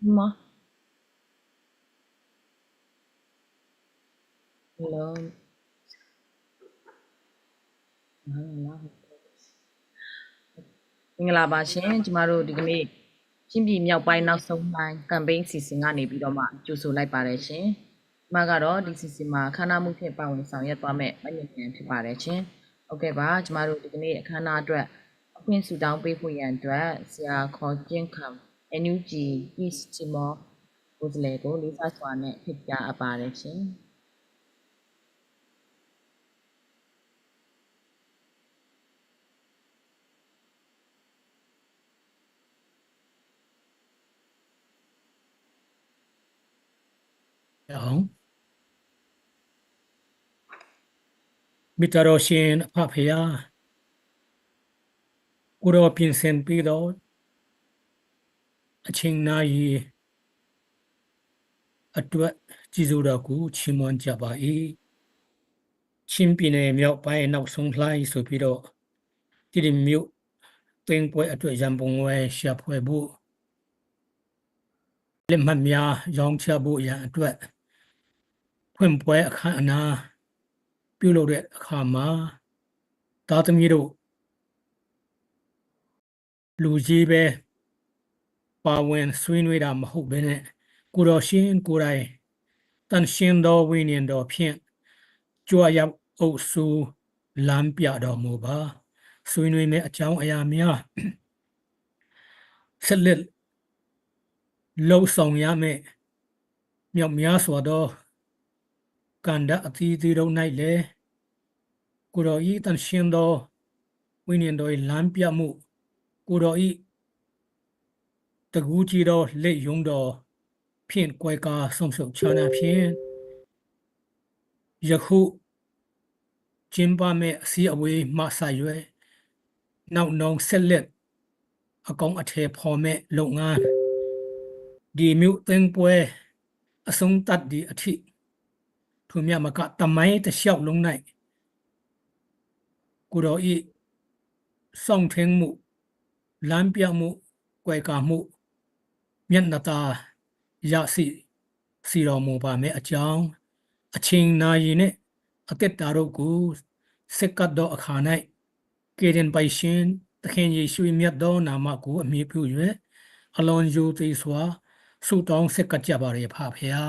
Ma, hello. Mင်္ဂလာပါရှင်ကျမတို့ဒီကနေ့ချင်းပြည်မြောက်ပိုင်းနောက်ဆုံးပိုင်း campaign စီစဉ်ကနေပြီးတော့မှကြိုဆိုလိုက်ပါတယ်ရှင်။ကျမကတော့ဒီစီစဉ်မှာအခမ်းအနားမှုဖြင့်ပါဝင်ဆောင်ရွက်သွားမဲ့မညဉ့်ဉန်ဖြစ်ပါတယ်ရှင်။ဟုတ်ကဲ့ပါကျမတို့ဒီကနေ့အခမ်းအနားအတွက်အခွင့်စုတောင်းပေးဖို့ရန်အတွက်ဆရာခေါ်ကျင်းခံ NUG East Timor ကိုယ်စားလှယ်ကိုလေးစားစွာနဲ့ဖိတ်ကြားအပ်ပါတယ်ရှင်။ Mitaroshin Apaya Guru Pinsen Pido Aching Nai Atwat Jizuraku Chimon Jabai Chimpine Miao Pai Nak Song Lai Supido Tidim Mute Ting Poi Atwat Jambong Wai Shapwe Bu Limhamya Yong Chabu Ya Atwat Pum Poi Akana Puloret Kama Tatamido Lujibe Pawen Swinwida Mahubene Kuroshin Kurai Tan Shin Do Winian Do Pien Chua Yap O Su Lam Pia Do Moba Swinwi Me Achang Ayamia Selit Low Song Yame Miao Mia Swado Kanda Ati Zero Night Le Kuroi Tan Shin Do Winian Do Lam Pia Mu Kuroi Taguchi Do Le Yung Do Pien Kwaika Som So Chana Pien Yaku Jimba Me Si Away Masayue Now Nong Selit အကောင်အထေဖော်မဲ့လုပ်ငန်းဒီမြို့သိမ်းပွဲအဆုံးတတ်ဒီအထိသူမြတ်မကတမိုင်းတစ်လျှောက်လုံး၌ကိုတော်ဤစောင့်ထင်းမှုလမ်းပြမှုကွယ်ကာမှုမျက်နှာသာရစီတော်မူပါမဲ့အကြောင်းအချိန်နာရီနဲ့အသက်တာတို့ကိုစက္ကတ်တော်အခါ၌ကေရင်ပိုင်ရှင်သခင်ယေရှုမြတ်သောနာမကိုအမည်ပြု၍အလွန်ယုံကြည်စွာဆုတောင်းဆက်ကပ်ကြပါရဖဖရာ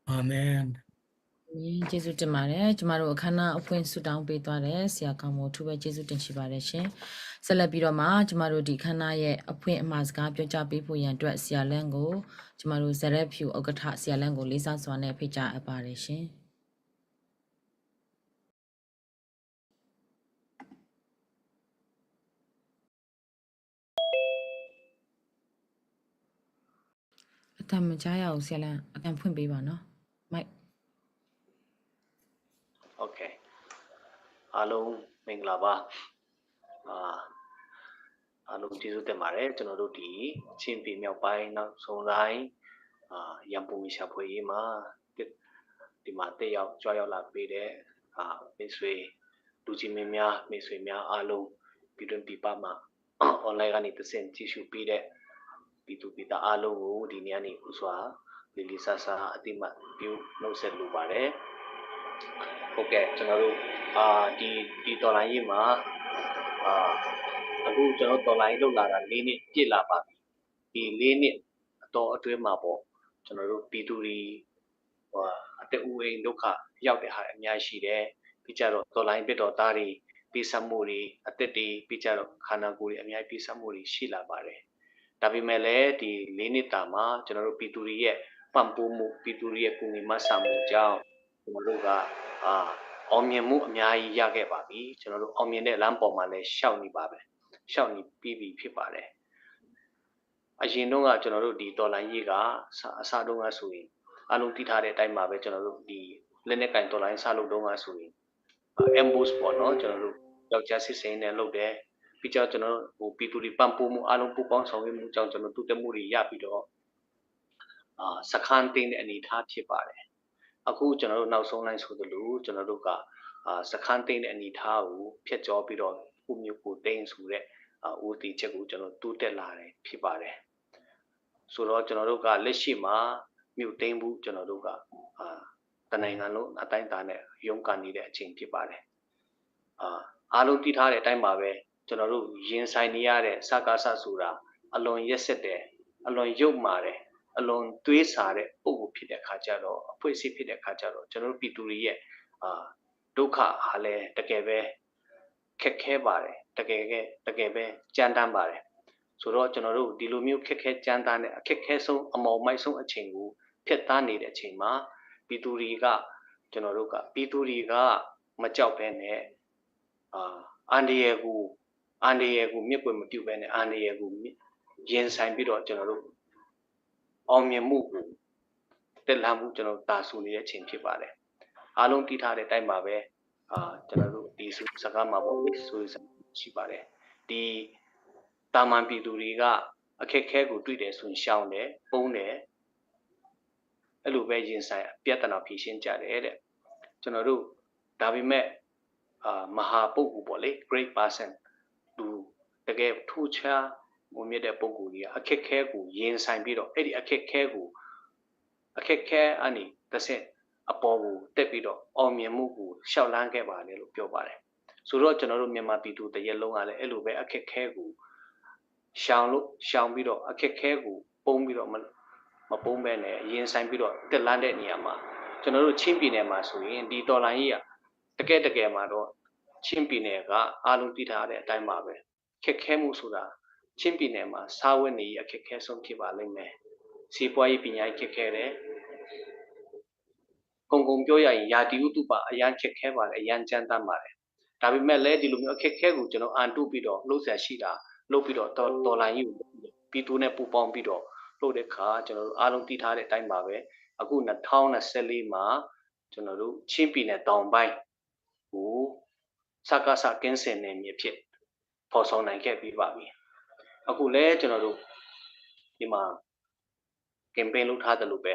အာမင်ကျေးဇူးတင်ပါတယ်ကျမတို့အခမ်းအနားအဖွင့်ဆုတောင်းပေးသွားတယ်ဆရာကောင်းမို့သူပဲကျေးဇူးတင်ရှိပါတယ်ရှင်ဆက်လက်ပြီးတော့မှကျမတို့ဒီအခမ်းအနားရဲ့အဖွင့်အမှာစကားပြောကြားပေးဖို့ရန်အတွက်ဆရာလန်းကိုကျမတို့ဇရက်ဖြူဥက္ကဋ္ဌဆရာလန်းကိုလေးစားစွာနဲ့ဖိတ်ကြားအပ်ပါတယ်ရှင်အတမကြားရအောင်ဆရာလန်းအတန်ဖွင့်ပေးပါနော်မိုက် Okay အားလုံးမင်္ဂလာပါအားလုံးကျေးဇူးတင်ပါတယ်ကျွန်တော်တို့ဒီချင်းပြည်မြောက်ပိုင်းနောက်ဆုံးတိုင်းရန်ပုံရှာဖွေရေးမှာဒီမှာတက်ရောက်ကြွရောက်လာပေးတဲ့မိတ်ဆွေလူကြီးမင်းများမိတ်ဆွေများအားလုံးပြည်တွင်းပြည်ပမှာ online ကနေသင်ကြည့်ရှုပေးတဲ့ပြည်သူပြည်သားအားလုံးကိုဒီနေ့ကနေဥစွာလေးလေးစားစားအတိမတ်ပြုနှုတ်ဆက်လိုပါတယ်ဟုတ်ကဲ့ကျွန်တော်တို့ဒီတော်လိုင်းရေးမှာအခုကျွန်တော်တော်လိုင်းလောက်လာတာ၄နှစ်ပြည့်လာပါပြီဒီ၄နှစ်အတော်အတွင်းမှာပေါ့ကျွန်တော်တို့ပြည်သူတွေအတက်ဦးအိမ်ဒုက္ခရောက်တဲ့ဟာအများရှိတယ်ပြီးကြတော့တော်လိုင်းပြတော်သားတွေပိစမှုတွေအသက်တွေပြီးကြတော့ခန္ဓာကိုယ်တွေအများပိစမှုတွေရှိလာပါတယ်ဒါပေမဲ့လည်းဒီ၄နှစ်တာမှာကျွန်တော်တို့ပြည်သူတွေရဲ့ပံ့ပိုးမှုပြည်သူတွေရဲ့ကူညီမဆာမှုကြောင့်ကျွန်တော်တို့ကအောင်မြင်မှုအများကြီးရခဲ့ပါပြီကျွန်တော်တို့အောင်မြင်တဲ့လမ်းပေါ်မှာလည်းရှောက်နေပါပဲရှောက်နေပြီးပြီဖြစ်ပါတယ်အရင်တော့ကကျွန်တော်တို့ဒီတော်လိုင်းရေးကအစားတုံးကဆိုရင်အလုံးတိထားတဲ့အတိုင်းမှာပဲကျွန်တော်တို့ဒီလက်နဲ့ကင်တော်လိုင်းစားလို့တုံးကဆိုရင် ambush ပေါ့နော်ကျွန်တော်တို့ယောက်ျားစစ်စင်နဲ့လုပ်တယ်ပြီးကြကျွန်တော်တို့ဟိုပြည်သူတွေပံ့ပိုးမှုအလုံးပူပေါင်းဆောင်ရွက်မှုကြောင့်ကျွန်တော်တို့တက်မှုတွေရပြီးတော့စခန်းတင်းတဲ့အနေအထားဖြစ်ပါတယ်အခုကျွန်တော်တို့နောက်ဆုံးလိုက်ဆိုသလိုကျွန်တော်တို့ကစခန်းတင်းတဲ့အနေအထားကိုဖျက်ကျော်ပြီးတော့ခုမျိုးကိုတင်းဆိုတဲ့ဦးတည်ချက်ကိုကျွန်တော်တိုးတက်လာတယ်ဖြစ်ပါတယ် ဆိုတော့ကျွန်တော်တို့ကလက်ရှိမှာမြို့သိမ်းမှုကျွန်တော်တို့ကတနိုင်ငံလုံးအတိုင်းအတာနဲ့ရုန်းကန်နေတဲ့အချိန်ဖြစ်ပါတယ်အားလုံးသိထားတဲ့အတိုင်းပါပဲကျွန်တော်တို့ရင်ဆိုင်နေရတဲ့စကားဆဆိုတာအလွန်ရက်ဆက်တယ်အလွန်ရုပ်မာတယ်အလွန်သွေးစာတဲ့ပုံကိုဖြစ်တဲ့အခါကျတော့အဖွဲ့အစည်းဖြစ်တဲ့အခါကျတော့ကျွန်တော်တို့ပြည်သူတွေရဲ့ဒုက္ခဟာလည်းတကယ်ပဲခက်ခဲပါတယ်တကယ်ပဲကြမ်းတမ်းပါတယ်ဆိုတော့ကျွန်တော်တို့ဒီလိုမျိုးခက်ခဲကြမ်းတမ်းတဲ့အခက်ခဲဆုံးအမောင်မိုက်ဆုံးအချိန်ကိုဖျက်ဆီးနေတဲ့အချိန်မှာပြည်သူတွေကကျွန်တော်တို့ကပြည်သူတွေကမကြောက်ဘဲနဲ့အန္တရာယ်ကိုမြစ်ွယ်မပြုတ်ဘဲနဲ့အန္တရာယ်ကိုရင်ဆိုင်ပြီးတော့ကျွန်တော်တို့အောင်မြင်မှုကိုတက်လှမ်းမှုကျွန်တော်တာဆူနေတဲ့အချိန်ဖြစ်ပါတယ်အားလုံးသိထားတဲ့အတိုင်းပါပဲကျွန်တော်တို့ဒီစကားမှာပေါ့ဆိုရှိပါတယ်ဒီတာမန်ပြည်သူတွေကအခက်ခဲကိုတွေ့တယ်ဆိုရင်ရှောင်းတယ်ပုံတယ်အဲ့လိုပဲရင်ဆိုင်ပြဿနာဖြေရှင်းကြတယ်တဲ့ကျွန်တော်တို့ဒါပေမဲ့မဟာပုဂ္ဂိုလ်ပေါ့လေ great person သူတကယ်ထူးခြားမွန်မြတ်တဲ့ပုဂ္ဂိုလ်ကြီးအခက်ခဲကိုရင်ဆိုင်ပြီးတော့အဲ့ဒီအခက်ခဲအနေတစ်ဆင့်အပေါ်ကိုတက်ပြီးတော့အောင်မြင်မှုကိုရှောက်လန်းခဲ့ပါတယ်လို့ပြောပါတယ်ဆိုတော့ကျွန်တော်တို့မြန်မာပြည်သူတရက်လုံးကလည်းအဲ့လိုပဲအခက်ခဲကိုရှောင်ပြီးတော့အခက်ခဲကိုပုံပြီးတော့မပုံးပဲနဲ့ရင်ဆိုင်ပြီးတော့တက်လန်းတဲ့နေရာမှာကျွန်တော်တို့ချင်းပြည်နယ်မှာဆိုရင်ဒီတော်လိုင်းကြီးကတကယ်မှာတော့ချင်းပြည်နယ်ကအားလုံးသိထားတဲ့အတိုင်းပါပဲခက်ခဲမှုဆိုတာချင်းပြည်နယ်မှာစားဝတ်နေရေးအခက်ခဲဆုံးဖြစ်ပါလိမ့်မယ်စီးပွားရေးပညာရေးခက်ခဲတယ်ကုန်ပြောရရင်ယာတီဥတုပါအရန်ခက်ခဲပါတယ်အရန်ကြမ်းတမ်းပါတယ်ဒါပေမဲ့လည်းဒီလိုမျိုးအခက်ခဲကိုကျွန်တော်အန်တုပြီးတော့လှုပ်ဆက်ရှိတာလှုပ်ပြီးတော့တော်လိုင်းကြီးကိုပြည်သူနဲ့ပူးပေါင်းပြီးတော့လှုပ်တဲ့ခါကျွန်တော်တို့အားလုံးသိထားတဲ့အတိုင်းပါပဲအခု2024မှာကျွန်တော်တို့ချင်းပြည်နယ်တောင်ပိုင်းကိုစကားစကင်းစင်နေမြေဖြစ်ပေါ်ဆောင်နိုင်ခဲ့ပြီးပါပြီအခုလည်းကျွန်တော်တို့ဒီမှာကမ်ပိန်းလုပ်ထားတယ်လို့ပဲ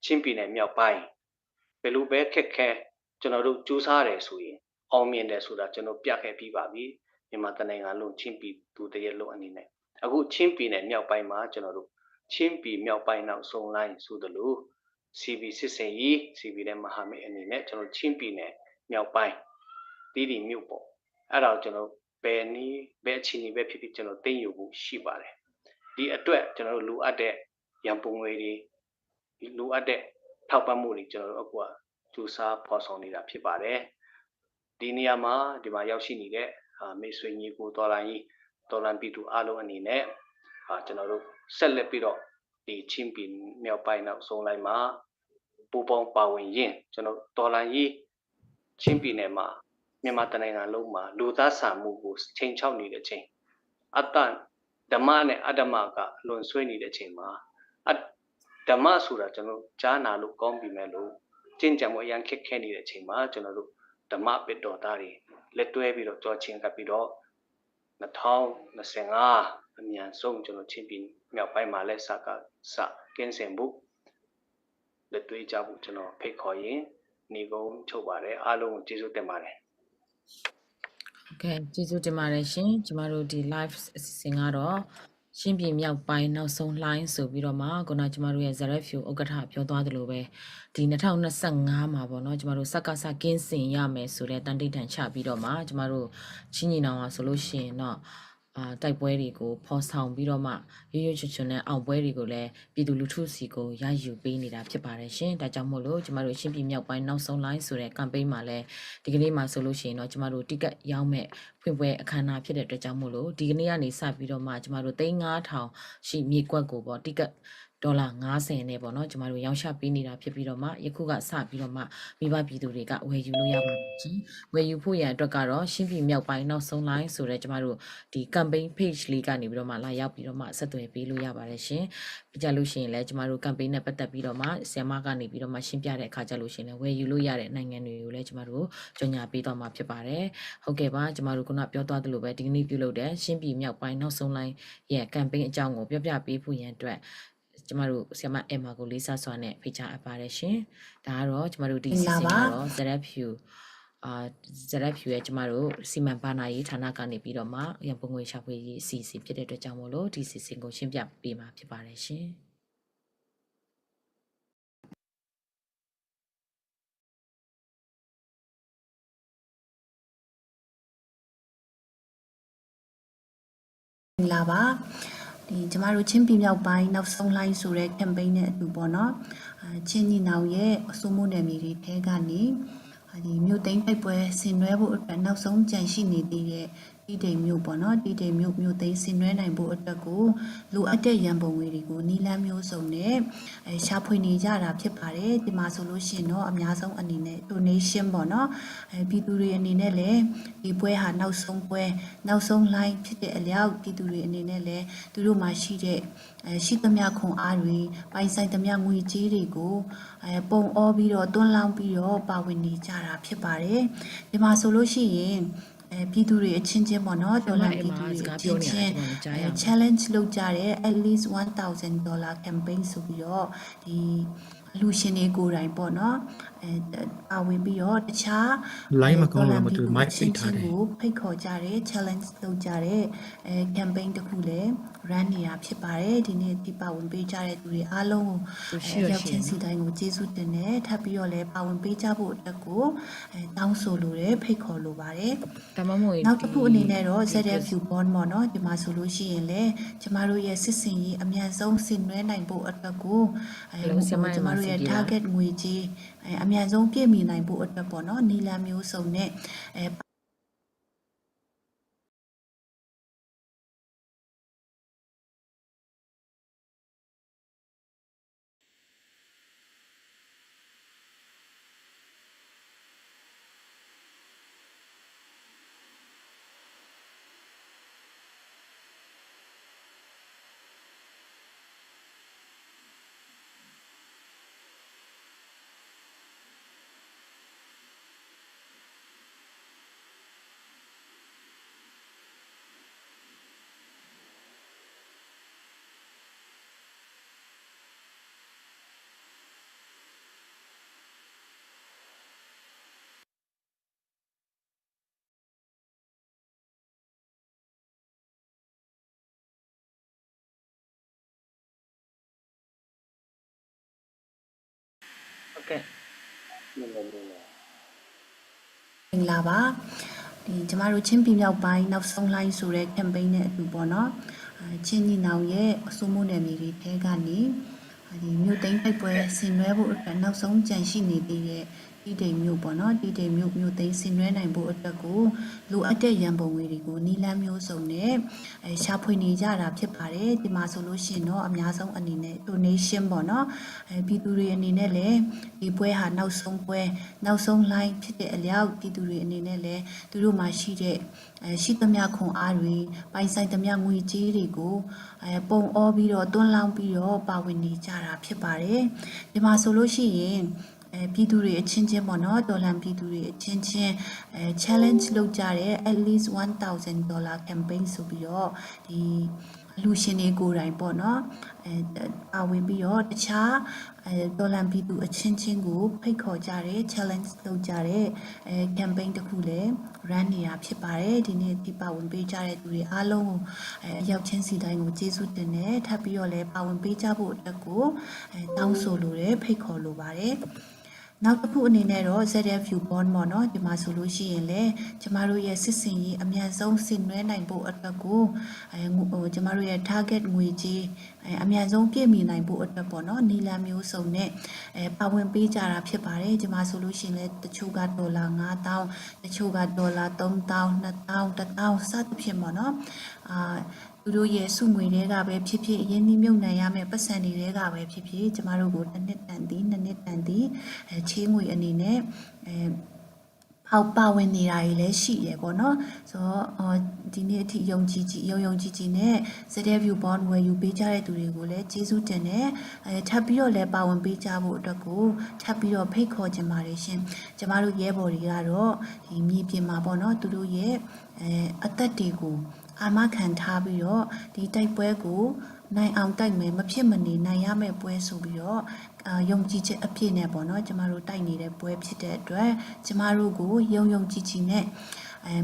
ချင်းပြည်နယ်မြောက်ပိုင်းဘယ်လိုပဲခက်ခဲကျွန်တော်တို့စူးစမ်းတယ်ဆိုရင်အောင်မြင်တယ်ဆိုတာကျွန်တော်ပြခဲ့ပြီးပါပြီမြန်မာတနိုင်ငံလုံးချင်းပြည်သူတရက်လုံးအနေနဲ့အခုချင်းပြည်နယ်မြောက်ပိုင်းမှာကျွန်တော်တို့ချင်းပြည်မြောက်ပိုင်းနောက်ဆုံးလိုင်းဆိုသလို CB စစ်စင်ကြီး CB နဲ့မဟာမိတ်အနေနဲ့ကျွန်တော်ချင်းပြည်နယ်မြောက်ပိုင်းတီမြို့ပေါ့အဲ့ဒါကိုကျွန်တော်ဘယ်အခြေအနေပဲဖြစ်ဖြစ်ကျွန်တော်သိယူဖို့ရှိပါတယ်ဒီအတွက်ကျွန်တော်တို့လိုအပ်တဲ့ရန်ပုံငွေတွေဒီလိုအပ်တဲ့ထောက်ပံ့မှုတွေကျွန်တော်တို့အခုကစူးစမ်းဖော်ဆောင်နေတာဖြစ်ပါတယ်ဒီနေရာမှာဒီမှာရောက်ရှိနေတဲ့မိတ်ဆွေညီကိုတော်လိုင်းပြည်သူအားလုံးအနေနဲ့ကျွန်တော်တို့ဆက်လက်ပြီးတော့ဒီချင်းပြည်မြောက်ပိုင်းနောက်ဆုံးလိုက်မှာပူပေါင်းပါဝင်ရင်ကျွန်တော်တော်လိုင်းချင်းပြည်နယ်မှာမြန်မာတနိုင်ငံလုံးမှာလူသားဆန်မှုကိုချိန်ချောက်နေတဲ့ချိန်အတ္တဓမ္မနဲ့အဓမ္မကလွန်ဆွေးနေတဲ့ချိန်မှာဓမ္မဆိုတာကျွန်တော်ကြားနာလို့ကောင်းပြီမဲ့လို့ကျင့်ကြံမှုအရင်ခက်ခဲနေတဲ့ချိန်မှာကျွန်တော်တို့ဓမ္မပစ်တော်သားတွေလက်တွဲပြီးတော့ကြောချင်းကပ်ပြီးတော့2025အမြန်ဆုံးကျွန်တော်ချင်းပြည်မြောက်ပိုင်းမှာလဲစကင်းစင်မှုလက်တွဲကြဖို့ကျွန်တော်ဖိတ်ခေါ်ရင်နေကုန်းချုပ်ပါတယ်အားလုံးကိုကျေးဇူးတင်ပါတယ်โอเคကျေးဇူးတင်ပါတယ်ရှင်ကျမတို့ဒီ live အစီအစဉ်ကတော့ရှင်းပြည်မြောက်ပိုင်းနောက်ဆုံးလှိုင်းဆိုပြီးတော့မှခုနကျမတို့ရဲ့ ZRFU ဥက္ကဋ္ဌပြောသွားသလိုပဲဒီ2025မှာပေါ့နော်ကျမတို့စက္ကစကင်းစင်ရမယ်ဆိုတဲ့တန်တိတ်တန်ချပြီးတော့မှကျမတို့ချင်းညီနောင်ဟာဆိုလို့ရှိရင်တော့တိုက်ပွဲတွေကိုဖော်ဆောင်ပြီးတော့မှရွရွချွတ်ချွတ်နဲ့အောင်ပွဲတွေကိုလည်းပြည်သူလူထုစီကိုရယူပေးနေတာဖြစ်ပါတယ်ရှင်။ဒါကြောင့်မို့လို့ကျမတို့ရှင်းပြည်မြောက်ပိုင်းနောက်ဆုံး line ဆိုတဲ့ campaign မှာလည်းဒီကနေ့မှာဆိုလို့ရှိရင်တော့ကျမတို့တိကတ်ရောင်းမဲ့ဖွင့်ပွဲအခမ်းအနားဖြစ်တဲ့အတွက်ကြောင့်မို့လို့ဒီကနေ့ကနေစပြီးတော့မှကျမတို့3,500ရှိမြေကွက်ကိုပေါ့တိကတ်ဒေါ်လာ90နဲ့ပေါ့နော်ကျမတို့ရောင်းချပေးနေတာဖြစ်ပြီးတော့မှယခုကစပြီးတော့မှမိဘပြည်သူတွေကဝယ်ယူလို့ရပါမယ်ရှင်ဝယ်ယူဖို့ရန်အတွက်ကတော့ရှင်းပြည်မြောက်ပိုင်းနောက်ဆုံး line ဆိုတဲ့ကျမတို့ဒီ campaign page လေးကနေပြီးတော့မှလာရောက်ပြီးတော့မှဆက်သွယ်ပေးလို့ရပါတယ်ရှင်ပြကြလို့ရှိရင်လည်းကျမတို့ campaign နဲ့ပတ်သက်ပြီးတော့မှဆီယမကနေပြီးတော့မှရှင်းပြတဲ့အခါကျလို့ရှိရင်လည်းဝယ်ယူလို့ရတဲ့နိုင်ငံတွေကိုလည်းကျမတို့ကြော်ညာပေးတော့မှာဖြစ်ပါတယ်ဟုတ်ကဲ့ပါကျမတို့ကပြောသွားသလိုပဲဒီကနေ့ပြုလုပ်တဲ့ရှင်းပြည်မြောက်ပိုင်းနောက်ဆုံး line ရဲ့ campaign အကြောင်းကိုပြောပြပေးဖို့ရန်အတွက်ကျမတို့ဆီယမအမ်မာကိုလေးစားစွာနဲ့ဖိတ်ကြားအပ်ပါတယ်ရှင်ဒါကတော့ကျမတို့ဒီစီစဉ်ကတော့ ZFU ZFU ရဲ့ကျမတို့စီမံဘာနာရေးဌာနကနေပြီးတော့မှရန်ပုံငွေရှာဖွေရေးအစီအစဉ်ဖြစ်တဲ့အတွက်ကြောင့်မို့လို့ဒီစီစဉ်ကိုရှင်းပြပေးမှာဖြစ်ပါတယ်ရှင် လာပါဒီကျမတို့ချင်းပြည်မြောက်ပိုင်းနောက်ဆုံးလိုင်းဆိုတဲ့ campaign နဲ့အတူပေါ့နော်ချင်းညီနောင်ရဲ့အစိုးမိုးနယ်မြေတွေထဲကနေဒီမြို့သိမ်းပိုက်ပွဲဆင်နွှဲဖို့အတွက်နောက်ဆုံးကြံရှိနေသေးတဲ့တီတိမ်မြို့ပေါ့နော်တီတိမ်မြို့သိမ်းဆင်နွှဲနိုင်ဖို့အတွက်ကိုလိုအပ်တဲ့ရန်ပုံငွေတွေကိုနီလန်းမျိုးစုံနဲ့ရှာဖွေနေကြတာဖြစ်ပါတယ်ဒီမှာဆိုလို့ရှိရင်တော့အများဆုံးအနေနဲ့ donation ပေါ့နော်ပြည်သူတွေအနေနဲ့လည်းဒီပွဲဟာနောက်ဆုံးပွဲနောက်ဆုံး line ဖြစ်တဲ့အလျောက်ပြည်သူတွေအနေနဲ့လည်းသူတို့မှာရှိတဲ့ရှိသမျှခွန်အားတွေပိုင်ဆိုင်သမျှငွေကြေးတွေကိုပုံအောပြီးတော့တွန်းလောင်းပြီးတော့ပါဝင်နေကြတာဖြစ်ပါတယ်ဒီမှာဆိုလို့ရှိရင်ပြည်သူတွေအချင်းချင်းပေါ့နော်ဒေါ်လာပြည်သူတွေအချင်းချင်းchallenge လုပ်ကြတဲ့ at least $1,000 campaign ဆိုပြီးတော့ဒီလူရှင်တွေကိုယ်တိုင်ပေါ့နော်ပါဝင်ပြီးတော့တခြား line မကောင်းလို့မတူ mic ပိတ်ထားတယ် ကိုဖိတ်ခေါ်ကြတဲ့ challenge လုပ်ကြတဲ့campaign တစ်ခုလည်း run နေတာဖြစ်ပါတယ်ဒီနေ့ဒီပါဝင်ပေးကြတဲ့သူတွေအားလုံးကိုရောက်ချင်းစီတိုင်းကိုကျေးဇူးတင်တယ်ထပ်ပြီးတော့လည်းပါဝင်ပေးကြဖို့အတွက်ကိုတောင်းဆိုလိုတယ်ဖိတ်ခေါ်လိုပါတယ် ဒါမှမဟုတ် နောက်တစ်ခုအနေနဲ့တော့ ZF view bond ပေါ့နော်ဒီမှာဆိုလို့ရှိရင်လည်းကျမတို့ရဲ့စစ်စင်ရေးအမြန်ဆုံးဆင်နွှဲနိုင်ဖို့အတွက်ကိုကျမတို့ရဲ့ target ငွေကြေးအမြန်ဆုံးပြည့်မီနိုင်ဖို့အတွက်ပေါ့နော်နီလာမျိုးစုံနဲ့ဟုတ်ကဲ့ မင်္ဂလာပါဒီကျမတို့ချင်းပြည်မြောက်ပိုင်းနောက်ဆုံးလိုင်းဆိုတဲ့ campaign နဲ့အတူပေါ့နော်ချင်းညီနောင်ရဲ့အစိုးမိုးနယ်မြေတွေထဲကနေဒီမြို့သိမ်းပိုက်ပွဲဆင်နွှဲဖို့အတွက်နောက်ဆုံးကြံရှိနေသေးတဲ့တီတိမ်မြို့ပေါ့နော်တီတိမ်မြို့သိမ်းဆင်နွှဲနိုင်ဖို့အတွက်ကိုလိုအပ်တဲ့ရန်ပုံငွေတွေကိုနီလန်းမျိုးစုံနဲ့ရှာဖွေနေကြတာဖြစ်ပါတယ်ဒီမှာဆိုလို့ရှိရင်တော့အများဆုံးအနေနဲ့ donation ပေါ့နော်ပြည်သူတွေအနေနဲ့လည်းဒီပွဲဟာနောက်ဆုံးပွဲနောက်ဆုံး line ဖြစ်တဲ့အလျောက်ပြည်သူတွေအနေနဲ့လည်းသူတို့မှာရှိတဲ့ရှိသမျှခွန်အားတွေပိုင်ဆိုင်သမျှငွေကြေးတွေကိုပုံအောပြီးတော့တွန်းလောင်းပြီးတော့ပါဝင်နေကြတာဖြစ်ပါတယ်ဒီမှာဆိုလို့ရှိရင်ပြည်သူတွေအချင်းချင်းပေါ့နော်ဒေါ်လာပြည်သူတွေအချင်းချင်းchallenge လုပ်ကြတဲ့ at least $1,000 campaign ဆိုပြီးတော့ဒီလူရှင်တွေကိုယ်တိုင်ပေါ့နော်ပါဝင်ပြီးတော့တခြားဒေါ်လာပြည်သူအချင်းချင်းကိုဖိတ်ခေါ်ကြတဲ့ challenge လုပ်ကြတဲ့ campaign တစ်ခုလည်း run နေတာဖြစ်ပါတယ်ဒီနေ့ဒီပါဝင်ပေးကြတဲ့သူတွေအားလုံးကိုရောက်ချင်းစီတိုင်းကိုကျေးဇူးတင်တယ်ထပ်ပြီးတော့လည်းပါဝင်ပေးကြဖို့အတွက်ကိုတောင်းဆိုလိုတယ်ဖိတ်ခေါ်လိုပါတယ်နောက်တစ်ခုအနေနဲ့တော့ ZF view bond ပေါ့နော်ဒီမှာဆိုလို့ရှိရင်လည်းကျမတို့ရဲ့စစ်စင်ရေးအမြန်ဆုံးဆင်နွှဲနိုင်ဖို့အတွက်ကိုကျမတို့ရဲ့ target ငွေကြေးအမြန်ဆုံးပြည့်မီနိုင်ဖို့အတွက်ပေါ့နော်နီလာမျိုးစုံနဲ့ပါဝင်ပေးကြတာဖြစ်ပါတယ်ဒီမှာဆိုလို့ရှိရင်လည်းတချို့ကဒေါ်လာ9000တချို့ကဒေါ်လာ3000 2000 1000စသဖြင့်ပေါ့နော်သူတို့ရဲ့စုငွေတွေကပဲဖြစ်ဖြစ်ရင်းနှီးမြှုပ်နှံရမယ့်ပတ်စံတွေကပဲဖြစ်ဖြစ်ကျမတို့ကိုတစ်နှစ်တန်သည်နှစ်နှစ်တန်သည်ချေးငွေအနေနဲ့ဖောက်ပါဝင်နေတာတွေလည်းရှိရပေါ့နော်ဆိုတော့ဒီနေ့အထိယုံကြည်ကြည်နဲ့ ZF view bond ဝယ်ယူပေးကြတဲ့သူတွေကိုလည်းကျေးဇူးတင်တယ်ထပ်ပြီးတော့လည်းပါဝင်ပေးကြဖို့အတွက်ကိုထပ်ပြီးတော့ဖိတ်ခေါ်ခြင်းပါတယ်ရှင်ကျမတို့ရဲဘော်တွေကတော့ဒီမြေပြင်မှာပေါ့နော်သူတို့ရဲ့အသက်တွေကိုအာမခံထားပြီးတော့ဒီတိုက်ပွဲကိုနိုင်အောင်တိုက်မယ်မဖြစ်မနေနိုင်ရမယ့်ပွဲဆိုပြီးတော့ယုံကြည်ချက်အပြည့်နဲ့ပေါ့နော်ကျမတို့တိုက်နေတဲ့ပွဲဖြစ်တဲ့အတွက်ကျမတို့ကိုယုံကြည်နဲ့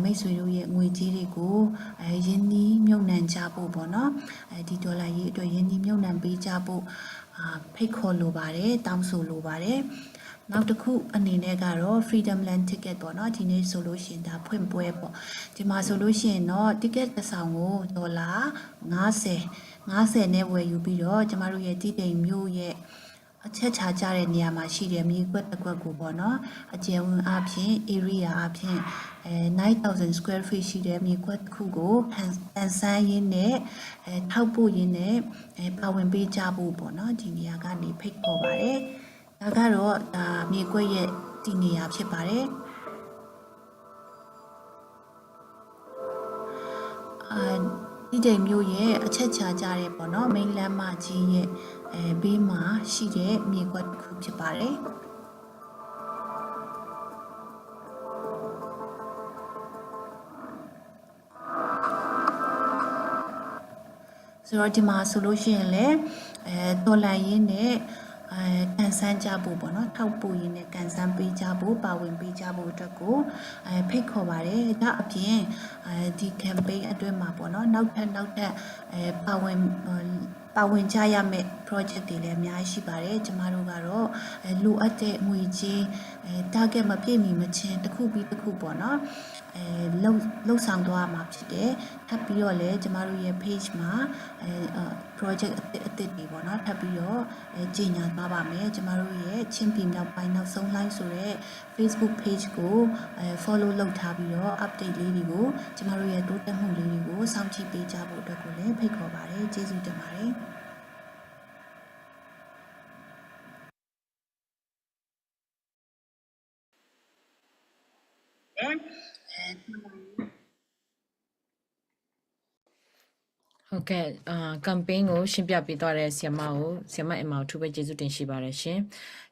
မိတ်ဆွေတို့ရဲ့ငွေကြေးတွေကိုယင်းနှီးမြုပ်နှံကြဖို့ပေါ့နော်ဒီဒေါ်လာရေးအတွက်ယင်းနှီးမြုပ်နှံပေးကြဖို့ဖိတ်ခေါ်လိုပါတယ်တောင်းဆိုလိုပါတယ် နောက်တစ်ခုအနေနဲ့ကတော့ Freedom Land Ticket ပေါ့နော်ဒီနေ့ဆိုလို့ရှိရင်ဒါဖွင့်ပွဲပေါ့ဒီမှာဆိုလို့ရှိရင်တော့ ticket တစ်ဆောင်ကိုဒေါ်လာ50နဲ့ဝယ်ယူပြီးတော့ကျမတို့ရဲ့တည်တိမ်မြို့ရဲ့အချက်ချာကြတဲ့နေရာမှာရှိတဲ့မြေကွက်တစ်ကွက်ကိုပေါ့နော်အကျယ်ဝန်းအပြင် area အပြင်9000 square feet ရှိတဲ့မြေကွက်တစ်ခုကိုဖန်ဆန်းရင်းနဲ့ထောက်ပို့ရင်းနဲ့ပါဝင်ပေးကြဖို့ပေါ့နော်ဒီနေရာကနေဖိတ်ခေါ်ပါတယ်ဒါကတော့ဒါမြေကွက်ရဲ့ဒီနေရာဖြစ်ပါတယ်ဒီတိမ်မျိုးရဲ့အချက်ချာကြတဲ့ပေါ့နော်မိန်းလမ်းမကြီးရဲ့ဘေးမှာရှိတဲ့မြေကွက်တစ်ခုဖြစ်ပါတယ်ဆိုတော့ဒီမှာဆိုလို့ရှိရင်လည်းတော်လန်ရင်းနဲ့ကန်ဆန်းကြဖို့ပေါ့နော်ထောက်ပို့ရင်းနဲ့ကန်ဆန်းပေးကြဖို့ပါဝင်ပေးကြဖို့အတွက်ကိုဖိတ်ခေါ်ပါတယ်ဒါအပြင်ဒီ campaign အတွင်းမှာပေါ့နော်နောက်ထပ်ပါဝင်ကြရမယ့် project တွေလည်းအများကြီးရှိပါတယ်ကျမတို့ကတော့လိုအပ်တဲ့ငွေကြေးtarget မပြည့်မီမချင်းတစ်ခုပြီးတစ်ခုပေါ့နော်လှုပ်ဆောင်သွားမှာဖြစ်တယ်ထပ်ပြီးတော့လည်းကျမတို့ရဲ့ page မှာ project အသစ်တွေပေါ့နော်ထပ်ပြီးတော့ကြေညာသွားပါမယ်ကျမတို့ရဲ့ချင်းပြည်မြောက်ပိုင်းနောက်ဆုံး line ဆိုတဲ့ Facebook page ကို follow လုပ်ထားပြီးတော့ update လေးတွေကိုကျမတို့ရဲ့တိုးတက်မှုလေးတွေကိုစောင့်ကြည့်ပေးကြဖို့အတွက်ကိုလည်းဖိတ်ခေါ်ပါတယ်ကျေးဇူးတင်ပါတယ်ဟုတ်ကဲ့campaign ကိုရှင်းပြပေးသွားတဲ့ဆီယမအမကိုထူးပဲကျေးဇူးတင်ရှိပါတယ်ရှင်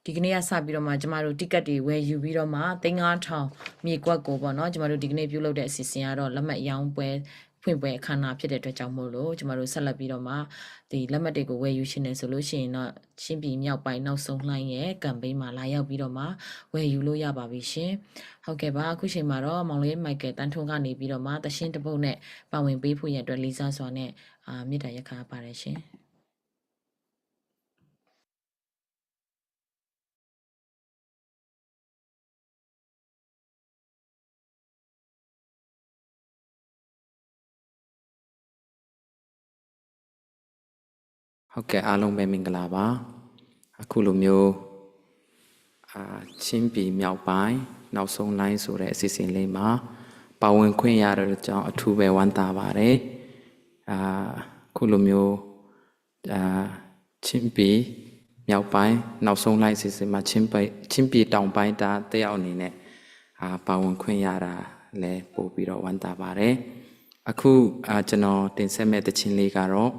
ဒီကနေ့ကစပြီးတော့မှကျမတို့ ticket တွေဝယ်ယူပြီးတော့မှ3500မြေကွက်ကိုပေါ့နော်ကျမတို့ဒီကနေ့ပြုလုပ်တဲ့အစီအစဉ်ကတော့လက်မှတ်ရောင်းပွဲဖွင့်ပွဲအခမ်းအနားဖြစ်တဲ့အတွက်ကြောင့်မို့လို့ကျမတို့ဆက်လက်ပြီးတော့မှဒီလက်မှတ်တွေကိုဝယ်ယူရှင်နေဆိုလို့ရှိရင်တော့ချင်းပြည်မြောက်ပိုင်းနောက်ဆုံးလှိုင်းရဲ့ campaign မှာလာရောက်ပြီးတော့မှဝယ်ယူလို့ရပါပြီရှင်ဟုတ်ကဲ့ပါအခုချိန်မှာတော့မောင်လေးမိုက်ကယ်တန်းထွန်းကနေပြီးတော့မှတရှင်းတစ်ပုတ်နဲ့ပါဝင်ပေးဖို့ရအတွက်လေးစားစွာနဲ့မေတ္တာရက်ခံပါတယ်ရှင်ဟုတ်ကဲ့အားလုံးပဲမင်္ဂလာပါအခုလိုမျိုးချင်းပြည်မြောက်ပိုင်းနောက်ဆုံး line ဆိုတဲ့အစီအစဉ်လေးမှာပါဝင်ခွင့်ရတဲ့အကြောင်းအထူးပဲဝမ်းသာပါတယ်အခုလိုမျိုးချင်းပြည်မြောက်ပိုင်းနောက်ဆုံး line အစီအစဉ်မှာချင်းပြည်တောင်ပိုင်းတက်ရောက်အနေနဲ့ပါဝင်ခွင့်ရတာလည်းပို့ပြီးတော့ဝမ်းသာပါတယ်အခုကျွန်တော်တင်ဆက်မဲ့တခြင်းလေးကတော့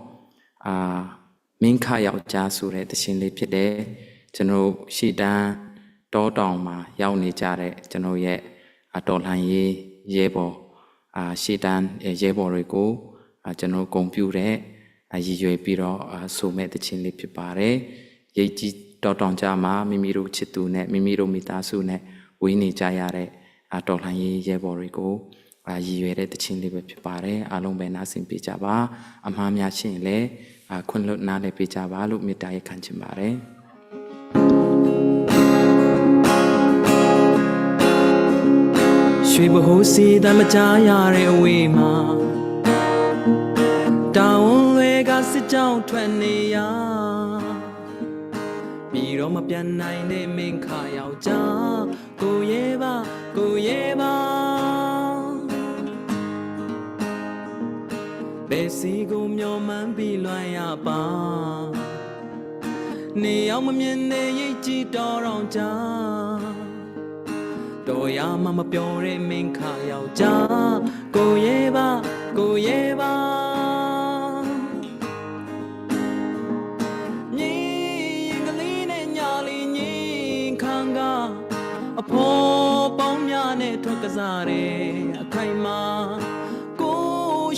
မင်းခယောက်ျားဆိုတဲ့တခြင်းလေးဖြစ်တယ်ကျွန်တော်ရှီတန်းတောတောင်မှာရောက်နေကြတဲ့ကျွန်တော်ရဲ့တော်လှန်ရေးရဲဘော်ရှီတန်းရဲဘော်တွေကိုကျွန်တော်ဂုဏ်ပြုတဲ့ရည်ရွယ်ပြီးတော့ဆိုမဲ့တခြင်းလေးဖြစ်ပါတယ်ရိတ်ကြီးတောတောင်ကြမှာမိမိတို့ချစ်သူနဲ့မိမိတို့မိသားစုနဲ့ဝေးနေကြရတဲ့တော်လှန်ရေးရဲဘော်တွေကိုရည်ရွယ်တဲ့တခြင်းလေးပဲဖြစ်ပါတယ်အားလုံးပဲနားဆင်ပေးကြပါအမှားများရှင်းလည်းခွင့်လွတ်နားလည်းပေးကြပါလို့မေတ္တာရက်ခံချင်ပါတယ်ရွှေဘိုးစီတမကြားရတဲ့အဝေးမှာတောင်တွေကစစ်ကြောင်းထွက်နေရပြီးတော့မပြန်နိုင်တဲ့မင်းခါယောက်ျားကိုရဲပါဘယ်စီကိုမျောမှန်းပြီးလွှမ်းရပါနေအောင်မမြင်နေရိတ်ကြည့်တော်ကြာတော်ရမမပြောတဲ့မင်းခါယောက်ျားကိုရဲပါမြင်းကလေးနဲ့ညာလေးညင်ခံကအဖေါ်ပေါင်းများနဲ့ထွက်ကစားတဲ့အခိုင်မာကို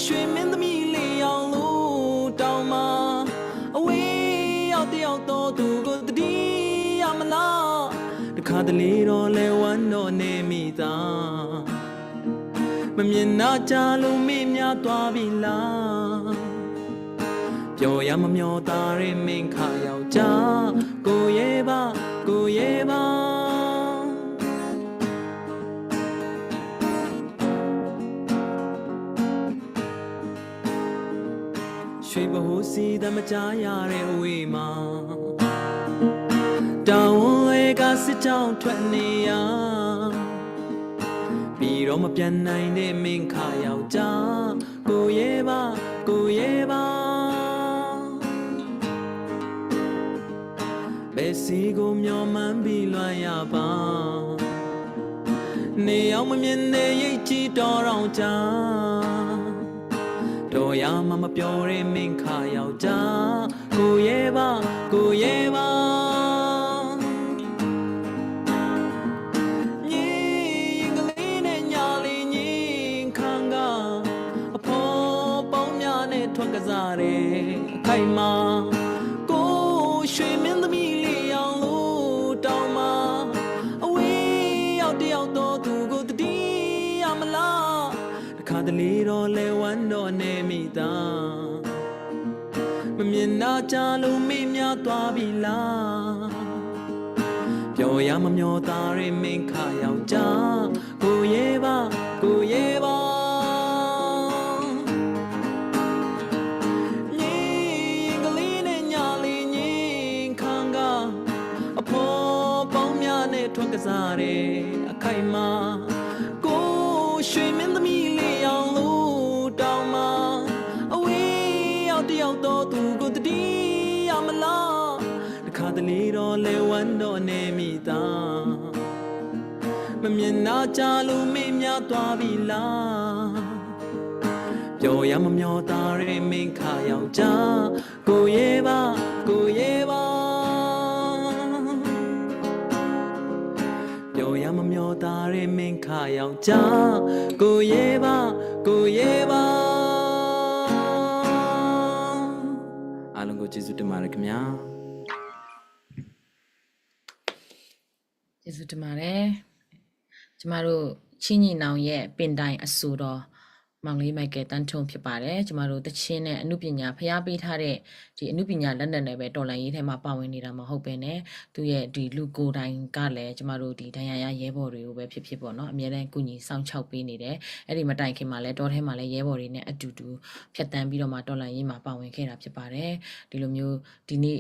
ရွှေမင်းသမီးလေးအောင်လို့တောင်းမှာအဝေးရောက်တယောက်တော့သူကိုတတိယမလားတခါတလေတော့လဲဝမ်းတော့နေမိသားမမြင်နာကြလို့မေ့များသွားပြီလားပြောရမမျောသားတဲ့မင်းခါယောက်ျားကိုရဲပါ ဘဟုစီတမချရတဲ့အဝေးမှာတောင်းလေးကစစ်ကြောင်းထွက်နေရပြီးတော့မပြန်နိုင်တဲ့မင်းခါယောက်ျားကိုရဲပါကိုရဲပါဘယ်စီကိုမျောမှန်းပြီးလွှမ်းရပါနေအောင်မမြင်တဲ့ရိတ်ချီတော်တော်ကြာတော်ရမမပြောတဲ့မင်းခါယောက်ျားကိုရဲပါကိုရဲပါညီကလေးနဲ့ညာလေးညီခံကအဖေါ်ပေါင်းများနဲ့ထွက်ကစားတဲ့အခိုင်မာကိုရွှေမင်းသမီးလေးအောင်လို့တောင်းမှာအဝေးရောက်တယောက်တော့သူကိုတတိယမလားတခါတလေတော့လဲဝမ်းတော့နေမိသားမမြင်နာကြလို့မေ့များသွားပြီလားပြောရမမျောသားရဲ့မင်းခါယောက်ျားကိုရဲပါကိုရဲပါညီကလေးနဲ့ညာလေးညီခံကအဖေါ်ပေါင်းများနဲ့ထွက်ကစားတဲ့အခိုင်မာကိုရွှေမင်းသမီးလေးအောင်လို့တောင်းမှာအဝေးရောက်တယောက်တော့သူကိုတတိယမလားတခါတလေတော့လဲဝမ်းတော့နေမိသားမမြင်နာကြလို့မေ့များသွားပြီလားပြောရမမျောသားရဲ့မင်းခါယောက်ျားကိုရဲပါကိုရဲပါပြောရမမျောသားရဲ့မင်းခါယောက်ျားကိုရဲပါကိုရဲပါအားလုံးကိုကျေးဇူးတင်ပါတယ်ခင်ဗျာ ကျေးဇူးတင်ပါတယ်ကျမတို့ချင်းညီနောင်ရဲ့ပင်တိုင်အဆူတော်မောင်လေးမိုက်ကယ်တန်းထုံဖြစ်ပါတယ်ကျမတို့တချင်းနဲ့အမှုပညာဖျားပေးထားတဲ့ဒီအမှုပညာလက်နက်နဲ့ပဲတော်လန်ရေးထဲမှာပါဝင်နေတာမဟုတ်ပဲねသူရဲ့ဒီလူကိုယ်တိုင်ကလည်းကျမတို့ဒီဒဏ်ရာရရဲဘော်တွေကိုပဲဖြစ်ဖြစ်ပေါ့နော်အများတန်းကုညီစောင့်ချောက်ပေးနေတယ်အဲ့ဒီမတိုင်ခင်မှာလည်းတောထဲမှာလည်းရဲဘော်တွေနဲ့အတူတူဖြတ်တန်းပြီးတော့မှတော်လန်ရေးမှာပါဝင်ခဲ့တာဖြစ်ပါတယ်ဒီလိုမျိုးဒီနေ့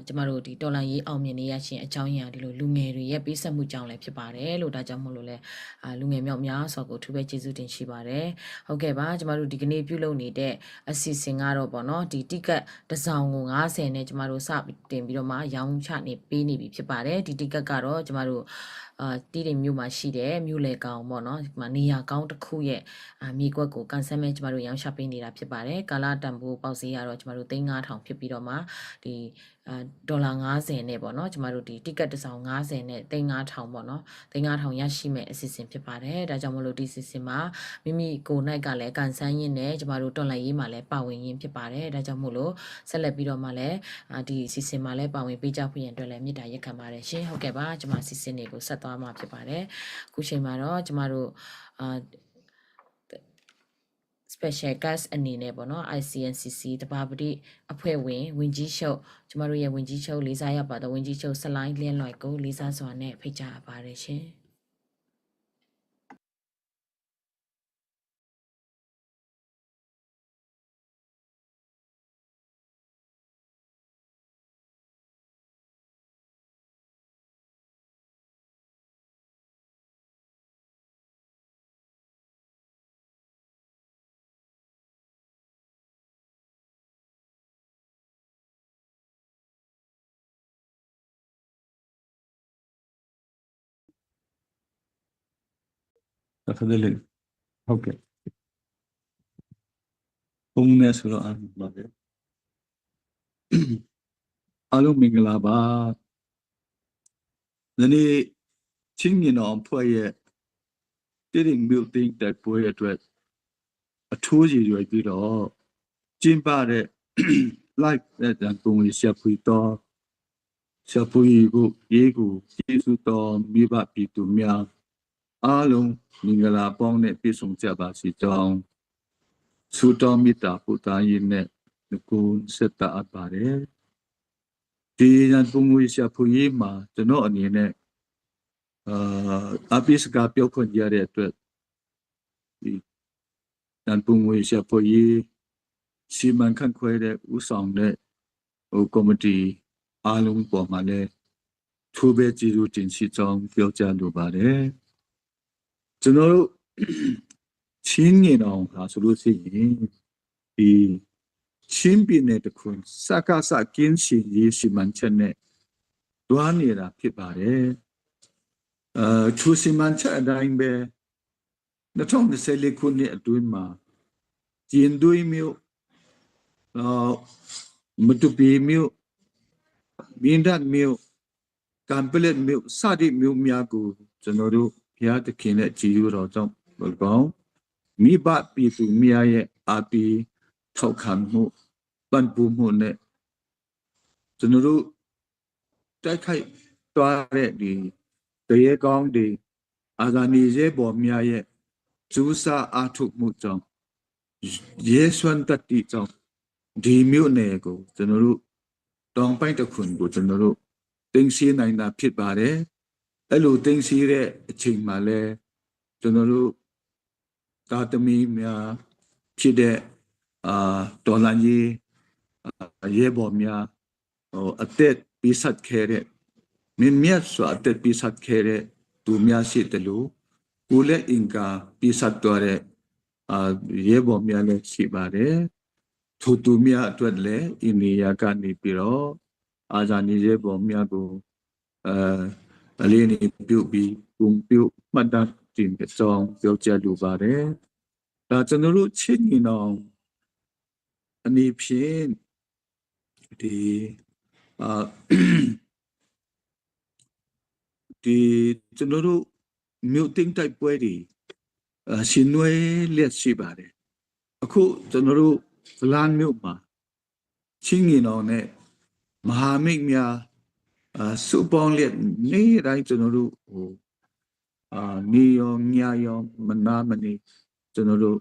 ကျမတို့ဒီတော်လန်ရေးအောင်မြင်နေရခြင်းအကြောင်းအရာဒီလိုလူငယ်တွေရဲ့ပေးဆက်မှုကြောင့်လည်းဖြစ်ပါတယ်လို့ဒါကြောင့်မို့လို့လဲလူငယ်မြောက်များစွာကိုသူပဲကျေးဇူးတင်ရှိပါတယ်ဟုတ်ကဲ့ပါကျမတို့ဒီကနေ့ပြုလုပ်နေတဲ့အစီအစဉ်ကတော့ပေါ့နော်ဒီတိကတ်တစ်စောင်ကို90နဲ့ကျမတို့စတင်ပြီးတော့မှရောင်းချနေပေးနေပြီဖြစ်ပါတယ်ဒီတိကတ်ကတော့ကျမတို့တီးတိမ်မြို့မှာရှိတဲ့မြို့လေကောင်ပေါ့နော်ဒီမှာနေရာကောင်းတစ်ခုရဲ့မြေကွက်ကိုကန်ဆယ်မဲ့ကျမတို့ရောင်းချပေးနေတာဖြစ်ပါတယ်ကာလာတန်ဖိုးပေါက်ဈေးကတော့ကျမတို့3500ဖြစ်ပြီးတော့မှဒီဒေါ်လာ90နဲ့ပေါ့နော်ကျမတို့ဒီတိကတ်တစ်စောင်90နဲ့3500ပေါ့နော်3500ရရှိမဲ့အစီအစဉ်ဖြစ်ပါတယ်ဒါကြောင့်မလို့ဒီအစီအစဉ်မှာမိမိကိုယ်၌ကလည်းကန်ဆန်းရင်းနဲ့ကျမတို့တော်လိုက်ရေးမှာလည်းပါဝင်ရင်းဖြစ်ပါတယ်ဒါကြောင့်မို့လို့ဆက်လက်ပြီးတော့မှလည်းဒီအစီအစဉ်မှာလည်းပါဝင်ပေးကြဖို့ရန်အတွက်လည်းမေတ္တာရက်ခံပါတယ်ရှင်ဟုတ်ကဲ့ပါကျမအစီအစဉ်တွေကိုဆက်သွားမှာဖြစ်ပါတယ်အခုချိန်မှာတော့ကျမတို့special guest အနေနဲ့ပေါ့နော် ICNCC တဘာပတိအဖွဲ့ဝင်ဝင်ကြီးချုပ်ကျမတို့ရဲ့ဝင်ကြီးချုပ်လေးစားရပါတော့ဝင်ကြီးချုပ်ဆလိုင်းလင်းလွိုက်ကိုလေးစားစွာနဲ့ဖိတ်ကြားပါတယ်ရှင်Definitely. Okay. ဘုံနဲ့ဆိုတော့အားလုံးပါပဲအားလုံးမင်္ဂလာပါဒီနေ့ချင်းမြင်တော်ဖွဲ့ရဲ့တည်ရင်မြို့သိမ်းတဲ့ပွဲအတွက်အထူးရည်ရွယ်ပြီးတော့ကျင်းပတဲ့ live တဲ့တန်ပုံရရှာဖွေတော်ရှာဖွေဖို့ရေးကိုကျေးဇူးတော်မိဘပြည်သူများအားလုံးမင်္ဂလာပေါင်းနဲ့ပြည့်စုံကြပါစေကြောင်းဆုတောင်းမေတ္တာပို့သရင်းနဲ့ကိုယ်ဆက်တာအပ်ပါတယ်ဒီရန်ပုံငွေရှာဖွေရေးမှာကျွန်တော်အနေနဲ့အပိစကပြောခွင့်ရတဲ့အတွက်ဒီရန်ပုံငွေရှာဖွေရေး စီမံခန့်ခွဲတဲ့ဥဆောင်တဲ့ကော်မတီအားလုံးပေါ်မှာလည်းထိုးပဲကြည်လူတင်ရှိကြောင်းပြောကြားလိုပါတယ်ကျွန်တော်တို့ချင်းငင်အောင်ဟာဆိုလို့ရှိရင်ဒီချင်းပြည်နယ်တခွန်းစကားစကင်းစီရေးစီမံချက်နဲ့တွားနေတာဖြစ်ပါတယ်သူစီမံချက်အတိုင်းပဲ2024ခုနှစ်အတွင်းမှာကျင်းသွေးမျိုးမတူပီမျိုးမင်းဒတ်မျိုးကံပလက်မျိုးစတဲ့မျိုးများကိုကျွန်တော်တို့ဘုရားသခင်နဲ့ကြည်ယူတော်ကြောင့်ဘုကောင်းမိဘပြည်သူများရဲ့အပီထောက်ခံမှုပံ့ပိုးမှုနဲ့ကျွန်တော်တို့တိုက်ခိုက်တွားတဲ့ဒီတရေကောင်းဒီအာဇာနည်ရဲ့ပေါ်များရဲ့ကျူးစာအားထုတ်မှုကြောင့်ယေရှုန်တတိကြောင့်ဒီမျိုးနယ်ကိုကျွန်တော်တို့တောင်ပိုင်းတစ်ခွင်ကိုကျွန်တော်တို့တင်စီနိုင်တာဖြစ်ပါတယ်အဲ့လိုတင်စီတဲ့အချိန်မှာလဲကျွန်တော်တို့တာသမီများဖြစ်တဲ့ဒေါ်လာကြီးရဲဘော်များအသက်ပိစတ်ခဲတဲ့မြင့်မြတ်စွာအသက်ပိစတ်ခဲတဲ့သူများရှိတယ်လို့ကိုလည်းအင်္ဂါပိစတ်တော်တဲ့ရဲဘော်များလည်းရှိပါတယ်ထိုသူများအတွက်လည်းအိန္ဒိယကနေပြီးတော့အာဇာနည်ရဲဘော်များကိုအလေးနေပြုတ်ပြီးပုံပြုတ်မှတ်တမ်းတင်ကြောင်းပြောကြားလိုပါတယ်ဒါကျွန်တော်တို့ချင်းညီနောင်အနေဖြင့်ဒီကျွန်တော်တို့မြို့သိမ်းတိုက်ပွဲတွေရှင်နွယ်လက်ရှိပါတယ်အခုကျွန်တော်တို့ဗလန်မြို့မှာချင်းငင်တော်နဲ့မဟာမိတ်များစုပေါင်းလက်နေ့တိုင်းကျွန်တော်တို့နေရောညရောမနာမနေကျွန်တော်တို့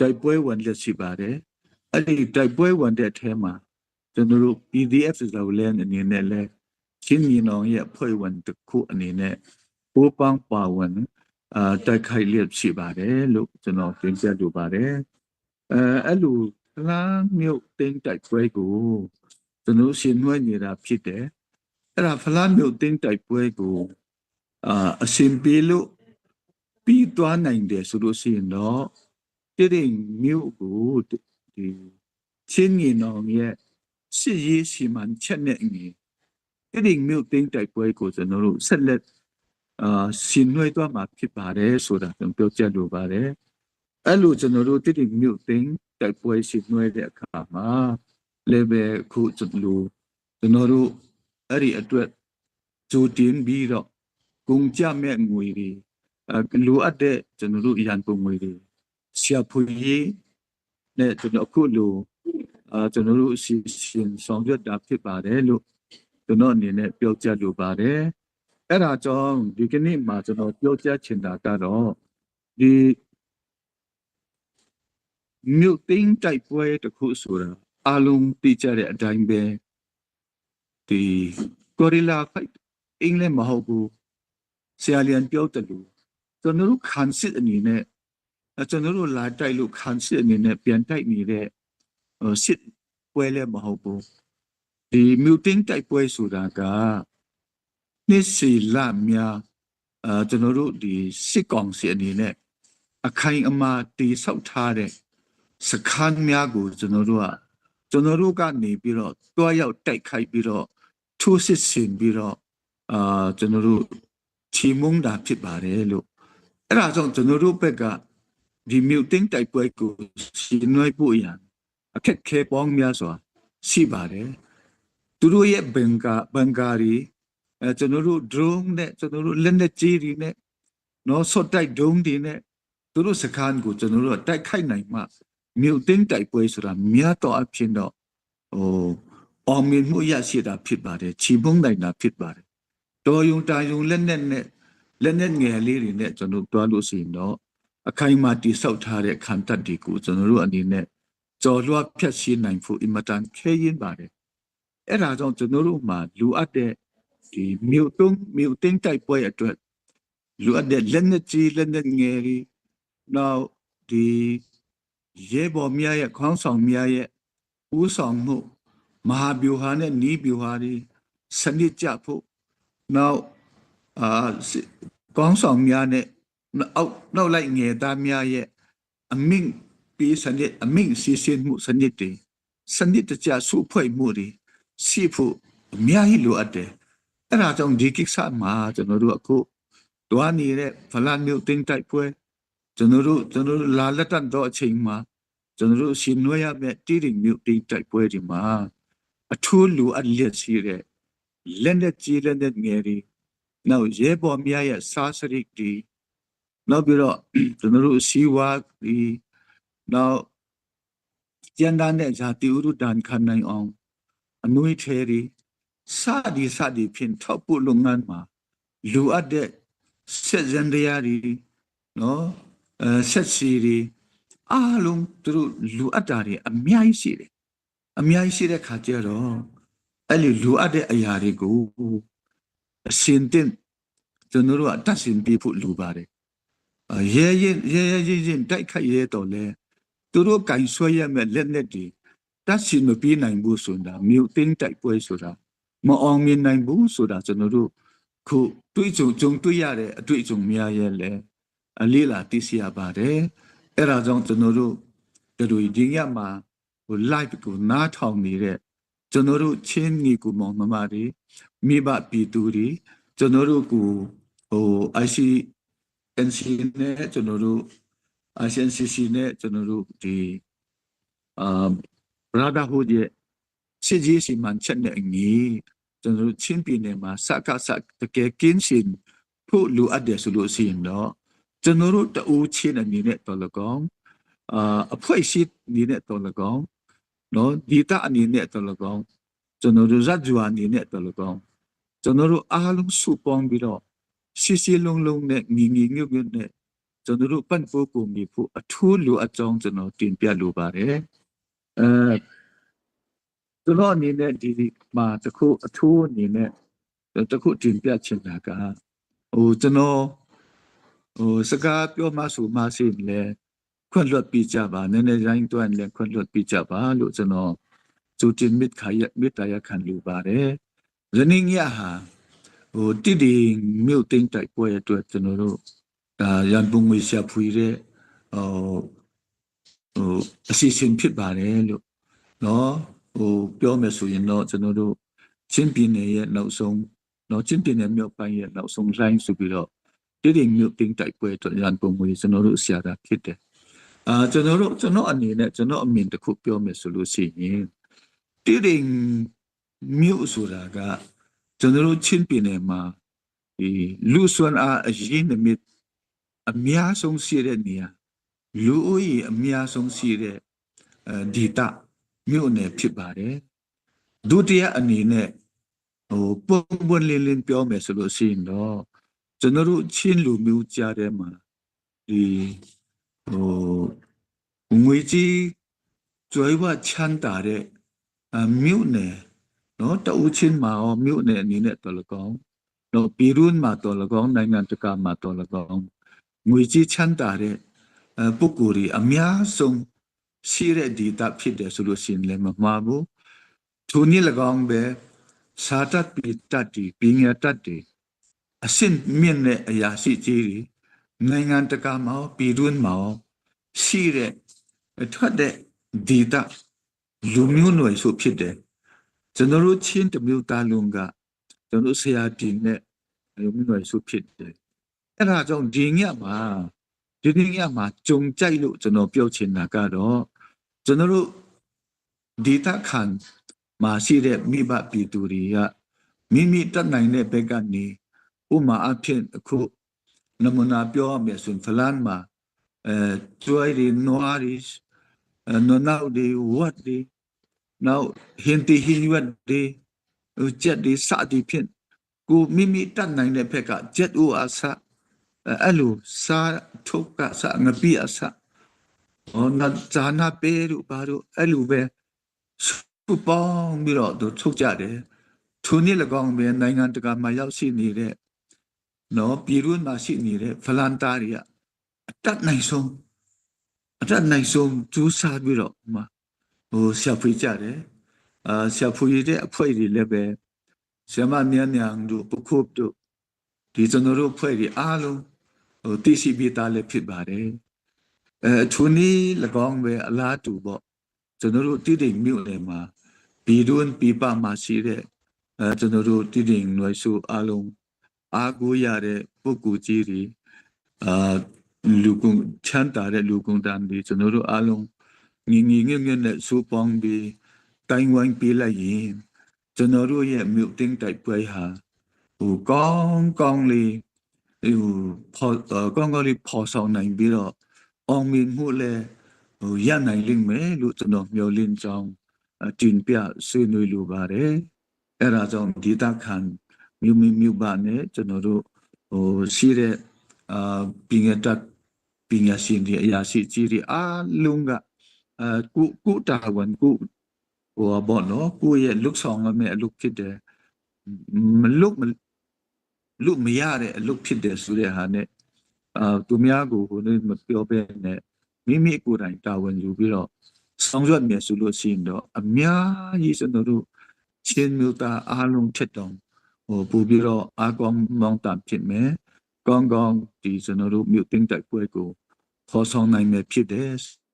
တိုက်ပွဲဝင်လက်ရှိပါတယ်အဲ့ဒီတိုက်ပွဲဝင်တဲ့အထဲမှာကျွန်တော်တို့ PDF ဆိုတာကိုလည်းအနေနဲ့လဲချင်းငင်တော်ရဲ့ဖွဲ့ဝင်တစ်ခုအနေနဲ့ပူးပေါင်းပါဝင်တိုက်ခိုက်လျက်ရှိပါတယ်လို့ကျွန်တော်တင်ပြလိုပါတယ်အဲ့လိုလမ်းမြို့တင်းတိုက်ပွဲကိုကျွန်တော်ရှင်းနှွှဲနေတာဖြစ်တယ်အဲ့ဒါဖလားမြို့တင်းတိုက်ပွဲကိုအရှင်ပြေလို့ပြီးသွားနိုင်တယ်ဆိုလို့ရှိရင်တော့တိရင်မြို့ကိုဒီချင်းငင်တော်ရဲ့စစ်ရေးစီမံချက်နဲ့အညီတိရင်မြို့တင်းတိုက်ပွဲကိုကျွန်တော်တို့ဆက်လက်ရှင်နှွှဲသွားမှာဖြစ်ပါတယ်ဆိုတာကျွန်တော်ပြောပြလိုပါတယ်အဲ့လိုကျွန်တော်တို့တိတိမြို့သိမ်းတိုက်ပွဲရှင်နှွှဲတဲ့အခါမှာလည်းပဲခုကျွန်တော်တို့အဲ့ဒီအတွက်ကြိုတင်ပြီးတော့ကုန်ကြမဲ့ငွေတွေလိုအပ်တဲ့ကျွန်တော်တို့ရန်ပုံငွေတွေရှာဖွေရေးနဲ့ကျွန်တော်အခုလိုကျွန်တော်တို့ရှင်ဆောင်ရွက်တာဖြစ်ပါတယ်လို့ကျွန်တော်အနေနဲ့ပြောကြားလိုပါတယ်အဲ့ဒါကြောင့်ဒီကနေ့မှာကျွန်တော်ပြောကြားချင်တာကတော့ဒီမြို့သိမ်းတိုက်ပွဲတစ်ခုဆိုတာအလုံးသိကြတဲ့အတိုင်းပဲဒီကိုရီလာဖိုက်အင်္ဂလိပ်မဟုတ်ဘူးဆရာလျံပြောတယ်လို့ကျွန်တော်တို့ခံစစ်အနေနဲ့ကျွန်တော်တို့လာတိုက်လို့ခံစစ်အနေနဲ့ပြန်တိုက်နေတဲ့စစ်ပွဲလည်းမဟုတ်ဘူးဒီမြို့သိမ်းတိုက်ပွဲဆိုတာကနှစ်စီလများကျွန်တော်တို့ဒီစစ်ကောင်စီအနေနဲ့အခိုင်အမာတိဆောက်ထားတဲ့စခန်းများကိုကျွန်တော်တို့ကနေပြီးတော့တွားရောက်တိုက်ခိုက်ပြီးတော့ထိုးစစ်ဆင်ပြီးတော့ကျွန်တော်တို့ချီမုန်းတာဖြစ်ပါတယ်လို့အဲ့ဒါကြောင့်ကျွန်တော်တို့ဘက်ကဒီမြို့သိမ်းတိုက်ပွဲကိုရှင်နှွှဲဖို့ရန်အခက်ခဲပေါင်းများစွာရှိပါတယ်သူတို့ရဲ့ဘင်္ဂါရီကျွန်တော်တို့ drone နဲ့ကျွန်တော်တို့လက်နက်ကြီးတွေနဲ့နော်ဆော့တိုက် drone တွေနဲ့သူတို့စခန်းကိုကျွန်တော်တို့တိုက်ခိုက်နိုင်မှမြို့သိမ်းတိုက်ပွဲဆိုတာများတော့အဖြစ်တော့အောင်မြင်မှုရရှိတာဖြစ်ပါတယ်ချီးမွမ်းနိုင်တာဖြစ်ပါတယ်တော်ယုံတာယုံလက်နက်ငယ်လေးတွေနဲ့ကျွန်တော်တွားလို့ရှိရင်တော့အခိုင်အမာတိဆောက်ထားတဲ့ခံတပ်တွေကိုကျွန်တော်တို့အနေနဲ့ကြော်လွှတ်ဖြတ်ရှင်းနိုင်ဖို့အင်မတန်ခဲယဉ်ပါတယ်အဲ့ဒါကြောင့်ကျွန်တော်တို့မှာလူအပ်တဲ့ဒီမြို့သိမ်းတိုက်ပွဲအတွက်လူအပ်တဲ့လက်နက်ကြီးလက်နက်ငယ်တွေနောက်ဒီရဲဘော်များရဲ့ခေါင်းဆောင်များရဲ့ ဦးဆောင်မှုမဟာဗျူဟာနဲ့နီးဗျူဟာတွေစနစ်ကျဖို့နောက်ကောင်းဆောင်များနဲ့နောက်လိုက်ငယ်သားများရဲ့အမိန့်ပေးစနစ်အမိန့်စီစဉ်မှုစနစ်တွေစနစ်တကျစုဖွဲ့မှုတွေရှိဖို့အများကြီးလိုအပ်တယ်အဲ့ဒါကြောင့်ဒီကိစ္စမှာကျွန်တော်တို့အခုတွားနေတဲ့ဖလန်မြို့တင်တိုက်ပွဲကျွန်တော်တို့လာလက်တတ်တော့အချိန်မှာကျွန်တော်တို့ရှင်နွေရမယ့်တိတိမြို့တင်တိုက်ပွဲဒီမှာအထူးလိုအပ်လက်ရှိတဲ့လက်နဲ့ကြီးလက်နဲ့ငယ်တွေနောက်ရဲဘော်များရဲ့စားစရိတ်တွေနောက်ပြီးတော့ကျွန်တော်တို့စီဝါဒီနောက်ကျန်တဲ့ဇာတိဥဒ္ဒန်ခံနိုင်အောင်အနွေးထဲတွေစသည်ဖြင့်ထောက်ပို့လုပ်ငန်းမှာလိုအပ်တဲ့ဆက်စံတရားတွေနော်ဆက်စီတွေအားလုံးသူတို့လိုအပ်တာတွေအများကြီးရှိတယ်အများကြီးရှိတဲ့ခါကျတော့အဲ့ဒီလိုအပ်တဲ့အရာတွေကိုအရှင်တင်ကျွန်တော်တို့အတတ်ရှင်ပြဖို့လိုပါတယ်ရဲတိုက်ခိုက်ရဲတော့လဲသူတို့ကင်ဆွဲရမဲ့လက်နက်တွေတတ်ရှင်မပြေးနိုင်ဘူးဆိုတာမြို့သိမ်းတိုက်ပွဲဆိုတာမအောင်မြင်နိုင်ဘူးဆိုတာကျွန်တော်တို့ခုတွေ့ကြုံတွေ့ရတဲ့အတွေ့အကြုံများရဲ့လဲအလေးလာသိရှိရပါတယ်အဲ့ဒါကြောင့်ကျွန်တော်တို့ဒီညမှာlive ကိုနားထောင်နေတဲ့ကျွန်တော်တို့ချင်းညီကူမောင်နှမတွေမိဘပြည်သူတွေကျွန်တော်တို့ကိုICNC နဲ့ကျွန်တော်တို့ ICNCC နဲ့ကျွန်တော်တို့ဒီbrotherhood ရဲ့စစ်ရေးစီမံချက်နဲ့အညီကျွန်တော်တို့ချင်းပြည်နယ်မှာစတကယ်ကင်းစင်ဖို့လိုအပ်တယ်ဆိုလို့ရှိရင်တော့ကျွန်တော်တို့တူချင်းအနေနဲ့တော်လကောင်းအဖွဲ့အစည်းအနေနဲ့တော်လကောင်းနော်ဒီတာအနေနဲ့တော်လကောင်းကျွန်တော်တို့ဇတ်ဂျွာအနေနဲ့တော်လကောင်းကျွန်တော်တို့အားလုံးစုပေါင်းပြီးတော့စီလုံးနဲ့ငီညွတ်နဲ့ကျွန်တော်တို့ပန့်ဖို့ကိုမြည်ဖို့အထူးလိုအပ်ကြောင်းကျွန်တော်တင်ပြလိုပါတယ်ကျွန်တော်အနေနဲ့ဒီမှာတခုအထူးအနေနဲ့တခုတင်ပြချင်တာကကျွန်တော်စကားပြောမှဆိုမှရှိလေခွင့်လွှတ်ပြကြပါနည်းနည်းတိုင်းတွန်းလည်းခွင့်လွှတ်ပြကြပါလို့ကျွန်တော်ကျူတင်မြစ်တာရခံလိုပါတယ်ဇနီးညဟာတိတိမြို့သိမ်းတိုက်ပွဲအတွက်ကျွန်တော်တို့ရန်ပုံငွေရှာဖွေတဲ့အစီအစဉ်ဖြစ်ပါတယ်လို့နော်ပြောမယ်ဆိုရင်တော့ကျွန်တော်တို့ချင်းပြည်နယ်ရဲ့နောက်ဆုံးနော်ချင်းပြည်နယ်မြို့ပိုင်းရဲ့နောက်ဆုံးလိုင်းဆိုပြီးတော့တိတိမြို့သိမ်းတိုက်ပွဲအတွက်ရန်ပုံငွေကျွန်တော်တို့ရှာတာဖြစ်တယ်ကျွန်တော်အနေနဲ့ကျွန်တော်အမြင်တစ်ခုပြောမယ်ဆိုလို့ရှိရင်တိတိမြို့ဆိုတာကကျွန်တော်တို့ချင်းပြည်နယ်မှာဒီလူစွမ်းအားအရင်းအမြစ်အများဆုံးရှိတဲ့နေရာလူဦးရေအများဆုံးရှိတဲ့ဒေသမြို့နယ်ဖြစ်ပါတယ်ဒုတိယအနေနဲ့ပုံလင်းပြောမယ်ဆိုလို့ရှိရင်တော့ကျွန်တော်တို့ချင်းလူမျိုးကြားထဲမှာဒီငွေကြီးကျွေးဝချမ်းသာတဲ့မြို့နယ်နော်တအူချင်းမှာမြို့နယ်အနေနဲ့တော်လကောင်းတော့ပြည်တွင်းမှာတော်လကောင်းနိုင်ငံတကာမှာတော်လကောင်းငွေကြီးချမ်းသာတဲ့ပုဂ္ဂိုလ်တွေအများဆုံးရှိတဲ့ဒေသဖြစ်တယ်ဆိုလို့ရှိရင်လည်းမမှားဘူးသူနည်း၎င်းပဲစာတတ်ပိတတ်ဒီပညာတတ်တွေအရှင်းမြင့်တဲ့အရာရှိကြီးတွေနိုင်ငံတကာမှာပြည်တွင်းမှာရှိတဲ့ထွက်တဲ့ဒေသလူမျိုးနွယ်စုဖြစ်တယ်ကျွန်တော်တို့ချင်းတမျိုးသားလုံးကကျွန်တော်ဆရာတင်နဲ့လူမျိုးနွယ်စုဖြစ်တယ်အဲ့ဒါကြောင့်ဒီညမှာကြုံကြိုက်လို့ကျွန်တော်ပြောချင်တာကတော့ကျွန်တော်တို့ဒေသခံမှာရှိတဲ့မိဘပြည်သူတွေကမိမိတတ်နိုင်တဲ့ဘက်ကနေဥမာအဖြစ်အခုနမနာပြောရမယ်ဆိုရင်ဖလန်မှာကျွိုးရီနွားရီနော်နောက်ဒီဝတ်ဒီနောက်ဟင်တီဟင်ဝတ်ဒီချက်ဒီစသည်ဖြင့်ကိုမိမိတတ်နိုင်တဲ့ဘက်ကချက်ဦးအဆအဲ့လိုစားထုတ်ကစားငပိအဆနာဇာနာပေတို့ဘာတို့အဲ့လိုပဲစုပေါင်းပြီးတော့သူထုတ်ကြတယ်သူနည်း၎င်းပဲနိုင်ငံတကာမှာရောက်ရှိနေတဲ့နော်ပြည်တွင်းမှာရှိနေတဲ့ဖလန်တာတွေကအတတ်နိုင်ဆုံးကျူးစားပြီးတော့ ရှာဖွေကြတယ်ရှာဖွေတဲ့အဖွဲ့တွေလည်းပဲဆရာမမြန်မြန်တို့ပခုတ်တို့ဒီကျွန်တော်တို့ဖွဲ့တွေအားလုံးသိရှိပြီးသားလည်းဖြစ်ပါတယ်သူနည်း၎င်းပဲအလားတူပေါ့ကျွန်တော်တို့တည်တည်မြို့နယ်မှာပြည်တွင်းပြည်ပမှာရှိတဲ့ကျွန်တော်တို့တည်တည်ຫນွေစုအားလုံးအားကိုးရတဲ့ပုဂ္ဂိုလ်ကြီးတွေလူကုန်ချမ်းသာတဲ့လူကုန်တန်းတွေကျွန်တော်တို့အားလုံးငငငငနဲ့စူပေါင်းပြီးတိုင်းဝိုင်းပေးလိုက်ရင်ကျွန်တော်တို့ရဲ့မြို့သိမ်းတိုက်ပွဲဟာကောင်းလေးကောင်းလေးပေါ်ဆောင်နိုင်ပြီးတော့အောင်မြင်မှုလည်းရနိုင်လိမ့်မယ်လို့ကျွန်တော်မျှော်လင့်ကြောင်းတင်ပြဆွေးနွေးလိုပါတယ်အဲ့ဒါကြောင့်ဒေသခံမြို့ပါနဲ့ကျွန်တော်တို့ရှိတဲ့ပညာရှင်တွေအရာရှိကြီးတွေအားလုံးကကိုတာဝန်ကိုဘောနော်ကိုရဲ့လုဆောင်ရမယ့်အလုပ်ဖြစ်တယ်မလုမရတဲ့အလုပ်ဖြစ်တယ်ဆိုတဲ့ဟာနဲ့သူများကိုမပြောဘဲနဲ့မိမိကိုယ်တိုင်တာဝန်ယူပြီးတော့ဆောင်ရွက်မယ်ဆိုလို့ရှိရင်တော့အများကြီးကျွန်တော်တို့ချင်းမျိုးသားအားလုံးထက်တောင်ပို့ပြီးတော့အားကောင်းမောင်းတဖြစ်မယ်ကောင်းဒီကျွန်တော်တို့မြို့သိမ်းတိုက်ပွဲကိုခေါ်ဆောင်နိုင်မယ်ဖြစ်တယ်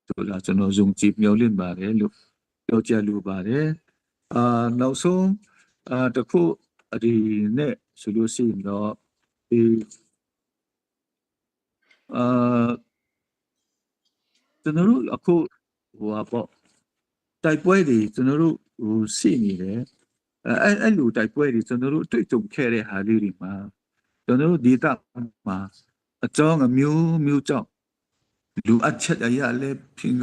ဆိုတာကျွန်တော်ယုံကြည်မျှော်လင့်ပါတယ်လို့ပြောကြလိုပါတယ်နောက်ဆုံးတခုဒီနဲ့ဆိုလို့ရှိရင်တော့ဒီကျွန်တော်တို့အခုပေါ့တိုက်ပွဲတွေကျွန်တော်တို့ရှိနေတယ်အဲ့လိုတိုက်ပွဲတွေကျွန်တော်တို့တွေ့ကြုံခဲ့တဲ့ဟာလေးတွေမှာကျွန်တော်တို့ဒေသမှာအကြောင်းအမျိုးကြောင့်လူအချက်အရာလည်းဖြစ်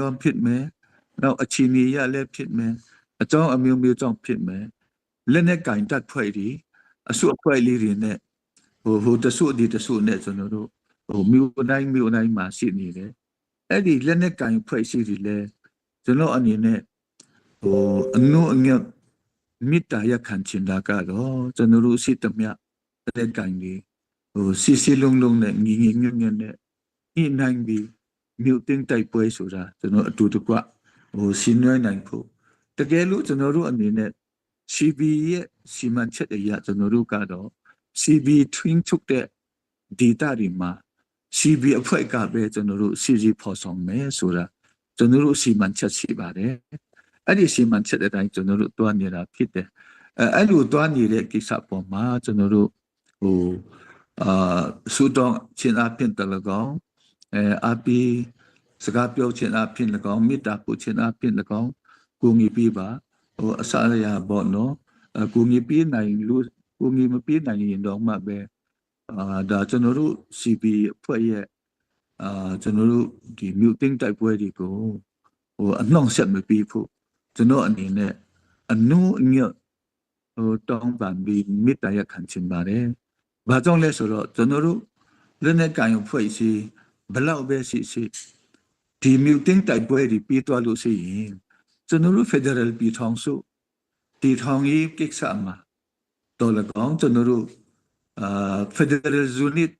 မယ်နောက်အခြေအနေရလည်းဖြစ်မယ်အကြောင်းအမျိုးကြောင့်ဖြစ်မယ်လက်နဲ့ကင်တတ်ဖွဲ့တွေအစုအဖွဲ့လေးတွေနဲ့တဆုနဲ့ကျွန်တော်တို့မြို့တိုင်းမှာရှိနေတယ်အဲ့ဒီလက်နဲ့ကင်ဖွဲ့ရှိတွေလည်းကျွန်တော်အနေနဲ့အနုအညတ်မေတ္တာရခံချင်တာကတော့ကျွန်တော်တို့ရှိသမျှတဲ့ကံကြီးစီလုံးနဲ့ငငနဲ့ဤနိုင်ပြီးမြို့သိမ်းတိုက်ပွဲဆိုတာကျွန်တော်အတူတကွရှင်းနှွှဲနိုင်ဖို့တကယ်လို့ကျွန်တော်တို့အနေနဲ့ CB ရဲ့စီမံချက်အရကျွန်တော်တို့ကတော့ CB twin ထုတ်တဲ့ data တွေမှာ CB အဖွဲ့ကပဲကျွန်တော်တို့ CG ဖော်ဆောင်မယ်ဆိုတာကျွန်တော်တို့စီမံချက်ရှိပါတယ်အဲ့ဒီစီမံချက်အတိုင်းကျွန်တော်တို့တွားနေတာဖြစ်တယ်အဲ့လိုတွားနေတဲ့ကိစ္စပေါ်မှာကျွန်တော်တို့စူတောင်းချင်းအပြင်တလကောင်အပီစကားပြောချင်းအပြင်လကောင်မေတ္တာပို့ချင်းအပြင်လကောင်ကိုငီပြပါအစားရဘောနော်ကိုငီပြနိုင်လို့ကိုငီမပြနိုင်ရင်တော့မှပဲဒါကျွန်တော်တို့ CB အဖွဲ့ရဲ့ကျွန်တော်တို့ဒီမြို့သိမ်းတိုက်ပွဲတွေကိုအနှောင့်အယှက်မပြီးဖို့ကျွန်တော်အနေနဲ့အနုအညတ်တောင်းပန်ပြီးမေတ္တာရခံချင်ပါတယ်။ဘာကြောင့်လဲဆိုတော့ကျွန်တော်တို့လက်နဲ့ကံဖွဲ့စီဘလောက်ပဲရှိဒီမြို့သိမ်းတိုက်ပွဲတွေပြီးသွားလို့ရှိရင်ကျွန်တော်တို့ Federal ပြည်ထောင်စုတည်ထောင်ရေးကိစ္စမှာတော်လကောင်ကျွန်တော်တို့Federal Unit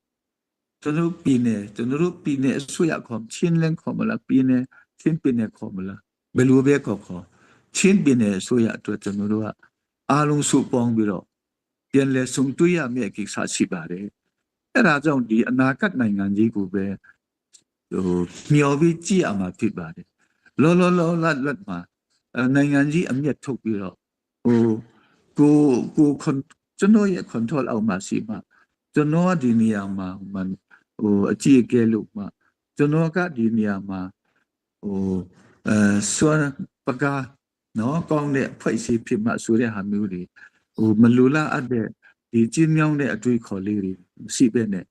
ကျွန်တော်တို့ပြည်နယ်အစိုးရခေါ်ချင်းလန်းခေါ်မလားပြည်နယ်ချင်းပြည်နယ်ခေါ်မလားဘယ်လိုပဲခေါ်ချင်းပြည်နယ်အစိုးရအတွက်ကျွန်တော်တို့ကအားလုံးစုပေါင်းပြီးတော့ပြန်လည်ဆုံတွေ့ရမယ့်ကိစ္စရှိပါတယ်အဲ့ဒါကြောင့်ဒီအနာဂတ်နိုင်ငံကြီးကိုပဲမျှော်ပြီးကြည့်ရမှာဖြစ်ပါတယ်လောလတ်မှာနိုင်ငံကြီးအမျက်ထုတ်ပြီးတော့ကျွန်တော်ရဲ့ control အောက်မှာရှိမှကျွန်တော်ကဒီနေရာမှာအကြည့်အကဲလို့မှကျွန်တော်ကဒီနေရာမှာစွမ်းပကားနော်ကောင်းတဲ့ဖွဲ့စည်းဖြစ်မှဆိုတဲ့ဟာမျိုးတွေမလူလားအပ်တဲ့ဒီကျင်းမြောင်းတဲ့အတွေ့အခေါ်လေးတွေရှိပဲနဲ့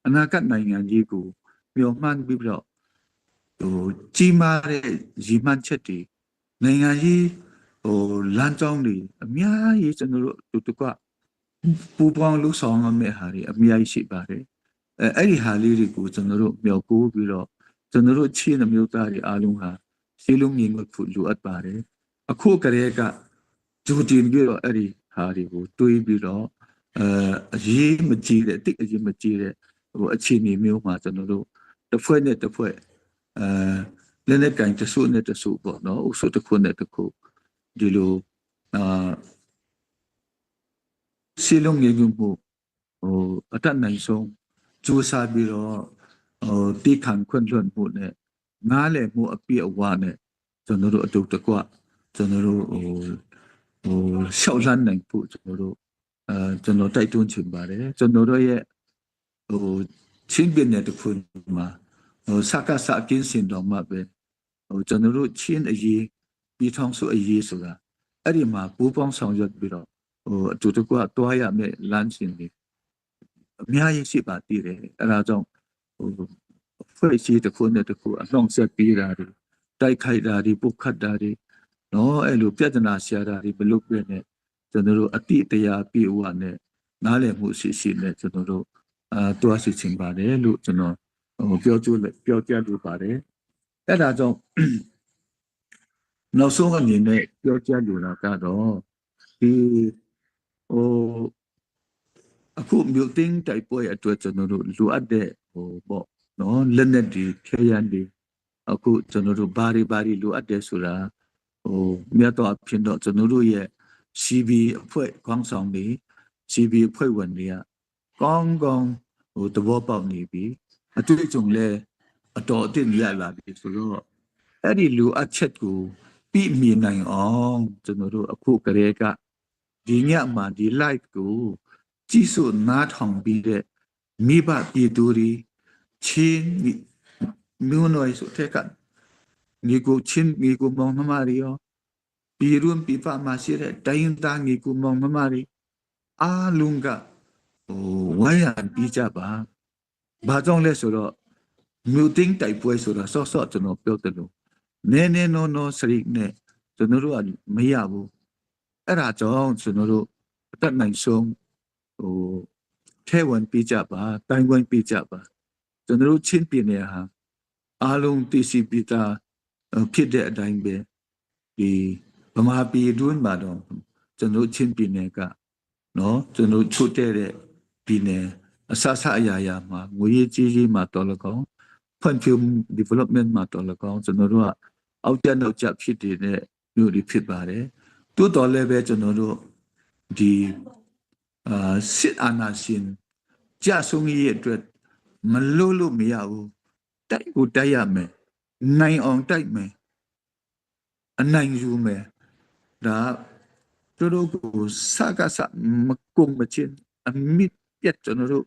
အနာဂတ်နိုင်ငံကြီးကိုမျှော်မှန်းပြီးတော့ကြီးမားတဲ့ရည်မှန်းချက်တွေနိုင်ငံကြီးလမ်းကြောင်းတွေအများကြီးကျွန်တော်တို့တကွပူပေါင်းလို့ဆောင်ရမယ့်ဟာတွေအများကြီးရှိပါတယ်အဲ့ဒီဟာလေးတွေကိုကျွန်တော်တို့မျှော်ကိုးပြီးတော့ကျွန်တော်တို့ချင်းအမျိုးသားတွေအားလုံးဟာရှင်းလုံးမြင်ဖို့လိုအပ်ပါတယ်အခုကလေးကဂျူတင်ပြီးတော့အဲ့ဒီဟာတွေကိုတွေးပြီးတော့အရေးမကြီးတဲ့တိတ်အရေးမကြီးတဲ့အခြေအနေမျိုးမှာကျွန်တော်တို့တစ်ဖွဲ့နဲ့တစ်ဖွဲ့ လက်နဲ့ကင်တဆုနဲ့တဆုပေါ့နော်ဥဆုတစ်ခုနဲ့တစ်ခုဒီလိုစီလုံးငယ်မှုဟိုအတတ်နိုင်ဆုံးကြိုးစားပြီးတော့တိခံခွင့်လွှတ်မှုနဲ့နားလည်မှုအပြည့်အဝနဲ့ကျွန်တော်တို့အတူတကွကျွန်တော်တို့ရှောက်လန်းနိုင်ဖို့ကျွန်တော်တို့ကျွန်တော်တိုက်တွန်းချင်ပါတယ်ကျွန်တော်တို့ရဲ့ချင်းပြတဲ့တစ်ခုမှာစကားစကင်းစင်တော်မှာပဲကျွန်တော်တို့ချင်းအရေးပြီးထောင်စုအရေးဆိုတာအဲ့ဒီမှာပူးပေါင်းဆောင်ရွက်ပြီးတော့အတူတကွတွားရမယ့်လမ်းစဉ်တွေအများကြီးရှိပါသေးတယ်အဲ့ဒါကြောင့်ဖွဲ့စည်းတစ်ခုနဲ့တစ်ခုအနှောင့်အယှက်ပေးတာတွေတိုက်ခိုက်တာတွေပုတ်ခတ်တာတွေနော်အဲ့လိုပြဿနာရှာတာတွေမလုပ်ပြနဲ့ကျွန်တော်တို့အတိတရားပြေဝနဲ့နားလည်မှုရှိနဲ့ကျွန်တော်တို့တွားစီချင်ပါတယ်လို့ကျွန်တော်ပြောကြလို့ပါတယ်အဲ့ဒါကြောင့်နောက်ဆုံးအနေနဲ့ပြောကြလို့တာကတော့ဒီအခုမြို့သိမ်းတိုက်ပွဲအတွက်ကျွန်တော်တို့လိုအပ်တဲ့ပေါ့နော်လက်နက်တွေခဲယမ်းတွေအခုကျွန်တော်တို့ဘာတွေလိုအပ်တယ်ဆိုတာမြတ်တော်အဖြစ်တော့ကျွန်တော်တို့ရဲ့ CB အဖွဲ့ခေါင်းဆောင်တွေ CB အဖွဲ့ဝင်တွေကကောင်းသဘောပေါက်နေပြီအတွေ့အကြုံလဲအတော်အသင့်ရလာပြီဆိုတော့အဲ့ဒီလိုအပ်ချက်ကိုပြီးမြင်နိုင်အောင်ကျွန်တော်တို့အခုကလေးကဒီညမှာဒီ live ကိုကြည့်စို့နားထောင်ပြီးတဲ့မိဘပြည်သူတွေချင်းမျိုးနွယ်ဆိုတဲ့ကညီကိုချင်းညီကိုမောင်နှမတွေရောပြည်တွင်းပြည်ပမှာရှိတဲ့တိုင်းသားညီကိုမောင်နှမတွေအားလုံးကဝိုင်းရံပြီးကြပါဘာကြောင့်လဲဆိုတော့မြို့သိမ်းတိုက်ပွဲဆိုတာဆော့ကျွန်တော်ပြောတယ်လို့နည်းနော်စရိတ်နဲ့ကျွန်တော်တို့ကမရဘူးအဲ့ဒါကြောင့်ကျွန်တော်တို့အတတ်နိုင်ဆုံးထဲဝင်ပြီးကြပါတိုင်းဝင်ပြီးကြပါကျွန်တော်တို့ချင်းပြည်နယ်ဟာအားလုံးသိရှိပြီးသားဖြစ်တဲ့အတိုင်းပဲဒီဗမာပြည်တွင်းမှာတော့ကျွန်တော်ချင်းပြည်နယ်ကနော်ကျွန်တော်ချုပ်တဲ့ပြည်နယ်အဆအရာမှာငွေကြီးမှာတော်လကောင်းဖွံ့ဖြိုး development မှာတော်လကောင်းကျွန်တော်တို့ကအောက်ကျဖြစ်တဲ့မြို့တွေဖြစ်ပါတယ်တိုးတော်လည်းပဲကျွန်တော်တို့ဒီစစ်အာဏာရှင်ကြဆုံးရဲ့အတွက်မလို့မရဘူးတိုက်ရမယ်နိုင်အောင်တိုက်မယ်အနိုင်ယူမယ်ဒါတို့ကိုစကားမကုံမချင်းအမြင့်ပြတ်ကျွန်တော်တို့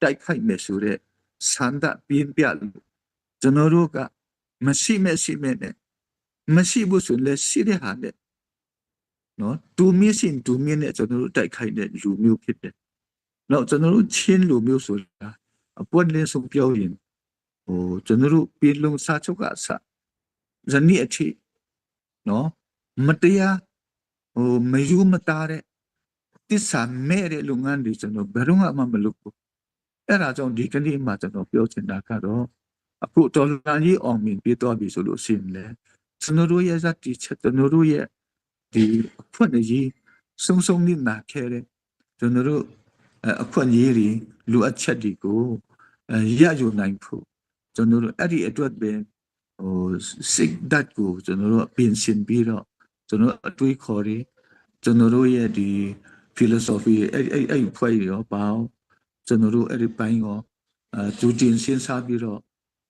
တိုက်ခိုက်မယ်ဆိုတဲ့စန္ဒပြင်းပြလို့ကျွန်တော်တို့ကမရှိမဲ့နဲ့မရှိဘူးဆိုလည်းရှိတဲ့ဟာနဲ့နော်တူမင်းနဲ့ကျွန်တော်တို့တိုက်ခိုက်တဲ့လူမျိုးဖြစ်တယ်။နောက်ကျွန်တော်တို့ချင်းလူမျိုးဆိုတာအပွင့်လင်းဆုံးပြောရင်ကျွန်တော်တို့ပြည်လုံးစားချုပ်ကအစဇနီးအထိနော်မတရားမယူမသားတဲ့တစ္ဆာမဲ့တဲ့လုပ်ငန်းတွေကျွန်တော်ဘယ်တော့မှမလုပ်ဘူး။အဲ့ဒါကြောင့်ဒီကနေ့မှကျွန်တော်ပြောချင်တာကတော့အခုတော်လှန်ရေးအောင်မြင်ပြတော့ပြီဆိုလို့ရှိရင်လေကျွန်တော်တို့ရဲ့ဇာတိချက်ကျွန်တော်တို့ရဲ့ဒီအဖွင့်ကြီးစုံနေနာခဲ့တဲ့ကျွန်တော်တို့အခွင့်အရေးတွေလူအပ်ချက်တွေကိုရယူနိုင်ဖို့ကျွန်တော်တို့အဲ့ဒီအတွက်ပဲစိတ်ဓာတ်ကိုကျွန်တော်တို့ပြင်ဆင်ပြီးတော့ကျွန်တော်အတွေးခေါ်တွေကျွန်တော်တို့ရဲ့ဒီ philosophy အဲ့ဖွဲ့ရောပေါ့ကျွန်တော်တို့အဲ့ဒီပိုင်းရောသူတင်စဉ်းစားပြီးတော့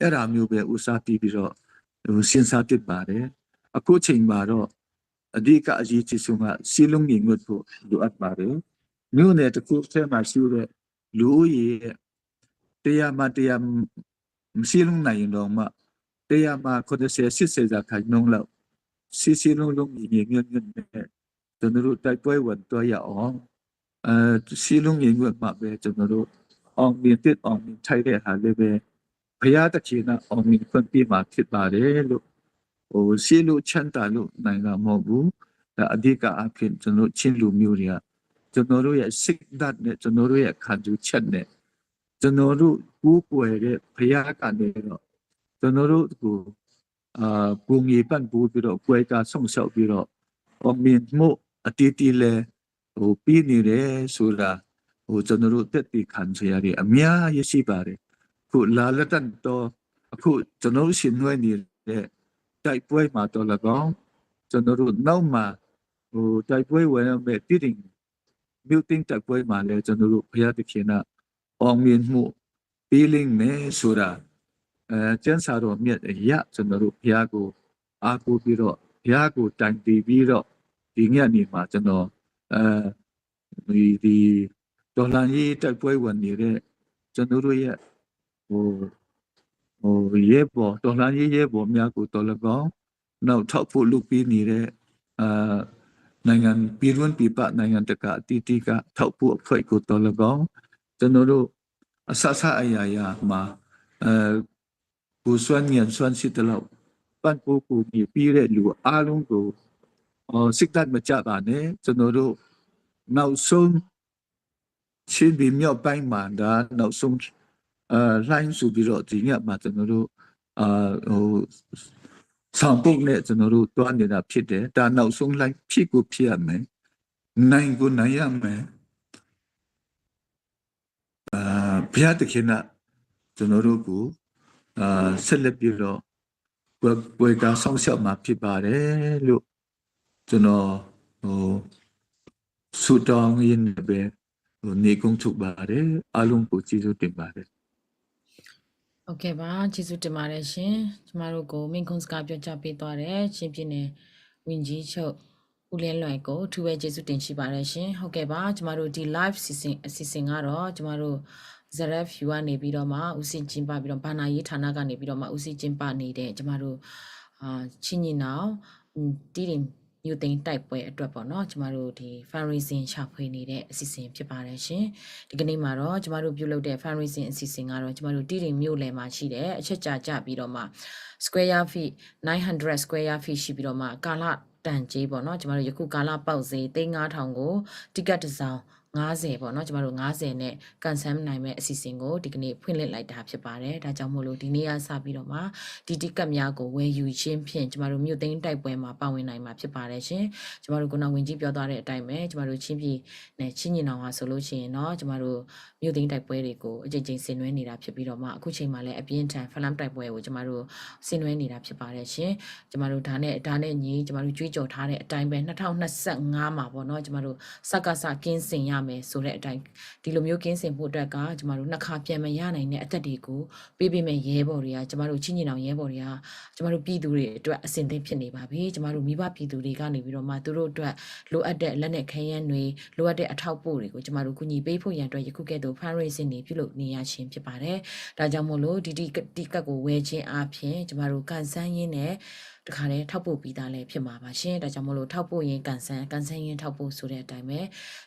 အဲ့ဒါမျိုးပဲဥစားပြီးတော့စဉ်းစားဖြစ်ပါတယ်အခုချိန်မှာတော့အဓိကအရေးကြီးဆုံးကစီလုံးငင်ငွတ်ဖို့လိုအပ်ပါတယ်မြို့နယ်တစ်ခုထဲမှာရှိတဲ့လူဦးရေတရားမရှိလုံးနိုင်တော့မှတရားမှာ80ရာခိုင်နှုန်းလောက်စီလုံးငင်နဲ့ကျွန်တော်တို့တိုက်ပွဲဝင်တော့ရအောင်စီလုံးငင်ငွတ်မှာပဲကျွန်တော်တို့အောင်မြင်ထိုက်တဲ့ဟာလေးပဲဘုရားတခင်ကအောင်မြင်ဖွင့်ပြမှာဖြစ်ပါတယ်လို့စီလို့ချမ်းသာလို့နိုင်တာမဟုတ်ဘူးဒါအဓိကအဖြစ်ကျွန်တော်ချင်းလူမျိုးတွေကကျွန်တော်တို့ရဲ့စိတ်ဓာတ်နဲ့ကျွန်တော်တို့ရဲ့ခံယူချက်နဲ့ကျွန်တော်တို့ကိုယ်ပွယ်တဲ့ဘုရားကနေတော့ကျွန်တော်တို့ကိုပုံကြီးပန့်ပိုးပြီးတော့ကွဲကားဆုံးရှောက်ပြီးတော့အောင်မြင်မှုအတီးတီးလဲပြီးနေတယ်ဆိုတာကျွန်တော်တို့တက်တည်ခံရရအများကြီးရှိပါတယ်ခုလာလက်တန်တော့အခုကျွန်တော်ရှင်နွယ်နေတဲ့ တိုက်ပွဲမှာတော့၎င်းကျွန်တော်တို့နောက်မှာတိုက်ပွဲဝင်ရမယ့်တည်တင်မြို့တင်တိုက်ပွဲမှာလည်းကျွန်တော်တို့ဘုရားသခင်ကအောင်မြင်မှုပေးလိမ့်မယ်ဆိုတာကျမ်းစာတော်မြတ်အရာကျွန်တော်တို့ဘုရားကိုအားကိုးပြီးတော့ဘုရားကိုတိုင်တည်ပြီးတော့ဒီညနေမှာကျွန်တော်ဒီဒေါ်လာရေးတိုက်ပွဲဝင်နေတဲ့ကျွန်တော်တို့ရဲ့ရဲဘော်ဒေါ်လာရေးရဲဘော်များကိုတော်၎င်းနောက်ထောက်ဖို့လုပ်ပြီးနေတဲ့နိုင်ငံပြည်တွင်းပြည်ပနိုင်ငံတကာအတီးတီးကထောက်ဖို့အဖွဲ့ကိုတော်၎င်းကျွန်တော်တို့အဆဆအရာရာမှာကိုစွမ်းဉာဏ်စွမ်းရှိတဲ့လောက်ပတ်ဖို့ကိုပြီးတဲ့လူအားလုံးကိုစိတ်ဓာတ်မကြပါနဲ့ကျွန်တော်တို့နောက်ဆုံးချင်းပြီးမြောက်ပိုင်းမှာဒါနောက်ဆုံးလိုင်းဆိုပြီးတော့ဒီညမှာကျွန်တော်တို့ဆောင်ပုတ်နဲ့ကျွန်တော်တို့တွားနေတာဖြစ်တယ်ဒါနောက်ဆုံးလိုင်းဖြစ်ကိုဖြစ်ရမယ်နိုင်ကိုနိုင်ရမယ်ဘုရားသခင်ကကျွန်တော်တို့ကိုဆက်လက်ပြီးတော့ပွဲကဆောင်ရှောက်မှာဖြစ်ပါတယ်လို့ကျွန်တော်ဆုတောင်းရင်းပဲနေကုန်းထုတ်ပါတယ်အားလုံးကိုကျေးဇူးတင်ပါတယ်โอเคပါကျေးဇူးတင်ပါတယ်ရှင်ကျမတို့ကိုမင်းခွန်းစကားပြောကြားပေးသွားတဲ့ချင်းပြင်းနယ်ဝင်ကြီးချုပ်ဦးလင်းလွယ်ကိုအထူးပဲကျေးဇူးတင်ရှိပါတယ်ရှင်ဟုတ်ကဲ့ပါကျမတို့ဒီ live အစီအစဉ်ကတော့ကျမတို့ ZRF view ကနေပြီးတော့မှဦးစီးကျင်းပပြီးတော့ဘာနာရေးဌာနကနေပြီးတော့မှဦးစီးကျင်းပနေတဲ့ကျမတို့ချင်းညီနောင်တီးတင်မြို့သိမ်းတိုက်ပွဲအတွက်ပေါ့နော်ကျမတို့ဒီ fundraising ရှာဖွေနေတဲ့အစီအစဉ်ဖြစ်ပါတယ်ရှင်ဒီကနေ့မှာတော့ကျမတို့ပြုလုပ်တဲ့ fundraising အစီအစဉ်ကတော့ကျမတို့တီးတင်မြို့လယ်မှာရှိတဲ့အချက်ကြပြီးတော့မှ square feet 900 square feet ရှိပြီးတော့မှကာလတန်ကြေးပေါ့နော်ကျမတို့ယခုကာလပေါက်ဈေး3,500ကိုတိကတ်တစ်စောင်90ပေါ့နော်ကျမတို့90နဲ့ကန်ဆယ်နိုင်မဲ့အစီအစဉ်ကိုဒီကနေ့ဖွင့်လှစ်လိုက်တာဖြစ်ပါတယ်ဒါကြောင့်မို့လို့ဒီနေ့ကစပြီးတော့မှဒီတိကတ်များကိုဝယ်ယူခြင်းဖြင့်ကျမတို့မြို့သိမ်းတိုက်ပွဲမှာပါဝင်နိုင်မှာဖြစ်ပါတယ်ရှင်ကျမတို့ကဝင်ကြီးပြောသွားတဲ့အတိုင်းပဲကျမတို့ချင်းပြည်နဲ့ချင်းညီနောင်ဟာဆိုလို့ရှိရင်เนาะကျမတို့မြို့သိမ်းတိုက်ပွဲတွေကိုအကြိမ်ကြိမ်ဆင်နွှဲနေတာဖြစ်ပြီးတော့မှအခုချိန်မှာလည်းအပြင်းထန်ဖလမ်တိုက်ပွဲကိုကျမတို့ဆင်နွှဲနေတာဖြစ်ပါတယ်ရှင်ကျမတို့ဒါနဲ့ညီကျမတို့ကြွေးကြော်ထားတဲ့အတိုင်းပဲ2025မှာပေါ့เนาะကျမတို့စက္ကစကင်းစင်ရမယ်ဆိုတဲ့အတိုင်းဒီလိုမျိုးကင်းစင်ဖို့အတွက်ကကျမတို့နှစ်ခါပြန်မရနိုင်တဲ့အသက်တွေကိုပေးပေးမဲ့ရဲဘော်တွေကကျမတို့ချင်းညီနောင်ရဲဘော်တွေကကျမတို့ပြည်သူတွေအတွက်အဆင်သင့်ဖြစ်နေပါပြီကျမတို့မိဘပြည်သူတွေကနေပြီးတော့မှသူတို့အတွက်လိုအပ်တဲ့လက်နက်ခဲယမ်းတွေလိုအပ်တဲ့အထောက်ပို့တွေကိုကျမတို့ကူညီပေးဖို့ရန်အတွက်ယခုကဲ့သို့ fundraising တွေပြုလုပ်နေရခြင်းဖြစ်ပါတယ်ဒါကြောင့်မို့လို့ဒီကတ်ကိုဝယ်ခြင်းအပြင်ကျမတို့ကန်ဆန်းရင်းနဲ့တခါတည်းထောက်ပို့ပြီးသားလည်းဖြစ်မှာပါရှင်ဒါကြောင့်မို့လို့ထောက်ပို့ရင်ကန်ဆန်းရင်ထောက်ပို့ဆိုတဲ့အတိုင်းပဲ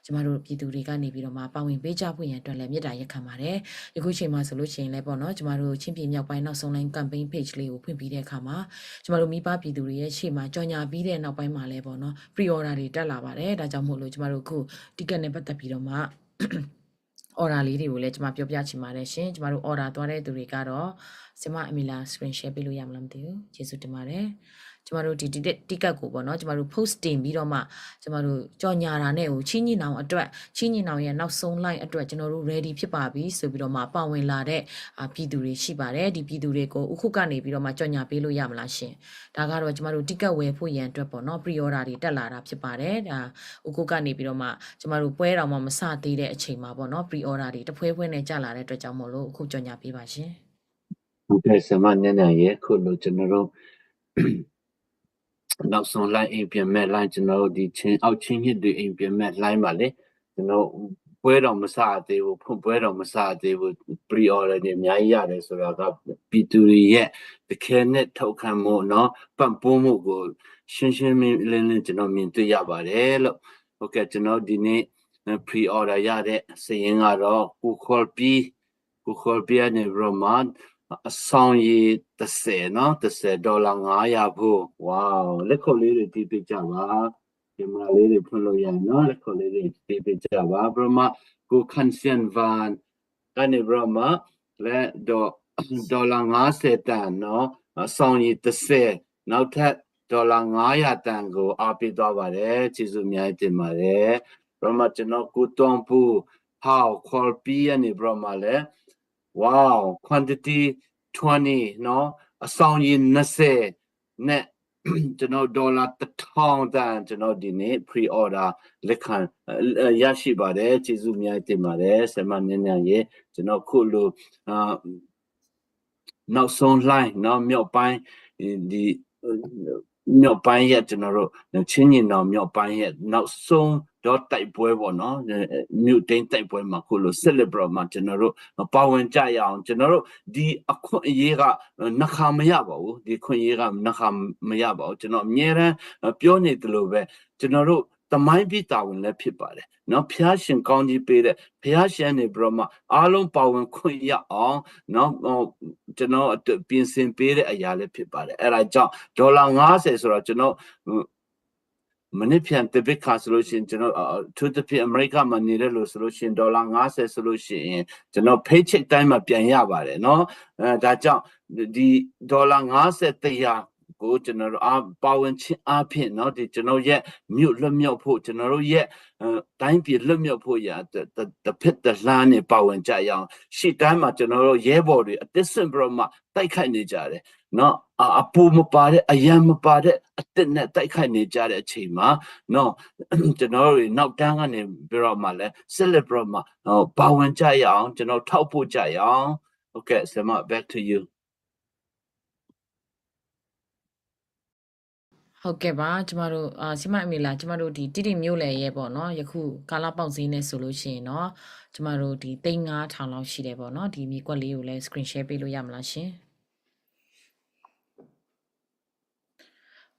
ကျမတို့ပြည်သူတွေကနေပြီးတော့မှပါဝင်ပေးကြဖို့ရန်အတွက်လည်းမြစ်တာရက်ခံပါတယ်ယခုချိန်မှာဆိုလို့ရှိရင်လည်းပေါ့နော်ကျမတို့ချင်းပြည်မြောက်ပိုင်းနောက်ဆုံးလိုင်း campaign page လေးကိုဖွင့်ပြီးတဲ့အခါမှာကျမတို့မိဘပြည်သူတွေရဲ့ရှေ့မှာကြော်ညာပြီးတဲ့နောက်ပိုင်းမှာလည်းပေါ့နော် pre order တွေတက်လာပါတယ်ဒါကြောင့်မို့လို့ကျမတို့အခု ticket နဲ့ပတ်သက်ပြီးတော့မှorder လေးတွေကိုလည်းကျွန်မပြောပြချင်ပါတယ်ရှင်ကျမတို့ order သွားတဲ့သူတွေကတော့ကျမအမီလာ screen share ပေးလို့ရမလားမသိဘူးကျေးဇူးတင်ပါတယ်ကျမတို့ဒီတိကတ်ကိုပေါ့နော်ကျမတို့ post တင်ပြီးတော့မှကျမတို့ကြော်ညာတာနဲ့ကိုချင်းညီနောင်အတွက်ချင်းညီနောင်ရဲ့နောက်ဆုံး line အတွက်ကျွန်တော်တို့ ready ဖြစ်ပါပြီဆိုပြီးတော့မှပါဝင်လာတဲ့ပြည်သူတွေရှိပါတယ်ဒီပြည်သူတွေကိုအခုကနေပြီးတော့မှကြော်ညာပေးလို့ရမလားရှင်ဒါကတော့ကျမတို့တိကတ်ဝယ်ဖို့ရန်အတွက်ပေါ့နော် pre order တွေတက်လာတာဖြစ်ပါတယ်ဒါအခုကနေပြီးတော့မှကျမတို့ပွဲတော်မှမစသေးတဲ့အချိန်မှာပေါ့နော် pre order တွေတဖွဲနဲ့ကြာလာတဲ့အတွက်ကြောင့်မို့လို့အခုကြော်ညာပေးပါရှင်ဟုတ်ကဲ့ဆမနန်းနန်းရဲ့ခုလိုကျွန်တော်တို့နောက်ဆုံး line အိမ်ပြန်မဲ့ line ကျွန်တော်တို့ဒီချင်းအောက်ချင်းညစ်တွေအိမ်ပြန်မဲ့ line ပါလေကျွန်တော်ပွဲတော်မစသေးဘူးဖွင့်ပွဲတော်မစသေးဘူး pre order တွေအများကြီးရတယ်ဆိုတာကပြည်သူတွေရဲ့တခဲနဲ့ထောက်ခံမှုเนาะပံ့ပိုးမှုကိုရှင်းလင်းကျွန်တော်မြင်တွေ့ရပါတယ်လို့ဟုတ်ကဲ့ကျွန်တော်ဒီနေ့ pre order ရတဲ့စာရင်းကတော့ကိုခေါ်ပြီးနေရမတ်အဆောင်ရည်30နော်$30ဖို့ဝေါလက်ခုပ်လေးတွေတီးပေးကြပါဒီမှာလေးတွေဖွင့်လို့ရနော်လက်ခုပ်လေးတွေတီးပေးကြပါဘရမကိုခန်စန်ဗန်ကနေဘရမလက်$50တန်နော်အဆောင်ရည်30နောက်ထပ်$500တန်ကိုအားပေးသွားပါတယ်ကျေးဇူးအများကြီးတင်ပါတယ်ဘရမကျွန်တော်ကိုတွန်ပူဟောက်ခေါ်ပြီးနေဘရမလဲWow, quantity 20, no? A song in Nase, နဲ့ ကျွန်တော်ဒေါ်လာ1000တန်ကျွန်တော်ဒီနေ့ pre order လက်ခံရရှိပါတယ်ကျေးဇူးများတင်ပါတယ်ဆရာမနန်းနန်းရေကျွန်တော်ခုလိုနောက်ဆုံး line နော်မြောက်ပိုင်းဒီမြောက်ပိုင်းရဲ့ကျွန်တော်တို့ချင်းညင်တော်မြောက်ပိုင်းရဲ့နောက်ဆုံးတော့တိုက်ပွဲပေါ့နော်မြို့တိန်တိုက်ပွဲမှာခုလို celebrate မှာကျွန်တော်တို့ပါဝင်ကြရအောင်ကျွန်တော်တို့ဒီအခွင့်အရေးကနှခါမရပါဘူးဒီခွင့်အရေးကနှခါမရပါဘူးကျွန်တော်အမြဲတမ်းပြောနေတယ်လို့ပဲကျွန်တော်တို့တမိုင်းပြည်တာဝန်လည်းဖြစ်ပါတယ်နော်ဖျားရှင်ကောင်းကြီးပေးတဲ့ဖျားရှင်နေပြီးတော့မှအားလုံးပါဝင်ခွင့်ရအောင်နော်ကျွန်တော်ပြင်ဆင်ပေးတဲ့အရာလည်းဖြစ်ပါတယ်အဲ့ဒါကြောင့်ဒေါ်လာ50ဆိုတော့ကျွန်တော်မနေ့ပြန်တပစ်ခါဆိုလို့ရှိရင်ကျွန်တော်သူတပြအမေရိကမှာနေတယ်လို့ဆိုလို့ရှိရင်ဒေါ်လာ50ဆိုလို့ရှိရင်ကျွန်တော် paycheck တိုင်းမှာပြန်ရပါတယ်เนาะဒါကြောင့်ဒီဒေါ်လာ50တရားကိုကျွန်တော်ပါဝင်ချင်းအဖြစ်เนาะဒီကျွန်တော်ရဲ့မြို့လွတ်မြောက်ဖို့ကျွန်တော်တို့ရဲ့တိုင်းပြည်လွတ်မြောက်ဖို့ရတစ်ဖက်တစ်လမ်းနဲ့ပါဝင်ကြရအောင်ရှေ့တိုင်းမှာကျွန်တော်တို့ရဲဘော်တွေအသစ်စင်ဘရမှာတိုက်ခိုက်နေကြတယ်เนาะအပူမပါတဲ့အယံမပါတဲ့အစ်နဲ့တိုက်ခိုက်နေကြတဲ့အချိန်မှာเนาะကျွန်တော်တို့နောက်တန်းကနေပြီးတော့မှလဲ celebrate မှာပါဝင်ကြရအောင်ကျွန်တော်ထောက်ဖို့ကြရအောင် okay Sema back to you ဟုတ်ကဲ့ပါကျမတို့ဆီမအမေလာကျမတို့ဒီတိတိမျိုးလေရဲ့ပေါ့နော်ယခုကာလပေါက်ဈေးနဲ့ဆိုလို့ရှိရင်เนาะကျမတို့ဒီ3,500လောက်ရှိတယ်ပေါ့နော်ဒီမြေကွက်လေးကိုလည်း screen share ပေးလို့ရမလားရှင်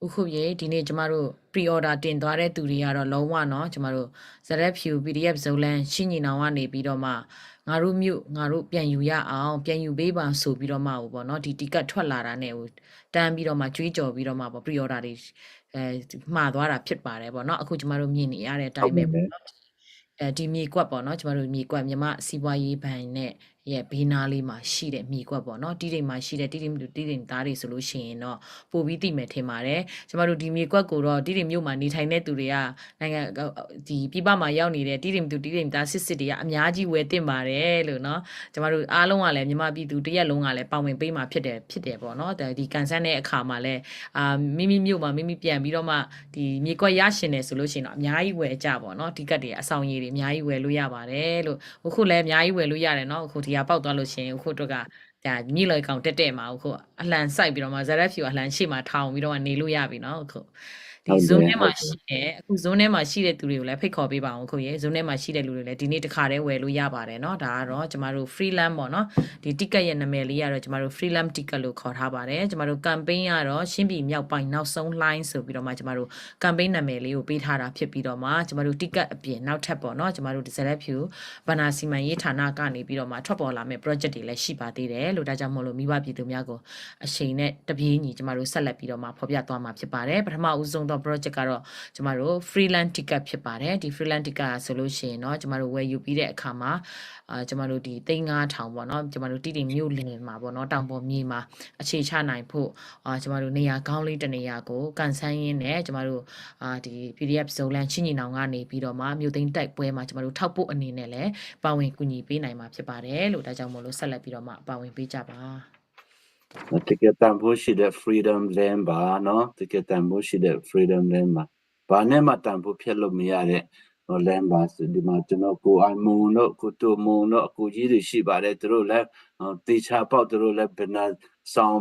အခုရေဒီနေ့ကျမတို့ pre order တင်သွားတဲ့သူတွေကတော့လုံးဝเนาะကျမတို့ ZFU PDF ဇုံလန်ရှင်းညီနောင်ကနေပြီးတော့မှငါတို့မြို့ငါတို့ပြန်ယူရအောင်ပြန်ယူပေးပါဆိုပြီးတော့မှပေါ့เนาะဒီ ticket ထွက်လာတာနဲ့ဟိုတန်းပြီးတော့မှကြွေးကြော်ပြီးတော့မှပေါ့ pre order တွေမှားသွားတာဖြစ်ပါတယ်ပေါ့เนาะအခုကျမတို့မြင်နေရတဲ့အတိုင်းပဲပေါ့เนาะဒီမြေကွက်ပေါ့เนาะကျမတို့မြေကွက်မြမစီးပွားရေးဘဏ်နဲ့ရဲ့ဘေးနားလေးမှာရှိတဲ့မြေကွက်ပေါ့เนาะတီးတိမ်မှာရှိတဲ့တီးတိမ်သားတွေဆိုလို့ရှိရင်တော့ပို့ပြီးသိမယ်ထင်ပါတယ်ကျမတို့ဒီမြေကွက်ကိုတော့တီးတိမ်မြို့မှာနေထိုင်တဲ့သူတွေကနိုင်ငံဒီပြည်ပမှာရောက်နေတဲ့တီးတိမ်သားစစ်တွေကအများကြီးဝယ်တင်ပါတယ်လို့เนาะကျမတို့အားလုံးကလည်းမြမပြည်သူတရက်လုံးကလည်းပါဝင်ပေးမှာဖြစ်တယ်ပေါ့เนาะဒီကန်ဆန်းတဲ့အခါမှာလည်းမိမိမြို့မှာမိမိပြန်ပြီးတော့မှဒီမြေကွက်ရရှင်တယ်ဆိုလို့ရှိရင်တော့အများကြီးဝယ်ကြပေါ့เนาะဒီကတ်တွေအဆောင်ရည်တွေအများကြီးဝယ်လို့ရပါတယ်လို့အခုလည်းအများကြီးဝယ်လို့ရတယ်เนาะအခုဒီကပေါက်သွားလို့ရှိရင်အခုတို့ကဒါမြစ်လေကောင်တက်မှာအခုအလှန်စိုက်ပြီးတော့မှ ZFU အလှန်ရှေ့မှာထောင်ပြီးတော့နေလို့ရပြီเนาะအခုဒီ zone ထဲမှာရှိတဲ့အခု zone ထဲမှာရှိတဲ့သူတွေကိုလည်းဖိတ်ခေါ်ပေးပါအောင်အခုရေ zone ထဲမှာရှိတဲ့လူတွေလည်းဒီနေ့တခါတည်းဝယ်လို့ရပါတယ်เนาะဒါကတော့ကျမတို့ freelance ပေါ့เนาะဒီ ticket ရဲ့နာမည်လေးကတော့ကျမတို့ freelance ticket လို့ခေါ်ထားပါတယ်ကျမတို့ campaign ကတော့ရှင်းပြည်မြောက်ပိုင်းနောက်ဆုံး line ဆိုပြီးတော့မှကျမတို့ campaign နာမည်လေးကိုပေးထားတာဖြစ်ပြီးတော့မှကျမတို့ ticket အပြင်နောက်ထပ်ပေါ့เนาะကျမတို့ ZFU ဘဏ္ဍာစီမံရေးဌာနကနေပြီးတော့မှထွက်ပေါ်လာမယ့် project တွေလည်းရှိပါသေးတယ်လို့ဒါကြောင့်မို့လို့မိဘပြည်သူများကိုအချိန်နဲ့တပြေးညီကျမတို့ဆက်လက်ပြီးတော့မှဖော်ပြသွားမှာဖြစ်ပါတယ်ပထမဦးဆုံးတော့ project ကတော့ကျမတို့ freelance ticket ဖြစ်ပါတယ်ဒီ freelance ticket ဆိုလို့ရှိရင်เนาะကျမတို့ဝယ်ယူပြီးတဲ့အခါမှာကျမတို့ဒီ3,500ပေါ့เนาะကျမတို့တိတိမြို့လင်မှာပေါ့เนาะတောင်ပေါ်မြေမှာအခြေချနိုင်ဖို့ကျမတို့နေရာကောင်းလေးတစ်နေရာကိုကန်ဆန်းရင်းနဲ့ကျမတို့ဒီ PDF ဇုံလန်ချင်းညီနောင်ကနေပြီးတော့မှမြို့သိမ်းတိုက်ပွဲမှာကျမတို့ထောက်ဖို့အနေနဲ့လည်းပါဝင်ကူညီပေးနိုင်မှာဖြစ်ပါတယ်လို့ဒါကြောင့်မို့လို့ဆက်လက်ပြီးတော့မှပါဝင်ပေးကြပါတကယ်တန်ဖို့ရှိတဲ့ freedom land ပါเนาะတကယ်တန်ဖို့ရှိတဲ့ freedom land ပါဘာနဲ့မှတန်ဖို့ဖြစ်လို့မရတဲ့land ပါဒီမှာကျွန်တော်ကိုအိုင်မုံတို့ကိုတူမုံတို့ကိုကြီးတွေရှိပါတယ်သူတို့လည်းတေချာပေါက်သူတို့လည်းဘယ်နာဆောင်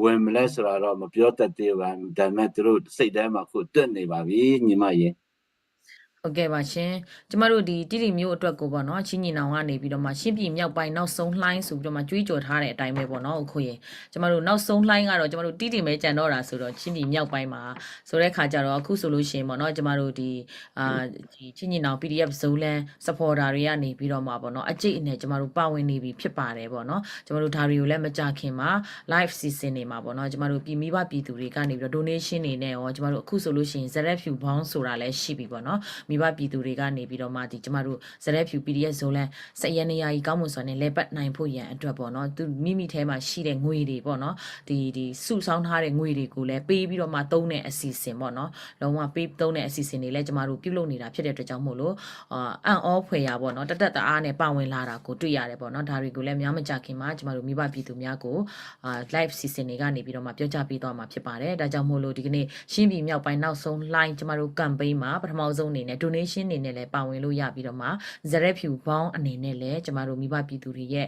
ဝင်မလဲဆိုတာတော့မပြောတတ်သေးပါဘူးဒါပေမဲ့သူတို့စိတ်ထဲမှာခုတွတ်နေပါပြီညီမရေဟုတ်ကဲ့ပါရှင်ကျမတို့ဒီတိတိမျိုးအတွက်ကိုပေါ့နော်ချင်းညီနောင်ကနေပြီးတော့မှရှင်းပြည်မြောက်ပိုင်းနောက်ဆုံးလှိုင်းဆိုပြီးတော့မှကြွေးကြော်ထားတဲ့အတိုင်းပဲပေါ့နော်အခုရင်ကျမတို့နောက်ဆုံးလှိုင်းကတော့ကျမတို့တိတိမဲကြံတော့တာဆိုတော့ချင်းပြည်မြောက်ပိုင်းမှာဆိုတဲ့ခါကျတော့အခုဆိုလို့ရှိရင်ပေါ့နော်ကျမတို့ဒီဒီချင်းညီနောင် PDF ဇုံလန် supporter တွေကနေပြီးတော့မှပေါ့နော်အကျိတ်အနေကျမတို့ပါဝင်နေပြီဖြစ်ပါတယ်ပေါ့နော်ကျမတို့ဒါတွေကိုလည်းမကြခင်မှာ live season တွေမှာပေါ့နော်ကျမတို့ပြည်မိဘပြည်သူတွေကနေပြီးတော့ donation တွေနဲ့ရောကျမတို့အခုဆိုလို့ရှိရင် ZFU bound ဆိုတာလည်းရှိပြီပေါ့နော် မိဘပြည်သူတွေကနေပြီးတော့မှဒီကျမတို့ဇရက်ဖြူ PDF ဇိုလန်စက်ရနေရာကြီးကောင်းမွန်စွာနဲ့လဲပတ်နိုင်ဖို့ရန်အတွက်ပေါ့နော်သူမိမိထဲမှာရှိတဲ့ငွေတွေပေါ့နော်ဒီစုဆောင်းထားတဲ့ငွေတွေကိုလည်းပေးပြီးတော့မှသုံးတဲ့အစီအစဉ်ပေါ့နော်လုံးဝပေးသုံးတဲ့အစီအစဉ်တွေလည်းကျမတို့ပြုလုပ်နေတာဖြစ်တဲ့အတွက်ကြောင့်မို့လို့အံ့ဩဖွယ်ရပေါ့နော်တတ်တအားနဲ့ပါဝင်လာတာကိုတွေ့ရတယ်ပေါ့နော်ဒါတွေကိုလည်းများမကြခင်မှာကျမတို့မိဘပြည်သူများကိုlive စီစဉ်တွေကနေပြီးတော့မှပြောကြားပေးသွားမှာဖြစ်ပါတယ်ဒါကြောင့်မို့လို့ဒီကနေ့ရှင်းပြည်မြောက်ပိုင်းနောက်ဆုံး line ကျမတို့ campaign မှာပထမဆုံးအနေနဲ့ donation အနေနဲ့လည်းပါဝင်လို့ရပြီးတော့မှ Zaret View ဘောင်းအနေနဲ့လည်းကျမတို့မိဘပြည်သူတွေရဲ့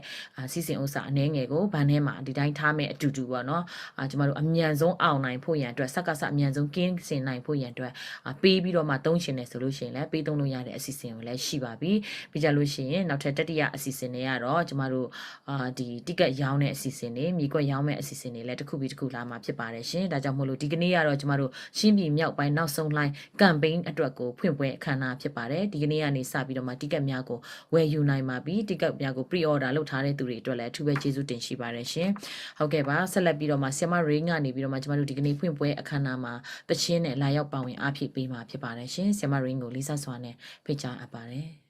စီစဉ်ဥစ္စာအနှဲငယ်ကိုဘန်ထဲမှာဒီတိုင်းထားမဲ့အတူတူပေါ့နော်ကျမတို့အမြန်ဆုံးအောင်နိုင်ဖို့ရန်အတွက်စက္ကစအမြန်ဆုံးကင်းစင်နိုင်ဖို့ရန်အတွက်ပေးပြီးတော့မှသုံးရှင်နေဆိုလို့ရှိရင်လည်းပေးသုံးလို့ရတဲ့အစီအစဉ်ကိုလည်းရှိပါပြီပြီးကြလို့ရှိရင်နောက်ထပ်တတိယအစီအစဉ်တွေကတော့ကျမတို့ဒီ ticket ရောင်းတဲ့အစီအစဉ်တွေမြေကွက်ရောင်းမဲ့အစီအစဉ်တွေလည်းတစ်ခုပြီးတစ်ခုလာမှာဖြစ်ပါတယ်ရှင်ဒါကြောင့်မို့လို့ဒီကနေ့ကတော့ကျမတို့ရှင်းပြည်မြောက်ပိုင်းနောက်ဆုံး line campaign အတွက်ကိုဖွင့်ပွဲအခမ်းအနားဖြစ်ပါတယ်ဒီကနေ့ကနေစပြီးတော့မှ ticket များကိုဝယ်ယူနိုင်ပါပြီ ticket များကို pre order လုပ်ထားတဲ့သူတွေအတွက်လည်းအထူးပဲကျေးဇူးတင်ရှိပါတယ်ရှင်ဟုတ်ကဲ့ပါဆက်လက်ပြီးတော့မှဆီမရိန်းကနေပြီးတော့မှကျမတို့ဒီကနေ့ဖွင့်ပွဲအခမ်းအနားမှာတချင်းနဲ့လာရောက်ပါဝင်အားဖြည့်ပေးမှာဖြစ်ပါတယ်ရှင်ဆီမရိန်းကိုလေးစားစွာနဲ့ဖိတ်ကြားအပ်ပါတယ်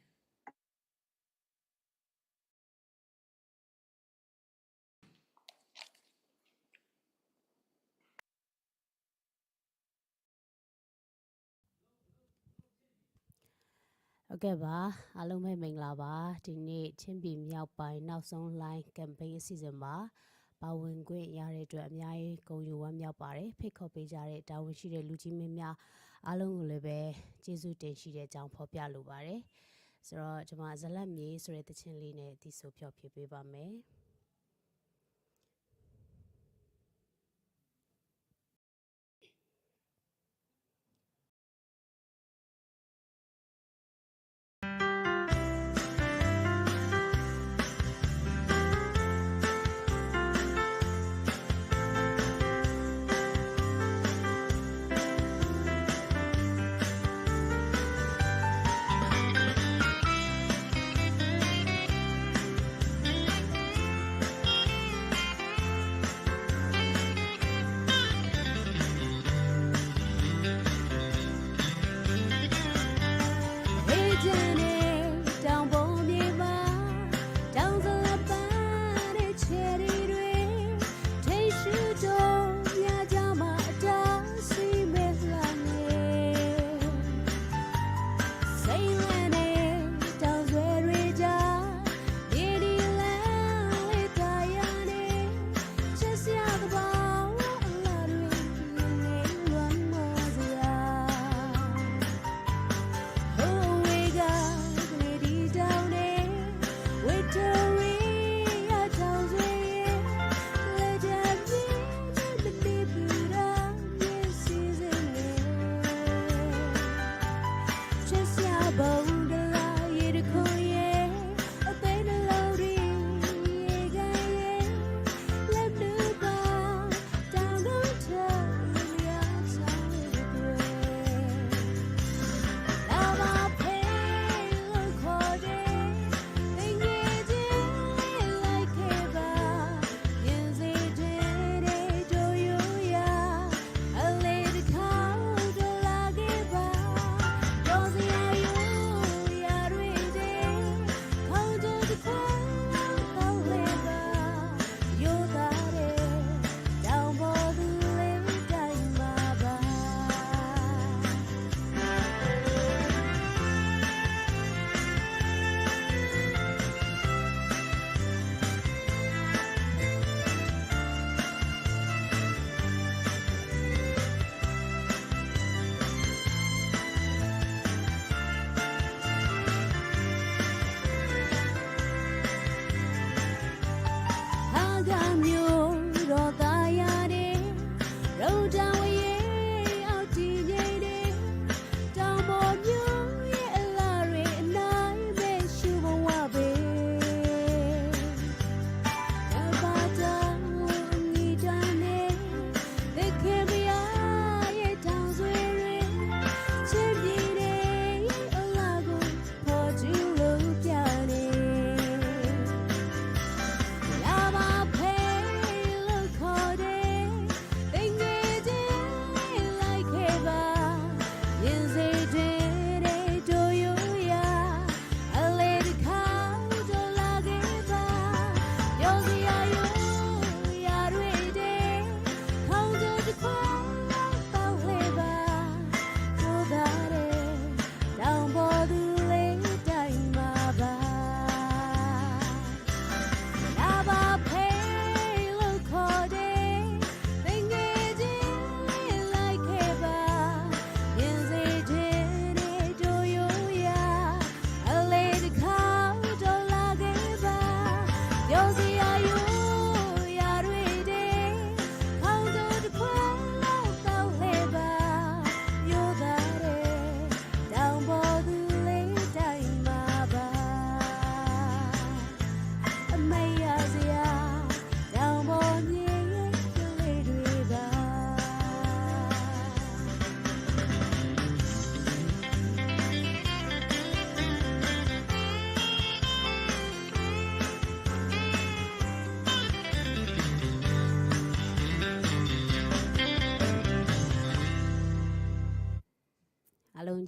ဟုတ်ကဲ့ပါအားလုံးပဲမင်္ဂလာပါဒီနေ့ချင်းပြည်မြောက်ပိုင်းနောက်ဆုံး line campaign အစီအစဉ်မှာပါဝင်ခွင့်ရတဲ့အတွက်အများကြီးဂုဏ်ယူဝမ်းမြောက်ပါတယ်ဖိတ်ခေါ်ပေးကြတဲ့တာဝန်ရှိတဲ့လူကြီးမင်းများအားလုံးကိုလည်းပဲကျေးဇူးတင်ရှိတဲ့အကြောင်းဖော်ပြလိုပါတယ်ဆိုတော့ကျွန်မဇလက်မြေဆိုတဲ့တခြင်းလေးနဲ့ဒီဆိုဖြောပြပေးပါမယ်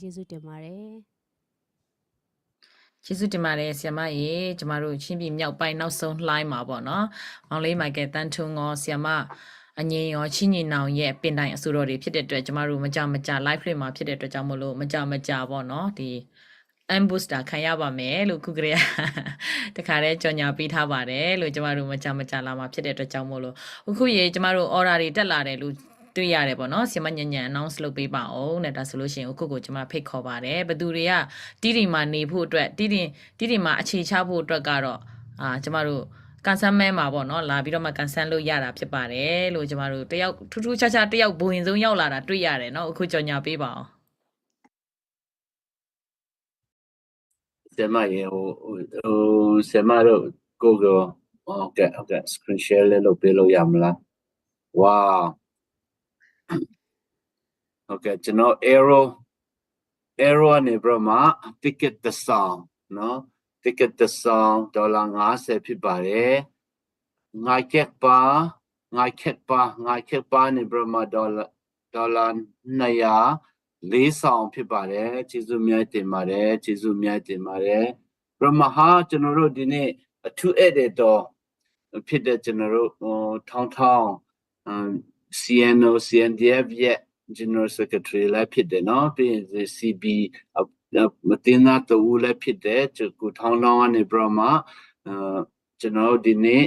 ကျေးဇူးတင်ပါတယ် ကျေးဇူးတင်ပါတယ်ဆရာမရေကျမတို့ချင်းပြည်မြောက်ပိုင်းနောက်ဆုံးလှိုင်းမှာပေါ့နော်။မောင်လေးမိုက်ကယ်တန်းထုံငေါဆရာမအငင်းရောချင်းညီနောင်ရဲ့ပင်တိုင်အဆိုတော်တွေဖြစ်တဲ့အတွက်ကျမတို့မကြ live play မှာဖြစ်တဲ့အတွက်ကြောင့်မလို့မကြပေါ့နော်ဒီ ambush တာခံရပါမယ်လို့ခုကလေးတခါတည်းကြော်ညာပေးထားပါတယ်လို့ကျမတို့မကြလာမှာဖြစ်တဲ့အတွက်ကြောင့်မလို့အခုရေကျမတို့ order တွေတက်လာတယ်လို့တွေ့ရတယ်ပေါ့နော်ဆီမညံ announce လုပ်ပေးပါအောင်တဲ့ဒါဆိုလို့ရှိရင်အခုကိုကျွန်မဖိတ်ခေါ်ပါတယ်ဘသူတွေကတီးတီမှာနေဖို့အတွက်တီးတီမှာအခြေချဖို့အတွက်ကတော့ကျမတို့ကန်ဆန်းမဲမှာပေါ့နော်လာပြီးတော့မှကန်ဆန်းလို့ရတာဖြစ်ပါတယ်လို့ကျမတို့တယောက်ထူးထူးခြားခြားတယောက်ဘဝင်ဆုံးရောက်လာတာတွေ့ရတယ်เนาะအခုကြော်ညာပေးပါအောင် ဆရာမရေဟိုဆရာမတို့ကိုကိုဟုတ်ကဲ့ screen share လေးလုပ်ပေးလို့ရမလား wow ဟုတ်ကဲ့ကျွန်တော် arrow နဲ့ဘရမ ticket the song နော် ticket the song $50 ဖြစ်ပါတယ်ငိုက်ခက်ပါနေဘရမ$200 4 ဆောင်ဖြစ်ပါတယ်ကျေးဇူးအများတင်ပါတယ်ဘရမဟာကျွန်တော်တို့ဒီနေ့အထူးဧည့်သည်တော်ဖြစ်တဲ့ကျွန်တော်တို့ထောင်း CNDF ရဲ့ General Secretary လည်းဖြစ်တယ်နော်ပြီးရင် CB မတင်သားတူလည်းဖြစ်တယ်ကိုထောင်းကနေဘရမကျွန်တော်တို့ဒီနေ့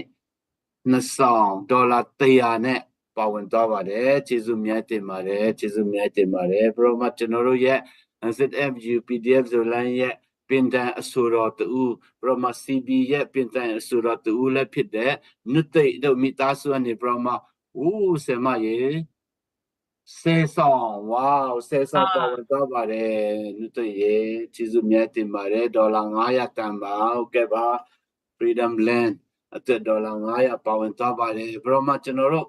2ဆောင်$100နဲ့ပါဝင်သွားပါတယ်ကျေးဇူးများတင်ပါတယ်ဘရမကျွန်တော်တို့ရဲ့ ZFU PDF ဇိုလန်ရဲ့ပင်တန်အဆိုတော်တူဘရမ CB ရဲ့ပင်တန်အဆိုတော်တူလည်းဖြစ်တဲ့နုတိတ်တို့မိသားစုအနေဘရမဆယ်မရေ10 ဆောင်ဝေါ10 ဆောင်ပါဝင်သွားပါတယ်နုတိတ်ရေကျေးဇူးများတင်ပါတယ်$500တန်ပါဟုတ်ကဲ့ပါ Freedom Land အတွက်$500ပါဝင်သွားပါတယ်ဘရမကျွန်တော်တို့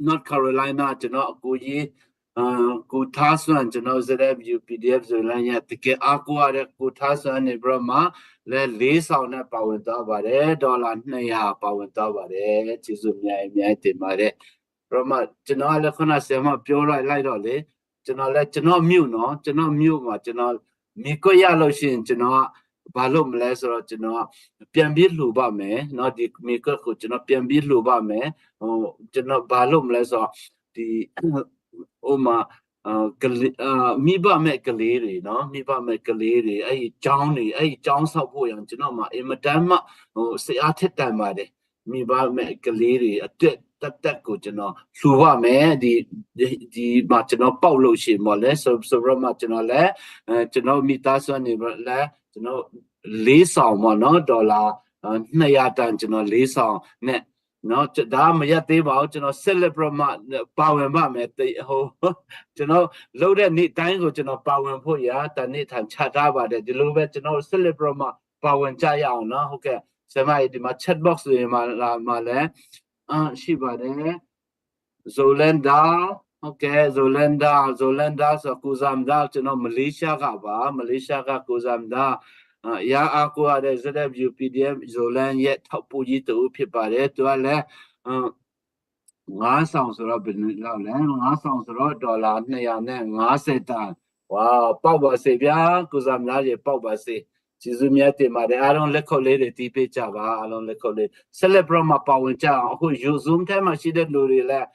North Carolina ကျွန်တော်အကိုကြီးကိုထားဆွမ်းကျွန်တော် ZFU PDF ဇိုလန်ရဲ့တကယ်အားကိုရတဲ့ကိုထားဆွမ်းနေဘရမလဲ4 ဆောင်နဲ့ပါဝင်သွားပါတယ်$200ပါဝင်သွားပါတယ်ကျေးဇူးအများတင်ပါတယ်ဘရမကျွန်တော်လည်းခုနဆရာမပြောလိုက်တော့လေကျွန်တော်မြို့နော်ကျွန်တော်မြို့မှာကျွန်တော်မိကိုရလို့ရှိရင်ကျွန်တော်ဘာလို့မလဲဆိုတော့ကျွန်တော်ပြန်ပြီးလှူပါမယ်เนาะဒီမိကိုကိုကျွန်တော်ပြန်ပြီးလှူပါမယ်ကျွန်တော်ဘာလို့မလဲဆိုတော့ဒီမှာမိဘမဲ့ကလေးတွေเนาะမိဘမဲ့ကလေးတွေအဲ့ဒီကျောင်းဆောက်ဖို့ရန်ကျွန်တော်မှာအင်မတန်မှဆရာထက်တန်ပါတယ်မိဘမဲ့ကလေးတွေအတက်ကိုကျွန်တော်လှူပါမယ်ဒီမှာကျွန်တော်ပေါက်လို့ရှိမော်လဲဆိုတော့မှကျွန်တော်လဲကျွန်တော်မိသားစုနေလဲကျွန်တော်4 ဆောင်ပေါ့နော်$200တန်ကျွန်တော်4 ဆောင်နဲ့နော်ဒါမရသေးပါဘူးကျွန်တော် celebrate ပါဝင်ပါမယ်ဟိုကျွန်တော်လုပ်တဲ့နေ့တိုင်းကိုကျွန်တော်ပါဝင်ဖို့ရတနေ့ထန်ချထားပါတယ်ဒီလိုပဲကျွန်တော် celebrate ပါဝင်ကြရအောင်နော်ဟုတ်ကဲ့ဆရာမဒီမှာ chat box တွေမှာလဲရှိပါတယ်Zolanda ဟုတ်ကဲ့ Zolanda ဆိုကိုဇမ်ဒါကျွန်တော်မလေးရှားကကိုဇမ်ဒါရာအကူရတဲ့ ZFU PDF ဇိုလန်ရဲ့ထောက်ပူကြီးတူဖြစ်ပါတယ်သူကလည်း5 ဆောင်ဆိုတော့ဘယ်လောက်လဲ5 ဆောင်ဆိုတော့$250တန်ဝါပေါက်ပါစေဗျာကိုဇမ်ဒါရေပေါက်ပါစေကျေးဇူးများတင်ပါတယ်အားလုံးလက်ခုပ်လေးတွေတီးပေးကြပါအားလုံးလက်ခုပ်လေး celebrate မှာပါဝင်ကြအောင်အခု Zoom ထဲမှာရှိတဲ့လူတွေလည်း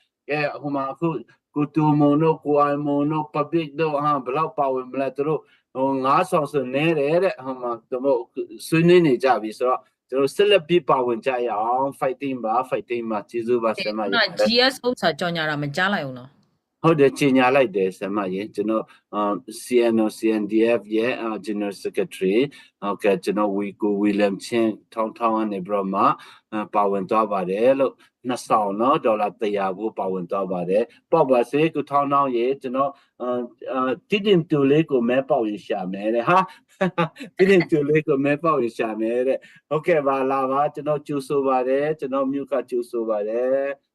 ဟိုမှာအခုကိုတူမုံတို့ကိုအိုင်မုံတို့ public တို့ဘယ်လောက်ပါဝင်မလဲသူတို့5 ဆောင်ဆိုနေတယ်တဲ့ဟိုမှာတို့ဆွေးနွေးနေကြပြီဆိုတော့ကျွန်တော် celebrate ပါဝင်ကြရအောင် fighting မှာကျေးဇူးပါဆရာမကြီး GS ဥစ္စာကြော်ညာတာမကြားလိုက်အောင်နော်ဟုတ်တယ်ကြီးညာလိုက်တယ်ဆရာမကြီးကျွန်တော်CNDF ရဲ့ General Secretary ဟုတ်ကဲ့ကျွန်တော်William Chin ထောင်းကနေဘရမပါဝင်သွားပါတယ်လို့2 ဆောင်နော်$100ကိုပါဝင်သွားပါတယ်ပေါက်ပါစေကိုထောင်းရေကျွန်တော်တိတင်တူလေးကိုမဲပေါက်ရရှာမယ်တဲ့ဟာတိတင်တူလေးကိုမဲပေါက်ရရှာမယ်တဲ့ဟုတ်ကဲ့ပါလာပါကျွန်တော်ကြိုဆိုပါတယ်ကျွန်တော်မြို့ကကြိုဆိုပါတယ်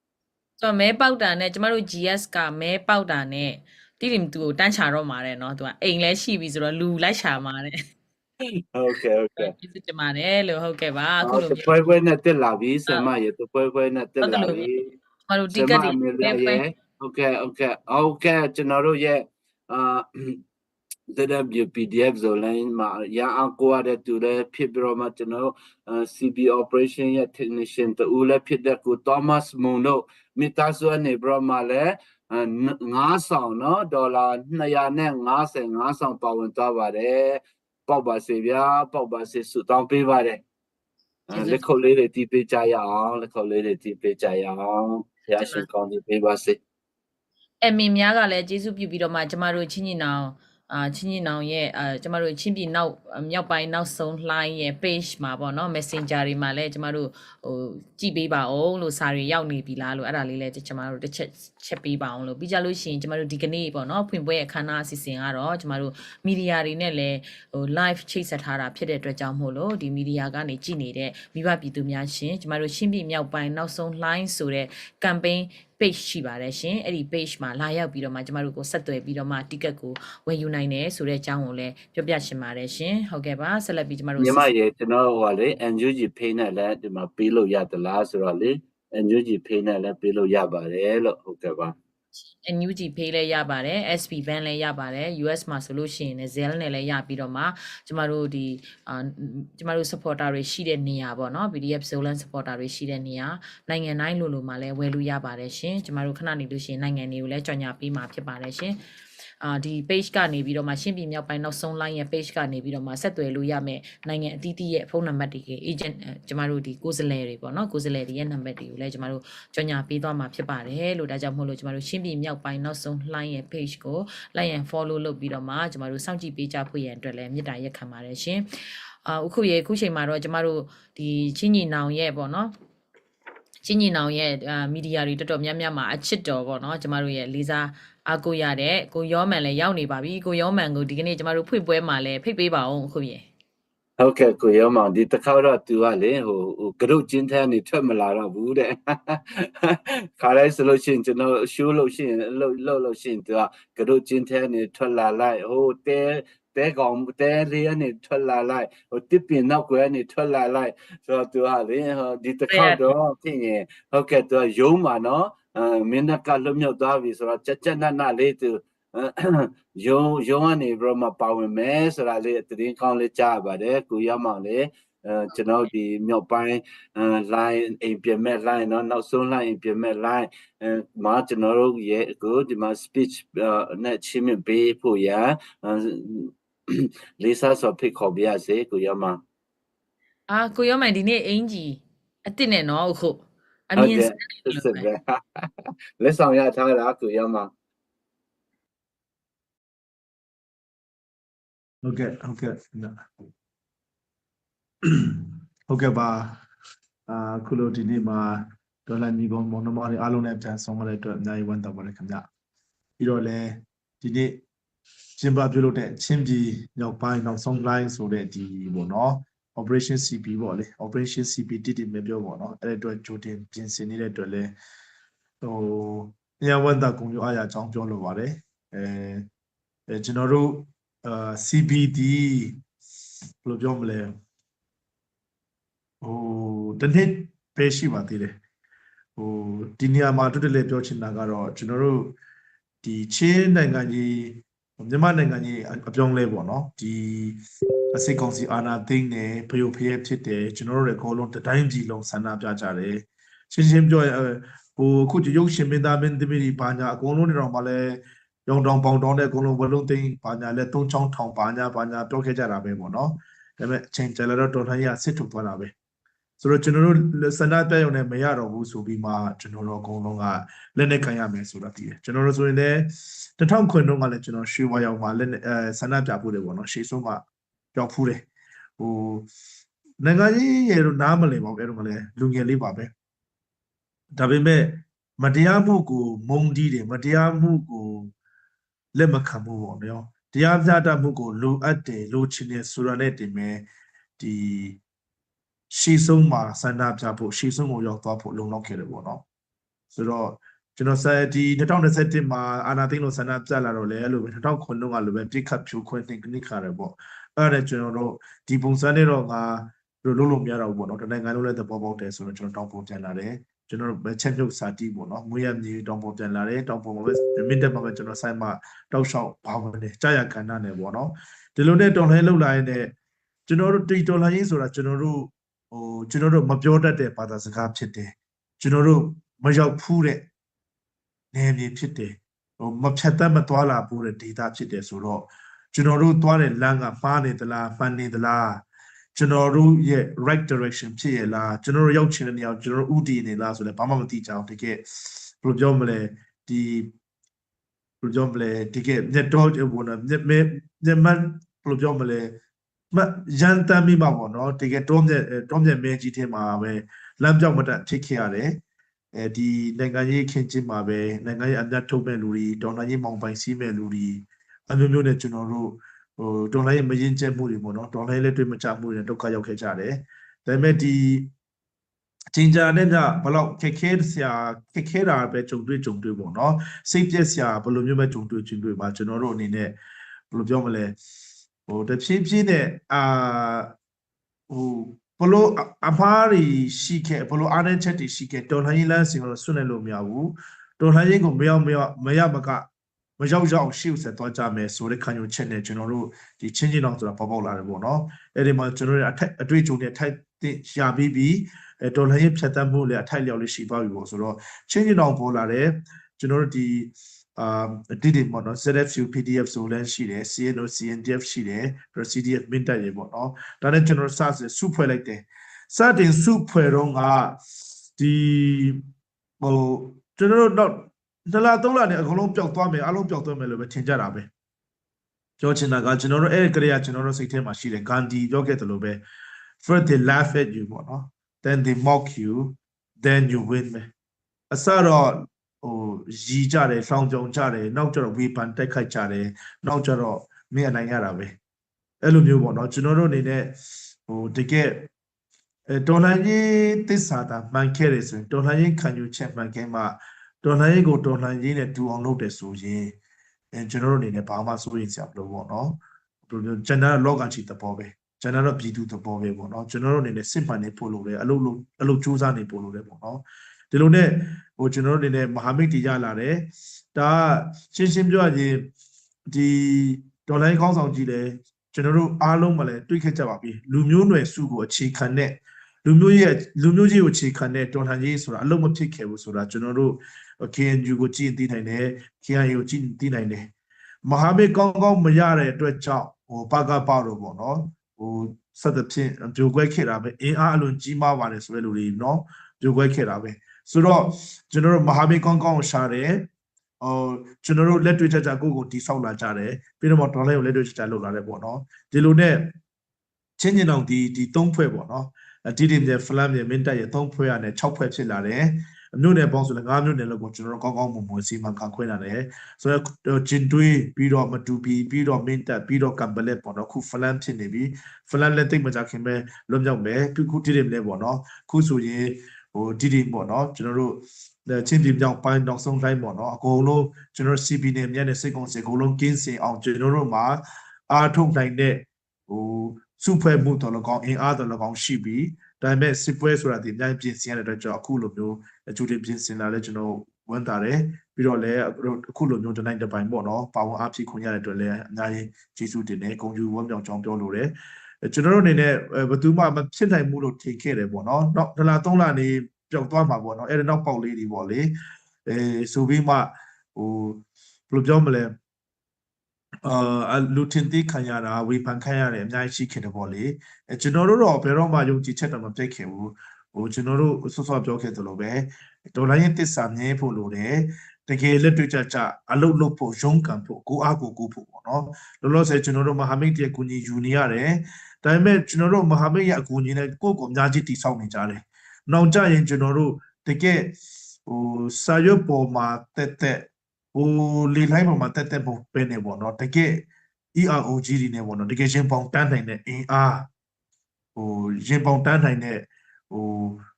ဆိုမဲပေါက်တာနဲ့ကျမတို့ GS ကမဲပေါက်တာနဲ့တိတိသူကိုတန်းချတော့မှာတဲ့เนาะသူကအိမ်လဲရှိပြီဆိုတော့လူလိုက်ချမှာတဲ့ဟုတ်ကဲ့ကျေးဇူးတင်ပါတယ်လို့ဟုတ်ကဲ့ပါအခုလိုပွဲနဲ့တက်လာပြီဆရာမရေပွဲနဲ့တက်လာပြီကျမတို့တိကတ်တွေဟုတ်ကဲ့ကျွန်တော်တို့ရဲ့ the PDF ဆိုလည်းမှာရအောင်ကိုရတဲ့သူလည်းဖြစ်ပြီးတော့မှကျွန်တော်CB operation ရဲ့ technician တူလည်းဖြစ်တဲ့ကို Thomas Moon တို့မိသားစုအနေပြီးတော့မှလည်း9ဆောင်เนาะဒေါ်လာ255ဆောင်ပါဝင်သွားပါတယ်ပေါက်ပါစေဗျာပေါက်ပါစေဆုတောင်းပေးပါတယ်လက်ခုပ်လေးတွေတီးပေးကြရအောင်လက်ခုပ်လေးတွေတီးပေးကြရအောင်ဘုရားရှင်ကောင်းကြီးပေးပါစေ အမင်များကလည်းကျေးဇူးပြုပြီးတော့မှကျမတို့ချင်းညီနောင်ချင်းညီနောင်ရဲ့ကျမတို့ချင်းပြည်နောက်မြောက်ပိုင်းနောက်ဆုံးလှိုင်းရဲ့ page မှာပေါ့နော် Messenger တွေမှာလည်းကျမတို့ဟိုကြည့်ပေးပါအောင်လို့စာတွေရောက်နေပြီလားလို့အဲ့ဒါလေးလည်းကျမတို့တစ်ချက်ပေးပါအောင်လို့ပြီးကြလို့ရှိရင်ကျမတို့ဒီကနေ့ပေါ့နော်ဖွင့်ပွဲအခမ်းအနားအစီအစဉ်ကတော့ကျမတို့မီဒီယာတွေနဲ့လည်းဟို live ချိတ်ဆက်ထားတာဖြစ်တဲ့အတွက်ကြောင့်မို့လို့ဒီမီဒီယာကနေကြည့်နေတဲ့မိဘပြည်သူများရှင်ကျမတို့ချင်းပြည်မြောက်ပိုင်းနောက်ဆုံးလှိုင်းဆိုတဲ့ campaign page ရှိပါတယ်ရှင်အဲ့ဒီ page မှာလာရောက်ပြီးတော့မှကျမတို့ကိုဆက်သွယ်ပြီးတော့မှ ticket ကိုဝယ်ယူနိုင်တယ်ဆိုတဲ့အကြောင်းကိုလည်းပြောပြရှင်ပါတယ်ရှင်ဟုတ်ကဲ့ပါဆက်လက်ပြီးကျမတို့ညီမရေကျွန်တော်ဟိုလေ NUG pay နဲ့လည်းဒီမှာပေးလို့ရသလားဆိုတော့လေ NUG pay နဲ့လည်းပေးလို့ရပါတယ်လို့ဟုတ်ကဲ့ပါ NUG pay လည်းရပါတယ် SP Bank လည်းရပါတယ် US မှာဆိုလို့ရှိရင်လည်း Zelle နဲ့လည်းရပြီးတော့မှကျမတို့ဒီကျမတို့ supporter တွေရှိတဲ့နေရာပေါ့နော် PDF Zolan supporter တွေရှိတဲ့နေရာနိုင်ငံတိုင်းလိုမှာလည်းဝယ်လို့ရပါတယ်ရှင်ကျမတို့ခဏနေလို့ရှိရင်နိုင်ငံတွေကိုလည်းကြော်ညာပေးမှာဖြစ်ပါတယ်ရှင်ဒီ page ကနေပြီးတော့မှရှင်းပြည်မြောက်ပိုင်းနောက်ဆုံး line ရဲ့ page ကနေပြီးတော့မှဆက်သွယ်လို့ရမယ်နိုင်ငံအသီးသီးရဲ့ဖုန်းနံပါတ်တွေ agent ကျမတို့ဒီကိုယ်စားလှယ်တွေပေါ့နော်ကိုယ်စားလှယ်တွေရဲ့နံပါတ်တွေကိုလည်းကျမတို့ကြော်ညာပေးသွားမှာဖြစ်ပါတယ်လို့ဒါကြောင့်မို့လို့ကျမတို့ရှင်းပြည်မြောက်ပိုင်းနောက်ဆုံး line ရဲ့ page ကို like and follow လုပ်ပြီးတော့မှကျမတို့စောင့်ကြည့်ပေးကြဖို့ရန်အတွက်လည်းမေတ္တာရက်ခံပါတယ်ရှင်အခုချိန်မှာတော့ကျမတို့ဒီချင်းညီနောင်ရဲ့ပေါ့နော်ချင်းညီနောင်ရဲ့မီဒီယာတွေတော်တော်များများမှာအချစ်တော်ပေါ့နော်ကျမတို့ရဲ့လေးစားအားကိုရတဲ့ကိုရောမန်လည်းရောက်နေပါပြီကိုရောမန်ကိုဒီကနေ့ကျမတို့ဖွင့်ပွဲမှာလည်းဖိတ်ပေးပါအောင်အခုရေဟုတ်ကဲ့ကိုရောမန်ဒီတစ်ခါတော့သူကလေဟိုကရုတ်ကျင်းထဲနေထွက်မလာတော့ဘူးတဲ့ခါလိုက်ဆိုလို့ရှိရင်ကျွန်တော်ရှိုးလို့ရှိရင်လှုပ်လို့ရှိရင်သူကကရုတ်ကျင်းထဲနေထွက်လာလိုက်ဟိုတဲကောင်တဲလေးကနေထွက်လာလိုက်ဟိုတစ်ပင်နောက်ကွယ်ကနေထွက်လာလိုက်ဆိုတော့သူကလေဟိုဒီတစ်ခါတော့ဖြစ်ရင်ဟုတ်ကဲ့သူရုံးမှာနော်မင်းကလွတ်မြောက်သွားပြီဆိုတော့ကြက်နက်လေးသူရုံးကနေဘရောမပါဝင်မယ်ဆိုတာလေးသတင်းကောင်းလေးကြားပါတယ်ကိုရမောင်လေးကျွန်တော်ဒီမြောက်ပိုင်း line အိမ်ပြမဲ့ line เนาะနောက်ဆုံး line အိမ်ပြမဲ့ line မှာကျွန်တော်တို့ရဲ့ကိုဒီမှာ speech နဲ့ချင်းမြပေးဖို့ရလေးစားစွာဖိတ်ခေါ်ပြရစေကိုရမောင်ကိုရောမန်ဒီနေ့အင်ကြီးအစ်စ်နဲ့နော်အခုအမြင်လက်ဆောင်ရထားတာကိုရမောင်ဟုတ်ကဲ့ဟုတ်ကဲ့ပါခုလိုဒီနေ့မှာဒေါ်လာမြေပေါ်မောင်နှမတွေအားလုံးနဲ့ပြန်ဆောင်ရတဲ့အတွက်အများကြီးဝမ်းသာပါတယ်ခင်ဗျပြီးတော့လည်းဒီနေ့ကျင်းပပြုလုပ်တဲ့ချင်းပြည်မြောက်ပိုင်းနောက်ဆုံး line ဆိုတဲ့ဒီပေါ့နော် operation CP ပေါ့လေ operation CP တိမပြောပေါ့နော်အဲ့အတွက်ကြိုတင်ပြင်ဆင်နေတဲ့အတွက်လည်းဟိုညဝန္တာကုံရအားရအကြောင်းပြောလိုပါတယ်ကျွန်တော်တို့CBD ဘယ်လိုပြောမလဲဟိုတနည်းပဲရှိပါသေးတယ်ဟိုဒီနေရာမှာတူတလဲပြောချင်တာကတော့ကျွန်တော်တို့ဒီချင်းနိုင်ငံကြီးမြန်မာနိုင်ငံကြီးအပြောင်းလဲပေါ့နော်ဒီအစိတ်ကောင်စီအာဏာသိမ်းတယ်ဖျို့ဖျဲဖြစ်တယ်ကျွန်တော်တို့လည်းအကုန်လုံးတိုင်းပြည်လုံးဆန္ဒပြကြတယ်ရှင်းပြောရဟိုအခုရုပ်ရှင်မင်းသားမင်းသမီးတွေဘာညာအကုန်လုံးတွေတော့မှလည်းရောင်တောင်ပေါင်တောင်းတဲ့အကုန်လုံးဝလုံးသိမ်းဘာညာလဲသုံးချောင်းထောင်ဘာညာပြောခဲ့ကြတာပဲပေါ့နော်ဒါပေမဲ့အချိန်ကြာလာတော့တော်လှန်ရေးကစစ်ထုတ်သွားတာပဲဆိုတော့ကျွန်တော်တို့စန္ဒပြရုံနဲ့မရတော့ဘူးဆိုပြီးမှကျွန်တော်တို့အကုန်လုံးကလက်နဲ့ခံရမယ်ဆိုတာသိတယ်ကျွန်တော်တို့ဆိုရင်လည်း2009တုန်းကလည်းကျွန်တော်ရွှေဝါရောက်မှာလက်နဲ့စန္ဒပြဖို့တယ်ပေါ့နော်ရှေ့ဆုံးကကြောက်ဖူးတယ်ဟိုနိုင်ငံကြီးရေတော့နားမလည်ပါဘူးအဲ့တော့ကလည်းလူငယ်လေးပါပဲဒါပေမဲ့မတရားမှုကိုမုံတီးတယ်မတရားမှုကိုလက်မခံဘူးပေါ့နော်တရားမျှတမှုကိုလိုအပ်တယ်လိုချင်တယ်ဆိုတာနဲ့တင်မဲ့ဒီရှေ့ဆုံးမှာဆန္ဒပြဖို့ရှေ့ဆုံးကိုရောက်သွားဖို့လုံလောက်ခဲ့တယ်ပေါ့နော်ဆိုတော့ကျွန်တော်ဒီ2021မှာအာနာသိန်းလို့ဆန္ဒပြလာတော့လေအဲ့လိုပဲ2009တုန်းကလိုပဲပြစ်ခတ်ဖြိုခွင်းတင်ခါတယ်ပေါ့အဲ့ဒါကျွန်တော်တို့ဒီပုံစံနဲ့တော့ငါတို့လုံးလုံးမရတော့ဘူးပေါ့နော်တနိုင်ငံလုံးလည်းသဘောပေါက်တယ်ဆိုတော့ကျွန်တော်တောင်းပို့ပြန်လာတယ် ကျွန်တော်တို့ချက်ပြုတ်စာတီးပေါ့နော်မွေးရမြေတောင်ပေါ်ပြန်လာတယ်တောင်ပေါ်မှာပဲမိနစ်မှာပဲကျွန်တော်ဆိုင်မှာတောက်လျှောက်ဘာဝင်တယ်ကြာရခန္ဓာနဲ့ပေါ့နော်ဒီလိုနဲ့တော်လှန်လှုပ်လာရင်လည်းကျွန်တော်တို့တီတော်လှန်ရေးဆိုတာကျွန်တော်တို့မပြောတတ်တဲ့ဘာသာစကားဖြစ်တယ်ကျွန်တော်တို့မရောက်ဖူးတဲ့နေမြေဖြစ်တယ်မဖြတ်တတ်မသွားလာဘူးတဲ့ဒေတာဖြစ်တယ်ဆိုတော့ကျွန်တော်တို့သွားတဲ့လမ်းကမှားနေသလားမှန်နေသလားကျွန်တော်တို့ရဲ့ right direction ဖြစ်ရလားကျွန်တော်တို့ရောက်ချင်တဲ့နေရာကျွန်တော်တို့ဥတည်နေလားဆိုလည်းဘာမှမသိကြအောင်တကယ်ဘယ်လိုပြောမလဲဒီဘယ်လိုပြောမလဲတကယ်မြတ်တော်ဘောနော်မြတ်မဘယ်လိုပြောမလဲရန်တမ်းမိမှာပေါ့နော်တကယ်တောမြတ်မဲကြီးထဲမှာပဲလမ်းပြောက်မတတ်ဖြစ်ခဲ့ရတယ်ဒီနိုင်ငံရေးခင်းချင်းမှာပဲနိုင်ငံရေးအမြတ်ထုတ်မဲ့လူတွေဒေါ်လာရေးမောင်ပိုင်စီးမဲ့လူတွေအမျိုးမျိုးနဲ့ကျွန်တော်တို့ဒေါ်လာရေးမရင်ကျက်မှုတွေပေါ့နော်ဒေါ်လာရေးလက်တွေ့မချမှုတွေနဲ့ဒုက္ခရောက်ခဲ့ကြတယ်ဒါပေမဲ့ဒီချင်းကြတဲ့ကဘလောက်ခက်ခဲတာပဲကြုံတွေ့ပေါ့နော်စိတ်ပြက်စရာဘယ်လိုမျိုးပဲကြုံတွေ့ပါကျွန်တော်တို့အနေနဲ့ဘယ်လိုပြောမလဲတဖြည်းဖြည်းနဲ့ဘလို့အဖားတွေရှိခဲ့ဘလို့အားနည်းချက်တွေရှိခဲ့တော်လှန်ရေးလမ်းစဉ်ကိုဆွနိုင်လို့မရဘူးတော်လှန်ရေးကိုမရောက်မရောက်ရှေ့ဆက်သွားကြမယ်ဆိုတဲ့ခံယူချက်နဲ့ကျွန်တော်တို့ဒီချင်းချင်းအောင်ဆိုတာပေါက်လာတယ်ပေါ့နော်အဲ့ဒီမှာကျွန်တော်တို့အတွေ့အကြုံတွေထိုက်ရှာပြီးတော်လှန်ရေးဖြတ်သန်းမှုလည်းအထိုက်လျောက်လေးရှိသွားပြီပေါ့ဆိုတော့ချင်းချင်းအောင်ပေါ်လာတယ်ကျွန်တော်တို့ဒီဒီပေါ့နော် ZFU PDF ဆိုလည်းရှိတယ် CNO CNDF ရှိတယ် CDF မင်းတပ်ရေပေါ့နော်ဒါနဲ့ကျွန်တော်စစုဖွဲ့လိုက်တယ်စတင်စုဖွဲ့တော့ကဒီကျွန်တော်တို့တော့ဒလာ3လနဲ့အကုန်လုံးပျောက်သွားမယ်အလုံးပျောက်သွားမယ်လို့ပဲထင်ကြတာပဲပြောချင်တာကကျွန်တော်တို့အဲ့ကလေးကကျွန်တော်တို့စိတ်ထဲမှာရှိတယ်ဂန္ဒီပြောခဲ့တယ်လို့ပဲ first they laugh at you ပေါ့နော် then they mock you then you win အစတော့ရီကြတယ်ဆောင်းကြုံကြတယ်နောက်ကျတော့ဝေဖန်တိုက်ခိုက်ကြတယ်နောက်ကျတော့မင်းအနိုင်ရတာပဲအဲ့လိုမျိုးပေါ့နော်ကျွန်တော်တို့အနေနဲ့တကယ်တော်လှန်ရေးသစ္စာတာမှန်ခဲ့တယ်ဆိုရင်တော်လှန်ရေးခံယူချက်မှန်ခဲ့မှတော်လှန်ရေးကိုတော်လှန်ရေးနဲ့တူအောင်လုပ်တယ်ဆိုရင်ကျွန်တော်တို့အနေနဲ့ဘာမှစိုးရိမ်စရာမလိုပေါ့နော်ကျွန်တော်တို့လောကချီသဘောပဲကျွန်တော်တို့ပြည်သူသဘောပဲပေါ့နော်ကျွန်တော်တို့အနေနဲ့စစ်မှန်နေဖို့လိုတယ်အလုပ်ကြိုးစားနေဖို့လိုတယ်ပေါ့နော်ဒီလိုနဲ့ကျွန်တော်တို့အနေနဲ့မဟာမိတ်တည်ရလာတယ်ဒါရှင်းပြောရရင်ဒီဒေါ်လာခေါင်းဆောင်ကြီးလည်းကျွန်တော်တို့အားလုံးမလဲတွေးခဲ့ကြပါပြီလူမျိုးနွယ်စုကိုအခြေခံတဲ့လူမျိုးကြီးကိုအခြေခံတဲ့ဒေါ်လာကြီးဆိုတာအလုံးမဖြစ်ခဲ့ဘူးဆိုတာကျွန်တော်တို့ KNU ကိုကြည့်သိနိုင်တယ် KIA ကိုကြည့်သိနိုင်တယ်မဟာမိတ်ကောင်းမရတဲ့အတွက်ကြောင့်ပါကပါတော့ပေါ့နော်ဆက်တဲ့ဖြင့်ပြိုကွဲခဲ့တာပဲအင်အားအလွန်ကြီးမားပါတယ်ဆိုတဲ့လူတွေနော်ပြိုကွဲခဲ့တာပဲဆိုတော့ကျွန်တော်တို့မဟာမိတ်ကောင်းကိုရှာတယ်ကျွန်တော်တို့လက်တွေ့ချက်ကိုတိဆောက်လာကြတယ်ပြီးတော့ဒေါ်လာကိုလက်တွေ့ချက်လုပ်လာတယ်ပေါ့နော်ဒီလိုနဲ့ချင်းချင်းအောင်ဒီ3ဖွဲ့ပေါ့နော်ဒီမြေဖလမ်မြေမင်းတက်ရဲ့3ဖွဲ့ရတယ်6ဖွဲ့ဖြစ်လာတယ်မြို့နယ်ပေါင်းဆိုလည်း9မြို့နယ်လောက်ကိုကျွန်တော်တို့ကောင်းမွန်စီမံခန့်ခွဲလာတယ်ဆိုတော့ဂျင်တွေးပြီးတော့မတူပြီးတော့မင်းတက်ပြီးတော့ကံပလက်ပေါ့နော်ခုဖလမ်ဖြစ်နေပြီဖလမ်လက်သိမ့်မကြခင်ပဲလွတ်မြောက်မယ်ခုဒီမြေပေါ့နော်ခုဆိုရင်ဒီပေါ့နော်ကျွန်တော်တို့ချင်းပြည်မြောက်ပိုင်းနောက်ဆုံးတိုင်းပေါ့နော်အကုန်လုံးကျွန်တော် CP နဲ့မြတ်နဲ့စိတ်ကုံစင်အကုန်လုံးကင်းစင်အောင်ကျွန်တော်တို့မှာအားထုတ်နိုင်တဲ့စုဖွဲ့မှုတော်၎င်းအင်အားတော်၎င်းရှိပြီးဒါပေမဲ့စစ်ပွဲဆိုတာဒီအများကြီးပြင်ဆင်ရတဲ့အတွက်ကြောင့်အခုလိုမျိုးအကျိုးတင်ပြင်ဆင်လာလဲကျွန်တော်ဝန်တာတယ်ပြီးတော့လည်းအခုလိုမျိုးတနိုင်တစ်ပိုင်းပေါ့နော်ပါဝင်အားဖြည့်ခွင့်ရတဲ့အတွက်လည်းအများကြီးကျေးဇူးတင်တယ်ဂုဏ်ယူဝမ်းမြောက်ကြောင်းပြောလို့တယ်ကျွန်တော်တို့အနေနဲ့ဘယ်သူမှမဖြစ်နိုင်ဘူးလို့ထင်ခဲ့တယ်ပေါ့နော်နောက်ဒလာ3လနေပျောက်သွားမှာပေါ့နော်အဲ့ဒါနောက်ပေါက်လေးတွေပေါ့လေဆိုပြီးမှဘယ်လိုပြောမလဲလူထင်သေးခံရတာဝေဖန်ခံရတယ်အများကြီးရှိခဲ့တယ်ပေါ့လေကျွန်တော်တို့တော့ဘယ်တော့မှယုံကြည်ချက်တော့မပြတ်ခင်ဘူးကျွန်တော်တို့ဆော့ဆော့ပြောခဲ့သလိုပဲဒေါ်လာရဲ့တစ္ဆာမြဲဖို့လိုတယ်တကယ်လက်တွေ့ကြအလုပ်လုပ်ဖို့ရုန်းကန်ဖို့ကိုအားကိုဖို့ပေါ့နော်လောလောဆယ်ကျွန်တော်တို့မဟာမိတ်ရဲ့အကူအညီယူနေရတယ်ဒါပေမဲ့ကျွန်တော်တို့မဟာမိတ်ရဲ့အကူအညီနဲ့ကိုယ့်ကိုအများကြီးတိဆောက်နေကြတယ်နောက်ကြရင်ကျွန်တော်တို့တကယ်စာရွက်ပေါ်မှာတက်လေလိုင်းပေါ်မှာတက်ပုံပဲနေပေါ့နော်တကယ် EROG တွေနေပေါ့နော်တကယ်ရင်ပေါင်တန်းနိုင်တဲ့အင်အားရင်ပေါင်တန်းနိုင်တဲ့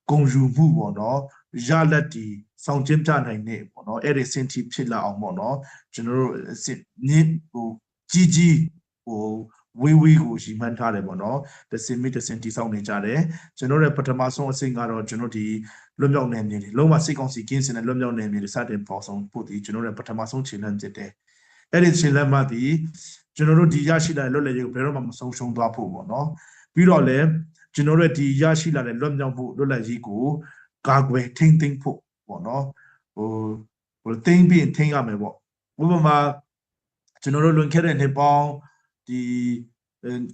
ဂုံယူမှုပေါ့နော်ရလက်တီဆောင်ကျင်းပြနိုင်နေပေါ့နော်အဲ့ဒီစင်တီဖြစ်လာအောင်ပေါ့နော်ကျွန်တော်တို့ကြီး ဝေးကိုရီမှန်းထားတယ်ပေါ့နော်တစင်မိတစင်တိဆောက်နေကြတယ်ကျွန်တော်ရဲ့ပထမဆုံးအဆင့်ကတော့ကျွန်တော်ဒီလွတ်မြောက်နယ်မြေတွေလုံးဝစိတ်ကောင်းစီကင်းစင်တဲ့လွတ်မြောက်နယ်မြေတွေစတင်ပေါ်ဆောင်ဖို့ဒီကျွန်တော်ရဲ့ပထမဆုံးခြေလှမ်းဖြစ်တယ်အဲ့ဒီခြေလှမ်းမှဒီကျွန်တော်တို့ဒီရရှိလာတဲ့လွတ်လပ်ရေးကိုဘယ်တော့မှမဆုံးရှုံးသွားဖို့ပေါ့နော်ပြီးတော့လည်းကျွန်တော်တို့ဒီရရှိလာတဲ့လွတ်မြောက်မှုလွတ်လပ်ရေးကိုကာကွယ်ထိန်းသိမ်းဖို့ပေါ့နော်ဟိုသိမ်းပြီးထိန်းရမယ်ပေါ့ဥပမာကျွန်တော်တို့လွန်ခဲ့တဲ့နှစ်ပေါင်းဒီ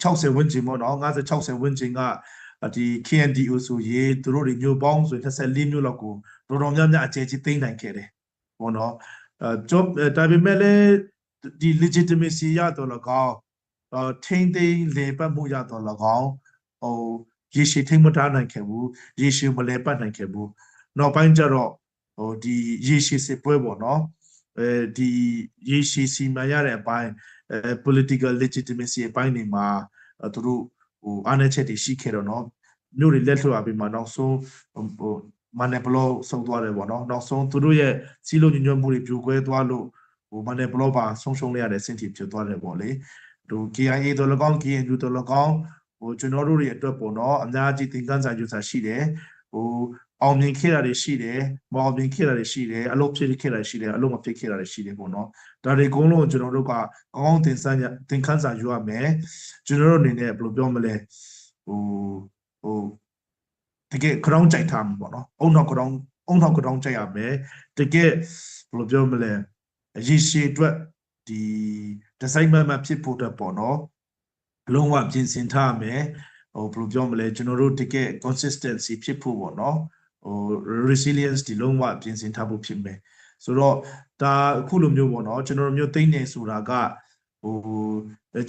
60ဝန်းကျင်ပေါ့နော်50-60ဝန်းကျင်ကဒီ KNDO ဆိုရေသူတို့တွေမျိုးပေါင်းဆို24မျိုးလောက်ကိုတော်တော်များများအကျယ်ကြီးသိမ်းနိုင်ခဲ့တယ်ပေါ့နော်ဒါပေမဲ့လည်းဒီ legitimacy ရတော့လကောင်းထိန်းသိမ်းလေပတ်မှုရတော့လကောင်းဟိုရေရှည်ထိန်းမထားနိုင်ခဲ့ဘူးရေရှည်မလဲပတ်နိုင်ခဲ့ဘူးနောက်ပိုင်းကျတော့ဟိုဒီရေရှည်စစ်ပွဲပေါ့နော်ဒီရေရှည်စီမံရတဲ့အပိုင်းpolitical legitimacy အပိုင်းတွေမှာသူတို့ဟိုအားနည်းချက်တွေရှိခဲ့တော့နော်မြို့တွေလက်လွှတ်ပြီးမှနောက်ဆုံးဟိုမန်နယ်ဘလော့ဆုံးသွားတယ်ပေါ့နော်နောက်ဆုံးသူတို့ရဲ့စီးလုံးညွှန်မှုတွေပြိုကွဲသွားလို့ဟိုမန်နယ်ဘလော့ပါဆုံးရှုံးရတဲ့စင်တီဖြစ်သွားတယ်ပေါ့လေဟို KIA တော်လကောင်း KNU တော်လကောင်းဟိုကျွန်တော်တို့တွေအတွက်ပေါ့နော်အများကြီးသင်ခန်းစာယူစာရှိတယ်ဟိုအောင်မြင်ခဲ့တာတွေရှိတယ်မအောင်မြင်ခဲ့တာတွေရှိတယ်အလုပ်ဖြစ်ခဲ့တာတွေရှိတယ်အလုပ်မဖြစ်ခဲ့တာတွေရှိတယ်ပေါ့နော်ဒါတွေအကုန်လုံးကျွန်တော်တို့ကကောင်းသင်ခန်းစာယူရမယ်ကျွန်တော်တို့အနေနဲ့ဘယ်လိုပြောမလဲဟိုတကယ်ခရောင်းကြိုက်ထားမှာပေါ့နော်အုံနောက်ခရောင်းကြိုက်ရမယ်တကယ်ဘယ်လိုပြောမလဲရေရှည်အတွက်ဒီဒီဇိုင်းမှဖြစ်ဖို့အတွက်ပေါ့နော်လုံးဝပြင်ဆင်ထားမယ်ဟိုဘယ်လိုပြောမလဲကျွန်တော်တို့တကယ် consistency ဖြစ်ဖို့ပေါ့နော်ဟို resilience ဒီလုံးဝပြင်ဆင်ထားဖို့ဖြစ်မယ်ဆိုတော့ဒါအခုလိုမျိုးပေါ့နော်ကျွန်တော်တို့မျိုးသိနေဆိုတာကဟို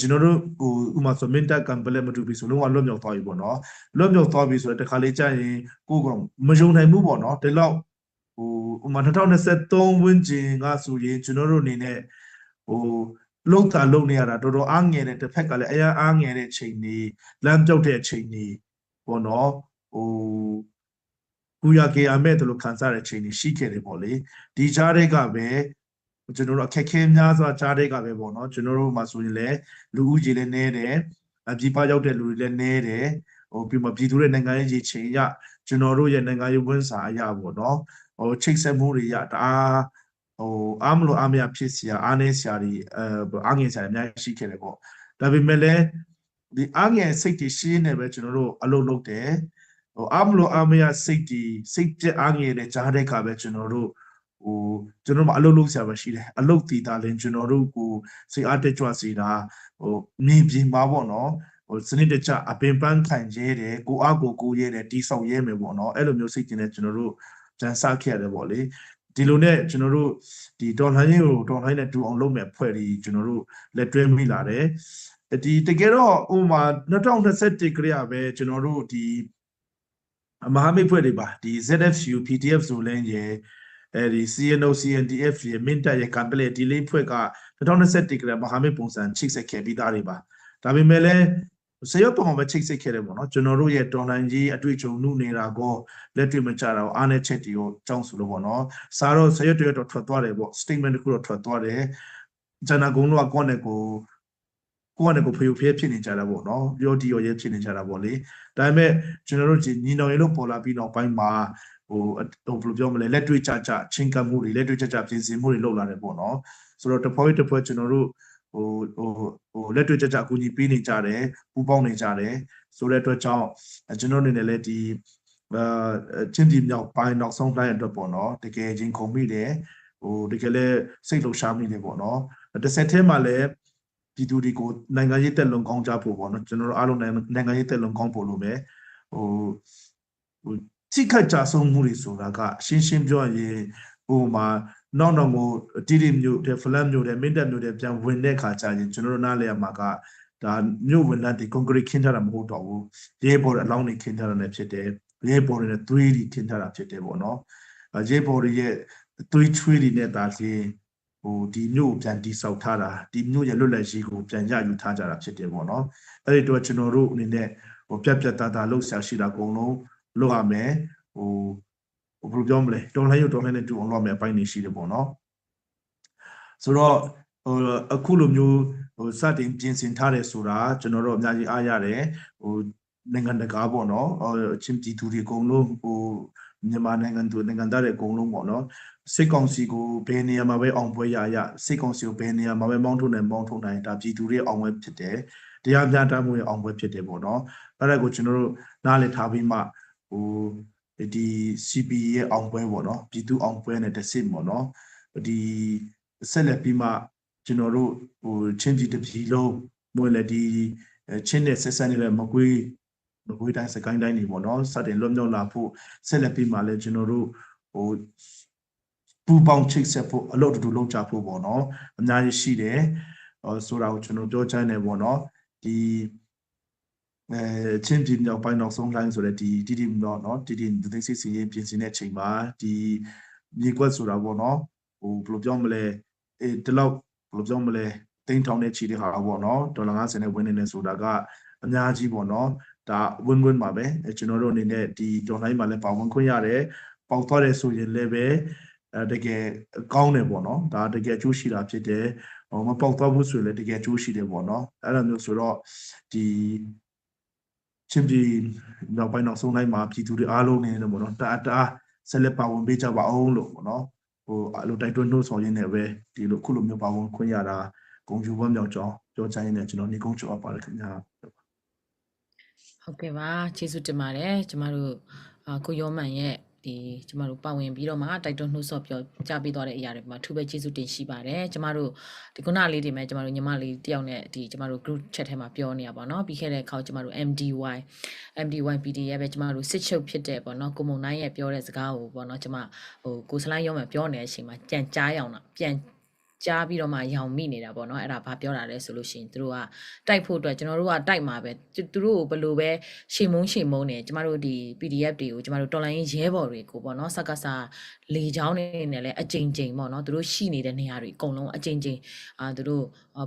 ကျွန်တော်တို့ဟိုဥမာဆိုမင်တာကံပလဲမတူပြီဆိုလုံးဝလွတ်မြောက်သွားပြီပေါ့နော်လွတ်မြောက်သွားပြီဆိုတော့တခါလေးကြာရင်ကိုယ်ကမယုံနိုင်ဘူးပေါ့နော်ဒီလောက်ဟိုဥမာ2023ဝန်းကျင်ကဆိုရင်ကျွန်တော်တို့အနေနဲ့ဟိုလုံတာလုံနေရတာတော်တော်အားငယ်တဲ့တစ်ဖက်ကလည်းအရာအားငယ်တဲ့ချိန်တွေလမ်းပြောက်တဲ့ချိန်တွေပေါ့နော်ဟိုကူရကေအမဲ့တို့လိုခံစားတဲ့ချိန်တွေရှိခဲ့တယ်ပေါ့လေဒီကြားတွေကပဲကျွန်တော်တို့အခက်ခဲများစွာကြားတွေကပဲပေါ့နော်ကျွန်တော်တို့မှာဆိုရင်လည်းလူဦးရေလည်းနည်းတယ်ပြည်ပရောက်တဲ့လူတွေလည်းနည်းတယ်ဟိုပြီးမှပြည်သူတွေနိုင်ငံရေးချိန်ရကျွန်တော်တို့ရဲ့နိုင်ငံရေးဝန်စာအရာပေါ့နော်ဟိုချိတ်ဆက်မှုတွေရတအားဟိုအားမလို့အားမရဖြစ်စရာအားနည်းစရာတွေအားငယ်စရာအများကြီးရှိခဲ့တယ်ပေါ့ဒါပေမဲ့လည်းဒီအားငယ်စိတ်တွေရှင်းနေပဲကျွန်တော်တို့အလုပ်လုပ်တယ်ဟိုအားမလို့အားမရစိတ်တွေစိတ်ပြက်အားငယ်တဲ့ကြားတဲ့ကပဲကျွန်တော်တို့ဟိုကျွန်တော်တို့အလုပ်လုပ်ဆရာပဲရှိတယ်အလုပ်တည်တာလည်းကျွန်တော်တို့ကိုစိတ်အားတက်ကြွစေတာဟိုမြင်ပြင်ပါပေါ့နော်ဟိုစနစ်တကျအပင်ပန်းခံရဲတယ်ကိုအားကိုရဲတယ်တီးဆောင်ရဲမယ်ပေါ့နော်အဲ့လိုမျိုးစိတ်ကျင်တဲ့ကျွန်တော်တို့ကြံစားခဲ့ရတယ်ပေါ့လေဒီလိုနဲ့ကျွန်တော်တို့ဒီဒေါ်လာရင်းကိုဒေါ်လာနဲ့တူအောင်လုပ်မဲ့ဖွဲ့ပြီးကျွန်တော်တို့လက်တွဲမိလာတယ်ဒီတကယ်တော့ဥပမာ2021ကလေးပဲကျွန်တော်တို့ဒီမဟာမိတ်ဖွဲ့တွေပါဒီ ZFU PDF ဆိုလဲရေအဲဒီ CNO CNDF ရေမင်းတပ်ရေကံပလေဒီလေးဖွဲ့က2021ကလေးမဟာမိတ်ပုံစံချိတ်ဆက်ခဲ့ပြီးသားတွေပါဒါပေမဲ့လည်းဆရာပုံပဲချိတ်ဆက်ခဲ့တယ်ပေါ့နော်ကျွန်တော်တို့ရဲ့ဒေါ်လာကြီးအတွေ့အကြုံနှုတ်နေတာကိုလက်တွေ့မချတာကိုအားနဲ့ချက်တီကိုကြောင်းဆိုလို့ပေါ့နော်စားတော့ဆရာတွေတော့ထွက်သွားတယ်ပေါ့ statement တစ်ခုတော့ထွက်သွားတယ်ဂျန်နာကုန်းတော့ကိုယ့်နဲ့ကိုဖေဖျဲဖြစ်နေကြတာပေါ့နော်ပြောတီရောရဲဖြစ်နေကြတာပေါ့လေဒါပေမဲ့ကျွန်တော်တို့ညီနောင်ရေလို့ပေါ်လာပြီးနောက်ပိုင်းမှာဟိုဘယ်လိုပြောမလဲလက်တွေ့ချချင်းကပ်မှုတွေလက်တွေ့ချပြင်ဆင်မှုတွေလုပ်လာတယ်ပေါ့နော်ဆိုတော့တစ်ဖွဲ့ကျွန်တော်တို့ဟိုလက်တွေ့ချအကူအညီပေးနေကြတယ်ပူးပေါင်းနေကြတယ်ဆိုတဲ့အတွက်ကြောင့်ကျွန်တော်အနေနဲ့လည်းဒီချင်းပြည်မြောက်ပိုင်းနောက်ဆုံးတိုင်းအတွက်ပေါ့နော်တကယ်ချင်းခုံမိတယ်ဟိုတကယ်လည်းစိတ်လှုပ်ရှားမိတယ်ပေါ့နော်တစ်ဆက်တည်းမှာလည်းပြည်သူတွေကိုနိုင်ငံရေးတက်လုံကောင်းကြဖို့ပေါ့နော်ကျွန်တော်တို့အားလုံးနိုင်ငံရေးတက်လုံကောင်းဖို့လို့ပဲဟိုစိတ်ခကြဆုံးမှုတွေဆိုတာကရှင်းပြောရင်ဟိုမှာနောက်ကိုတီတီမျိုးတဲ့ဖလန်မျိုးတဲ့မင်းတပ်မျိုးတဲ့ပြန်ဝင်တဲ့ခါကျရင်ကျွန်တော်တို့နားလဲရမှာကဒါမြို့ဝင်တဲ့ဒီကွန်ကရစ်ခင်းထားတာမဟုတ်တော့ဘူးရဲဘော်အလောင်းတွေခင်းထားတာလည်းဖြစ်တယ်ရဲဘော်တွေနဲ့သွေးတွေခင်းထားတာဖြစ်တယ်ပေါ့နော်ရဲဘော်တွေရဲ့သွေးချွေးတွေနဲ့ဒါစီဟိုဒီမြို့ပြန်တိဆောက်ထားတာဒီမြို့ရဲ့လွတ်လပ်ရေးကိုပြန်ရယူထားကြတာဖြစ်တယ်ပေါ့နော်အဲ့ဒီတော့ကျွန်တော်တို့အနေနဲ့ဟိုပြတ်သားလှုပ်ရှားရှိတာအကုန်လုံးလုပ်ရမယ်ဟိုဘယ်လိုပြောမလဲတော်လှန်နဲ့တူအောင်လုပ်မယ်အပိုင်းနေရှိတယ်ပေါ့နော်ဆိုတော့ အခုလိုမျိုးစတင်ပြင်ဆင်ထားတယ်ဆိုတာကျွန်တော်တို့အများကြီးအားရတယ်နိုင်ငံတကာပေါ့နော်ချင်းပြည်သူတွေအကုန်လုံးမြန်မာနိုင်ငံသူနိုင်ငံသားတွေအကုန်လုံးပေါ့နော်စစ်ကောင်စီကိုဘယ်နေရာမှာပဲအောင်ပွဲရစစ်ကောင်စီကိုဘယ်နေရာမှာပဲမောင်းထုတ်နိုင်ဒါပြည်သူတွေအောင်ပွဲဖြစ်တယ်တရားမျှတမှုရဲ့အောင်ပွဲဖြစ်တယ်ပေါ့နော်အဲ့ဒါကိုကျွန်တော်တို့နားလည်ထားပြီးမှဒီ CP ရဲ့အောင်ပွဲပေါ့နော်ပြည်သူအောင်ပွဲနဲ့တစ်စစ်ပေါ့နော်ဒီဆက်လက်ပြီးမှကျွန်တော်တို့ချင်းပြည်တစ်ပြည်လုံးမွေလည်းဒီချင်းနဲ့ဆက်ဆက်နေတဲ့မကွေးတိုင်းစကိုင်းတိုင်းတွေပေါ့နော်စတင်လွတ်မြောက်လာဖို့ဆက်လက်ပြီးမှလည်းကျွန်တော်တို့ပူပေါင်းချိတ်ဆက်ဖို့အလုပ်တူလုပ်ကြဖို့ပေါ့နော်အများကြီးရှိတယ်ဆိုတာကိုကျွန်တော်ပြောချင်တယ်ပေါ့နော်ဒီချင်းပြည်မြောက်ပိုင်းနောက်ဆုံးလိုင်းဆိုတဲ့ဒီနော်ဒီသိစိတ်စီရင်ပြင်ဆင်တဲ့အချိန်မှာဒီမြေကွက်ဆိုတာပေါ့နော်ဘယ်လိုပြောမလဲဒီလောက်ဘယ်လိုပြောမလဲတိန်းထောင်တဲ့ချီတဲ့ဟာပေါ့နော်ဒေါ်လာ50နဲ့ဝင်းနေဆိုတာကအများကြီးပေါ့နော်ဒါဝင်းပါပဲကျွန်တော်တို့အနေနဲ့ဒီဒေါ်လာမှာလည်းပါဝင်ခွင့်ရတယ်ပေါက်သွားတယ်ဆိုရင်လည်းပဲတကယ်ကောင်းတယ်ပေါ့နော်ဒါတကယ်အကျိုးရှိတာဖြစ်တယ်မပေါက်သွားဘူးဆိုရင်လည်းတကယ်အကျိုးရှိတယ်ပေါ့နော်အဲ့လိုမျိုးဆိုတော့ဒီချင်းပြည်နောက်ပိုင်းနောက်ဆုံးတိုင်းမှာပြည်သူတွေအားလုံးနေတယ်ပေါ့နော်တအားဆက်လက်ပါဝင်ပေးကြပါအောင်လို့ပေါ့နော်အဲ့လိုတိုက်တွန်းနှိုးဆော်ရင်းနဲ့ပဲဒီလိုခုလိုမျိုးပါဝင်ခွင့်ရတာဂုဏ်ယူဝမ်းမြောက်ကြောင်းပြောချင်နေကျွန်တော်နေကုန်းချောပါတယ်ခင်ဗျာဟုတ်ကဲ့ပါကျေးဇူးတင်ပါတယ်ကျမတို့ကိုရောမန်ရဲ့ဒီကျမတို့ပါဝင်ပြီးတော့မှတိုက်တွန်းနှိုးဆော်ပြောကြားပေးသွားတဲ့အရာတွေမှာထူးပဲကျေးဇူးတင်ရှိပါတယ်ကျမတို့ဒီခုနလေးတွေမဲ့ကျမတို့ညီမလေးတယောက်နဲ့ဒီကျမတို့ group chat ထဲမှာပြောနေရပါတော့ပြီးခဲ့တဲ့အခါကျမတို့ MDY PD ရဲ့ပဲကျမတို့စစ်ချုပ်ဖြစ်တဲ့ပေါ့နော်ကိုမုံနိုင်ရဲ့ပြောတဲ့စကားကိုပေါ့နော်ကျမကိုစလိုင်းရောမှပြောနေတဲ့အချိန်မှာကြံကြားရအောင်လားပြန်ကြားပြီးတော့မှရောင်မိနေတာပေါ့နော်အဲ့ဒါဘာပြောတာလဲဆိုလို့ရှိရင်သူတို့ကတိုက်ဖို့အတွက်ကျွန်တော်တို့ကတိုက်မှာပဲသူတို့ကိုဘယ်လိုပဲရှေမုန်းနေကျမတို့ဒီ PDF တွေကိုကျမတို့တော်လိုင်းရဲဘော်တွေကိုပေါ့နော်စက္ကစလေချောင်းနေနဲ့လည်းအကြိမ်ကြိမ်ပေါ့နော်သူတို့ရှိနေတဲ့နေရာတွေအကုန်လုံးအကြိမ်ကြိမ်သူတို့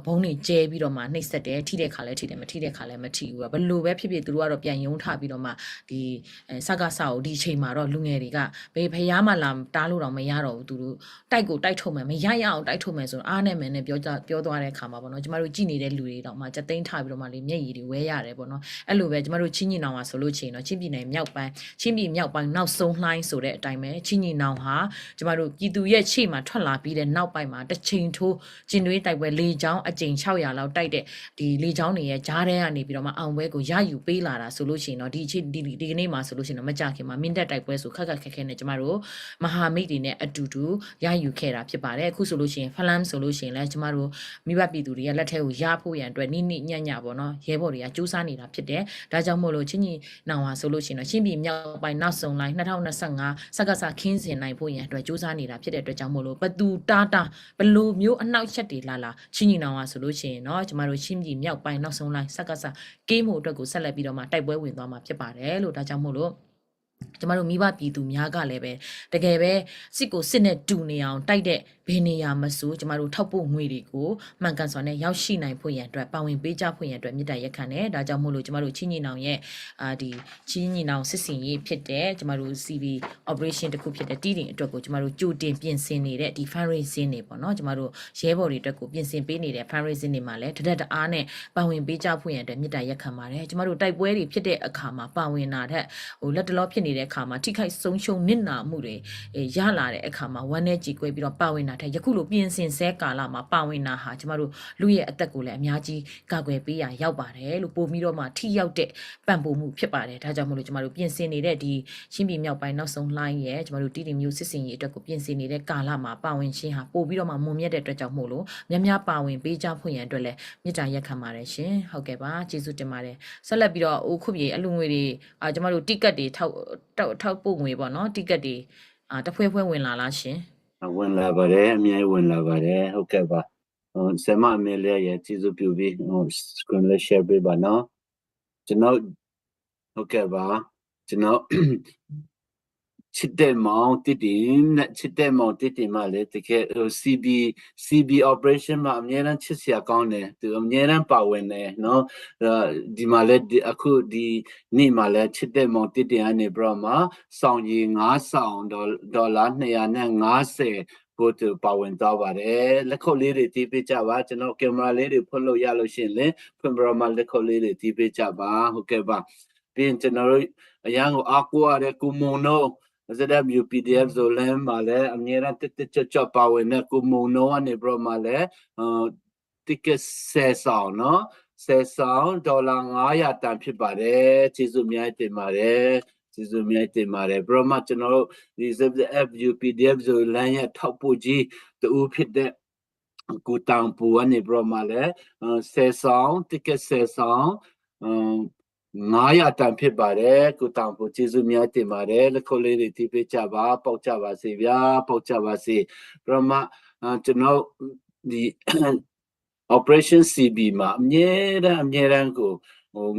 ဘုံတွေကျဲပြီးတော့မှနှိပ်စက်တယ်ထိတဲ့ခါလဲထိတယ်မထိတဲ့ခါလဲမထိဘူးဘယ်လိုပဲဖြစ်ဖြစ်သူတို့ကတော့ပြန်ယုံထပြီးတော့မှဒီစက္ကစကိုဒီအချိန်မှာတော့လူငယ်တွေကဘေးဖျားမှလာတားလို့တော့မရတော့ဘူးသူတို့တိုက်ကိုတိုက်ထုတ်မယ်မရရအောင်တိုက်ထုတ်မယ်ဆိုတော့အားနဲ့မယ်နဲ့ပြောသွားတဲ့အခါမှာပေါ့နော်ကျမတို့ကြည်နေတဲ့လူတွေတော့မှစက်သိန်းထားပြီးတော့မှလေမျက်ရည်တွေဝဲရတယ်ပေါ့နော်အဲ့လိုပဲကျမတို့ချင်းညီနောင်ဟာဆိုလို့ရှိရင်တော့ချင်းပြည်နယ်မြောက်ပိုင်းနောက်ဆုံးလှိုင်းဆိုတဲ့အတိုင်းပဲချင်းညီနောင်ဟာကျမတို့ပြည်သူရဲ့ခြေမှာထွက်လာပြီးတဲ့နောက်ပိုင်းမှာတစ်ချိန်ထိုးကျင်တွေးတိုက်ပွဲလေချောင်းအကြိမ်600လောက်တိုက်တဲ့ဒီလေချောင်းတွေရဲ့ဂျားထဲကနေပြီးတော့မှအောင်ပွဲကိုရယူပေးလာတာဆိုလို့ရှိရင်တော့ဒီကနေ့မှာဆိုလို့ရှိရင်တော့မကြခင်မှာမင်းတက်တိုက်ပွဲဆိုခက်ခဲနဲ့ကျမတို့မဟာမိတ်တွေနဲ့အတူတူရယူခဲ့တာဖြစ်ပါတယ်အခုဆိုလို့ရှိရင်ဖလမ်ဆိုလို့ရှိရင်လည်းကျမတို့မိဘပြည်သူတွေရဲ့လက်ထဲကိုရဖို့ရန်အတွက်နိညံ့ပေါ့နော်ရဲဘော်တွေကစူးစမ်းနေတာဖြစ်တယ်ဒါကြောင့်မို့လို့ချင်းညီနောင်ဟာဆိုလို့ရှိရင်တော့ချင်းပြည်မြောက်ပိုင်းနောက်ဆုံးလိုင်း2025စက္ကစခင်းစင်နိုင်ဖို့ရန်အတွက်စူးစမ်းနေတာဖြစ်တဲ့အတွက်ကြောင့်မို့လို့ဘသူတာဘလိုမျိုးအနောက်ချက်တွေလာချင်းညီနောင်ဟာဆိုလို့ရှိရင်တော့ကျမတို့ချင်းပြည်မြောက်ပိုင်းနောက်ဆုံးလိုင်းစက္ကစကေးမှုအတွက်ကိုဆက်လက်ပြီးတော့မှတိုက်ပွဲဝင်သွားမှာဖြစ်ပါတယ်လို့ဒါကြောင့်မို့လို့ကျမတို့မိဘပြည်သူများကလည်းပဲတကယ်ပဲစစ်ကိုစစ်နဲ့တူနေအောင်တိုက်တဲ့ဘယ်နေရာမဆိုကျမတို့ထောက်ပို့ငွေတွေကိုမှန်ကန်စွာနဲ့ရောက်ရှိနိုင်ဖို့ရန်အတွက်ပါဝင်ပေးကြဖို့ရန်အတွက်မြစ်တာရက်ခံတယ်ဒါကြောင့်မို့လို့ကျမတို့ချင်းညီနောင်ရဲ့ဒီချင်းညီနောင်စစ်စင်ရေးဖြစ်တဲ့ကျမတို့ CV operation တစ်ခုဖြစ်တဲ့တီးတင်အတွက်ကိုကျမတို့ကြိုတင်ပြင်ဆင်နေတဲ့ဒီ fundraising တွေပေါ့နော်ကျမတို့ရဲဘော်တွေအတွက်ကိုပြင်ဆင်ပေးနေတဲ့ fundraising တွေမှာလည်းတဒအားနဲ့ပါဝင်ပေးကြဖို့ရန်အတွက်မြစ်တာရက်ခံပါတယ်ကျမတို့တိုက်ပွဲတွေဖြစ်တဲ့အခါမှာပါဝင်တာထက်လက်တလောဖြစ်နေတဲ့အခါမှာထိခိုက်ဆုံးရှုံးနစ်နာမှုတွေရလာတဲ့အခါမှာဝမ်းနဲ့ကြေကွဲပြီးတော့ပါဝင်တာထက်ယခုလိုပြင်ဆင်ဆဲကာလမှာပါဝင်တာဟာကျမတို့လူရဲ့အသက်ကိုလည်းအများကြီးကာကွယ်ပေးရရောက်ပါတယ်လို့ပို့ပြီးတော့မှထိရောက်တဲ့ပံ့ပိုးမှုဖြစ်ပါတယ်ဒါကြောင့်မို့လို့ကျမတို့ပြင်ဆင်နေတဲ့ဒီချင်းပြည်မြောက်ပိုင်းနောက်ဆုံးလှိုင်းရဲ့ကျမတို့တီတီမျိုးစစ်စင်ရေးအတွက်ကိုပြင်ဆင်နေတဲ့ကာလမှာပါဝင်ခြင်းဟာပို့ပြီးတော့မှမွန်မြတ်တဲ့အတွက်ကြောင့်မို့လို့များပါဝင်ပေးကြဖို့ရန်အတွက်လည်းမြစ်တာရက်ခံပါတယ်ရှင်ဟုတ်ကဲ့ပါကျေးဇူးတင်ပါတယ်ဆက်လက်ပြီးတော့အိုးခုပြေအလူငွေတွေကျမတို့တိကတ်တွေထောက်ပို့ငွေပေါ့နော်တိကတ်တွေတဖွဲဝင်လာလားရှင်ဝင်လာပါတယ်အများကြီးဝင်လာပါတယ်ဟုတ်ကဲ့ပါဆမအမေလေးရဲ့ကျေးဇူးပြုပြီးscreen လေး share ပေးပါနော်ကျွန်တော်ဟုတ်ကဲ့ပါကျွန်တော်ချစ်တဲ့မောင်တည်တည်နဲ့ချစ်တဲ့မောင်တည်တည်မှလည်းတကယ် CB operation မှာအများအားချစ်စရာကောင်းတယ်သူအများအားပါဝင်တယ်နော်ဒီမှာလည်းအခုဒီနေ့မှာလည်းချစ်တဲ့မောင်တည်တည်အနေပြီးတော့မှစောင်ကြီး9ဆောင်ဒေါ်လာ250 ကိုတူပါဝင်တော့ပါတယ်လက်ခုပ်လေးတွေတီးပေးကြပါကျွန်တော်ကင်မရာလေးတွေဖွင့်လို့ရလို့ရှိရင်လည်းဖွင့်ပြတော့မှလက်ခုပ်လေးတွေတီးပေးကြပါဟုတ်ကဲ့ပါပြီးရင်ကျွန်တော်တို့အရန်ကိုအားကိုးရတဲ့ကုမုံတို့ZW PDF ဆိုလဲမှာလဲအမြဲတမ်းတက်ကြွပါဝင်တဲ့ကုမုံတို့ကနေပြတော့မှလဲticket 10 ဆောင်နော်10 ဆောင်ဒေါ်လာ900တန်ဖြစ်ပါတယ်ကျေးဇူးအများကြီးတင်ပါတယ်ကျေးဇူးအများကြီးတင်ပါတယ်ပြတော့မှကျွန်တော်တို့ဒီ ZW PDF ဆိုလမ်းရဲ့ထောက်ပို့ကြီးတူဖြစ်တဲ့ကိုတောင်ပူကနေပြတော့မှလဲ10 ဆောင် ticket 10 ဆောင်900တန်ဖြစ်ပါတယ်ကိုတောင်ပူကျေးဇူးများတင်ပါတယ်လက်ခုပ်လေးတွေတီးပေးကြပါပေါက်ကြပါစေဗျာပေါက်ကြပါစေပြတော့မှကျွန်တော်ဒီ operation CB မှာအမြဲတမ်းကို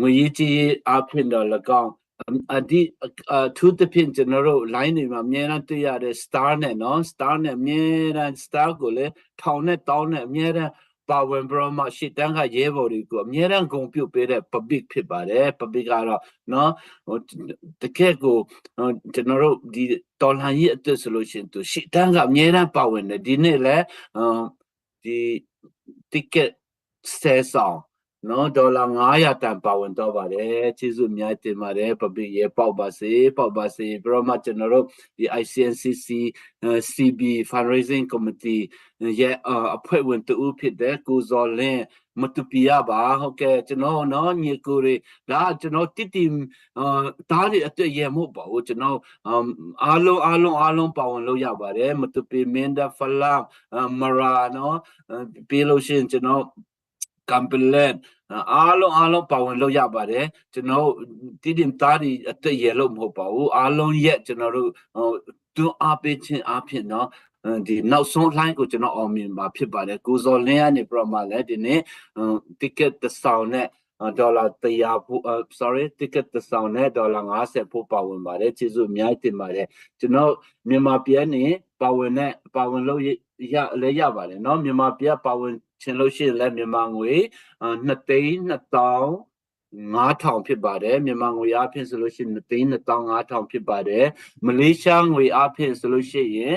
ငွေကြီးအဖြစ်တော့၎င်းဒီသူတပင်ကျွန်တော်တို့ line တွေမှာအမြဲတမ်းတွေ့ရတဲ့ star နဲ့နော် star နဲ့အမြဲတမ်း star ကိုလည်းထောင်နဲ့တောင်းနဲ့အမြဲတမ်းပါဝင်ပြီးတော့မှရှစ်တန်းကရဲဘော်တွေကိုအမြဲတမ်းဂုဏ်ပြုပေးတဲ့ public ဖြစ်ပါတယ် public ကတော့နော်တကယ်ကိုကျွန်တော်တို့ဒီတော်လှန်ရေးအတွက်ဆိုလို့ရှိရင်သူရှစ်တန်းကအမြဲတမ်းပါဝင်တယ်ဒီနေ့လည်းဒီ ticket 10 ဆောင်နော်ဒေါ်လာ900တန်ပါဝင်တော့ပါတယ်ကျေးဇူးအများကြီးတင်ပါတယ် public ရေပေါက်ပါစေပြီးတော့မှကျွန်တော်တို့ဒီ ICNCC CB fundraising committee ရဲ့အဖွဲ့ဝင်တူဖြစ်တဲ့ကိုဇော်လင်းမတူပီရပါဟုတ်ကဲ့ကျွန်တော်နော်ညီကိုတွေဒါကျွန်တော်တိတိတားတွေအတွေ့ရမှုပေါ့ကျွန်တော်အားလုံးပါဝင်လို့ရပါတယ်မတူပီမင်းဒါဖလာမရာနော်ပြီးလို့ရှိရင်ကျွန်တော်ကမ်ပလက်အားလုံးပါဝင်လို့ရပါတယ်ကျွန်တော်တိတိတားတွေအတွေ့ရလို့မဟုတ်ပါဘူးအားလုံးရဲ့ကျွန်တော်တို့တွန်းအားပေးခြင်းအဖြစ်နော်ဒီနောက်ဆုံး line ကိုကျွန်တော်အောင်မြင်မှာဖြစ်ပါတယ်ကိုဇော်လင်းကနေပြတော့မှလည်းဒီနေ့ ticket တစ်ဆောင်နဲ့ဒေါ်လာ100 ticket တစ်ဆောင်နဲ့ဒေါ်လာ50ဖို့ပါဝင်ပါတယ်ကျေးဇူးအများကြီးတင်ပါတယ်ကျွန်တော်မြန်မာပြည်နေပါဝင်လို့ရပါတယ်เนาะမြန်မာပြည်ပါဝင်ချင်လို့ရှိရင်လည်းမြန်မာငွေ2,250,000ဖြစ်ပါတယ်မြန်မာငွေအားဖြင့်ဆိုလို့ရှိရင်2,250,000ဖြစ်ပါတယ်မလေးရှားငွေအားဖြင့်ဆိုလို့ရှိရင်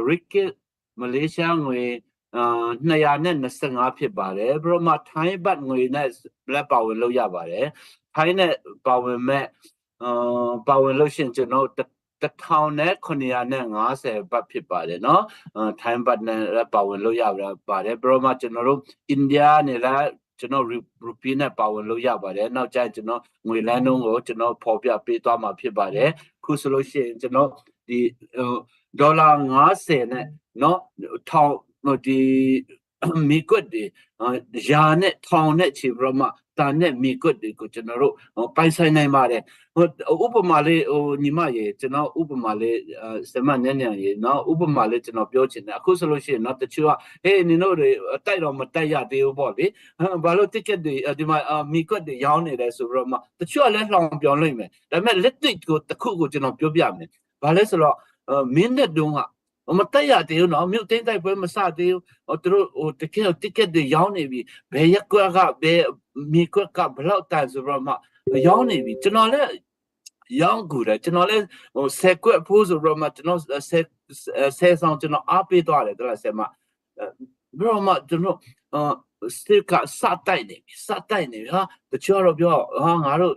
ringgit မလေးရှားငွေ225ဖြစ်ပါတယ်ဘရမထိုင်းဘတ်ငွေနဲ့လက်ပါဝင်လို့ရပါတယ်ထိုင်းနဲ့ပါဝင်မဲ့ပါဝင်လို့ရှိရင်ကျွန်တော်1,950ဘတ်ဖြစ်ပါတယ်เนาะထိုင်းဘတ်နဲ့ပါဝင်လို့ရပါတယ်ဘရမကျွန်တော်တို့အိန္ဒိယနဲ့လည်းကျွန်တော်ရူပီနဲ့ပါဝင်လို့ရပါတယ်နောက်ကျရင်ကျွန်တော်ငွေလန်းနှုန်းကိုကျွန်တော်ဖော်ပြပေးသွားမှာဖြစ်ပါတယ်ခုဆိုလို့ရှိရင်ကျွန်တော်ဒီဒေါ်လာ50နဲ့เนาะထောင်ဒီမိကွတ်တွေရာနဲ့ထောင်နဲ့ချီပြမတန်နဲ့မိကွတ်တွေကိုကျွန်တော်တို့ပိုင်ဆိုင်နိုင်ပါတယ်ဥပမာလေးညီမရေကျွန်တော်ဥပမာလေးစမနဲ့နဲ့ရေเนาะဥပမာလေးကျွန်တော်ပြောချင်တယ်အခုဆိုလို့ရှိရင်เนาะတချို့ကဟေးနင်တို့တွေတိုက်တော့မတိုက်ရသေးဘူးပေါ့လေဘာလို့ ticket တွေဒီမှာမိကွတ်တွေရောင်းနေတယ်ဆိုတော့မှတချို့ကလည်းလှောင်ပြောင်းလိုက်မယ်ဒါပေမဲ့လက်တွေ့ကိုတစ်ခုကိုကျွန်တော်ပြောပြမယ်ဘာလဲဆိုတော့မင်းနဲ့တုန်းကမတက်ရသေးဘူးနော်မြို့သိမ်းတိုက်ပွဲမစသေးဘူးသူတို့တကယ် ticket တွေရောင်းနေပြီဘယ်ရက်ကွက်ကဘယ်မိကွက်ကဘလောက်တန်ဆိုတော့မှရောင်းနေပြီကျွန်တော်လည်းရောင်းကူတယ်ကျွန်တော်လည်း10ကွက်ဖိုးဆိုတော့မှကျွန်တော်10ဆောင်ကျွန်တော်အားပေးသွားတယ်တလားဆယ်မဘရောမှကျွန်တော်စတစ်ကစတိုက်နေဟာတချို့တော့ပြောဟာငါတို့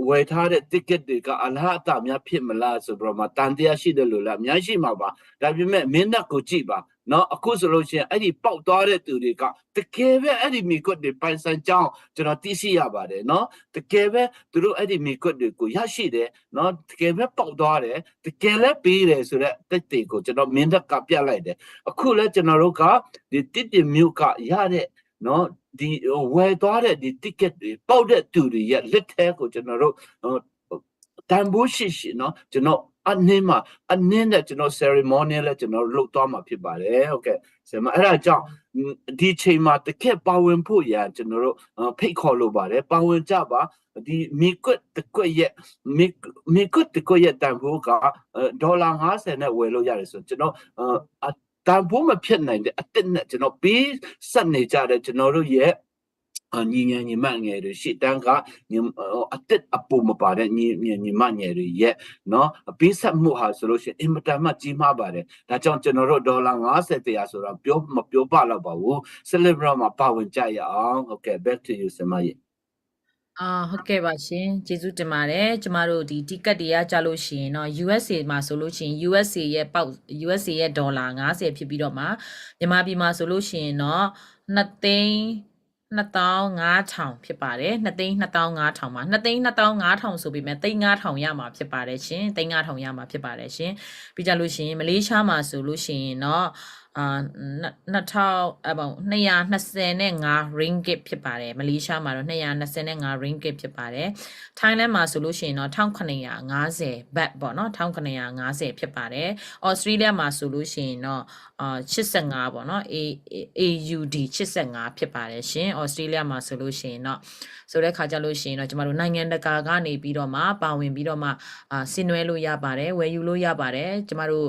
ဝယ်ထားတဲ့ ticket တွေကအလားအတများဖြစ်မလားဆိုတော့မှတန်တရားရှိတယ်လို့လားအများရှိမှာပါဒါပေမဲ့မင်းနဲ့ကိုကြည့်ပါနော်အခုဆိုလို့ရှိရင်အဲ့ဒီပေါက်သွားတဲ့သူတွေကတကယ်ပဲအဲ့ဒီမိကွတ်တွေပိုင်ဆိုင်ကြောင်းကျွန်တော်သိရှိရပါတယ်နော်တကယ်ပဲသူတို့အဲ့ဒီမိကွတ်တွေကိုရရှိတယ်နော်တကယ်ပဲပေါက်သွားတယ်တကယ်လည်းပေးတယ်ဆိုတော့တက်တွေကိုကျွန်တော်မင်းကပြလိုက်တယ်အခုလည်းကျွန်တော်တို့ကဒီတစ်ပြမြို့ကရတဲ့နော်ဒီဝယ်သွားတဲ့ဒီ ticket တွေပေါက်တဲ့သူတွေရဲ့လက်ထဲကိုကျွန်တော်တို့တန်ဖိုးရှိနော်ကျွန်တော်အနေနဲ့ကျွန်တော် ceremony လဲကျွန်တော်လုပ်သွားမှာဖြစ်ပါတယ်ဟုတ်ကဲ့ဆရာမအဲ့ဒါကြောင့်ဒီချိန်မှာတကယ်ပါဝင်ဖို့ရကျွန်တော်တို့ဖိတ်ခေါ်လို့ပါတယ်ပါဝင်ကြပါဒီမိကွတ်တကွက်ရဲ့မိကွတ်တကွက်ရဲ့တန်ဖိုးကဒေါ်လာ50နဲ့ဝယ်လို့ရတယ်ဆိုကျွန်တော်တန်ဖိုးမဖြစ်နိုင်တဲ့အစ်စ်နဲ့ကျွန်တော်ပေးဆက်နေကြတယ်ကျွန်တော်တို့ရဲ့ ညီမငယ်တွေရှစ်တန်းကအသက်အပူမပါတဲ့ညီမငယ်တွေရဲ့နော်ပေးဆက်မှုဟာဆိုလို့ရှိရင်အင်မတန်မှကြီးမားပါတယ်ဒါကြောင့်ကျွန်တော်တို့ဒေါ်လာ50တရားဆိုတာမပြောပါတော့ပါဘူး celebrate မှာပါဝင်ကြရအောင် okay back to you ဆမကြီး ဟုတ်ကဲ့ပါရှင်ကျေးဇူးတင်ပါတယ်ကျမတို့ဒီ ticket တွေကကြာလို့ရှိရင်เนาะ USA မှာဆိုလို့ရှိရင် USA ရဲ့ဒေါ်လာ50ဖြစ်ပြီးတော့မှမြန်မာပြည်မှာဆိုလို့ရှိရင်เนาะ2,2500ဖြစ်ပါတယ်2,2500ပါ2,2500ဆိုပေမဲ့3,500ရမှာဖြစ်ပါတယ်ရှင်3,500ရမှာဖြစ်ပါတယ်ရှင်ပြီးကြလို့ရှိရင်မလေးရှားမှာဆိုလို့ရှိရင်เนาะ225 ringgit ဖြစ်ပါတယ်မလေးရှားမှာတော့225 ringgit ဖြစ်ပါတယ်ထိုင်းလန်မှာဆိုလို့ရှိရင်တော့1,950 baht ပေါ့နော်1,950ဖြစ်ပါတယ်ဩစတြေးလျမှာဆိုလို့ရှိရင်တော့85ပေါ့နော် AUD 85ဖြစ်ပါတယ်ရှင်ဩစတြေးလျမှာဆိုလို့ရှိရင်တော့ဆိုတဲ့ခါကြလို့ရှိရင်တော့ကျမတို့နိုင်ငံတကာကနေပြီးတော့မှပါဝင်ပြီးတော့မှဆင်နွှဲလို့ရပါတယ်ဝယ်ယူလို့ရပါတယ်ကျမတို့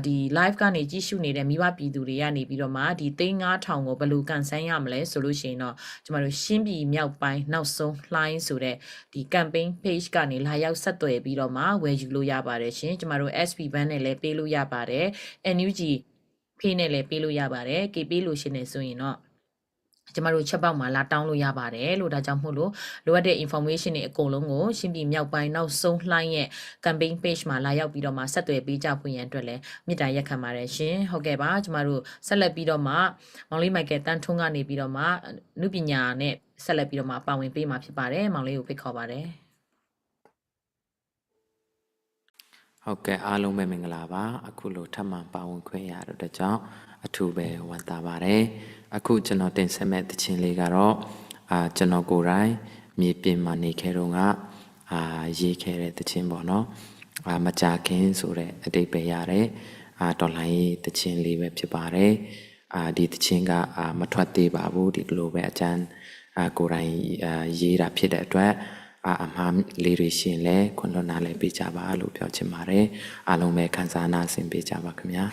ဒီ live ကနေကြည့်ရှုနေတဲ့မိဘပြည်သူတွေကနေပြီးတော့မှဒီ3,500ကိုဘယ်လိုကန်ဆန်းရမလဲဆိုလို့ရှိရင်တော့ကျမတို့ရှင်းပြည်မြောက်ပိုင်းနောက်ဆုံးလှိုင်းဆိုတဲ့ဒီ campaign page ကနေလာရောက်ဆက်သွယ်ပြီးတော့မှဝယ်ယူလို့ရပါတယ်ရှင်ကျမတို့ SP band နဲ့လည်းပေးလို့ရပါတယ် NUG pay နဲ့လည်းပေးလို့ရပါတယ် KP လို့ရှင်နေဆိုရင်တော့ကျမတို့ချက်ပေါက်မှာလာတောင်းလို့ရပါတယ်လို့ဒါကြောင့်မို့လို့လိုအပ်တဲ့ information တွေအကုန်လုံးကိုရှင်းပြမြောက်ပိုင်းနောက်ဆုံးလှိုင်းရဲ့ campaign page မှာလာရောက်ပြီးတော့မှဆက်သွယ်ပေးကြဖို့ရန်အတွက်လည်းမြစ်တာရက်ခံပါတယ်ရှင်ဟုတ်ကဲ့ပါကျမတို့ဆက်လက်ပြီးတော့မှမောင်လေးမိုက်ကယ်တန်းထွန်းကနေပြီးတော့မှနုပညာနဲ့ဆက်လက်ပြီးတော့မှပါဝင်ပေးမှာဖြစ်ပါတယ်မောင်လေးကိုဖိတ်ခေါ်ပါတယ်ဟုတ်ကဲ့အားလုံးပဲမင်္ဂလာပါအခုလိုထပ်မံပါဝင်ခွင့်ရတဲ့ကြောင့်အထူးပဲဝမ်းသာပါတယ်အခုကျွန်တော်တင်ဆက်မဲ့သချင်းလေးကတော့ကျွန်တော်ကိုယ်တိုင်မြေပြင်မှာနေခဲ့တော့ရေးခဲ့တဲ့သချင်းပေါ့နော်မကြခင်ဆိုတဲ့အတိတ်ပဲရတဲ့တော်လိုင်းရေးသချင်းလေးပဲဖြစ်ပါတယ်ဒီသချင်းကမထွက်သေးပါဘူးဒီလိုပဲအကျန်းကိုယ်တိုင်ရေးတာဖြစ်တဲ့အတွက်အမှားလေးတွေရှင်လဲခွန်လွန်နာလဲပေးကြပါလို့ပြောချင်ပါတယ်အားလုံးပဲခန်းစားနာဆင်ပေးကြပါခင်ဗျာ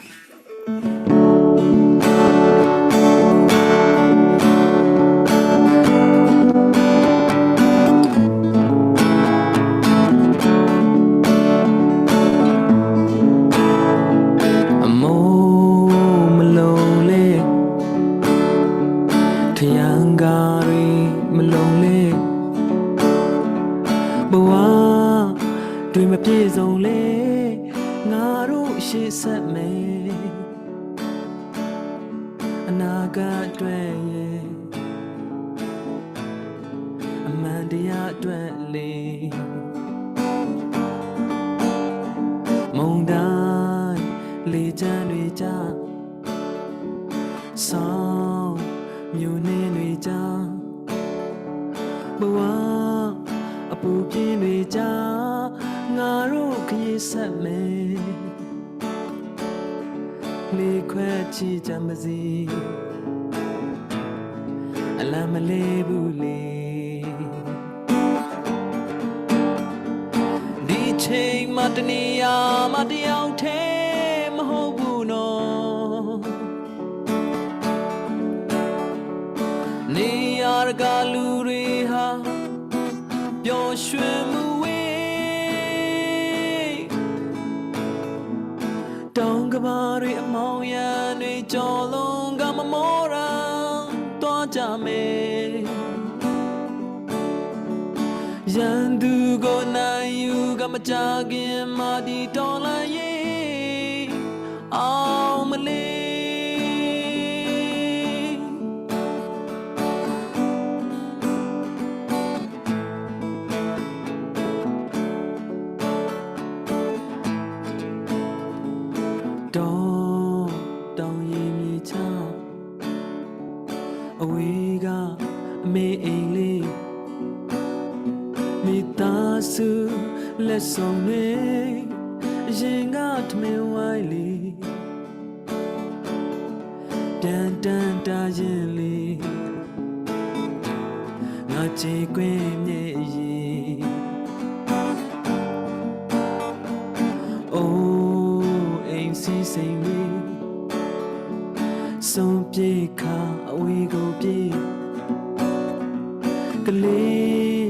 ကလေး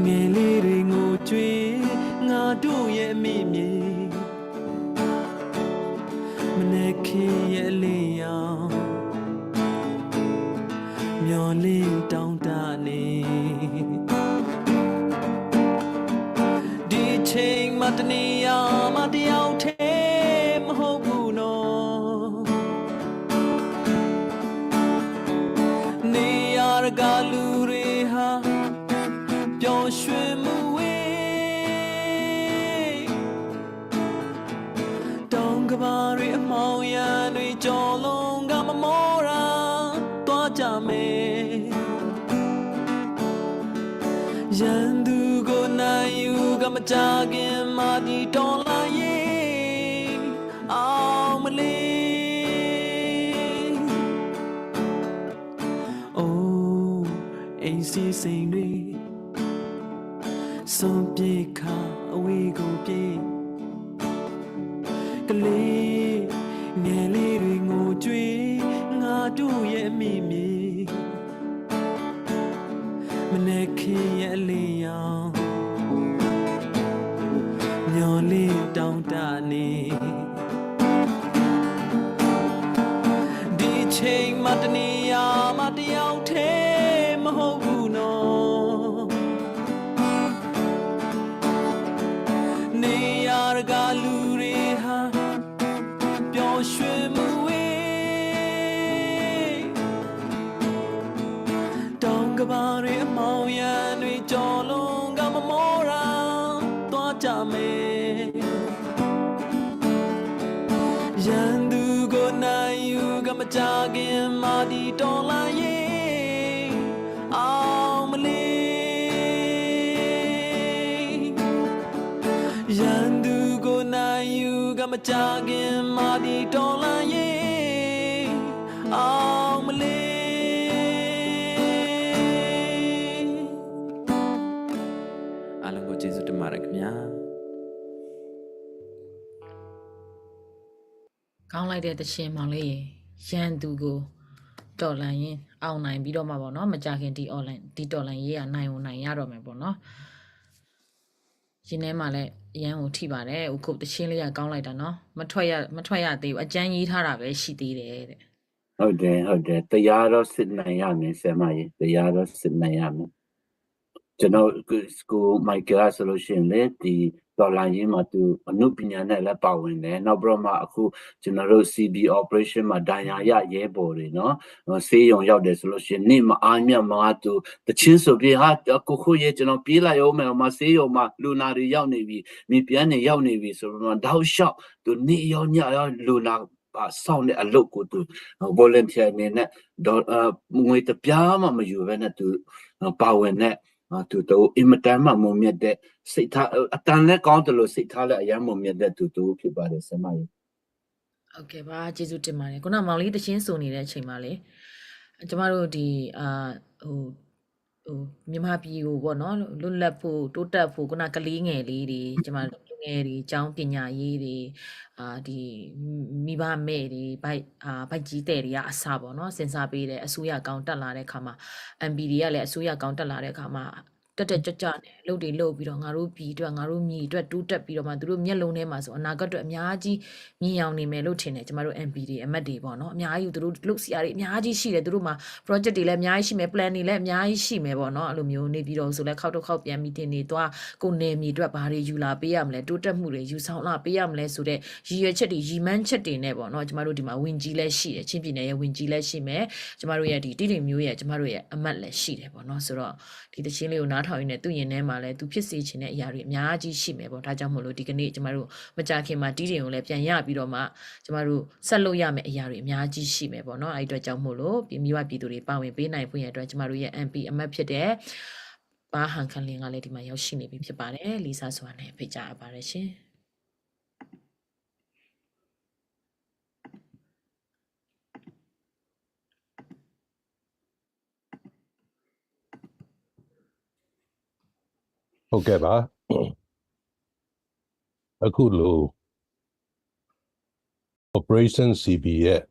ငယ်လေးတွေကိုကြွေးငါတို့ရဲ့မိမြေမနေ့ခင်ရဲ့လေးရောင်မျော်လင့်တောင်းတနေဒီချိန်မှတနေရာမှတယောက်ထဲမဟုတ်ဘူးနော်နေရာကလူတွေဟာပျော်ရွှင်မှုဝေးတောင်ကဘာတွေအမောင်ရန်တွေကြော်လုံးကမမောရာတွားကြမယ်ရန်သူကိုနိုင်ယူကမကြခင်မာဒီတော်လာရေးအောင်မလေးအိုးအိမ်စီစိန်တွေစွန်ပြေခါအဝေးကိုပြေးကလေးငယ်လေးတွေငိုကြွေးငါတို့ရဲ့မိမြေမနေ့ခင်ရဲ့လေးရောင်မျော်လင့်တောင်းတနေဒီချိန်မှတနေရာမှတယောက်ထဲမဟုတ်ဘူးနော်နေရာကလူတွေဟာပျော်ရွှင်မှုဝေးတောင်ကဘာတွေအမောင်ရန်တွေကြော်လုံးကမမောရာတွားကြမယ်ရန်သူကိုနိုင်ယူကမကြခင်မာဒီတော်လာရေးအောင်မလေးရန်သူကိုနိုင်ယူကမကြခင်မာဒီတော်လာရေးအောင်မလေးအားလုံးကိုကျေးဇူးတင်ပါတယ်ခင်ဗျာ ကောင်းလိုက်တဲ့တရှင်မောင်လေးရန်သူကိုတော်လန်ရင်အောင်နိုင်ပြီးတော့မှာပေါ့နော်မကြခင်ဒီ online ဒီတော်လန်ရေးကနိုင်ဝင်နိုင်ရတော့မယ်ပေါ့နော်ရှင်ထဲမှာလည်းအရန်ကိုထိပါတယ်အခုတရှင်လေးကကောင်းလိုက်တာနော်မထွက်ရသေးဘူးအကျန်းရေးထားတာပဲရှိသေးတယ်တဲ့ ဟုတ်တယ်တရားတော့စစ်နိုင်ရမယ်ဆရာမကြီးတရားတော့စစ်နိုင်ရမယ်ကျွန်တော်ကိုမိုက်ကယ်ဆိုလို့ရှိရင်လေဒီဒေါ်လာရင်းမှာသူအနုပညာနဲ့လည်းပါဝင်တယ်နောက်ပြီးတော့မှအခုကျွန်တော်တို့ CB operation မှာဒဏ်ရာရရဲပေါ်တွေနော်ဆေးရုံရောက်တယ်ဆိုလို့ရှိရင်နေ့မအားမြတ်မှာသူတချင်းဆိုပြီးဟာကိုခိုးရဲကျွန်တော်ပြေးလိုက်အောင်မယ်မှာဆေးရုံမှာလူနာတွေရောက်နေပြီမိပြန်နေရောက်နေပြီဆိုတော့တောက်လျှောက်သူနေ့ရောညရောလူနာဆောင်းတဲ့အလုပ်ကိုသူ volunteer အနေနဲ့ငွေတပြားမှမယူဘဲနဲ့သူပါဝင်တဲ့သူတို့အင်မတန်မှမုံမြတ်တဲ့စိတ်ထားအတန်နဲ့ကောင်းတယ်လို့စိတ်ထားလည်းအရင်မုံမြတ်တဲ့သူတို့ဖြစ်ပါတယ်ဆရာမကြီး ဟုတ်ကဲ့ပါကျေးဇူးတင်ပါတယ်ခုနမောင်လေးတချင်းစုံနေတဲ့အချိန်မှာလေကျမတို့ဒီဟိုမြန်မာပြည်ကိုပေါ့နော်လွတ်လပ်ဖို့တိုးတက်ဖို့ခုနကလေးငယ်လေးတွေကျမတို့ငယ်တွေကျောင်းပညာရေးတွေဒီမိဘမဲ့တွေဘိုက်ကြီးတဲ့တွေကအစပေါ့နော်စဉ်းစားပေးတယ်အစိုးရကောင်းတက်လာတဲ့ခါမှာ MB တွေကလည်းအစိုးရကောင်းတက်လာတဲ့ခါမှာတက်ကြွနဲ့လှုပ်တွေလှုပ်ပြီးတော့ငါတို့ပြည်အတွက်ငါတို့မြေအတွက်တိုးတက်ပြီးတော့မှသူတို့မျက်လုံးထဲမှာဆိုအနာဂတ်အတွက်အများကြီးမြင်အောင်နေမယ်လို့ထင်တယ်ကျမတို့ MB တွေအမတ်တွေပေါ့နော်အများကြီးသူတို့လှုပ်ရှားတွေအများကြီးရှိတယ်သူတို့မှာ project တွေလည်းအများကြီးရှိမယ် plan တွေလည်းအများကြီးရှိမယ်ပေါ့နော်အဲ့လိုမျိုးနေပြီးတော့ဆိုလဲခောက်တစ်ခေါက်ပြန်မီတင်နေသွားကိုနယ်မြေအတွက်ဘာတွေယူလာပေးရမလဲတိုးတက်မှုတွေယူဆောင်လာပေးရမလဲဆိုတဲ့ရည်ရွယ်ချက်တွေရည်မှန်းချက်တွေနဲ့ပေါ့နော်ကျမတို့ဒီမှာဝင်ကြီးလည်းရှိတယ်ချင်းပြည်နယ်ရဲ့ဝင်ကြီးလည်းရှိမယ်ကျမတို့ရဲ့ဒီတိတိမျိုးရဲ့ကျမတို့ရဲ့အမတ်လည်းရှိတယ်ပေါ့နော်ဆိုတော့ဒီတချင်းလေးကိုနားထောင်ရင်းနဲ့သူ့ရင်ထဲမှာလည်းသူဖြစ်စေချင်တဲ့အရာတွေအများကြီးရှိမယ်ပေါ့ဒါကြောင့်မို့လို့ဒီကနေ့ကျမတို့မကြခင်မှာတီးတင်ကိုလည်းပြန်ရပြီးတော့မှကျမတို့ဆက်လုပ်ရမယ့်အရာတွေအများကြီးရှိမယ်ပေါ့နော်အဲ့ဒီအတွက်ကြောင့်မို့လို့မိဘပြည်သူတွေပါဝင်ပေးနိုင်ဖို့ရတဲ့အတွက်ကျမတို့ရဲ့ MP အမတ်ဖြစ်တဲ့ပါဟန်ခန်လင်းကလည်းဒီမှာရောက်ရှိနေပြီဖြစ်ပါတယ်လီဆာဆိုတာနဲ့ဖိတ်ကြားပါတယ်ရှင်ဟုတ်ကဲ့ပါအခုလို Operation CB ရဲ့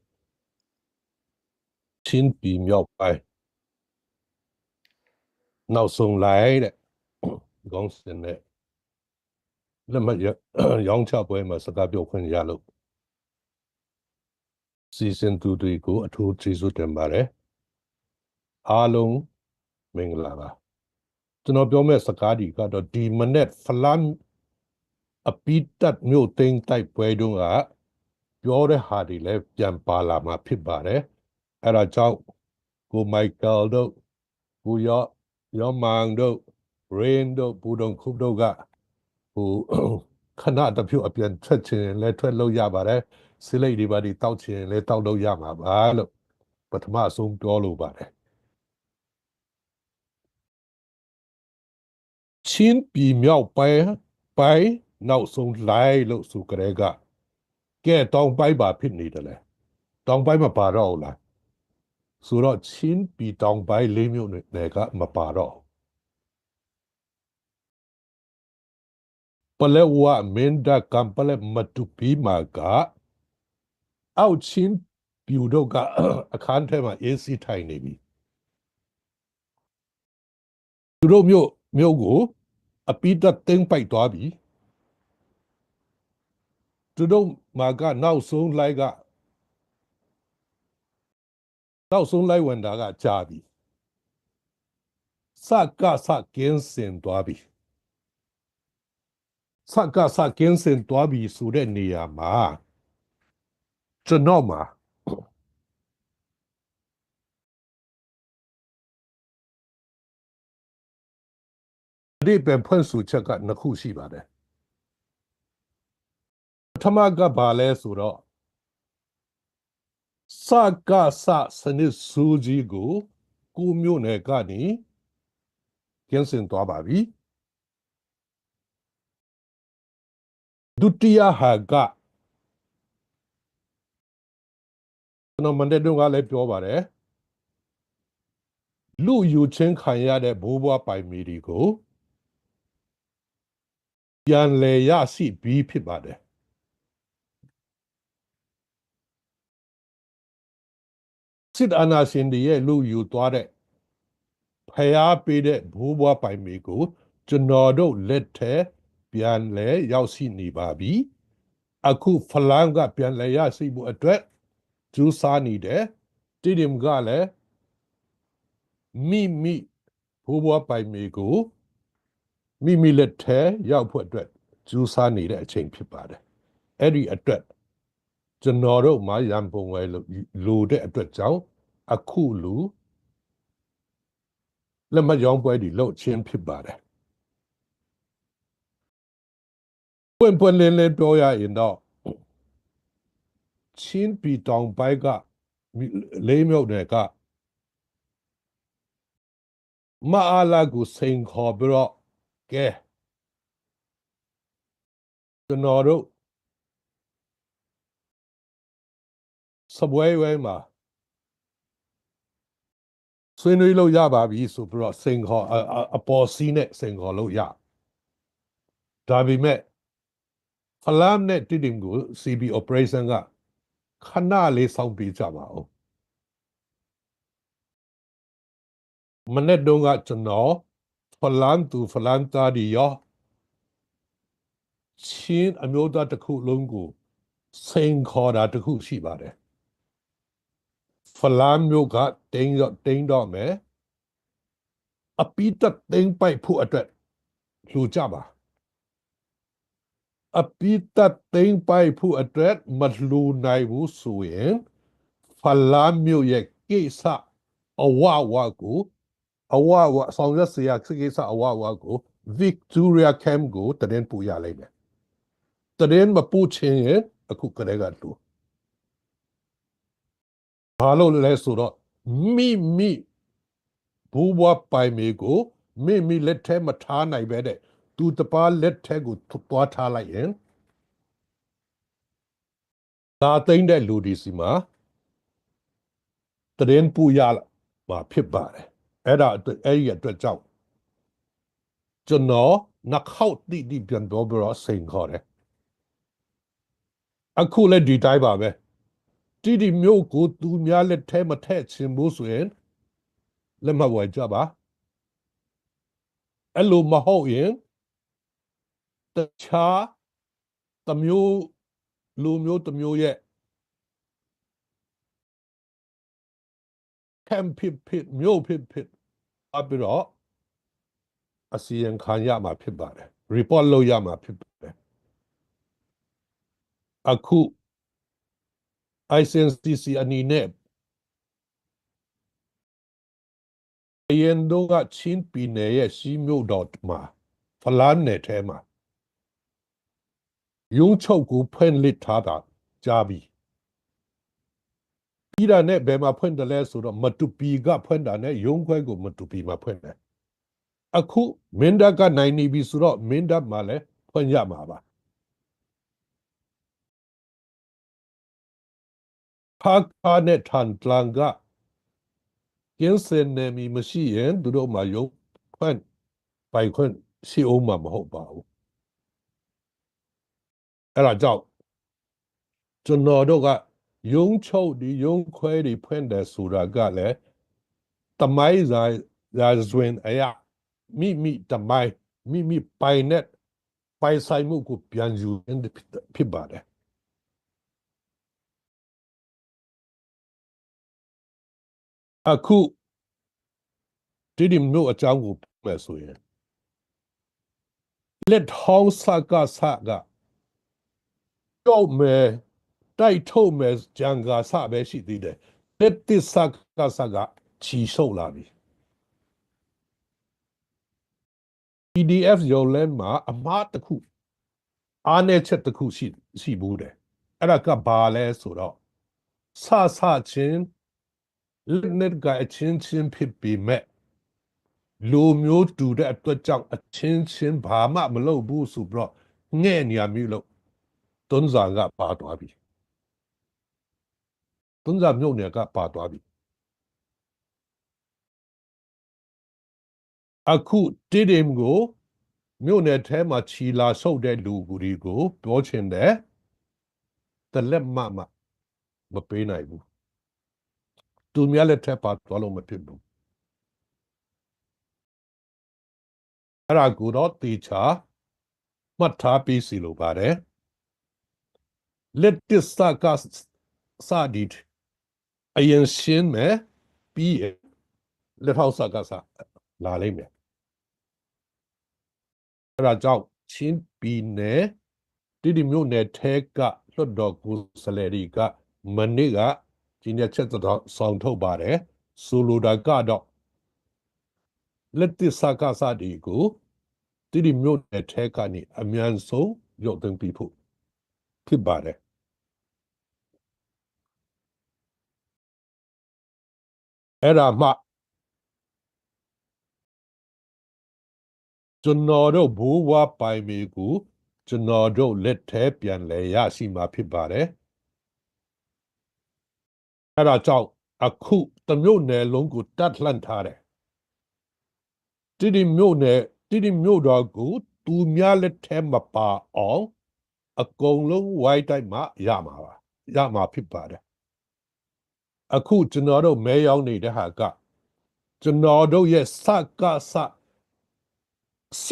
ချင်းပြည်မြောက်ပိုင်း နောက်ဆုံးလိုက်တဲ့ခေါင်းစဉ်နဲ့လက်မှတ်ရောင်းချပွဲမှာစကားပြောခွင့်ရလို့စီစဉ်သူတွေကိုအထူးကျေးဇူးတင်ပါတယ်အားလုံးမင်္ဂလာပါကျွန်တော်ပြောမယ့်စကားဒီကတော့ဒီမနေ့ဖလန်အပိတတ်မြို့သိမ်းတိုက်ပွဲတုန်းကပြောတဲ့ဟာတွေလည်းပြန်ပါလာမှာဖြစ်ပါတယ်အဲ့ဒါကြောင့်ကိုမိုက်ကယ်တို့ကိုရောမန်တို့ရေန်တို့ဘူဒုံခုတို့ကဟိုခဏတစ်ဖြုတ်အပြန်ထွက်ချင်လဲထွက်လို့ရပါတယ်စိလိတ်တွေပါဒီတောက်ချင်လဲတောက်လို့ရမှာပါလို့ပထမဆုံးပြောလို့ပါတယ်ချင်းပြည်မြောက်ပိုင်းနောက်ဆုံးလိုက်လို့ဆိုကြတဲ့ကကဲတောင်ပိုင်းပါဖြစ်နေတယ်လေတောင်ပိုင်းမပါတော့ဘူးလားဆိုတော့ချင်းပြည်တောင်ပိုင်း၄မြို့နယ်ကမပါတော့ပလဲဝမင်းဒကံပလဲမတူပီမာကအောက်ချင်းပြူတော့ကအခန်းထဲမှာအေးစီထိုင်နေပြီသူတို့မြို့ကိုအပိတသိမ့်ပိုက်သွားပြီသူတို့မှာကနောက်ဆုံးလိုက်ဝင်တာကကြာပြီစကင်းစင်သွားပြီစကင်းစင်သွားပြီဆိုတဲ့နေရာမှာကျွန်တော်မှာဒီပင်ဖွင့်ဆိုချက်ကနှစ်ခုရှိပါတယ်ပထမကဘာလဲဆိုတော့စနစ်စူးကြီးကိုကိုမျိုးနယ်ကနေကျင်းစင်သွားပါပြီဒုတိယဟာကကျွန်တော်မနေ့တုန်းကလည်းပြောပါတယ်လူယူချင်းခံရတဲ့ဘိုးဘွားပိုင်မီတွေကိုပြန်လည်ရရှိပြီးဖြစ်ပါတယ်စစ်အာဏာရှင်တွေရဲ့လူယူသွားတဲ့ဖျားပေးတဲ့ဘိုးဘွားပိုင်မီကိုကျွန်တော်တို့လက်ထဲပြန်လည်ရောက်ရှိနေပါပြီအခုဖလန်ကပြန်လည်ရရှိမှုအတွက်ကျူးစာနေတယ်တိဒင်ကလည်းမိဘိုးဘွားပိုင်မီကိုမိလက်ထဲရောက်ဖို့အတွက်ကျူးစာနေတဲ့အချိန်ဖြစ်ပါတယ်အဲ့ဒီအတွက်ကျွန်တော်တို့မှာရန်ပုံငွေလိုတဲ့အတွက်ကြောင့်အခုလူလက်မရောင်းပွဲဒီလုပ်ချင်းဖြစ်ပါတယ်ပွင့်လင်းပြောရရင်တော့ချင်းပီတောင်ပိုင်းကလေးမြို့နယ်ကမအားလာကိုစိန်ခေါ်ပြီးတော့ကဲကျွန်တော်တို့စပွဲဝဲမှာဆွေးနွေးလို့ရပါပြီဆိုပြီးတော့စိန်ခေါ်အပေါ်စီးနဲ့စိန်ခေါ်လို့ရဒါပေမဲ့ဖလမ်နဲ့တိတင်ကို CB operation ကခဏလေးစောင့်ပြီးကြပါဦးမနေ့တုန်းကကျွန်တော်ဖလမ်တာဒီရောချင်းအမျိုးသားတစ်ခုလုံးကိုစိန်ခေါ်တာတစ်ခုရှိပါတယ်ဖလမ်မျိုးကတင်းတော့မယ်အပိတသိမ့်ပိုက်ဖို့အတွက်လူကြပါအပိတသိမ့်ပိုက်ဖို့အတွက်မလူနိုင်ဘူးဆိုရင်ဖလမ်မျိုးရဲ့ကိစ္စအဝကိုဆောင်ရွက်စရာကိစ္စအဝကို Victoria Camp ကိုတရင်ပူရလိုက်မယ်တရင်မပူချင်ရင်အခုကလေးကလူဘာလို့လဲဆိုတော့မိဘူဘွားပိုင်မီကိုမိလက်ထဲမထားနိုင်ပဲတဲ့သူတပါးလက်ထဲကိုသွားထားလိုက်ရင်ဒါသိမ့်တဲ့လူဒီစီမှာတရင်ပူရမှာဖြစ်ပါတယ်အဲ့ဒီအတွက်ကြောင့်ကျွန်တော်နှခေါက်တိပြန်တော့ဘရောစိန်ခေါ်တယ်အခုလည်းဒီတိုင်းပါပဲတိမျိုးကိုသူများလက်ထဲမထည့်ချင်ဘူးဆိုရင်လက်မဝယ်ကြပါ အဲ့လိုမဟုတ်ရင်တခြားတစ်မျိုးလူမျိုးတစ်မျိုးရဲ့ camp ဖြစ်မျိုးဖြစ်အပြီးတော့အစီရင်ခံရမှာဖြစ်ပါတယ် report လုပ်ရမှာဖြစ်ပါတယ်အခု ICNCC အနေနဲ့အရင်တော့ကချင်းပြည်နယ်ရဲ့စီမြို့တော်မှာဖလန်းနယ်ထဲမှာရုံးချုပ်ကိုဖွင့်လှစ်ထားတာကြားပြီပြီးတာနဲ့ဘယ်မှာဖွင့်တယ်လဲဆိုတော့မတူပီကဖွင့်တာနဲ့ရုံးခွဲကိုမတူပီမှာဖွင့်တယ်အခုမင်းတပ်ကနိုင်နေပြီဆိုတော့မင်းတပ်မှာလည်းဖွင့်ရမှာပါဖာကာနဲ့ထန်တလန်ကကျင်းစင်နေမီမရှိရင်သူတို့မှာရုံးဖွင့်ပိုင်ခွင့်ရှိအောင်မှာမဟုတ်ပါဘူးအဲ့ဒါကြောင့်ကျွန်တော်တို့ကရုံးချုပ်ဒီရုံးခွဲတွေဖွင့်တယ်ဆိုတာကလည်းတမိုင်းရာဇဝင်အရာမိတမိုင်းမိပိုင်နဲ့ပိုင်ဆိုင်မှုကိုပြန်ယူဖြစ်ပါတယ်အခုဒီမျိုးအကြောင်းကိုပြောဆိုရင်လက်ဟောင်းစကားစကတော့မယ်တိုက်ထုတ်မယ်ဂျန်ကာစပဲရှိသေးတယ်လက်တစကားစကချီရှုပ်လာပြီ PDF ရုံးလမ်းမှာအမှားတစ်ခုအားနည်းချက်တစ်ခုရှိဘူးတယ်အဲ့ဒါကဘာလဲဆိုတော့ဆချင်းလက်နဲ့ကအချင်းဖြစ်ပြီးမဲ့လူမျိုးတူတဲ့အတွက်ကြောင့်အချင်းဘာမှမလုပ်ဘူးဆိုပြီးတော့ငဲ့နေရပြီလို့တွန်းစာကပါသွားပြီတွန်းစာမြို့နယ်ကပါသွားပြီအခုတိဒင်ကိုမြို့နယ်ထဲမှာခြီလာဆုပ်တဲ့လူကိုပြောချင်တယ်တလက်မမပေးနိုင်ဘူးသူများလက်ထက်ပါသွားလို့မဖြစ်ဘူးအဲ့ဒါကိုတော့တေချာမှတ်ထားပြီးစီလိုပါတယ်လက်တစ္စကစဒီအရင်ရှင်းမယ်ပြီးလက်ထောက်စကလာလိမ့်မယ်အဲ့ဒါကြောင့်ချင်းပြည်နယ်ဒီမြို့နယ်ထဲကလွှတ်တော်ကိုယ်စားလှယ်တွေကမနေ့ကဒီနေ့ချက်တော့ဆောင်ထုတ်ပါတယ်ဆိုလိုတာကတော့လက်တစ္စကစဒီကိုဒီမြို့နယ်ထဲကနေအမြန်ဆုံးရုပ်သိမ်းပြီးဖို့ဖြစ်ပါတယ်အဲ့ဒါမှကျွန်တော်တို့ဘိုးဘွားပိုင်မီကိုကျွန်တော်တို့လက်ထဲပြန်လဲရရှိမှာဖြစ်ပါတယ်အဲ့ဒါကြောင့်အခုတမျိုးနယ်လုံးကိုတတ်လှန့်ထားတယ်ဒီမျိုးတော်ကိုသူများလက်ထဲမပါအောင်အကုန်လုံးဝိုင်းတိုက်မှရမှာဖြစ်ပါတယ်အခုကျွန်တော်တို့မဲရောက်နေတဲ့ဟာကကျွန်တော်တို့ရဲ့စကစ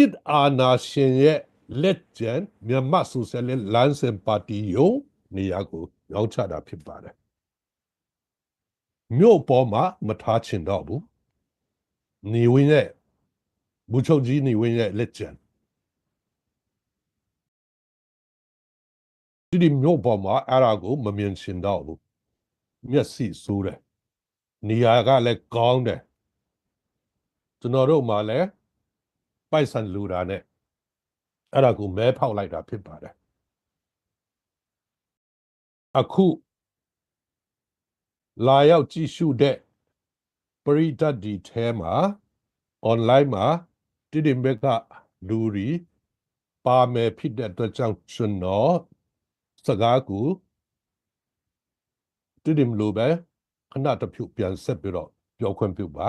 စ်အာဏာရှင်ရဲ့လက်ကျန်မြန်မာဆိုရှယ်လစ်လမ်းစဉ်ပါတီယုံနေရာကိုရောက်ချတာဖြစ်ပါတယ်မြို့ပေါ်မှာမထားချင်တော့ဘူးနေဝင်ရဲ့ဘူချုပ်ကြီးနေဝင်ရဲ့လက်ကျန်ဒီမြို့ပေါ်မှာအဲ့ဒါကိုမမြင်ချင်တော့ဘူးမျက်စိဆိုးတယ်နေရာကလည်းကောင်းတယ်ကျွန်တော်တို့မှလည်းပိုက်ဆံလူတာနဲ့အဲ့ဒါကိုမဲဖောက်လိုက်တာဖြစ်ပါတယ်အခုလာရောက်ကြည့်ရှုတဲ့ပရိသတ်ဒီထဲမှာ online မှာတိတိမကလူရီပါမယ်ဖြစ်တဲ့အတွက်ကြောင့်ကျွန်တော်စကားကိုတိတိမလို့ပဲခဏတစ်ဖြုတ်ပြန်ဆက်ပြီးတော့ပြောခွင့်ပြုပါ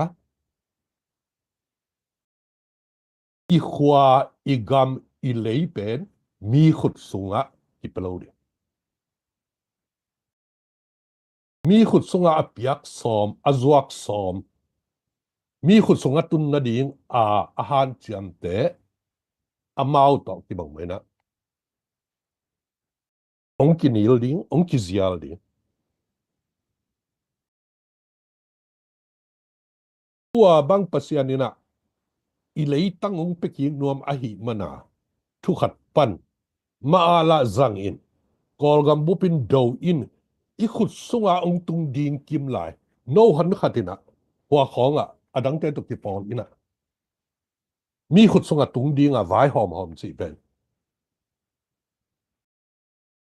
Ihua igam ileipen mi khut sunga ipelode mi khut sunga apiak som azuak som มีขุดสงตุนนาดิงอาหารจำเตะอามาตอกที่บังไม่นะองกินิลดิงองกิซิอาลดิงตัวบางปัสยานี่นะอิเลยตั้งองเป็กยิงนวมอหิมนาทุขัดปันมาอาลาจังอินกอลกัมบุปินดาวอินอีขุดสงองตุงดิงกิมไลโนหันขัดินะหัวของอดังเตตุกที่ปองอินะมีขุดสงตุงดิงไว้หอมสิเป็น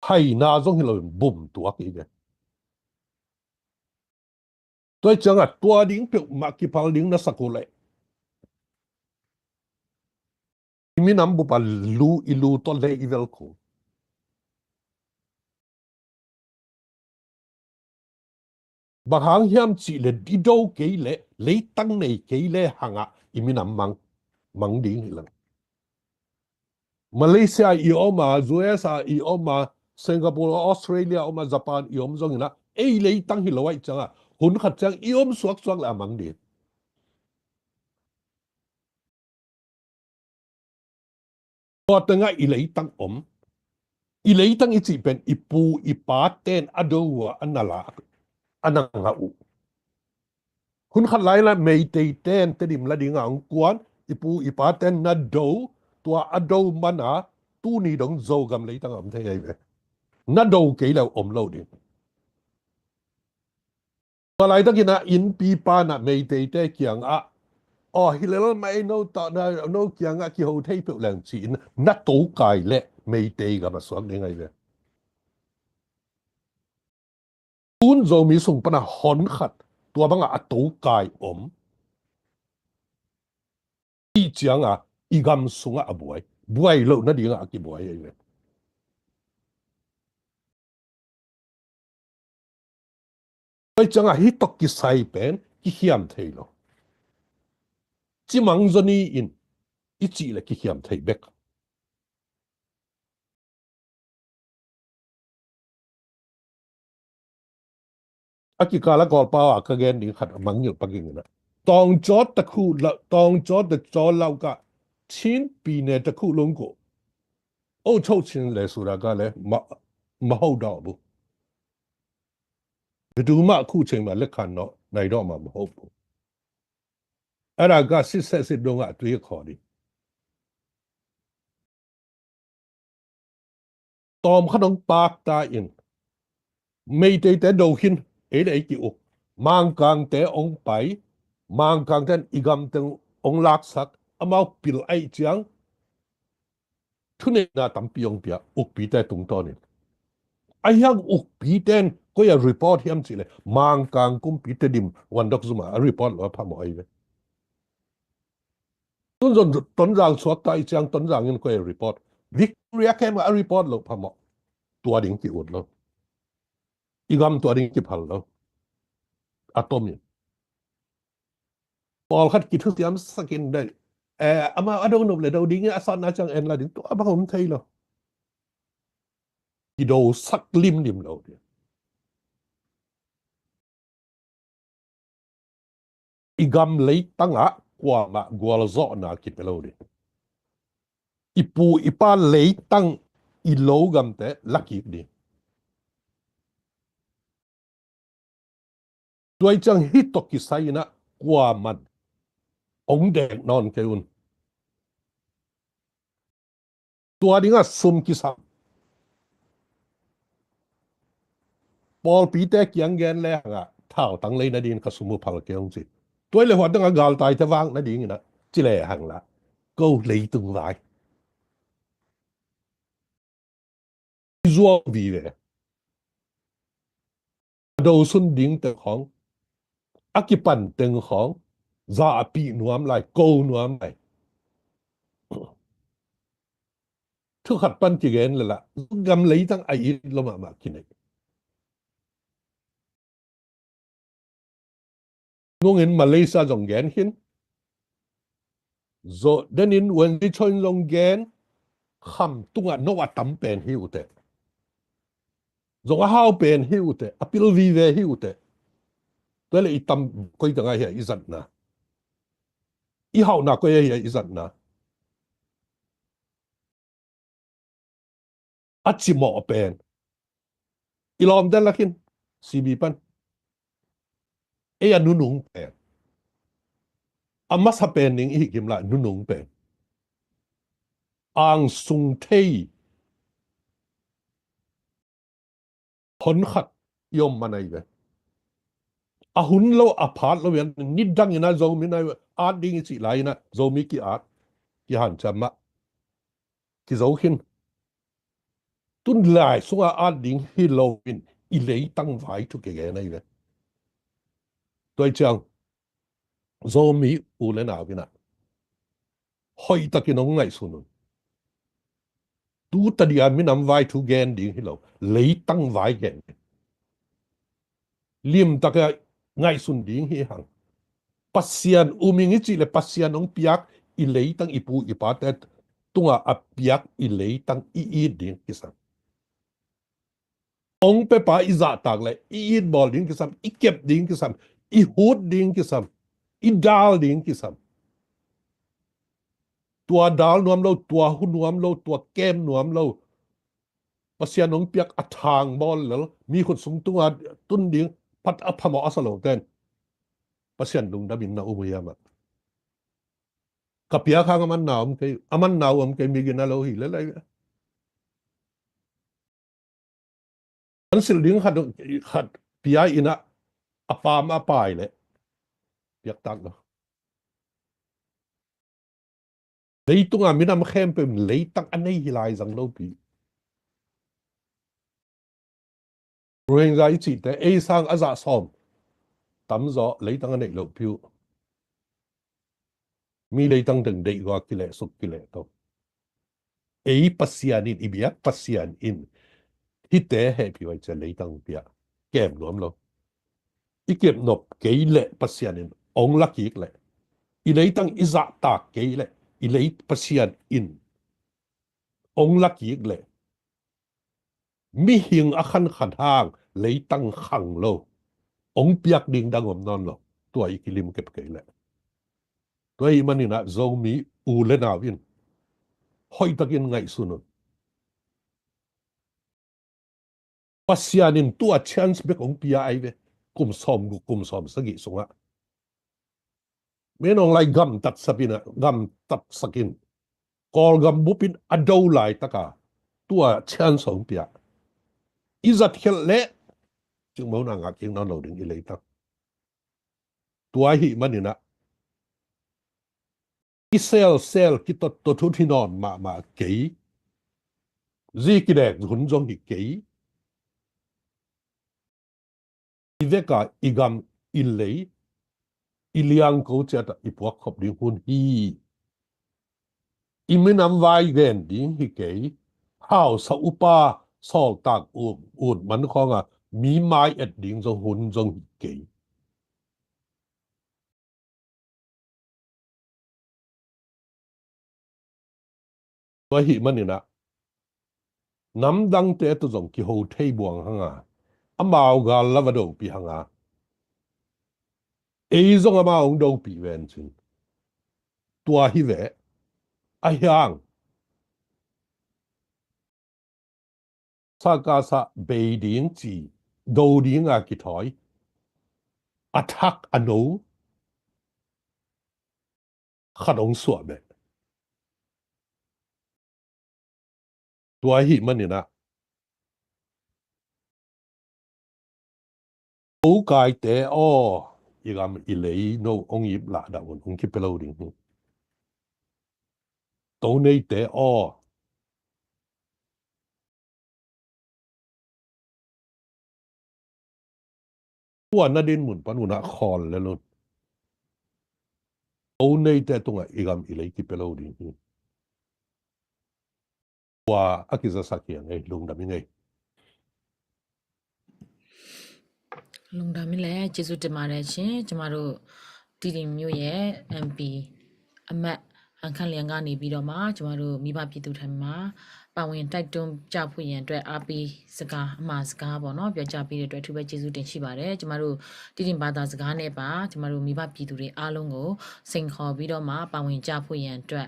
ให้นาจงให้เราบุ่มตัวกี่เดียตัวจังตัวดิงเปียกมากี่พังดิงนั่นสักเลยมีน้ำบุปผาลูอิลูตัวเล่อีเวลคูบางครั้งยามจีเลดิโดเกยเลเลยตั้งในเกยเลหังอีมีน้ำมังดิงหิลังมาเลเซียอีออกมายูเอสอีออกมาสิงคโปร์ออสเตรเลียออกมาญี่ปุ่นอีออกมาจงนะเลยตั้งหิลไว้จังหุ่นขัดจังอีออกสวกละมังดิพอตั้งเลยตั้งอีเลยตั้งอีจีเป็นอีปูอีปาเต้นอดูอันนั่นละอันนั้นคุณขัดไล่ละไม่เต้นดิมละดิ่งกวนอีปูอีปาเต้นนัดดูตัวอดูมันตู้นี้ต้องโจกำเลยตั้งเท่าไหร่นัดดูเกี่ยวโลดิอะไรตั้งกินอินปีปาไม่เต้เกี่ยงฮิเลลไม่โน้ตโน้เกี่ยงกี่หัวเทียบแรงจีนนัดตูไก่เละไม่เต้กับมาสวนยังไงเนี่ยคุณโจมีส่งปนะหอนขัดตัวบังตูไก่อีเจียงอีกำส่งบวยโลนั่นดีกี่บวยเลยไปจังฮิตกิไซเป็นกี่เขียมเทโลจิมังจนีอินอีจีเลยกี่เขียมเทเบกกี่กาลกอลป้ากระเกนดีขัดมังอยู่ปักกิ่งนะตองจอดตะคูละตองจอดตะจอเราก็ชิ้นปีเนตะคูลงกูโอ้โชชินเลยสุดาก็เลยมาหูดอกบุดูมาคู่เชิงมาเล็กขันเนาะในดอกมาหูบุอะไรก็สิดงตัวขอดีตอมขนมปากตาอินไม่ได้แต่ดูหินเลยกี่อุมังกังแต่องไปมังกังแต่อีกำแต่องลักษักมาปิลไอเจียงทุนน่าตั้มปีองเปียอุกปีแต่ตรงตอนนี้ไอ้ยังอุกปีเต้นก็อย่ารีพอร์ตเฮียมสิเลยมังกังกุมปีเตดิมวันดอกซุมารีพอร์ตว่าพามอยเลยต้นจางสวดตายเจียงต้นจางยังก็อย่ารีพอร์ตวิกเรียกแค่มารีพอร์ตเลยพามอตัวดิ่งกี่อุดเลยอีกำตัวดิ่งกี่พันเลยอะตอมเนี่ยพอขัดกิจทุกอย่างสกินได้อามาอดงนบเลยดาวดิ้งอาสอนอาจังเอ็นละดิ้งตัวอาบ้าผมไทยเหรอกิโดสักลิมเราเนี่ยอีกำเลยตั้งกว่ามากว่าละจ่อนาคิดไปแล้วดิอีปูอีป้าเลยตั้งอีโลกำแต่ลักกี้ดิด้วยจังฮิตตกิไซนะกว่ามันองเด็กนอนเกลุนตัวดิ้งซุ่มกิสังปอลปีเตกยังเงินแรงเท่าตั้งเลยนาดินกับสมุพัลเกลงสิตัวเลยหัวตั้งกาลตายจะวางนาดินนะจิเลหังละก็เลยตึงไรจัววีเลยดูสุนดิ้งแต่ของอากิปันเต็งของซาปีนวมไหลโกนวมไหลทุกขัดปันจีเกนเลยล่ะกำเลยตั้งไอ้ลงมากินเลยงงเงินมาเลเซียจงแกนหินโจเดนินวันที่ชนจงแกนคำตุงนวัตตั้มเป็นหิวเตะจงห้าวเป็นหิวเตะอพิลวีเวหิวเตะตัวเลยตั้มก็ยังไงเหรออีสัตนะ一号那个也一阵呢，啊，寂寞变，一浪得了hin，是咪班？哎呀，努努变，啊，马萨变宁一kim啦，努努变，昂松梯，很黑，用乜嘢嘅？啊，หุ่นเราอาพาธเราอย่างนิดดังอย่างนั้นโจมีนะอาร์ตดิ้งสิไหลนะโจมีกี่อาร์ตกี่หันจำมะกี่โจขึ้นตุนไหลส่งอาร์ตดิ้งให้เราเป็นอีเล่ตั้งไว้ทุกอย่างนะอยู่ตัวจังโจมีอูเลนเอากินะหอยตะกินองไงสุนุนตูตัดยามีนำไว้ทุกอย่างดิ้งให้เราเล่ตั้งไว้แกนเลี่ยมตะกะไงสุนดิ้งให้หังปัสยานอุมิงิจิเลปัสยานองเปียกอีเล่ตั้งอีปูอีปาเตตัวอเปียกอีเล่ตั้งอีดิ้งกิสังองเปปาอิจาตากเลยอีบอลดิ้งกิสัมอีเก็บดิ้งกิสัมอีฮูดดิ้งกิสัมอีดาลดิ้งกิสัมตัวดาลนวมเราตัวหุ่นนวมเราตัวแก้มนวมเราปัสยานองเปียกอัฐางบอลแล้วมีคนสูงตัวตุนดิ้งพัดอัพมออัสโลเตนปัสยานดุงดาบินนาอุมยามะกับเปียข้างมันหนาวมันหนาวมันเคยมีกินอะไรหิเลอะไรมันสิลิงขัดเปียอินะอปามอปายเลยเปียกตักเนาะเลยตัวมีน้ำเข้มเป็นเลยตักอันนี้หิลายสังโลปีเรื่องใจจิตแต่ไอ้สร้างอาซาซอมตั้มจ่อเลยตักอันนี้โลพิวมีเลยตักถึงเด็กว่ากิเลสสุกกิเลสตัวไอ้ปัสยานินอีเบียปัสยานอินที่แต่ให้พิวจะเลยตักเปียแก้มหลวมเราอีเก็บนบเกยเละปัสยานินองลักอีกเลยอีเลยตักอิจาตากเกยเละอีเลยปัสยานอินองลักอีกเลยมีหิงอคันขันห้างเลยตั้งขังโลองเปียกดิ่งดังอมนอนโลตัวอีกิลิมเก็บเกยแหละตัวอีมันนี่นะโจมีอูเลนาวินหอยตะกินไงสุนปัสยานินตัวเชนส์เบกองเปียไอเวกุมสอมสกิสงะไม่น้องไล่กำตัดสปินะกำตัดสกินกอลกำบุปินอดาวไลตะกาตัวเชนส์องเปียอิจัดเขลเละจึงมองนางอากิงนอนเราดึงอิเลยตักตัวหิมันนี่นะกิเซลกิตตัวทุที่นอนมาเกยซีกิเดกหุ่นจงหิเกยอีเวกาอีกำอิเลยอีเลียงกูจะอีพวกขบดิ้งหุ่นฮีอีมินำไว้เกนดิ้งหิเกยข้าวสอุปาสอกตากอูดมันของมีไม้เอ็ดดิ้งจงหุ่นจงหิเกยตัวหิมันนี่นะน้ำดังเตะตัวจงกิโฮเทบวงหังอามาเอากาลวดงปีหังเอจงอามาองดงปีเวนจินตัวหิเวอายังสากาซาเบดิงจีดูดิงอากิถอยอัทักอนุขดงสวบเบตัวหิมันนี่นะโอกายเตออีกอิเลยโนองยิบละดาวนองคิดเปล่าดิ้งตัวนี้เตอตัวนั่นดินหมุนปนุนะคอลเลยลุนตัวนี้เตตัวอีกอิเลยคิดเปล่าดิ้งว่าอากิซาสักยังไงลุงดำยังไงลุงดำนี่แหละကျေးဇူးတင်ပါတယ်ရှင်ကျမတို့တီတီမျိုးရဲ့ MP အမတ်အခန့်လျံကနေပြီးတော့မှကျမတို့မိဘပြည်သူထံမှာပ ပါဝင်တိုက်တွန်းကြဖို့ရန်အတွက်အားပေးစကားအမှားစကားပေါ့နော်ပြောကြပေးတဲ့အတွက်အထူးပဲကျေးဇူးတင်ရှိပါတယ်ကျမတို့တိတိဘာသာစကားနဲ့ပါကျမတို့မိဘပြည်သူတွေအားလုံးကိုစိန်ခေါ်ပြီးတော့မှပါဝင်ကြဖို့ရန်အတွက်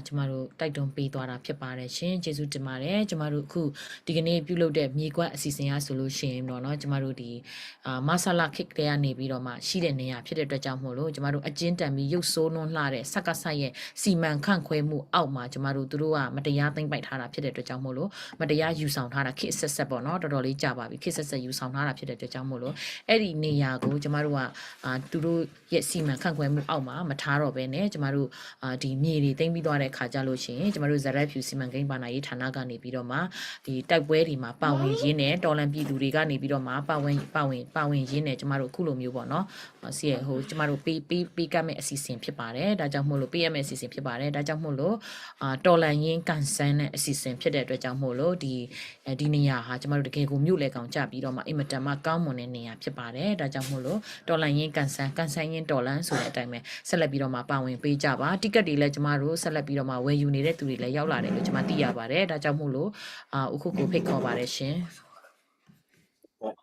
ကျမတို့တိုက်တွန်းပေးသွားတာဖြစ်ပါတယ်ရှင်ကျေးဇူးတင်ပါတယ်ကျမတို့အခုဒီကနေ့ပြုလုပ်တဲ့မြေကွက်အစီအစဉ်အားဆိုလို့ရှိရင်တော့เนาะကျမတို့ဒီမဆလာခစ်တွေကနေပြီးတော့မှရှိတဲ့နေရာဖြစ်တဲ့အတွက်ကြောင့်မို့လို့ကျမတို့အကျဉ်းတန်ပြီးရုပ်ဆိုးနှွန်းလှတဲ့စက်ကဆက်ရဲ့စီမံခန့်ခွဲမှုအောက်မှာကျမတို့သူတို့ကမတရားသိမ့်ပိုက်ထားတာဖြစ်တဲ့အတွက်ကြောင့်မို့လို့မတရားယူဆောင်ထားတာခစ်ဆက်ဆက်ပေါ့เนาะတော်တော်လေးကြာပါပြီခစ်ဆက်ဆက်ယူဆောင်ထားတာဖြစ်တဲ့အတွက်ကြောင့်မို့လို့အဲ့ဒီနေရာကိုကျမတို့ကသူတို့ရဲ့စီမံခန့်ခွဲမှုအောက်မှာမထားတော့ဘဲနဲ့ကျမတို့ဒီမြေတွေသိမ့်ပြီးသွားတဲ့ခါကြလို့ရှိရင်ကျမတို့ဇရက်ဖြူစီမံကိန်းဘာနာရေးဌာနကနေပြီးတော့မှဒီတိုက်ပွဲတွေမှာပါဝင်ရင်းနဲ့တော်လန်ပြည်သူတွေကနေပြီးတော့မှပါဝင်ရင်းနဲ့ကျမတို့အခုလိုမျိုးပေါ့နော်စီဟိုကျမတို့ပေးကမဲ့အစီအစဉ်ဖြစ်ပါတယ်ဒါကြောင့်မို့လို့ပေးရမယ့်အစီအစဉ်ဖြစ်ပါတယ်ဒါကြောင့်မို့လို့တော်လန်ရင်းကန်ဆန်းတဲ့အစီအစဉ်ဖြစ်တဲ့အတွက်ကြောင့်မို့လို့ဒီနေရာဟာကျမတို့တကယ်ကိုမြို့လေကောင်ကြပြီးတော့မှအင်မတန်မှကောင်းမွန်တဲ့နေရာဖြစ်ပါတယ်ဒါကြောင့်မို့လို့တော်လန်ရင်းကန်ဆန်းရင်းတော်လန်ဆိုတဲ့အတိုင်းပဲဆက်လက်ပြီးတော့မှပါဝင်ပေးကြပါတိကတ်တွေလည်းကျမတို့ဆက်လက်ပြီးတော့မှဝယ်ယူနေတဲ့သူတွေလည်းရောက်လာတယ်လို့ကျွန်မသိရပါတယ်ဒါကြောင့်မို့လို့အခုကိုဖိတ်ခေါ်ပါတယ်ရှင်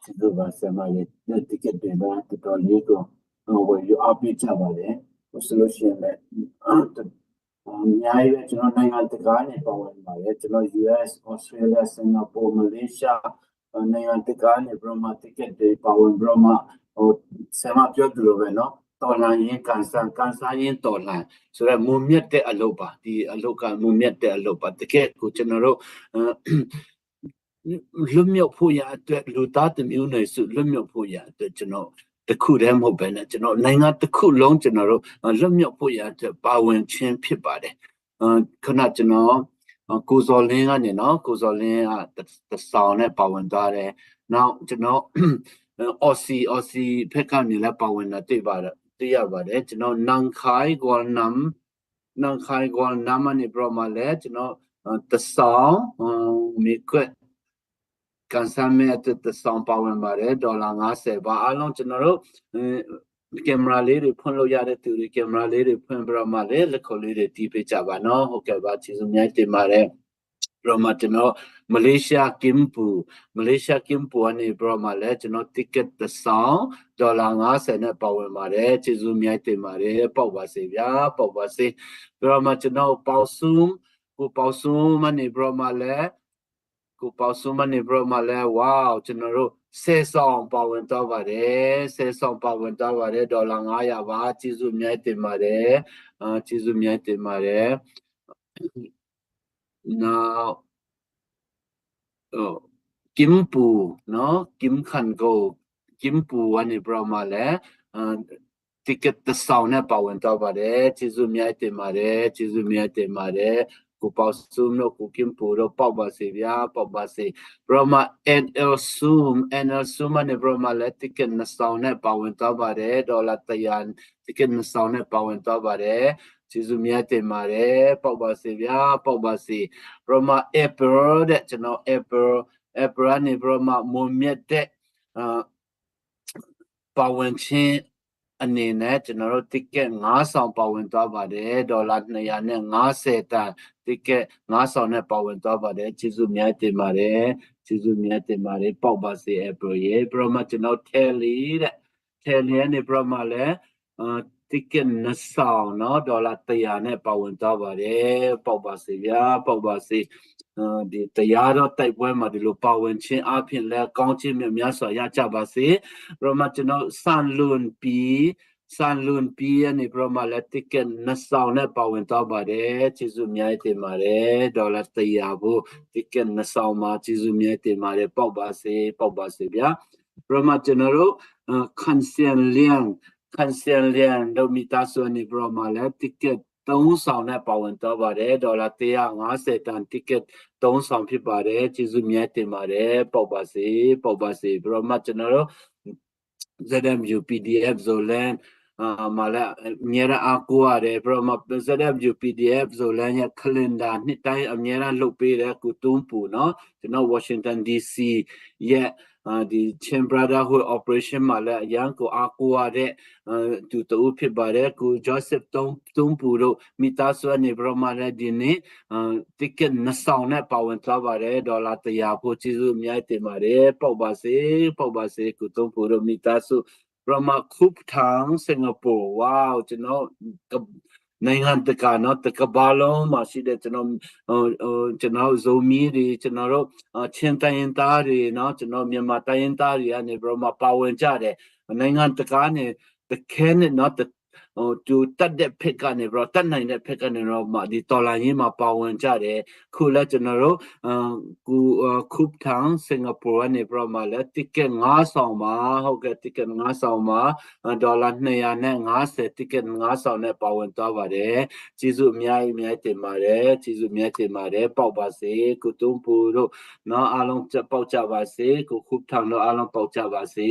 ကျေးဇူးပါဆရာမရဲ့တိကက်တွေတော့တော်လေးကိုဝယ်ယူအပေးကြပါလေဆိုလို့ရှိရင်လည်းအများကြီးပဲကျွန်တော်နိုင်ငံတကာနဲ့ပါဝင်ပါတယ်ကျွန်တော် US Australia Singapore Malaysia နိုင်ငံတကာနဲ့ဘရမတိကက်တွေပါဝင်ဘရမဟိုဆရာမပြောသလိုပဲเนาะတော်လန်ရင်ကန်ဆန်းရင်တော်လန်ဆိုတော့မုံမြတ်တဲ့အလုပ်ပါဒီအလုပ်ကမုံမြတ်တဲ့အလုပ်ပါတကယ်ကိုကျွန်တော်တို့လွတ်မြောက်ဖို့ရအတွက်လူသားတစ်မျိုးနွယ်စုလွတ်မြောက်ဖို့ရအတွက်ကျွန်တော်တခုတည်းမဟုတ်ပဲနဲ့ကျွန်တော်နိုင်ငံတစ်ခုလုံးကျွန်တော်တို့လွတ်မြောက်ဖို့ရအတွက်ပါဝင်ခြင်းဖြစ်ပါတယ်ခဏကျွန်တော်ကိုဇော်လင်းကနေနော်ကိုဇော်လင်းကဆောင်နဲ့ပါဝင်သွားတယ်နောက်ကျွန်တော်အော်စီဖက်ကနေလည်းပါဝင်တာတွေ့ရပါတယ်ကျွန်တော်နန်ခိုင်ဂေါ်နမ်အနေပြမလဲကျွန်တော်တဆောင်မိကွက်ကန်ဆမ်းမဲ့တဆောင်ပါဝင်ပါတယ်ဒေါ်လာ50ပါအားလုံးကျွန်တော်တို့ကင်မရာလေးတွေဖွင့်လို့ရတဲ့သူတွေကင်မရာလေးတွေဖွင့်ပြမလဲလက်ခုပ်လေးတွေတီးပေးကြပါနော်ဟုတ်ကဲ့ပါကျေးဇူးများတင်ပါတယ်ဘရမကျွန်တော်မလေးရှားကင်ပူအနေဘရမလဲကျွန်တော် ticket တစ်ဆောင်ဒေါ်လာ50နဲ့ပါဝင်ပါတယ်ကျေးဇူးများတင်ပါတယ်ပေါက်ပါစေဗျာပေါက်ပါစေဘရမကျွန်တော်ပေါက်စုံမနေဘရမလဲဝေါကျွန်တော်တို့10ဆောင်ပါဝင်တော့ပါတယ်ဒေါ်လာ900ပါကျေးဇူးများတင်ပါတယ်now Kim Pu no Kim Khan Go Kim Pu အနေဘရမလဲticket တစ်ဆောင်နဲ့ပါဝင်တော့ပါတယ်ကျေးဇူးများတင်ပါတယ်ကိုပေါ့စုံတော့ကိုကင်ပူတော့ပေါ့ပါစေဗျာပေါ့ပါစေဘရမ NL Zoom နဲ့ဘရမလက် ticket နှစ်ဆောင်နဲ့ပါဝင်တော့ပါတယ်ဒေါ်လာ100 ticket နှစ်ဆောင်နဲ့ပါဝင်တော့ပါတယ်ကျေးဇူးများတင်ပါတယ်ပေါ့ပါစေဗျာပေါ့ပါစေဘရမ April တဲ့ကျွန်တော် April နဲ့ဘရမမုံမြတ်တဲ့ပါဝင်ခြင်းအနေနဲ့ကျွန်တော်တို့ ticket 5ဆောင်ပါဝင်သွားပါတယ်ဒေါ်လာ250တန် ticket 5ဆောင်နဲ့ပါဝင်သွားပါတယ်ကျေးဇူးများတင်ပါတယ်ပေါက်ပါစေ April ရေဘရမကျွန်တော် Telly နဲ့ဘရမလဲticket 2ဆောင်เนาะဒေါ်လာ100နဲ့ပါဝင်သွားပါတယ်ပေါက်ပါစေဗျာပေါက်ပါစေဒီတရားတော်တိုက်ပွဲမှာဒီလိုပါဝင်ခြင်းအပြင်လဲကောင်းခြင်းများစွာရကြပါစေဘရမကျွန်တော်ဆန်လွန်ပီအနေဘရမလက် ticket 2ဆောင်နဲ့ပါဝင်တော့ပါတယ်ကျေးဇူးများတင်ပါတယ်ဒေါ်လာ100ဘူး ticket 2ဆောင်မှာကျေးဇူးများတင်ပါတယ်ပေါက်ပါစေဗျာဘရမကျွန်တော်တို့ခန်စန်လျန်တို့မီတာဆိုနေဘရမလက် ticket 3ဆောင်နဲ့ပါဝင်တော့ပါတယ်ဒေါ်လာ150တန် ticket 3ဆောင်ဖြစ်ပါတယ်ကျေးဇူးများတင်ပါတယ်ပေါက်ပါစေဘရမကျွန်တော်တို့ZMU PDF Zolan mà lại nhớ ra aqua đấy rồi mà giờ đây chụp PDF rồi là nhà calendar nít tay nhớ ra lúc bây giờ cụ tung phụ nó cho nó Washington DC yeah the Chain Brotherhood operation mà lại yang của aqua đấy tu tu phía bà đấy cụ Joseph tung phụ rồi mita số này rồi mà lại đi nè ticket nó sau này bảo vấn ta bà đấy đó là tiền phụ chỉ dùng nhảy tiền mà đấy bảo bà sẽ cụ tung phụ rồi mita số rồi mà khúc tháng Singapore wow cho nó ngàn tất cả nó tất cả bao lâu mà chỉ để cho nó zomi đi cho nó trên tay ta đi nó cho nó miền mặt tay ta đi anh rồi mà bảo vấn cha đấy ngàn tất cả này tất cả này nó tất tu tắt để phết cái này rồi tắt này để phết cái này rồi mà đi tàu lại mà bảo vấn cha đấy khu là cho nó khúc tháng Singapore này rồi mà là ticket ngã sau mà hoặc cái ticket ngã sau mà $1 này anh ngã sẽ ticket ngã sau này bảo vấn ta vào đấy chỉ dụ miai tiền mà đấy chỉ dụ miai tiền mà đấy bảo bà sẽ cụ tung phụ rồi nó along bảo trả bà sẽ cụ khúc tháng nó along bảo trả bà sẽ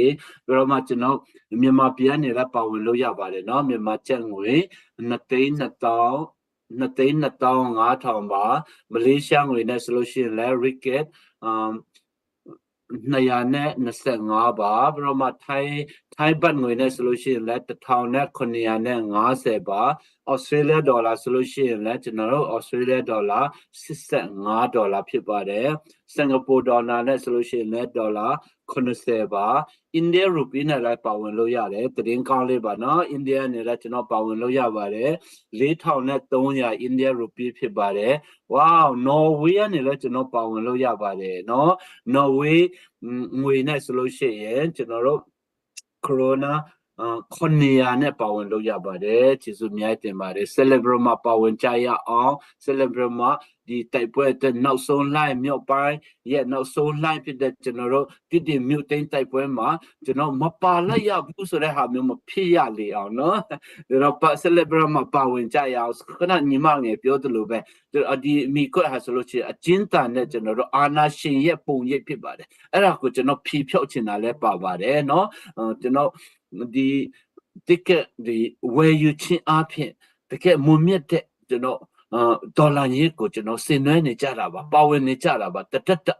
rồi mà cho nó miền mà biển này là bảo vấn lâu ya bà đấy nó miền mà chẳng người nát tao ngã thòng bà Malaysia người này solution là ricket này anh nó sẽ ngã bà rồi mà Thái Bắc người này solution là từ thao này con này anh ngã sẽ bà Australia dollar solution là cho nó Australia dollar sẽ ngã dollar phía bà đấy Singapore dollar này solution là dollar con sẽ bà India rupee này là bảo vấn lâu ya đấy từ đến cao lên bà nó India này là cho nó bảo vấn lâu ya bà đấy lý thao này tông ya India rupee phía bà đấy wow Norway này là cho nó bảo vấn lâu ya bà đấy nó Norway người này solution cho nó corona con này này bảo vấn lâu ya bà đấy chỉ dùng nhảy tiền bà đấy celebrate mà bảo vấn chạy ya celebrate mà đi tại buổi tới nấu sôi lại miêu bài yeah nấu sôi lại phía đất cho nó đi miêu tên tại buổi mà cho nó mà bà lại ya bút số đấy hàm miêu mà phi ya liao nó rồi bà celebrate mà bảo vấn chạy ya cái này nhiều mà nghe biểu được luôn rồi đi mi coi hay số chỉ chính tàn này cho nó ana xin ye bùng ye phía bà đấyအဲ့ဒါကိုကျွန်တော်ဖြေဖြောက်ချင်တာလဲပါပါတယ်เนาะကျွန်တော်ဒီ ticket ဒီဝယ်ယူခြင်းအဖြစ်တကယ်မွန်မြတ်တဲ့ကျွန်တော်ဒေါ်လာကြီးကိုကျွန်တော်ဆင်နွှဲနေကြတာပါပါဝင်နေကြတာပါတ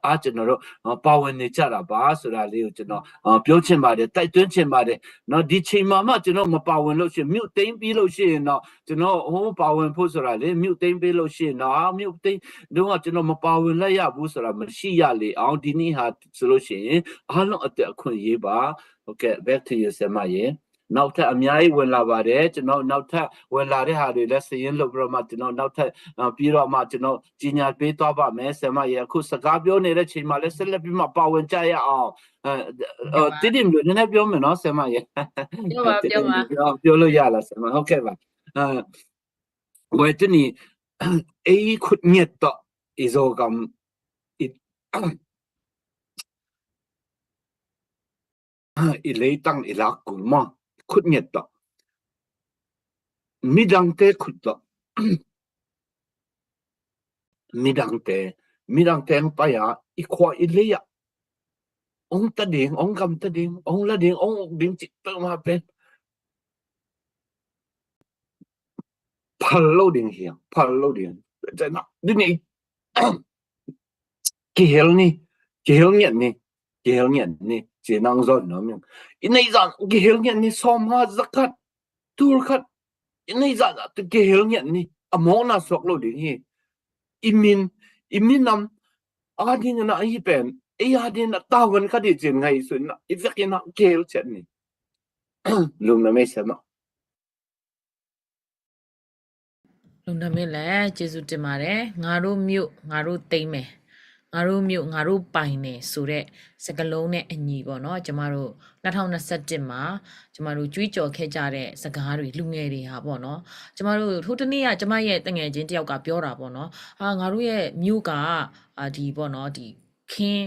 အားကျွန်တော်တို့ပါဝင်နေကြတာပါဆိုတာလေးကိုကျွန်တော်ပြောချင်ပါတယ်တိုက်တွန်းချင်ပါတယ်เนาะဒီချိန်မှာမှကျွန်တော်မပါဝင်လို့ရှိရင်မြုပ်သိမ်းပြီးလို့ရှိရင်တော့ကျွန်တော်ဟိုပါဝင်ဖို့ဆိုတာလေမြုပ်သိမ်းပြီးလို့ရှိရင်တော့မြုပ်သိမ်းတော့ကျွန်တော်မပါဝင်လိုက်ရဘူးဆိုတာမရှိရလေအောင်ဒီနေ့ဟာဆိုလို့ရှိရင်အားလုံးအသက်အခွင့်အရေးပါဟုတ်ကဲ့ back to you ဆရာမရေနောက်ထပ်အများကြီးဝင်လာပါတယ်ကျွန်တော်နောက်ထပ်ဝင်လာတဲ့ဟာတွေလည်းစရင်လုပ်ပြီးတော့မှကျွန်တော်နောက်ထပ်ပြီးတော့မှကျွန်တော်ကြီးညာပေးသွားပါမယ်ဆရာမရေအခုစကားပြောနေတဲ့ချိန်မှာလည်းဆက်လက်ပြီးမှပါဝင်ကြရအောင်တည်တယ်လို့နည်းနည်းပြောမယ်နော်ဆရာမရေပြောလို့ရလားဆရာမဟုတ်ကဲ့ပါဝယ်တနီအေးခုညက်တော့အဇောကမ်ilay ilak kulma khut nyet ta midang te khut ta midang te pa ya ikwa ilaya ong ta ding ong kam ta ding ong la ding ong ding chik ta ma pen phalo ding ta na din ni kihel nyet ni chỉ năng rồi nó mình này rằng cái hiểu nhận này xóm ha rất khát tour khát này rằng cái hiểu nhận này món nào sọc lâu đến gì imin năm đi nó ai bền đi nó tao vẫn cái gì chuyện ngày xuân nó ít việc nó kêu chuyện này luôn là mấy xem màလုံနမင်းလဲကျေးဇူးတင်ပါတယ်ငါတို့မြို့ငါတို့တိမ့်မယ်ငါတို့မြို့ငါတို့ပိုင်နေဆိုတဲ့စကားလုံးနဲ့အညီပေါ့နော်ကျမတို့2021မှာကျမတို့ကြွေးကြော်ခဲ့ကြတဲ့စကားတွေလူငယ်တွေဟာပေါ့နော်ကျမတို့ထိုတနေ့ကကျမရဲ့တငယ်ချင်းတယောက်ကပြောတာပေါ့နော်ငါတို့ရဲ့မြို့ကဒီပေါ့နော်ဒီ ခင်း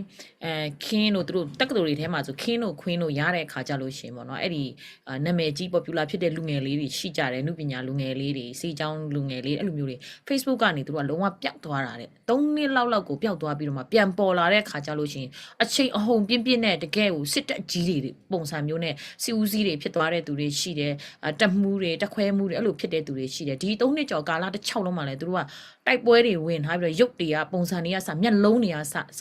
ခင်းတို့သူတို့တက္ကသိုလ်တွေထဲမှာဆိုခင်းတို့ခွင်းတို့ရတဲ့အခါကြလို့ရှင်ပေါ့နော်အဲ့ဒီနာမည်ကြီး popular ဖြစ်တဲ့လူငယ်လေးတွေရှိကြတယ်နုပညာလူငယ်လေးတွေစီးကြောင်းလူငယ်လေးအဲ့လိုမျိုးတွေ Facebook ကနေသူတို့ကလုံးဝပျောက်သွားတာတဲ့3နှစ်လောက်ကိုပျောက်သွားပြီးတော့မှပြန်ပေါ်လာတဲ့အခါကြလို့ရှင်အချိန်အဟုန်ပြင်းပြင်းနဲ့တကယ်ကိုစစ်တက်ကြီးတွေပုံစံမျိုးနဲ့စီဦးစီးတွေဖြစ်သွားတဲ့သူတွေရှိတယ်တက်မှုတွေတက်ခွဲမှုတွေအဲ့လိုဖြစ်တဲ့သူတွေရှိတယ်ဒီ3နှစ်ကျော်ကာလတစ်ချောက်လုံးမှာလည်းသူတို့ကတိုက်ပွဲတွေဝင်ထားပြီးတော့ရုပ်တွေကပုံစံတွေကစမျက်လုံးတွေကစ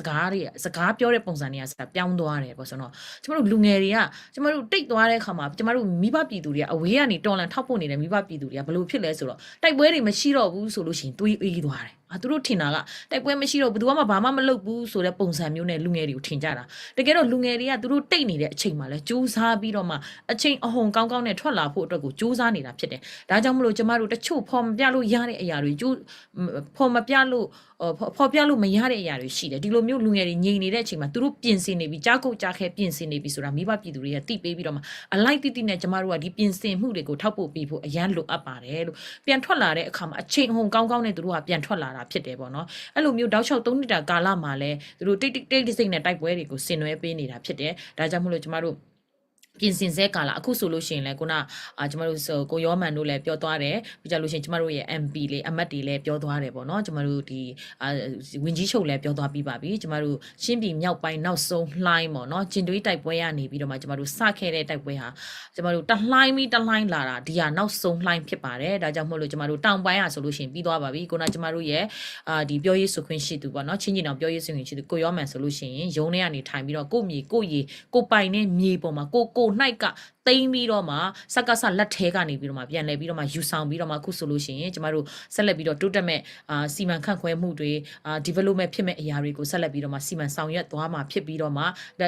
ကားပြောတဲ့ပုံစံတွေကစပြောင်းသွားတယ်ပေါ့ဆိုတော့ကျမတို့လူငယ်တွေကကျမတို့တိတ်သွားတဲ့အခါမှာကျမတို့မိဘပြည်သူတွေကအဝေးကနေတော်လန်ထောက်ပို့နေတဲ့မိဘပြည်သူတွေကဘလို့ဖြစ်လဲဆိုတော့တိုက်ပွဲတွေမရှိတော့ဘူးဆိုလို့ရှိရင်သွေးအေးသွားတယ်သူတို့ထင်တာကတိုက်ပွဲမရှိတော့ဘူးသူကမှဘာမှမလုပ်ဘူးဆိုတဲ့ပုံစံမျိုးနဲ့လူငယ်တွေကိုထင်ကြတာတကယ်တော့လူငယ်တွေကသူတို့တိတ်နေတဲ့အချိန်မှာလဲစူးစမ်းပြီးတော့မှအချိန်အဟုန်ကောင်းကောင်းနဲ့ထွက်လာဖို့အတွက်ကိုစူးစမ်းနေတာဖြစ်တယ်ဒါကြောင့်မလို့ကျမတို့တချို့ဖော်မပြလို့ရတဲ့အရာတွေဖော်မပြလို့ဖော်ပြလို့မရတဲ့အရာတွေရှိတယ်ဒီလိုမျိုးလူငယ်တွေငြိမ်နေတဲ့အချိန်မှာသူတို့ပြင်ဆင်နေပြီးကြားကုတ်ကြားခဲပြင်ဆင်နေပြီဆိုတာမိဘပြည်သူတွေကတိပေးပြီးတော့မှအလိုက်တိတိနဲ့ကျမတို့ကဒီပြင်ဆင်မှုတွေကိုထောက်ပို့ပြီးဖို့အရန်လိုအပ်ပါတယ်လို့ပြန်ထွက်လာတဲ့အခါမှာအချိန်အဟုန်ကောင်းကောင်းနဲ့သူတို့ကပြန်ထွက်လာတာဖြစ်တယ်ပေါ့နော်အဲ့လိုမျိုးတောက်လျှောက်3နှစ်တာကာလမှာလဲသူတို့တိတ်စိတ်နဲ့တိုက်ပွဲတွေကိုဆင်နွှဲပေးနေတာဖြစ်တယ်ဒါကြောင့်မလို့ကျမတို့ပြင်ဆင်စဲကာလာအခုဆိုလို့ရှိရင်လဲခုနကျမတို့ကိုရောမန်တို့လည်းပြောသွားတယ်ပြီးကြလို့ရှိရင်ကျမတို့ရဲ့ MP လေးအမတ်တွေလည်းပြောသွားတယ်ပေါ့နော်ကျမတို့ဒီဝင်ကြီးချုပ်လည်းပြောသွားပြီးပါပြီကျမတို့ရှင်းပြည်မြောက်ပိုင်းနောက်ဆုံးလှိုင်းပေါ့နော်ကျင်တွေးတိုက်ပွဲရနေပြီးတော့မှကျမတို့စခဲ့တဲ့တိုက်ပွဲဟာကျမတို့တလှိုင်းပြီးတလှိုင်းလာတာဒီဟာနောက်ဆုံးလှိုင်းဖြစ်ပါတယ်ဒါကြောင့်မို့လို့ကျမတို့တောင်ပိုင်းဟာဆိုလို့ရှိရင်ပြီးသွားပါပြီခုနကျမတို့ရဲ့ဒီပြောရေးဆိုခွင့်ရှိသူပေါ့နော်ချင်းချင်းအောင်ပြောရေးဆိုခွင့်ရှိသူကိုရောမန်ဆိုလို့ရှိရင်ရုံးထဲကနေထိုင်ပြီးတော့ကိုမြေကိုရေကိုပိုင်နဲ့မြေပေါ်မှာကို၌ကသိမ်းပြီးတော့မှစက္ကစလက်ထဲကနေပြီးတော့မှပြန်လဲပြီးတော့မှယူဆောင်ပြီးတော့မှအခုဆိုလို့ရှိရင်ကျမတို့ဆက်လက်ပြီးတော့တိုးတက်မဲ့စီမံခန့်ခွဲမှုတွေdevelopment ဖြစ်မဲ့အရာတွေကိုဆက်လက်ပြီးတော့မှစီမံဆောင်ရွက်သွားမှာဖြစ်ပြီးတော့မှ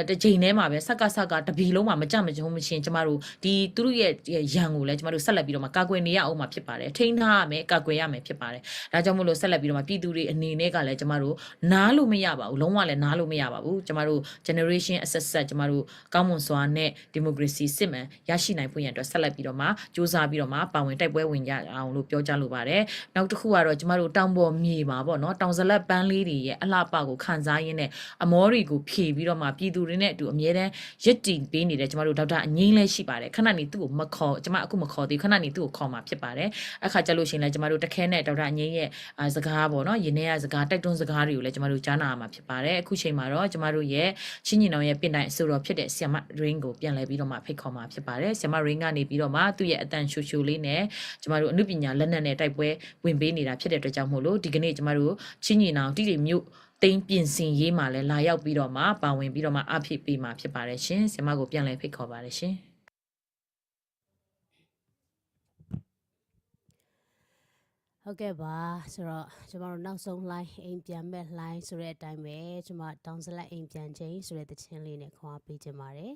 တစ်ချိန်တည်းမှာပဲစက္ကစကတပီလုံးမှာမကြမကြုံမချင်းကျမတို့ဒီသူတို့ရဲ့ရန်ကိုလည်းကျမတို့ဆက်လက်ပြီးတော့မှကာကွယ်နေရအောင်မှာဖြစ်ပါတယ်ထိန်းထားရမယ်ကာကွယ်ရမယ်ဖြစ်ပါတယ်ဒါကြောင့်မို့လို့ဆက်လက်ပြီးတော့မှပြည်သူတွေအနေနဲ့ကလည်းကျမတို့နားလို့မရပါဘူးလုံးဝလည်းနားလို့မရပါဘူးကျမတို့ generation အဆက်ဆက်ကျမတို့ကောင်းမွန်စွာနဲ့ democracy စစ်မှန်ရရှိနိုင်ဖို့ရန်အတွက်ဆက်လက်ပြီးတော့မှစ조사ပြီးတော့မှပါဝင်တိုက်ပွဲဝင်ကြအောင်လို့ပြောကြလိုပါတယ်နောက်တစ်ခုကတော့ကျမတို့တောင်ပေါ်မြေမှာပေါ့နော်တောင်ဇလက်ပန်းလေးတွေရဲ့အလှပကိုခန်းစားရင်းနဲ့အမောတွေကိုဖြည့်ပြီးတော့မှပြည်သူတွေနဲ့အတူအမြဲတမ်းရည်တည်ပေးနေတဲ့ကျမတို့ဒေါက်တာအငိမ့်လဲရှိပါတယ်ခဏနေသူ့ကိုမခေါ်ကျမအခုမခေါ်သေးခဏနေသူ့ကိုခေါ်မှာဖြစ်ပါတယ်အခါကျလို့ရှိရင်လည်းကျမတို့တခဲနဲ့ဒေါက်တာအငိမ့်ရဲ့စကားပေါ့နော်ယင်းရဲ့စကားတိုက်တွန်းစကားတွေကိုလည်းကျမတို့ကြားနာရမှာဖြစ်ပါတယ်အခုချိန်မှာတော့ကျမတို့ရဲ့ချင်းညီနောင်ရဲ့ပြင်တိုင်အဆိုတော်ဖြစ်တဲ့ဆီယမရင်းကိုပြန်လဲပြီးတော့မှဖိတ်ခေါ်မှာဖြစ်ပါတယ်ဆီယမရင်းကနေပြီးတော့မှသူ့ရဲ့အတန်ရှူရှူလေးနဲ့ကျမတို့အနုပညာလက်နက်နဲ့တိုက်ပွဲဝင်ပေးနေတာဖြစ်တဲ့အတွက်ကြောင့်မို့လို့ဒီကနေ့ကျမတို့ချင်းညီနောင်တိတိမြို့သိမ်းပြင်ဆင်ရေးမှာလဲလာရောက်ပြီးတော့မှပါဝင်ပြီးတော့မှအဖြစ်ပေးမှာဖြစ်ပါတယ်ရှင်ဆီယမကိုပြန်လဲဖိတ်ခေါ်ပါတယ်ရှင်ဟုတ်ကဲ့ပါဆိုတော့ကျမတို့နောက်ဆုံး line အိမ်ပြန်မဲ့ line ဆိုတဲ့အတိုင်းပဲကျမတောင်စလက်အိမ်ပြန်ချိန်ဆိုတဲ့သချင်းလေးနဲ့ခွာပေးခြင်းပါတယ်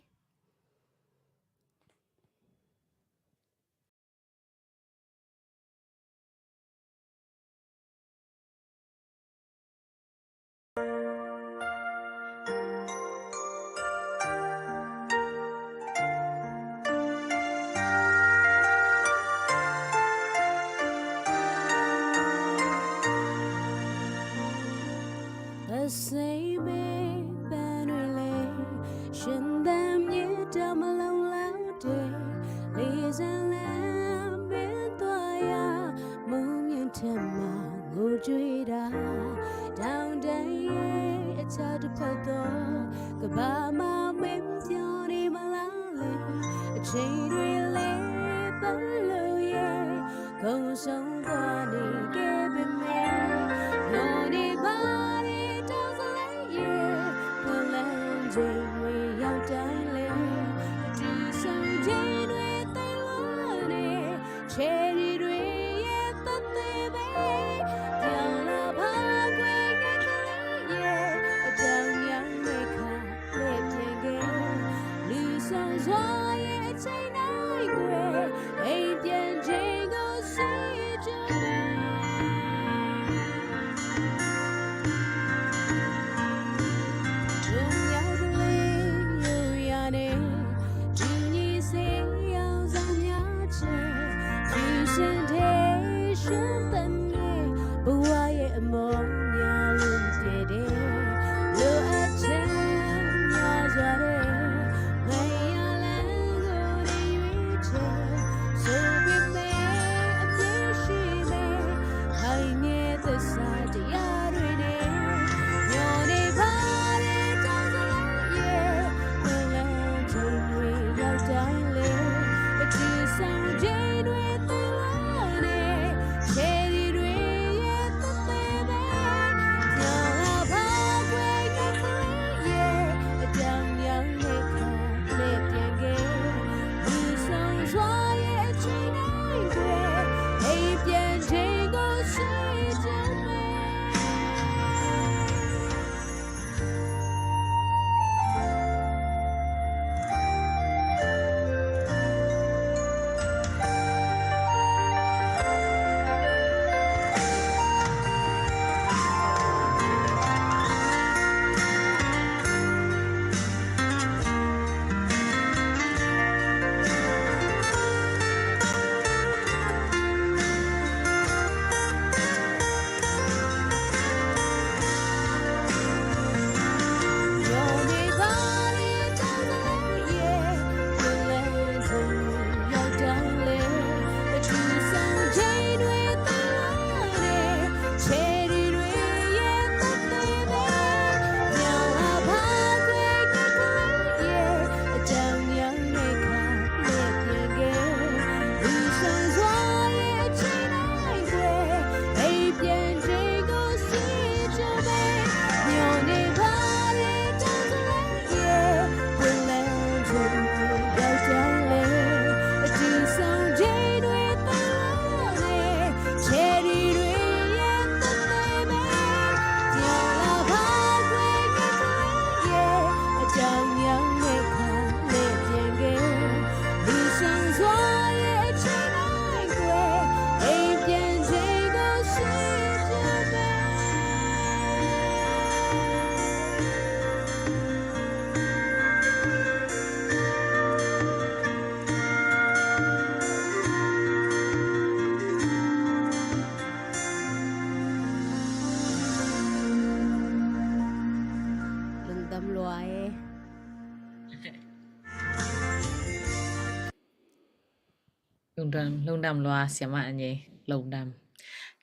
လုံဒမ်လွာဆီယမအငိလုံဒမ်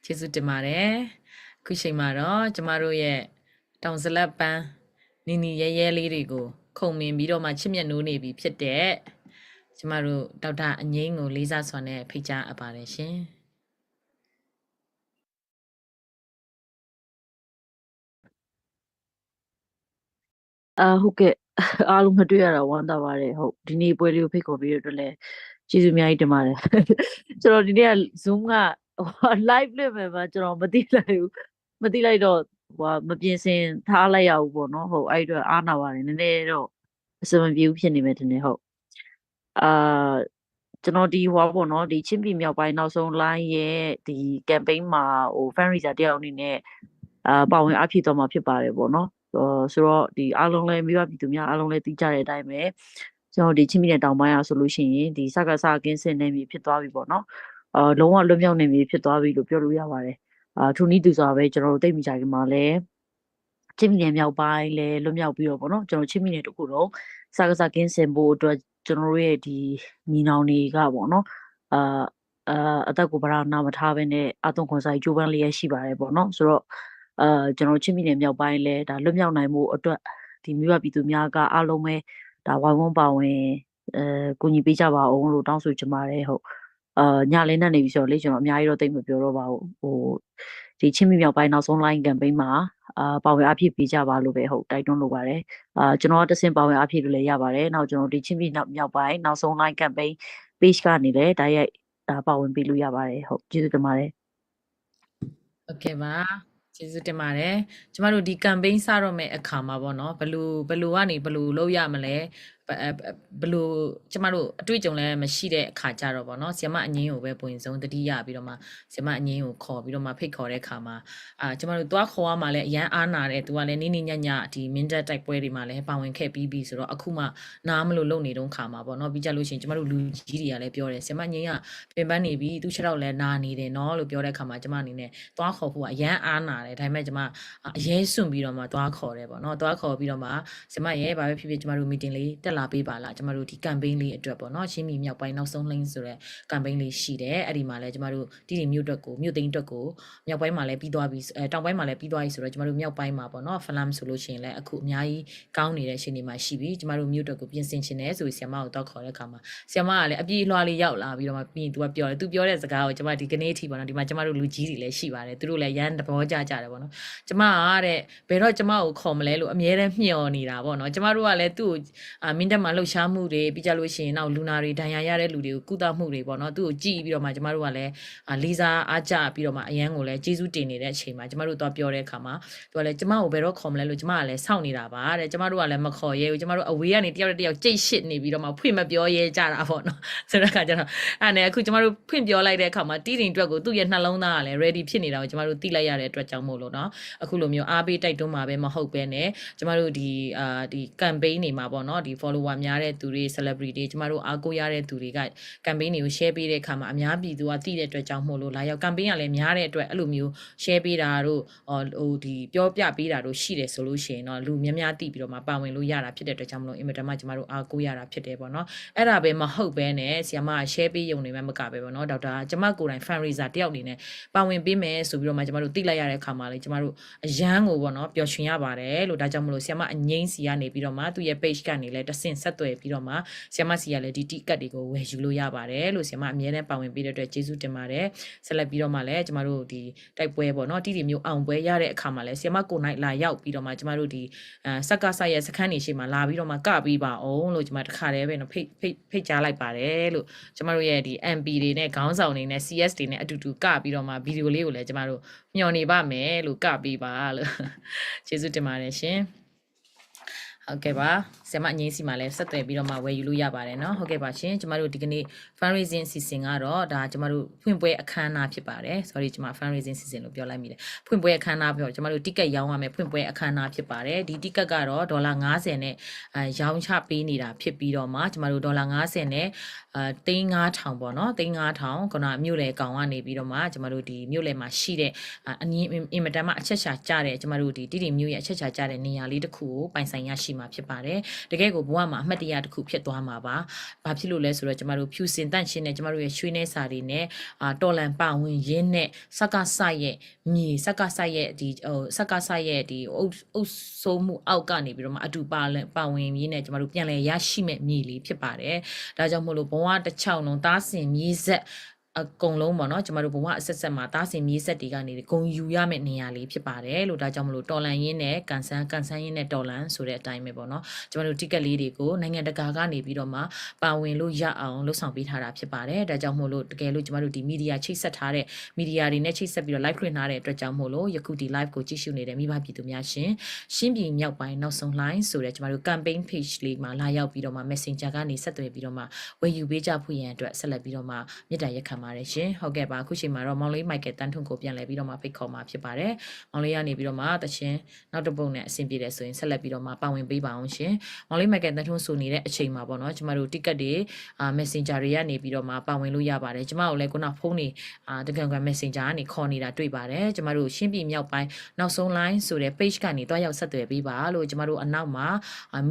ကျေးဇူးတင်ပါတယ်ခုချိန်မှာတော့ကျမတို့ရဲ့တောင်စလက်ပန်းနီရဲလေးတွေကိုခုံမင်ပြီးတော့မှချစ်မြတ်နိုးနေပြီဖြစ်တဲ့ကျမတို့ဒေါက်တာအငိမ့်ကိုလေးစားစွာနဲ့ဖိတ်ကြားအပ်ပါတယ်ရှင်ဟုတ်ကဲ့အားလုံးမတွေ့ရတာဝမ်းသာပါတယ်ဟုတ်ဒီနေ့ပွဲလေးကိုဖိတ်ခေါ်ပြီးတော့လည်းကျေးဇူးအများကြီးတင်ပါတယ်ကျွန်တော်ဒီနေ့က Zoom ကlive လုပ်မယ်မှာကျွန်တော်မသိလိုက်တော့မပြင်ဆင်ထားလိုက်ရဘူးပေါ့နော်ဟုတ်အဲ့အတွက်အားနာပါတယ်နည်းနည်းတော့အစမပြေဘူးဖြစ်နေမယ်ထင်တယ်ဟုတ်ကျွန်တော်ဒီပေါ့နော်ဒီချင်းပြည်မြောက်ပိုင်းနောက်ဆုံး line ရဲ့ဒီ campaign မှာfundraiser တယောက်အနေနဲ့ပါဝင်အားဖြည့်တော့မှာဖြစ်ပါတယ်ပေါ့နော်ဆိုတော့ဒီအားလုံးလည်းမိဘပြည်သူများအားလုံးလည်းသိကြတဲ့အတိုင်းပဲကျွန်တော်ဒီချင်းပြည်နယ်တောင်ပိုင်းအားဆိုလို့ရှိရင်ဒီစကားစကင်းစင်နေပြီဖြစ်သွားပြီပေါ့နော်လုံးဝလွတ်မြောက်နေပြီဖြစ်သွားပြီလို့ပြောလို့ရပါတယ်ထူနီးသူစွာပဲကျွန်တော်တို့သိမိကြခင်မှာလည်းချင်းပြည်နယ်မြောက်ပိုင်းလည်းလွတ်မြောက်ပြီးတော့ပေါ့နော်ကျွန်တော်ချင်းပြည်နယ်တခုလုံးစကားစကင်းစင်ဖို့အတွက်ကျွန်တော်တို့ရဲ့ဒီညီနောင်တွေကပေါ့နော်အသက်ကိုဗရာနာမထားဘဲနဲ့အသွင်ခွန်ဆိုင်ကျိုးပန်းလေးရရှိပါတယ်ပေါ့နော်ဆိုတော့ကျွန်တော်ချင်းပြည်နယ်မြောက်ပိုင်းလဲဒါလွတ်မြောက်နိုင်မှုအတွက်ဒီမိဘပြည်သူများကအားလုံးပဲဒါဝိုင်းဝန်းပါဝင်ကူညီပေးကြပါအောင်လို့တောင်းဆိုချင်ပါတယ်ဟုတ်ညလင်းနဲ့နေပြီဆိုတော့လေကျွန်တော်အများကြီးတော့သိမပြောတော့ပါဘူးဒီချင်းပြည်မြောက်ပိုင်းနောက်ဆုံး line campaign မှာပါဝင်အားဖြည့်ပေးကြပါလို့ပဲဟုတ်တိုက်တွန်းလိုပါတယ်ကျွန်တော်တဆင့်ပါဝင်အားဖြည့်လို့လည်းရပါတယ်နောက်ကျွန်တော်ဒီချင်းပြည်မြောက်ပိုင်းနောက်ဆုံး line campaign page ကနေလည်းဒါရိုက်ပါဝင်ပေးလို့ရပါတယ်ဟုတ်ကျေးဇူးတင်ပါတယ်ဟုတ်ကဲ့ပါကျေးဇူးတင်ပါတယ်ကျမတို့ဒီ campaign စတော့မဲ့အခါမှာပေါ့နော်ဘလူကနေဘလူလုပ်ရမလဲဘလို့ကျမတို့အတွေ့အကြုံလည်းမရှိတဲ့အခါကြတော့ပေါ့နော်ဆီယမအငင်းကိုပဲပုံဆုံးတတိယပြီးတော့မှဆီယမအငင်းကိုခေါ်ပြီးတော့မှဖိတ်ခေါ်တဲ့အခါမှာကျမတို့သွားခေါ်ရမှလည်းအရန်အားနာတဲ့သူကလည်းနိညညဒီမင်းတက်တိုက်ပွဲတွေမှာလည်းပါဝင်ခဲ့ပြီးဆိုတော့အခုမှနားမလို့လုံနေတော့ခါမှာပေါ့နော်ပြီးကြလို့ရှိရင်ကျမတို့လူကြီးတွေကလည်းပြောတယ်ဆီယမအငင်းကပင်ပန်းနေပြီသူခြေတော့လည်းနာနေတယ်နော်လို့ပြောတဲ့အခါမှာကျမအနေနဲ့သွားခေါ်ဖို့ကအရန်အားနာတယ်ဒါပေမဲ့ကျမအရေးစွန့်ပြီးတော့မှသွားခေါ်တယ်ပေါ့နော်သွားခေါ်ပြီးတော့မှဆီယမရဲ့ဘာပဲဖြစ်ဖြစ်ကျမတို့ meeting လေးတက်လာပေးပါလားကျမတို့ဒီ campaign လေးအတွက်ပေါ့နော်ချင်းပြည်မြောက်ပိုင်းနောက်ဆုံး link ဆိုတဲ့ campaign လေးရှိတယ်အဲ့ဒီမှာလည်းကျမတို့တီတီမြို့အတွက်ကိုမြို့သိန်းအတွက်ကိုမြောက်ပိုင်းမှာလည်းပြီးသွားပြီတောင်ပိုင်းမှာလည်းပြီးသွားပြီဆိုတော့ကျမတို့မြောက်ပိုင်းမှာပေါ့နော် film ဆိုလို့ရှိရင်လည်းအခုအများကြီးကောင်းနေတဲ့ရှင်တွေမှာရှိပြီကျမတို့မြို့အတွက်ကိုပြင်ဆင်ချင်တယ်ဆိုပြီးဆီယမကိုတော့ခေါ်တဲ့အခါမှာဆီယမကလည်းအပြေးလွှားလေးရောက်လာပြီးတော့မှပြီးရင် तू ကပြောတယ် तू ပြောတဲ့စကားကိုကျမဒီကနေ့အထိပေါ့နော်ဒီမှာကျမတို့လူကြီးတွေလည်းရှိပါတယ်သူတို့လည်းရန်သဘောကျကြတယ်ပေါ့နော်ကျမကတဲ့ဘယ်တော့ကျမကိုခေါ်မလဲလို့အမြဲတမ်းမျှော်နေတာပေါ့နော်ကျမတို့ကလည်းသူ့ကိုမင်းတက်မှာလှုပ်ရှားမှုတွေပြီးကြလို့ရှိရင်နောက်လူနာတွေဒဏ်ရာရတဲ့လူတွေကိုကုသမှုတွေပေါ့နော်သူ့ကိုကြည့်ပြီးတော့မှကျမတို့ကလည်းလေးစားအားကျပြီးတော့မှအရန်ကိုလည်းကျေးဇူးတင်နေတဲ့အချိန်မှာကျမတို့တော့ပြောတဲ့အခါမှာသူကလည်းကျမကိုဘယ်တော့ခေါ်မလဲလို့ကျမကလည်းစောင့်နေတာပါတဲ့ကျမတို့ကလည်းမခေါ်ရဲဘူးကျမတို့အဝေးကနေတယောက်တစ်ယောက်ကြိတ်ရှစ်နေပြီးတော့မှဖွင့်မပြောရဲကြတာပေါ့နော်ဆိုတော့အခါကျတော့အဲ့နဲ့အခုကျမတို့ဖွင့်ပြောလိုက်တဲ့အခါမှာတီးတင်အတွက်ကိုသူ့ရဲ့နှလုံးသားကလည်း ready ဖြစ်နေတာကိုကျမတို့သိလိုက်ရတဲ့အတွက်ကြောင့်မို့လို့နော်အခုလိုမျိုးအားပေးတိုက်တွန်းမှာပဲမဟုတ်ပဲနဲ့ကျမတို့ဒီ campaign တွေမှာပေါ့နော်ဒီ follower များတဲ့သူတွေ celebrity ကျမတို့အားကိုးရတဲ့သူတွေက campaign တွေကို share ပေးတဲ့အခါမှာအများပြည်သူကသိတဲ့အတွက်ကြောင့်မို့လို့လာရောက် campaign ကလည်းများတဲ့အတွက်အဲ့လိုမျိုး share ပေးတာတို့ဟိုဒီပြောပြပေးတာတို့ရှိတယ်ဆိုလို့ရှိရင်တော့လူများများသိပြီးတော့မှပါဝင်လို့ရတာဖြစ်တဲ့အတွက်ကြောင့်မလို့အင်မတန်မှကျမတို့အားကိုးရတာဖြစ်တယ်ပေါ့နော်အဲ့ဒါပဲမဟုတ်ပဲနဲ့ဆီယမက share ပေးရုံနဲ့မှမကပဲပေါ့နော်ဒေါက်တာကျမကိုယ်တိုင် fundraiser တယောက်အနေနဲ့ပါဝင်ပေးမယ်ဆိုပြီးတော့မှကျမတို့သိလိုက်ရတဲ့အခါမှာလေကျမတို့အရန်ကိုပေါ့နော်ပျော်ရွှင်ရပါတယ်လို့ဒါကြောင့်မလို့ဆီယမအငိမ့်စီကနေပြီးတော့မှသူ့ရဲ့ page ကနေလည်းတဆင့်ဆက်သွယ်ပြီးတော့မှဆီယမစီကလည်းဒီ ticket တွေကိုဝယ်ယူလို့ရပါတယ်လို့ဆီယမအမြဲတမ်းပါဝင်ပေးတဲ့အတွက်ကျေးဇူးတင်ပါတယ်ဆက်လက်ပြီးတော့မှလည်းကျမတို့ဒီတိုက်ပွဲပေါ့နော်တီတီမျိုးအောင်ပွဲရတဲ့အခါမှာလည်းဆီယမကိုနိုင်လာရောက်ပြီးတော့မှကျမတို့ဒီစက်ကဆရဲ့စခန်းနေရှိမှလာပြီးတော့မှကပြီးပါအောင်လို့ကျမတခါတည်းပဲနော်ဖိတ်ကြားလိုက်ပါတယ်လို့ကျမတို့ရဲ့ဒီ MP တွေနဲ့ခေါင်းဆောင်တွေနဲ့ CS တွေနဲ့အတူတူကပြီးတော့မှဗီဒီယိုလေးကိုလည်းကျမတို့မျှော်နေပါမယ်လို့ကပြီးပါလို့ကျေးဇူးတင်ပါတယ်ရှင်ဟုတ်ကဲ့ပါဆရာမအငင်းစီမှာလည်းဆက်သွယ်ပြီးတော့မှဝယ်ယူလို့ရပါတယ်เนาะဟုတ်ကဲ့ပါရှင်ကျမတို့ဒီကနေ့ fundraising season ကတော့ဒါကျမတို့ဖွင့်ပွဲအခမ်းအနားဖြစ်ပါတယ် sorry ကျမ fundraising season လို့ပြောလိုက်မိတယ်ဖွင့်ပွဲအခမ်းအနားပြောကျမတို့ ticket ရောင်းရမယ်ဖွင့်ပွဲအခမ်းအနားဖြစ်ပါတယ်ဒီ ticket ကတော့ဒေါ်လာ50နဲ့ရောင်းချပေးနေတာဖြစ်ပြီးတော့မှကျမတို့ဒေါ်လာ50နဲ့3,500ပေါ့เนาะ3,500ခုနမြို့လေကောင်ကနေပြီးတော့မှကျမတို့ဒီမြို့လေမှာရှိတဲ့အင်မတန်မှအချက်ချာကြတဲ့ကျမတို့ဒီတီတီမြို့ရဲ့အချက်ချာကြတဲ့နေရာလေးတစ်ခုကိုပိုင်ဆိုင်ရရှိ မှာဖြစ်ပါတယ်တကယ်ကိုဘဝမှာအမှတ်တရတစ်ခုဖြစ်သွားမှာပါဘာဖြစ်လို့လဲဆိုတော့ကျမတို့ဖြူစင်တန့်ရှင်းတဲ့ကျမတို့ရဲ့ရွှေနေစာတွေနဲ့တော်လန်ပါဝင်ရင်းနဲ့စက္ကစရဲ့မြေစက္ကစရဲ့ဒီစက္ကစရဲ့ဒီအုပ်စိုးမှုအောက်ကနေပြီးတော့မှအတူပါဝင်ရင်းနဲ့ကျမတို့ပြန်လည်ရရှိမဲ့မြေလေးဖြစ်ပါတယ်ဒါကြောင့်မို့လို့ဘဝတစ်ချောင်းလုံးသားစင်မြေဆက်အကုန်လုံးပေါ့နော်ကျမတို့ဘဝအဆက်ဆက်မှာတားစင်မြေးဆက်တွေကနေဂုံယူရမယ့်နေရာလေးဖြစ်ပါတယ်လို့ဒါကြောင့်မလို့တော်လန်ရင်းနဲ့ကန်ဆန်းရင်းနဲ့တော်လန်ဆိုတဲ့အတိုင်းပဲပေါ့နော်ကျမတို့တိကက်လေးတွေကိုနိုင်ငံတကာကနေပြီးတော့မှပါဝင်လို့ရအောင်လှုပ်ဆောင်ပေးထားတာဖြစ်ပါတယ်ဒါကြောင့်မို့လို့တကယ်လို့ကျမတို့ဒီမီဒီယာချိတ်ဆက်ထားတဲ့မီဒီယာတွေနဲ့ချိတ်ဆက်ပြီးတော့ live လွှင့်ထားတဲ့အတွက်ကြောင့်မို့လို့ယခုဒီ live ကိုကြည့်ရှုနေတဲ့မိဘပြည်သူများရှင်ရှင်းပြည်မြောက်ပိုင်းနောက်ဆုံး line ဆိုတဲ့ကျမတို့ campaign page လေးမှာလာရောက်ပြီးတော့မှ messenger ကနေဆက်သွယ်ပြီးတော့မှဝယ်ယူပေးကြဖို့ရန်အတွက်ဆက်လက်ပြီးတော့မှမြစ်တာရက်ခံပါတယ်ရှင်ဟုတ်ကဲ့ပါအခုချိန်မှာတော့မောင်လေးမိုက်ကယ်တန်းထွန်းကိုပြန်လဲပြီးတော့မှဖိတ်ခေါ်မှာဖြစ်ပါတယ်မောင်လေးကနေပြီးတော့မှတချင်းနောက်တစ်ပုတ်နဲ့အဆင်ပြေတယ်ဆိုရင်ဆက်လက်ပြီးတော့မှပါဝင်ပေးပါအောင်ရှင်မောင်လေးမိုက်ကယ်တန်းထွန်းဆိုနေတဲ့အချိန်မှာပေါ့နော်ကျမတို့ ticket တွေmessenger တွေကနေပြီးတော့မှပါဝင်လို့ရပါတယ်ကျမတို့လည်းခုနဖုန်းတွေတကယ်က messenger ကနေခေါ်နေတာတွေ့ပါတယ်ကျမတို့ရှင်းပြည်မြောက်ပိုင်းနောက်ဆုံး line ဆိုတဲ့ page ကနေတွားရောက်ဆက်သွယ်ပေးပါလို့ကျမတို့အနောက်မှာ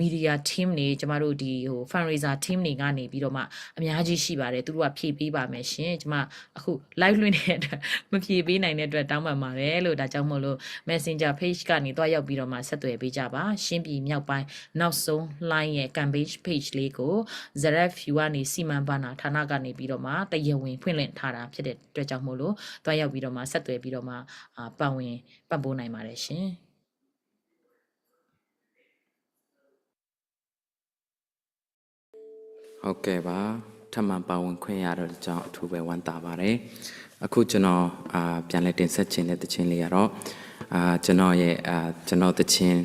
media team တွေကျမတို့ဒီfundraiser team တွေကနေပြီးတော့မှအများကြီးရှိပါတယ်သူတို့ကဖြည့်ပေးပါမယ်ရှင်ကျမအခု live လွှင့်နေတဲ့အတွက်မဖြည့်ပေးနိုင်တဲ့အတွက်တောင်းပန်ပါတယ်လို့ဒါကြောင့်မို့လို့ messenger page ကနေတွားရောက်ပြီးတော့မှဆက်သွယ်ပေးကြပါရှင်းပြည်မြောက်ပိုင်းနောက်ဆုံး line ရဲ့ campaign page လေးကို ZRFU ကနေစီမံဘဏ္ဍာဌာနကနေပြီးတော့မှတရားဝင်ဖွင့်လှစ်ထားတာဖြစ်တဲ့အတွက်ကြောင့်မို့လို့တွားရောက်ပြီးတော့မှဆက်သွယ်ပြီးတော့မှပတ်ပိုးနိုင်ပါတယ်ရှင်ဟုတ်ကဲ့ပါထပ်မံပါဝင်ခွင့်ရတော့အကြောင်းအထူးပဲဝမ်းသာပါတယ်အခုကျွန်တော်ပြန်လဲတင်ဆက်ခြင်းတဲ့တခြင်းလေးကတော့ကျွန်တော်ရဲ့ကျွန်တော်တခြင်း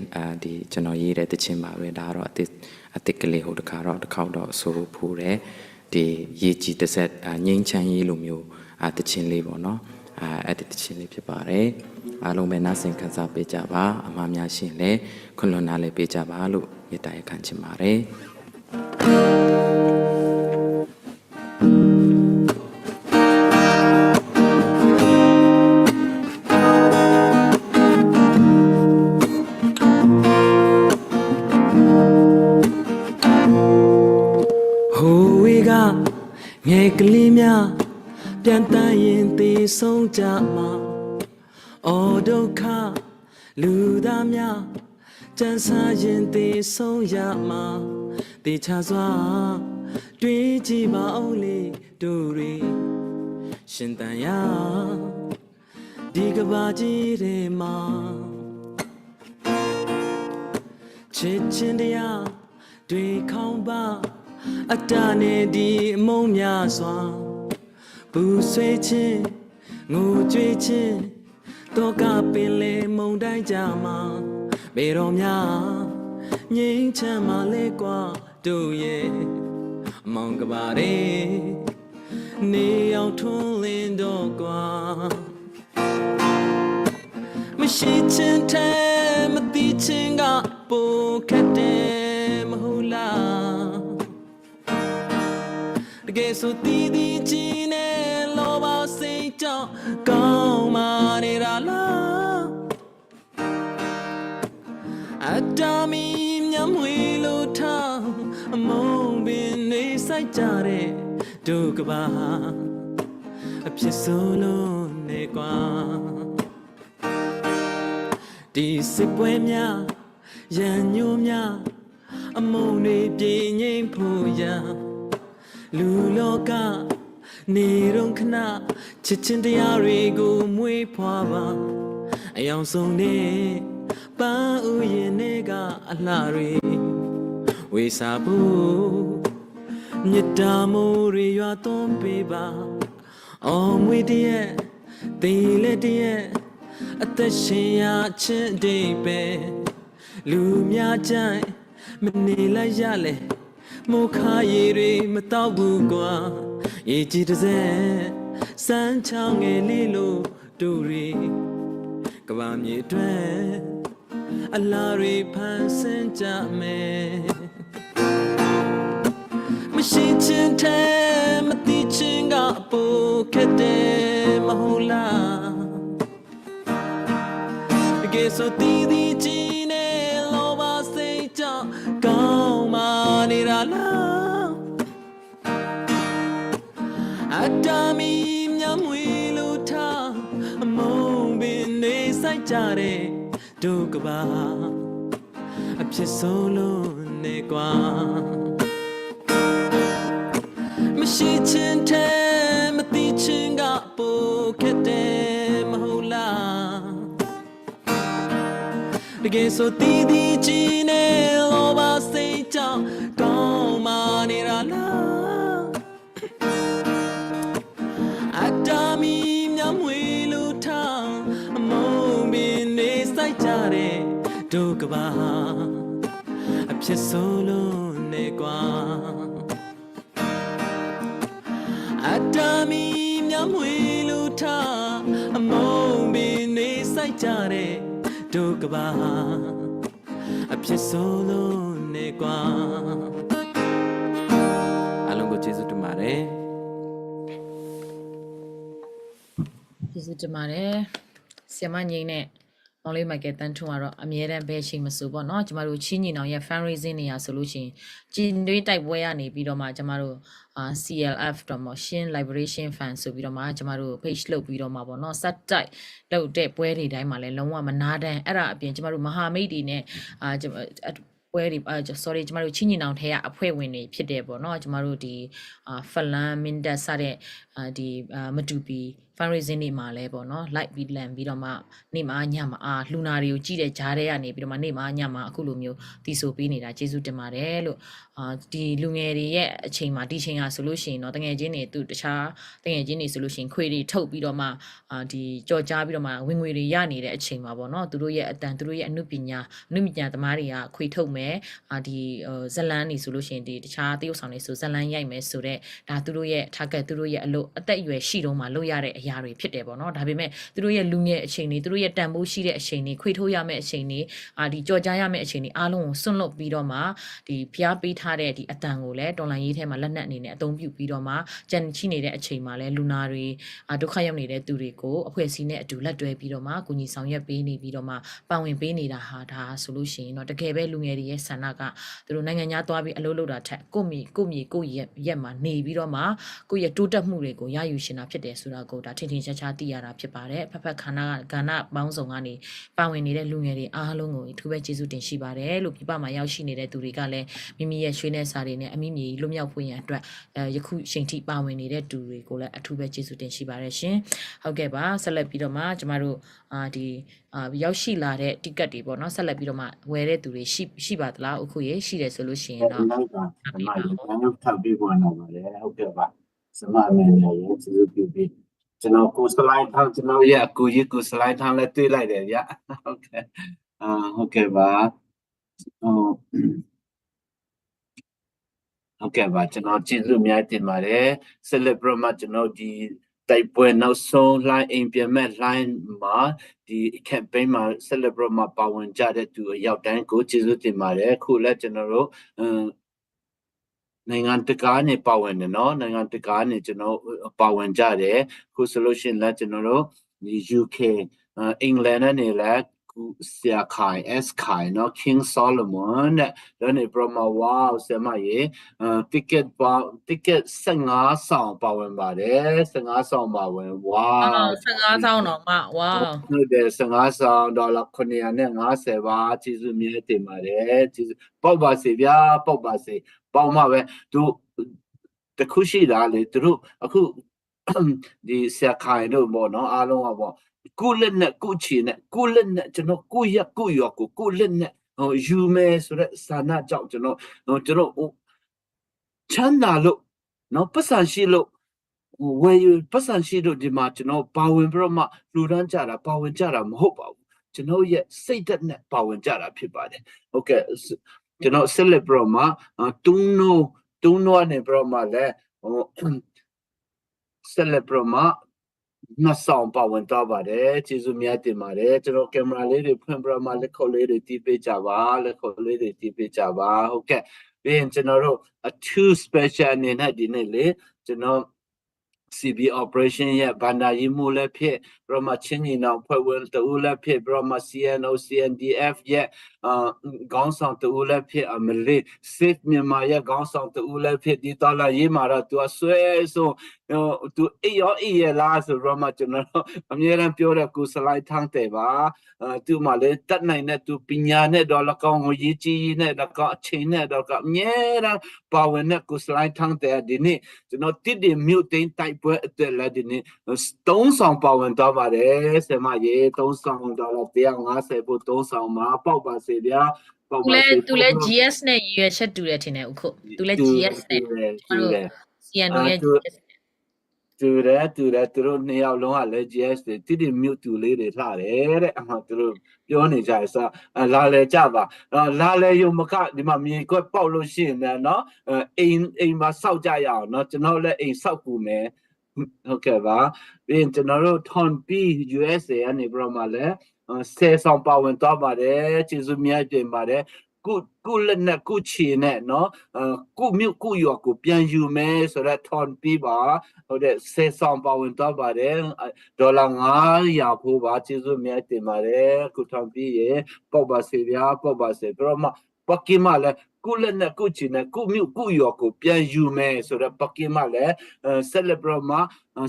ဒီကျွန်တော်ရေးတဲ့တခြင်းပါပဲဒါကတော့အစ်ကလေးဟိုတစ်ခါတော့တစ်ခေါက်တော့ဆိုဖို့တယ်ဒီရေးကြည့်တစ်ဆက်ငိမ့်ချမ်းရေးလိုမျိုးတခြင်းလေးပေါ့နော်အဲ့ဒီတခြင်းလေးဖြစ်ပါတယ်အားလုံးပဲနားဆင်ခံစားပေးကြပါအမှားများရှင်လဲခွင့်လွှတ်နားလဲပေးကြပါလို့မေတ္တာရက်ခံချင်ပါတယ်ငယ်ကလေးများပြန်တန်းရင်သေဆုံးကြမှာအော်ဒုက္ခလူသားများကြံစားရင်သေဆုံးရမှာတေချာစွာတွေးကြည့်ပါဦးလေတို့တွေရှင်တန်ရဒီကဘာကြီးထဲမှာချစ်ချင်းတရားတွေခေါင်းပါအတားနဲ့ဒီအမုန်းများစွာဘူးဆွေးချင်းငိုကြွေးချင်းတော့ကပင်လေမုန်တိုင်းကြမှာဘေတော်များငြိမ်းချမ်းမှလဲကွာတို့ရဲ့မောင်ကပါရဲနေအောင်ထွန်းလင်းတော့ကွာမရှိချင်းထဲမသိချင်းကပိုခက်တယ်မဟုတ်လားတကယ်ဆိုတီးတီးချင်းနဲ့လောဘစိတ်ကြောင့်ကောင်းမာနေတာလားအတားမီမြမွေလို့ထားအမုန်းပင်နေဆိုင်ကြတဲ့ဒုက္ခပါအဖြစ်ဆိုးလို့နေကွာဒီစစ်ပွဲများရန်ညိုများအမုန်းတွေပြေငိမ့်ဖို့ရလူလောကနေရုံခဏချစ်ချင်းတရားတွေကိုမွေးဖွားပါအယောင်ဆုံးနေပန်းဥယျာဉ်တွေကအလှတွေဝေစာဖို့မြတ်တာမိုးတွေရွာသွန်းပေးပါအောင်မွေတရဲ့တေးလက်တရဲ့အသက်ရှင်ရချင်းအိပဲလူများကြိုင်မနေလိုက်ရလေမုခါရည်တွေမတော့ဘူးကွာရေကြီးတစ်စက်စမ်းချောင်းငယ်လေးလို့တို့တွေကဘာမြေအတွက်အလားတွေဖန်ဆင်းကြမယ်မရှိချင်းထဲမသိချင်းကပိုခက်တယ်မဟုတ်လားတကယ်ဆိုတီးတီးချင်းနဲ့လောဘစိတ်ကြောင့် Adami nyamwilu tha among bin ne sai ja de dukaba a phit solo ne kwa Mashi chin the mati chin ga po khete mahola Dage so ti ti chi ne lo ba sai chao kaung ma ni ra la Adami nyamwilu tha among bin ne sai ja de dukaba a phit solo ne kwa Adami nyamwilu tha among bin ne sai ja de dukaba a phit solo ne kwa အားလုံးကိုကျေးဇူးတင်ပါတယ် ကျေးဇူးတင်ပါတယ်ဆီယမငိမ့်နဲ့မောင်လေးမိုက်ကယ်တန်းထွန်းကတော့အမြဲတမ်းဘဲရှိမဆိုပေါ့နော်ကျမတို့ချင်းညီနောင်ရဲ့ fundraising နေရာဆိုလို့ရှိရင်ကြည်နွေးတိုက်ပွဲရနေပြီးတော့မှကျမတို့CLF တော့မရှင်း Liberation Fund ဆိုပြီးတော့မှကျမတို့ page လုပ်ပြီးတော့မှပေါ့နော် set တိုက်လုပ်တဲ့ပွဲတွေတိုင်းမှာလည်းလုံးဝမနာတမ်းအဲ့ဒါအပြင်ကျမတို့မဟာမိတ်တွေနဲ့ပွဲတွေsorry ကျမတို့ချင်းညီနောင်ထဲကအဖွဲ့ဝင်တွေဖြစ်တယ်ပေါ့နော်ကျမတို့ဒီဖလန်မင်ဒတ်စတဲ့ဒီမတူပီ fundraising နေမှာလဲပေါ့နော် light ပြီးလန်ပြီးတော့မှနေ့မှာညမှာလူနာတွေကိုကြည့်တဲ့ဂျားတွေကနေပြီးတော့မှနေ့မှာညမှာအခုလိုမျိုးတီဆိုပေးနေတာကျေးဇူးတင်ပါတယ်လို့ဒီလူငယ်တွေရဲ့အချိန်မှာဒီချိန်ကဆိုလို့ရှိရင်တော့တငယ်ချင်းတွေသူတခြားတငယ်ချင်းတွေဆိုလို့ရှိရင်ခွေတွေထုတ်ပြီးတော့မှဒီကြော်ကြားပြီးတော့မှဝင်ငွေတွေရနေတဲ့အချိန်မှာပေါ့နော်သူတို့ရဲ့အတန်သူတို့ရဲ့အနုပညာသမားတွေကခွေထုတ်မယ်ဒီဇလန်းတွေဆိုလို့ရှိရင်ဒီတခြားတရုတ်ဆောင်တွေဆိုဇလန်းရိုက်မယ်ဆိုတော့ဒါသူတို့ရဲ့ target သူတို့ရဲ့အလုပ်အသက်အရွယ်ရှိတော့မှလုပ်ရတဲ့အရာတွေဖြစ်တယ်ပေါ့နော်ဒါပေမဲ့သူတို့ရဲ့လူငယ်အချိန်တွေသူတို့ရဲ့တန်ဖိုးရှိတဲ့အချိန်တွေခွေထုတ်ရမယ့်အချိန်တွေဒီကြော်ကြားရမယ့်အချိန်တွေအားလုံးကိုစွန့်လွတ်ပြီးတော့မှဒီဖျားပေးထားတဲ့ဒီအတန်ကိုလည်းတော်လိုင်းရေးထဲမှာလက်နက်အနေနဲ့အသုံးပြုပြီးတော့မှကြံချိနေတဲ့အချိန်မှာလည်းလူနာတွေဒုက္ခရောက်နေတဲ့သူတွေကိုအဖွဲ့အစည်းနဲ့အတူလက်တွဲပြီးတော့မှကုညီဆောင်ရွက်ပေးနေပြီးတော့မှပါဝင်ပေးနေတာဟာဒါဆိုလို့ရှိရင်တော့တကယ်ပဲလူငယ်တွေရဲ့ဆန္ဒကသူတို့နိုင်ငံသားသွားပြီးအလုပ်လုပ်တာထက်ကိုရက်မှာနေပြီးတော့မှကိုယ့်ရဲ့တိုးတက်မှုတွေကိုရယူရှင်တာဖြစ်တယ်ဆိုတာကိုဒါထင်ထင်ရှားရှားသိရတာဖြစ်ပါတယ်ဖက်ဖက်ခန္ဓာကဏ္ဍပေါင်းစုံကနေပါဝင်နေတဲ့လူငယ်တွေအားလုံးကိုအထူးပဲကျေးဇူးတင်ရှိပါတယ်လို့ပြပမှာရောက်ရှိနေတဲ့သူတွေကလည်းမိမိရဲ့ရွှေနဲ့စာတွေနဲ့အမိမြေလွတ်မြောက်ဖို့ရန်အတွက်ယခုချိန်ထိပါဝင်နေတဲ့သူတွေကိုလည်းအထူးပဲကျေးဇူးတင်ရှိပါတယ်ရှင်ဟုတ်ကဲ့ပါဆက်လက်ပြီးတော့မှကျမတို့ဒီရောက်ရှိလာတဲ့ ticket တွေပေါ့နော်ဆက်လက်ပြီးတော့မှဝယ်တဲ့သူတွေရှိပါသလားအခုရေရှိတယ်ဆိုလို့ရှိရင်တော့ ထပ်ပြီးပေါ်လာပါတယ်ဟုတ်ကဲ့ပါစမအမေနဲ့ရေကျေးဇူးပြုပြီးကျွန်တော်ကိုစလိုက်ထောင်းကျွန်တော်ရဲ့အကူကြီးကိုစလိုက်ထောင်းလည်းတွေ့လိုက်တယ်ဗျဟုတ်ကဲ့ဟုတ်ကဲ့ပါဟုတ်ကဲ့ပါကျွန်တော်ကျေးဇူးအများတင်ပါတယ် celebrate မှာကျွန်တော်ဒီတိုက်ပွဲနောက်ဆုံး line အိမ်ပြန်မဲ့ line မှာဒီ campaign မှာ celebrate မှာပါဝင်ကြတဲ့သူအရောက်တိုင်းကိုကျေးဇူးတင်ပါတယ်ခုလည်းကျွန်တော်တို့နိုင်ငံတကာနဲ့ပါဝင်တယ်နော်နိုင်ငံတကာနဲ့ကျွန်တော်ပါဝင်ကြတယ်ခုဆိုလို့ရှိရင်လည်းကျွန်တော်တို့ဒီ UK အင်္ဂလန်နဲ့လည်းဆရာခိုင် S ခိုင်နော် King Solomon တဲ့နဲ့ Brahma wow ဆရာမရေticket 15ဆောင်ပါဝင်ပါတယ်15ဆောင်ပါဝင် wow 15ဆောင်တော့မ wow ဟုတ်တယ်15ဆောင်ဒေါ်လာ950ပါကျေးဇူးမြတ်တင်ပါတယ်ကျေးဇူးပေါက်ပါစေဗျာပေါက်ပါစေပေါက်မှပဲသူတခုရှိတာလေသူတို့အခုဒီဆရာခိုင်တို့ပေါ့နော်အားလုံးကပေါ့ကိုလက်နဲ့ကိုချီနဲ့ကိုလက်နဲ့ကျွန်တော်ကိုရက်ကိုရောကိုလက်နဲ့ယူမယ်ဆိုတဲ့စာနာကြောင့်ကျွန်တော်ချမ်းသာလို့နော်ပတ်စံရှိလို့ဝယ်ယူပတ်စံရှိလို့ဒီမှာကျွန်တော်ပါဝင်ပြီးတော့မှလူတန်းကြတာပါဝင်ကြတာမဟုတ်ပါဘူးကျွန်တော်ရဲ့စိတ်ဓာတ်နဲ့ပါဝင်ကြတာဖြစ်ပါတယ်ဟုတ်ကဲ့ကျွန်တော် celebrate မှာတုံးနိုနဲ့ပြီးတော့မှလည်း celebrate မှာနှစ်ဆောင်ပါဝင်တော့ပါတယ်ကျေးဇူးများတင်ပါတယ်ကျွန်တော်ကင်မရာလေးတွေဖွင့်ပြမှာလက်ခုပ်လေးတွေတီးပေးကြပါလက်ခုပ်လေးတွေတီးပေးကြပါဟုတ်ကဲ့ပြီးရင်ကျွန်တော်တို့အထူး special အနေနဲ့ဒီနေ့လေကျွန်တော် CB operation ရဲ့ဘန္ဒာရေးမှုလည်းဖြစ်ပြီးတော့မှချင်းညီနောင်ဖွဲ့ဝင်တူလည်းဖြစ်ပြီးတော့မှ CNO CNDF ရဲ့ခေါင်းဆောင်တူလည်းဖြစ်အမလေး Safe မြန်မာရဲ့ခေါင်းဆောင်တူလည်းဖြစ်ဒီတော်လာရေးမှာတော့သူဆွဲဆို သူအေးရောအေးရလားဆိုတော့မှကျွန်တော်တို့အများအားပြောတဲ့ကိုစလိုက်ထန်းတယ်ပါသူမှလည်းတတ်နိုင်တဲ့သူပညာနဲ့တော့လကောင်းကိုရေးကြည့်နဲ့တော့ကအချိန်နဲ့တော့ကအများအားပါဝင်တဲ့ကိုစလိုက်ထန်းတယ်ဒီနေ့ကျွန်တော်တစ်ဒီမြို့သိမ်းတိုက်ပွဲအတွက်လည်းဒီနေ့3ဆောင်ပါဝင်တော့ပါတယ်ဆရာမရေ3ဆောင်တော့150ဖို့3ဆောင်မှာပေါက်ပါစေဗျာသူလဲ GS နဲ့ရွေးချက်တူတယ်ထင်တယ်အခုသူလဲ GS နဲ့ကျွန်တော် CN ရဲ့ GS တူတယ်သူတို့နှစ်ယောက်လုံးကလည်း GS တွေတိတိမြုပ်တူလေးတွေလှတယ်တဲ့အမှသူတို့ပြောနေကြရစလာလေကြပါလာလေယုံမကဒီမှာမြေကွက်ပေါက်လို့ရှိရင်လည်းနော်အိမ်မှာစောက်ကြရအောင်နော်ကျွန်တော်လည်းအိမ်စောက်ကူမယ်ဟုတ်ကဲ့ပါပြီးရင်ကျွန်တော်တို့ Ton P USA ကနေပြီးတော့မှလည်း10ဆောင်ပါဝင်တော့ပါတယ်ကျေးဇူးများတင်ပါတယ်ကုလက်နဲ့ကုချီနဲ့နော်ကုမြုပ်ကုရောကိုပြန်ယူမယ်ဆိုတော့ထွန်ပြီးပါဟုတ်တဲ့10ဆောင်ပါဝင်တော့ပါတယ်ဒေါ်လာ900ဖို့ပါကျေးဇူးများတင်ပါတယ်ကုထွန်ပြီးရေပေါ့ပါစေဗျာပေါ့ပါစေပြီးတော့မှပကီမလည်းကုလက်နဲ့ကုချီနဲ့ကုမြုပ်ကုရောကိုပြန်ယူမယ်ဆိုတော့ပကီမလည်းဆက်လက်ပြီးတော့မှ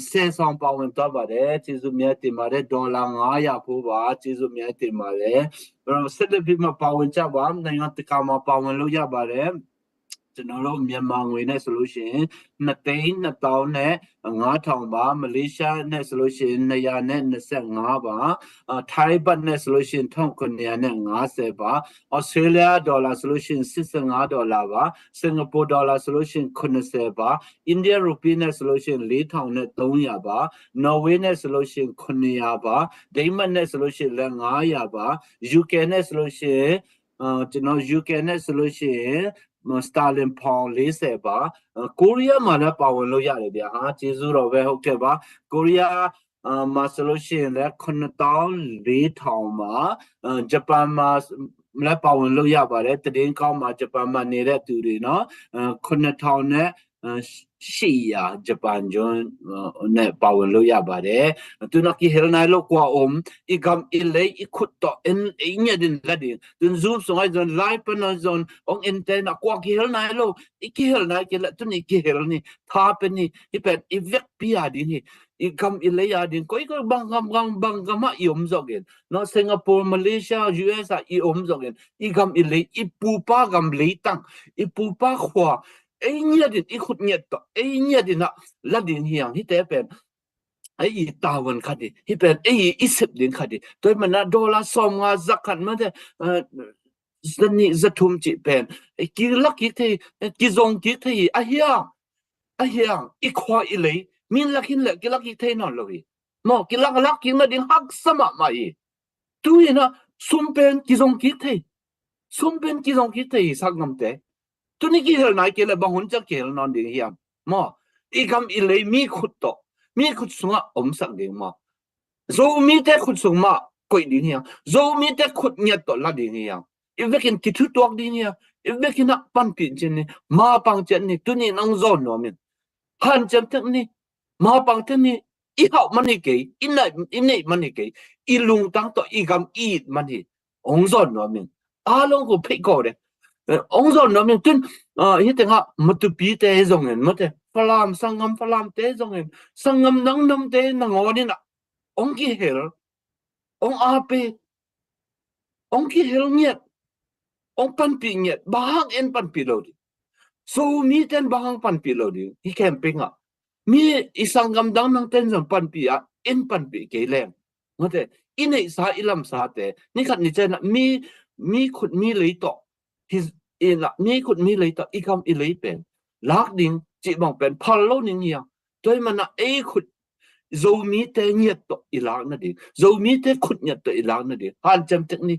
10ဆောင်ပါဝင်တော့ပါတယ်ကျေးဇူးများတင်ပါတယ်ဒေါ်လာ900ဖို့ပါကျေးဇူးများတင်ပါတယ်ဆက်လက်ပြီးမှပါဝင်ကြပါနိုင်ငံတကာမှာပါဝင်လို့ရပါတယ်ကျွန်တော်တို့မြန်မာငွေနဲ့ဆိုလို့ရှိရင်2,200နဲ့9,000ပါမလေးရှားနဲ့ဆိုလို့ရှိရင်225ပါထိုင်းဘတ်နဲ့ဆိုလို့ရှိရင်1,950ပါဩစတြေးလျဒေါ်လာဆိုလို့ရှိရင်$65ပါစင်ကာပူဒေါ်လာဆိုလို့ရှိရင်90ပါအိန္ဒိယရူပီနဲ့ဆိုလို့ရှိရင်4,300ပါနော်ဝေးနဲ့ဆိုလို့ရှိရင်900ပါဒိန်းမတ်နဲ့ဆိုလို့ရှိရင်လည်း900ပါ UK နဲ့ဆိုလို့ရှိရင်ကျွန်တော် UK နဲ့ဆိုလို့ရှိရင်စတာလင်ပေါင်40ပါကိုရီးယားမှာလည်းပါဝင်လို့ရတယ်ဗျာဟာကျေးဇူးတော်ပဲဟုတ်ကဲ့ပါကိုရီးယားမှာဆိုလို့ရှိရင်လည်း94,000ပါဂျပန်မှာလည်းပါဝင်လို့ရပါတယ်တည်င်းကောင်းမှာဂျပန်မှာနေတဲ့သူတွေเนาะ9,000နဲ့800ဂျပန်ဂျွန်နဲ့ပါဝင်လို့ရပါတယ်သူနကီဟဲလနိုင်လို့ကွာigam ilay ikutto en inya din ladin dun zoom so ay zon live panazon ong enten akwa ki hel nai lo ikihel nai ke la tun ikihel ni thapeni ipet ivek pia din ni igam ilay adin ko bangama iom zogen no Singapore Malaysia US iom zogen igam ilay ipupa gam leitang ipupa khwa nya din ikut nyet to nya din na ladin hiang hi te pen ai tawan khadi hi pen ai isip din khadi toy mana dola som nga zakat ma de zani zatum chi pen ki laki the ki zong ki the a hiang ikhwa ilei min lakin le ki laki the no lowi mo ki lak ki na din hak sama mai tu ina sumpen ki zong ki the sagam te tuni ki hel nai ke le bahun cha kel non ding hiam mo igam ilei mi khut sunga sak ding ma zo mi te khut sung ma koi ding hiam zo mi te khut nyat to la ding hiam ivekin ki thu tok ding hiam ivekin na pan pin chen ni ma pang chen ni tuni nang zon no min han chem tek ni ma pang chen ni i hau mani ke inai mani ke i lung tang to igam i mani ong zon no min along ko phei ko de ông rồi nó mình tin hiện tại họ một tụi bí tế giống như mất đấy phàm tế giống như sangam nắng tế nó ngó đi nè ông kia hiểu ông ap ông kia hiểu nhiệt ông pan pi nhiệt bahang en pan pi lo đi so mi ten bahang pan pi lo đi hi camping à mi isangam nắng tên giống pan pi à en pan pi cái lem mất đấy inai sa ilam sa tế ni khát ni chen mi khut mi lấy to his in la mi khut mi lấy ta ikam ilei pen lak ding chi bang pen phal lo ning nia toy mana e khut zo mi te nyet to ilak na di zo mi te khut nyet to ilak na di han cham tek ni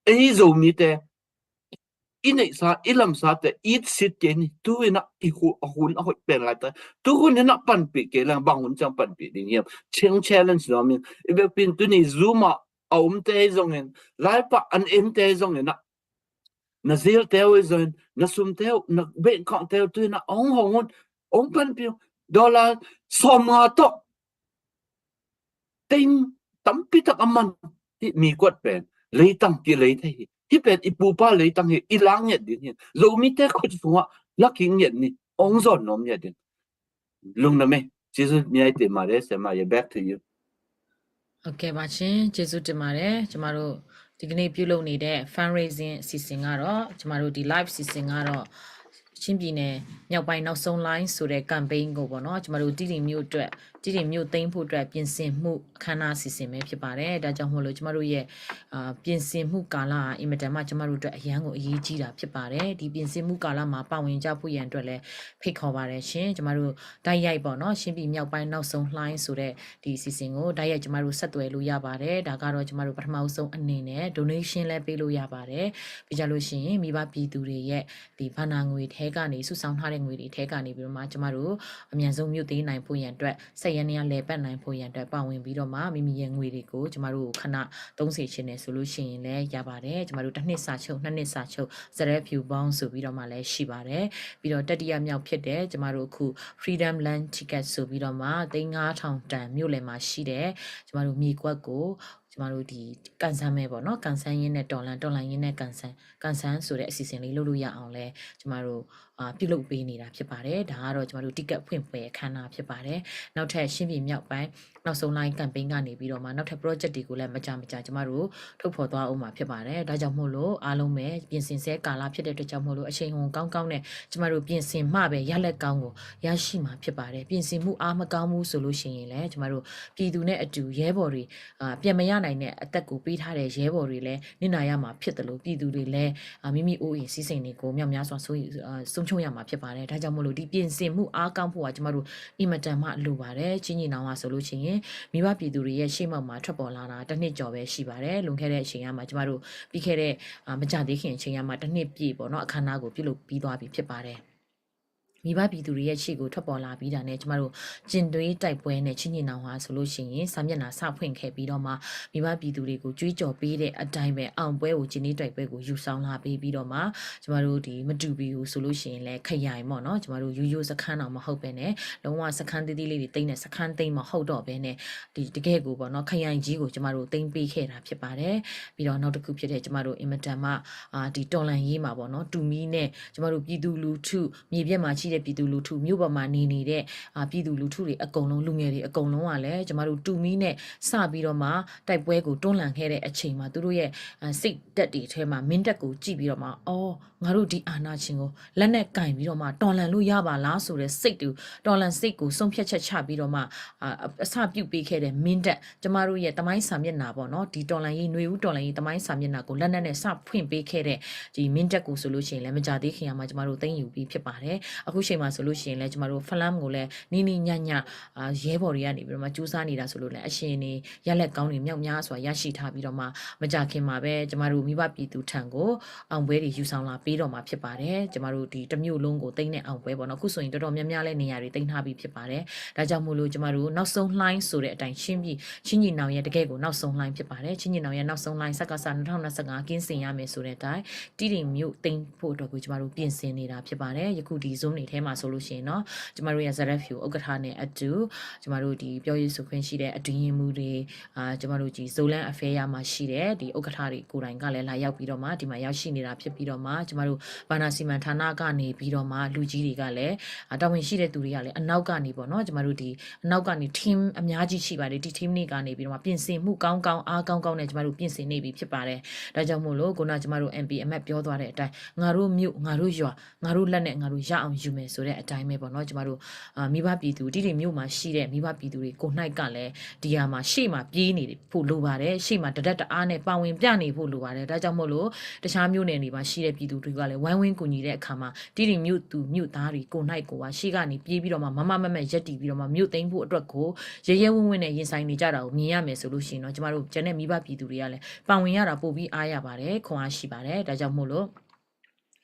e zo mi te inai sa ilam sa te it sit ke ni tu ina I hun a hoi pen la ta tu hun na pan pi ke lang bang hun cham pan pi ding hiam cheng challenge lo mi e be pin tu ni zuma aum te zong en lai pa an em te zong en na zil teo izon na sum teo na ben kong teo tu na ong hongon ong pan piu dollar soma to ting tampi tak aman hi mi kwat pen leitang ki lei thei hi pen ipu pa leitang hi ilang nyet din hi zo mi te khut suwa laki nyet ni ong zon nom nyet din lung na me ကျေးဇူးအများကြီးတင်ပါတယ်ဆရာမရေ back to you ဟုတ်ကဲ့ပါရှင်ကျေးဇူးတင်ပါတယ်ကျမတို့ဒီကနေ့ပြုလုပ်နေတဲ့ fundraising အစီအစဉ်ကတော့ကျမတို့ဒီ live အစီအစဉ်ကတော့ချင်းပြည်နယ်မြောက်ပိုင်းနောက်ဆုံး line ဆိုတဲ့ campaign ကိုပေါ့နော်ကျမတို့တည်တည်မြို့အတွက်တည်တည်မြို့သိမ်းဖို့အတွက်ပြင်ဆင်မှုအခမ်းအနားအစီအစဉ်ပဲဖြစ်ပါတယ်ဒါကြောင့်မို့လို့ကျမတို့ရဲ့ပြင်ဆင်မှုကာလအင်မတန်မှကျမတို့အတွက်အရန်ကိုအရေးကြီးတာဖြစ်ပါတယ်ဒီပြင်ဆင်မှုကာလမှာပါဝင်ကြဖို့ရန်အတွက်လည်းဖိတ်ခေါ်ပါတယ်ရှင်ကျမတို့တိုက်ရိုက်ပေါ့နော်ချင်းပြည်မြောက်ပိုင်းနောက်ဆုံး line ဆိုတဲ့ဒီအစီအစဉ်ကိုတိုက်ရိုက်ကျမတို့ဆက်သွယ်လို့ရပါတယ်ဒါကတော့ကျမတို့ပထမဆုံးအနေနဲ့ donation လည်းပေးလို့ရပါတယ်ပြီးကြလို့ရှိရင်မိဘပြည်သူတွေရဲ့ဒီဘာနာငွေထဲကနေစုဆောင်းထားတဲ့ငွေတွေထဲကနေပြီးတော့မှကျမတို့အမြန်ဆုံးမြို့သိမ်းနိုင်ဖို့ရန်အတွက်ဆက်ရနေရလဲပတ်နိုင်ဖို့ရန်အတွက်ပါဝင်ပြီးတော့မှမိမိရဲ့ငွေတွေကိုကျမတို့ခဏသုံးစေချင်တယ်ဆိုလို့ရှိရင်လည်းရပါတယ်ကျမတို့တစ်နှစ်စာချုပ်နှစ်နှစ်စာချုပ်စရက်ဖြူပေါင်းဆိုပြီးတော့မှလည်းရှိပါတယ်ပြီးတော့တတိယမြောက်ဖြစ်တဲ့ကျမတို့အခု Freedom Land Ticket ဆိုပြီးတော့မှ3,500တန်မြို့လယ်မှာရှိတဲ့ကျမတို့မြေကွက်ကိုကျမတို့ဒီကန်ဆန်းမဲပေါ့နော်ကန်ဆန်းရင်းနဲ့တော်လန်ရင်းနဲ့ကန်ဆန်းဆိုတဲ့အစီအစဉ်လေးလုပ်လို့ရအောင်လဲကျမတို့ပြုလုပ်ပေးနေတာဖြစ်ပါတယ်ဒါကတော့ကျမတို့ ticket ဖွင့်ပွဲအခမ်းအနားဖြစ်ပါတယ်နောက်ထပ်ရှင်းပြမြောက်ပိုင်းနောက်ဆုံး line campaign ကနေပြီးတော့မှနောက်ထပ် project တွေကိုလည်းမကြကျမတို့ထုတ်ဖော်သွားအောင်မှာဖြစ်ပါတယ်ဒါကြောင့်မို့လို့အားလုံးပဲပြင်ဆင်ဆဲကာလဖြစ်တဲ့အတွက်ကြောင့်မို့လို့အချိန်ကောင်းနဲ့ကျမတို့ပြင်ဆင်မှပဲရလက်ကောင်းကိုရရှိမှာဖြစ်ပါတယ်ပြင်ဆင်မှုအားမကောင်းဘူးဆိုလို့ရှိရင်လည်းကျမတို့ပြည်သူနဲ့အတူရဲဘော်တွေပြန်မရနိုင်တဲ့အသက်ကိုပေးထားတဲ့ရဲဘော်တွေလည်းနစ်နာရမှာဖြစ်တယ်လို့ပြည်သူတွေလည်းမိမိအိုးအိမ်စီးစိမ်တွေကိုမြောက်များစွာဆုံးချုံရမှာဖြစ်ပါတယ်ဒါကြောင့်မို့လို့ဒီပြင်ဆင်မှုအားကောင်းဖို့ကကျမတို့အင်မတန်မှလိုပါတယ်ချင်းညီနောင်ကဆိုလို့ရှိရင်မိဘပြည်သူတွေရဲ့ရှေ့မှောက်မှာထွက်ပေါ်လာတာတစ်နှစ်ကျော်ပဲရှိပါတယ်လွန်ခဲ့တဲ့အချိန်ကမှကျမတို့ပြီးခဲ့တဲ့မကြသေးခင်အချိန်ကမှတစ်နှစ်ပြည့်ပေါ့နော်အခမ်းအနားကိုပြုလုပ်ပြီးသွားပြီဖြစ်ပါတယ်မိဘပြည်သူတွေရဲ့ရှေ့ကိုထွက်ပေါ်လာပြီးတာနဲ့ကျမတို့ကျင်သွေးတိုက်ပွဲနဲ့ချင်းညင်နောင်ဟာဆိုလို့ရှိရင်စာမျက်နှာစဖွင့်ခဲ့ပြီးတော့မှမိဘပြည်သူတွေကိုကြွေးကြော်ပေးတဲ့အတိုင်းပဲအောင်ပွဲကိုကျင်သွေးတိုက်ပွဲကိုယူဆောင်လာပြီးတော့မှကျမတို့ဒီမတူပြီးဆိုလို့ရှိရင်လည်းခရိုင်ပေါ့နော်ကျမတို့ရိုးစခန်းတော့မဟုတ်ပဲနဲ့လုံးဝစခန်းသေးသေးလေးတွေတိမ့်တဲ့စခန်းသိမ့်မဟုတ်တော့ပဲနဲ့ဒီတကယ်ကိုပေါ့နော်ခရိုင်ကြီးကိုကျမတို့တိမ့်ပေးခဲ့တာဖြစ်ပါတယ်ပြီးတော့နောက်တစ်ခုဖြစ်တဲ့ကျမတို့အင်မတန်မှဒီတော်လန်ရေးမှာပေါ့နော်တူမီနဲ့ကျမတို့ပြည်သူလူထုမြေပြက်မှာရှိတဲ့ပြည်သူလူထုမြို့ပေါ်မှာနေတဲ့ပြည်သူလူထုတွေအကုန်လုံးလူငယ်တွေအကုန်လုံးကလည်းကျမတို့တူမီနဲ့စပြီးတော့မှတိုက်ပွဲကိုတွန်းလှန်ခဲ့တဲ့အချိန်မှာသူတို့ရဲ့စိတ်တက်တွေထဲမှာမင်းတက်ကိုကြည့်ပြီးတော့မှအော်ငါတို့ဒီအာနာချင်းကိုလက်နဲ့ကင်ပြီးတော့မှတော်လှန်လို့ရပါလားဆိုတဲ့စိတ်တူတော်လှန်စိတ်ကိုဆုံးဖြတ်ချက်ချပြီးတော့မှအစပြုတ်ပေးခဲ့တဲ့မင်းတက်ကျမတို့ရဲ့တမိုင်းစာမျက်နှာပေါ့နော်ဒီတော်လှန်ရေးຫນွေဦးတော်လှန်ရေးတမိုင်းစာမျက်နှာကိုလက်နဲ့စဖွင့်ပေးခဲ့တဲ့ဒီမင်းတက်ကိုဆိုလို့ရှိရင်လည်းမကြသေးခင်ကမှကျမတို့သိမ်းယူပြီးဖြစ်ပါတယ်အခုချိန်မှာဆိုလို့ရှိရင်လည်းကျမတို့ဖလမ်ကိုလည်းနီးနီးညံ့ညံ့ရဲဘော်တွေကနေပြီးတော့မှစူးစမ်းနေတာဆိုလို့လည်းအရှင်နေရက်လက်ကောင်းတွေမြောက်များစွာရရှိထားပြီးတော့မှမကြခင်မှာပဲကျမတို့မိဘပြည်သူထံကိုအောင်ပွဲတွေယူဆောင်လာပေးတော့မှာဖြစ်ပါတယ်ကျမတို့ဒီတစ်မြို့လုံးကိုသိမ်းတဲ့အောင်ပွဲပေါ့နော်အခုဆိုရင်တော်တော်များများလဲနေရာတွေသိမ်းထားပြီးဖြစ်ပါတယ်ဒါကြောင့်မို့လို့ကျမတို့နောက်ဆုံး line ဆိုတဲ့အတိုင်းချင်းညီနောင်ရဲ့တကယ်ကိုနောက်ဆုံး line ဖြစ်ပါတယ်ချင်းညီနောင်ရဲ့နောက်ဆုံး line စက္ကစ2025ကင်းစင်ရမယ်ဆိုတဲ့အတိုင်းတီးတိမ်မြို့သိမ်းဖို့အတွက်ကိုကျမတို့ပြင်ဆင်နေတာဖြစ်ပါတယ်ယခုဒီ zone တွေထဲမှာဆိုလို့ရှိရင်เนาะကျမတို့ရဲ့ ZFU ဥက္ကဋ္ဌနဲ့အတူကျမတို့ဒီပြောရေးဆိုခွင့်ရှိတဲ့အတွင်းရင်မှုတွေကျမတို့ဒီ Zolan Affair မှာရှိတဲ့ဒီဥက္ကဋ္ဌတွေကိုယ်တိုင်ကလည်းလာရောက်ပြီးတော့မှဒီမှာရောက်ရှိနေတာဖြစ်ပြီးတော့မှကျမတို့ဘာနာစီမံဌာနကနေပြီးတော့မှလူကြီးတွေကလည်းတာဝန်ရှိတဲ့သူတွေကလည်းအနောက်ကနေပေါ့เนาะကျမတို့ဒီအနောက်ကနေ team အများကြီးရှိပါတယ်ဒီ team တွေကနေပြီးတော့မှပြင်ဆင်မှုကောင်းအားကောင်းနဲ့ကျမတို့ပြင်ဆင်နေပြီဖြစ်ပါတယ်ဒါကြောင့်မို့လို့ခုနကျမတို့ MP အမတ်ပြောသွားတဲ့အတိုင်းငါတို့မြို့ငါတို့ရွာငါတို့လက်နဲ့ငါတို့ရအောင်ယူမယ်ဆိုတဲ့အတိုင်းပဲပေါ့เนาะကျမတို့မိဘပြည်သူတိတိမြို့မှာရှိတဲ့မိဘပြည်သူတွေကိုနှိုက်ကလည်းဒီဟာမှာရှေ့မှာပြေးနေဖို့လိုပါတယ်ရှေ့မှာတရက်တအားနဲ့ပါဝင်ပြနေဖို့လိုပါတယ်ဒါကြောင့်မို့လို့တခြားမြို့နယ်တွေမှာရှိတဲ့ပြည်သူတွေကလည်းဝိုင်းဝန်းကူညီတဲ့အခါမှာတိတိမြို့သူမြို့သားတွေကိုနှိုက်ကိုရှေ့ကနေပြေးပြီးတော့မှမမရက်တီပြီးတော့မှမြို့သိမ်းဖို့အတွက်ကိုရဲဝန်းနဲ့ရင်ဆိုင်နေကြတာကိုမြင်ရမယ်ဆိုလို့ရှိရင်တော့ကျမတို့ကျန်တဲ့မိဘပြည်သူတွေကလည်းပါဝင်ရတာပို့ပြီးအားရပါတယ်ခွန်အားရှိပါတယ်ဒါကြောင့်မို့လို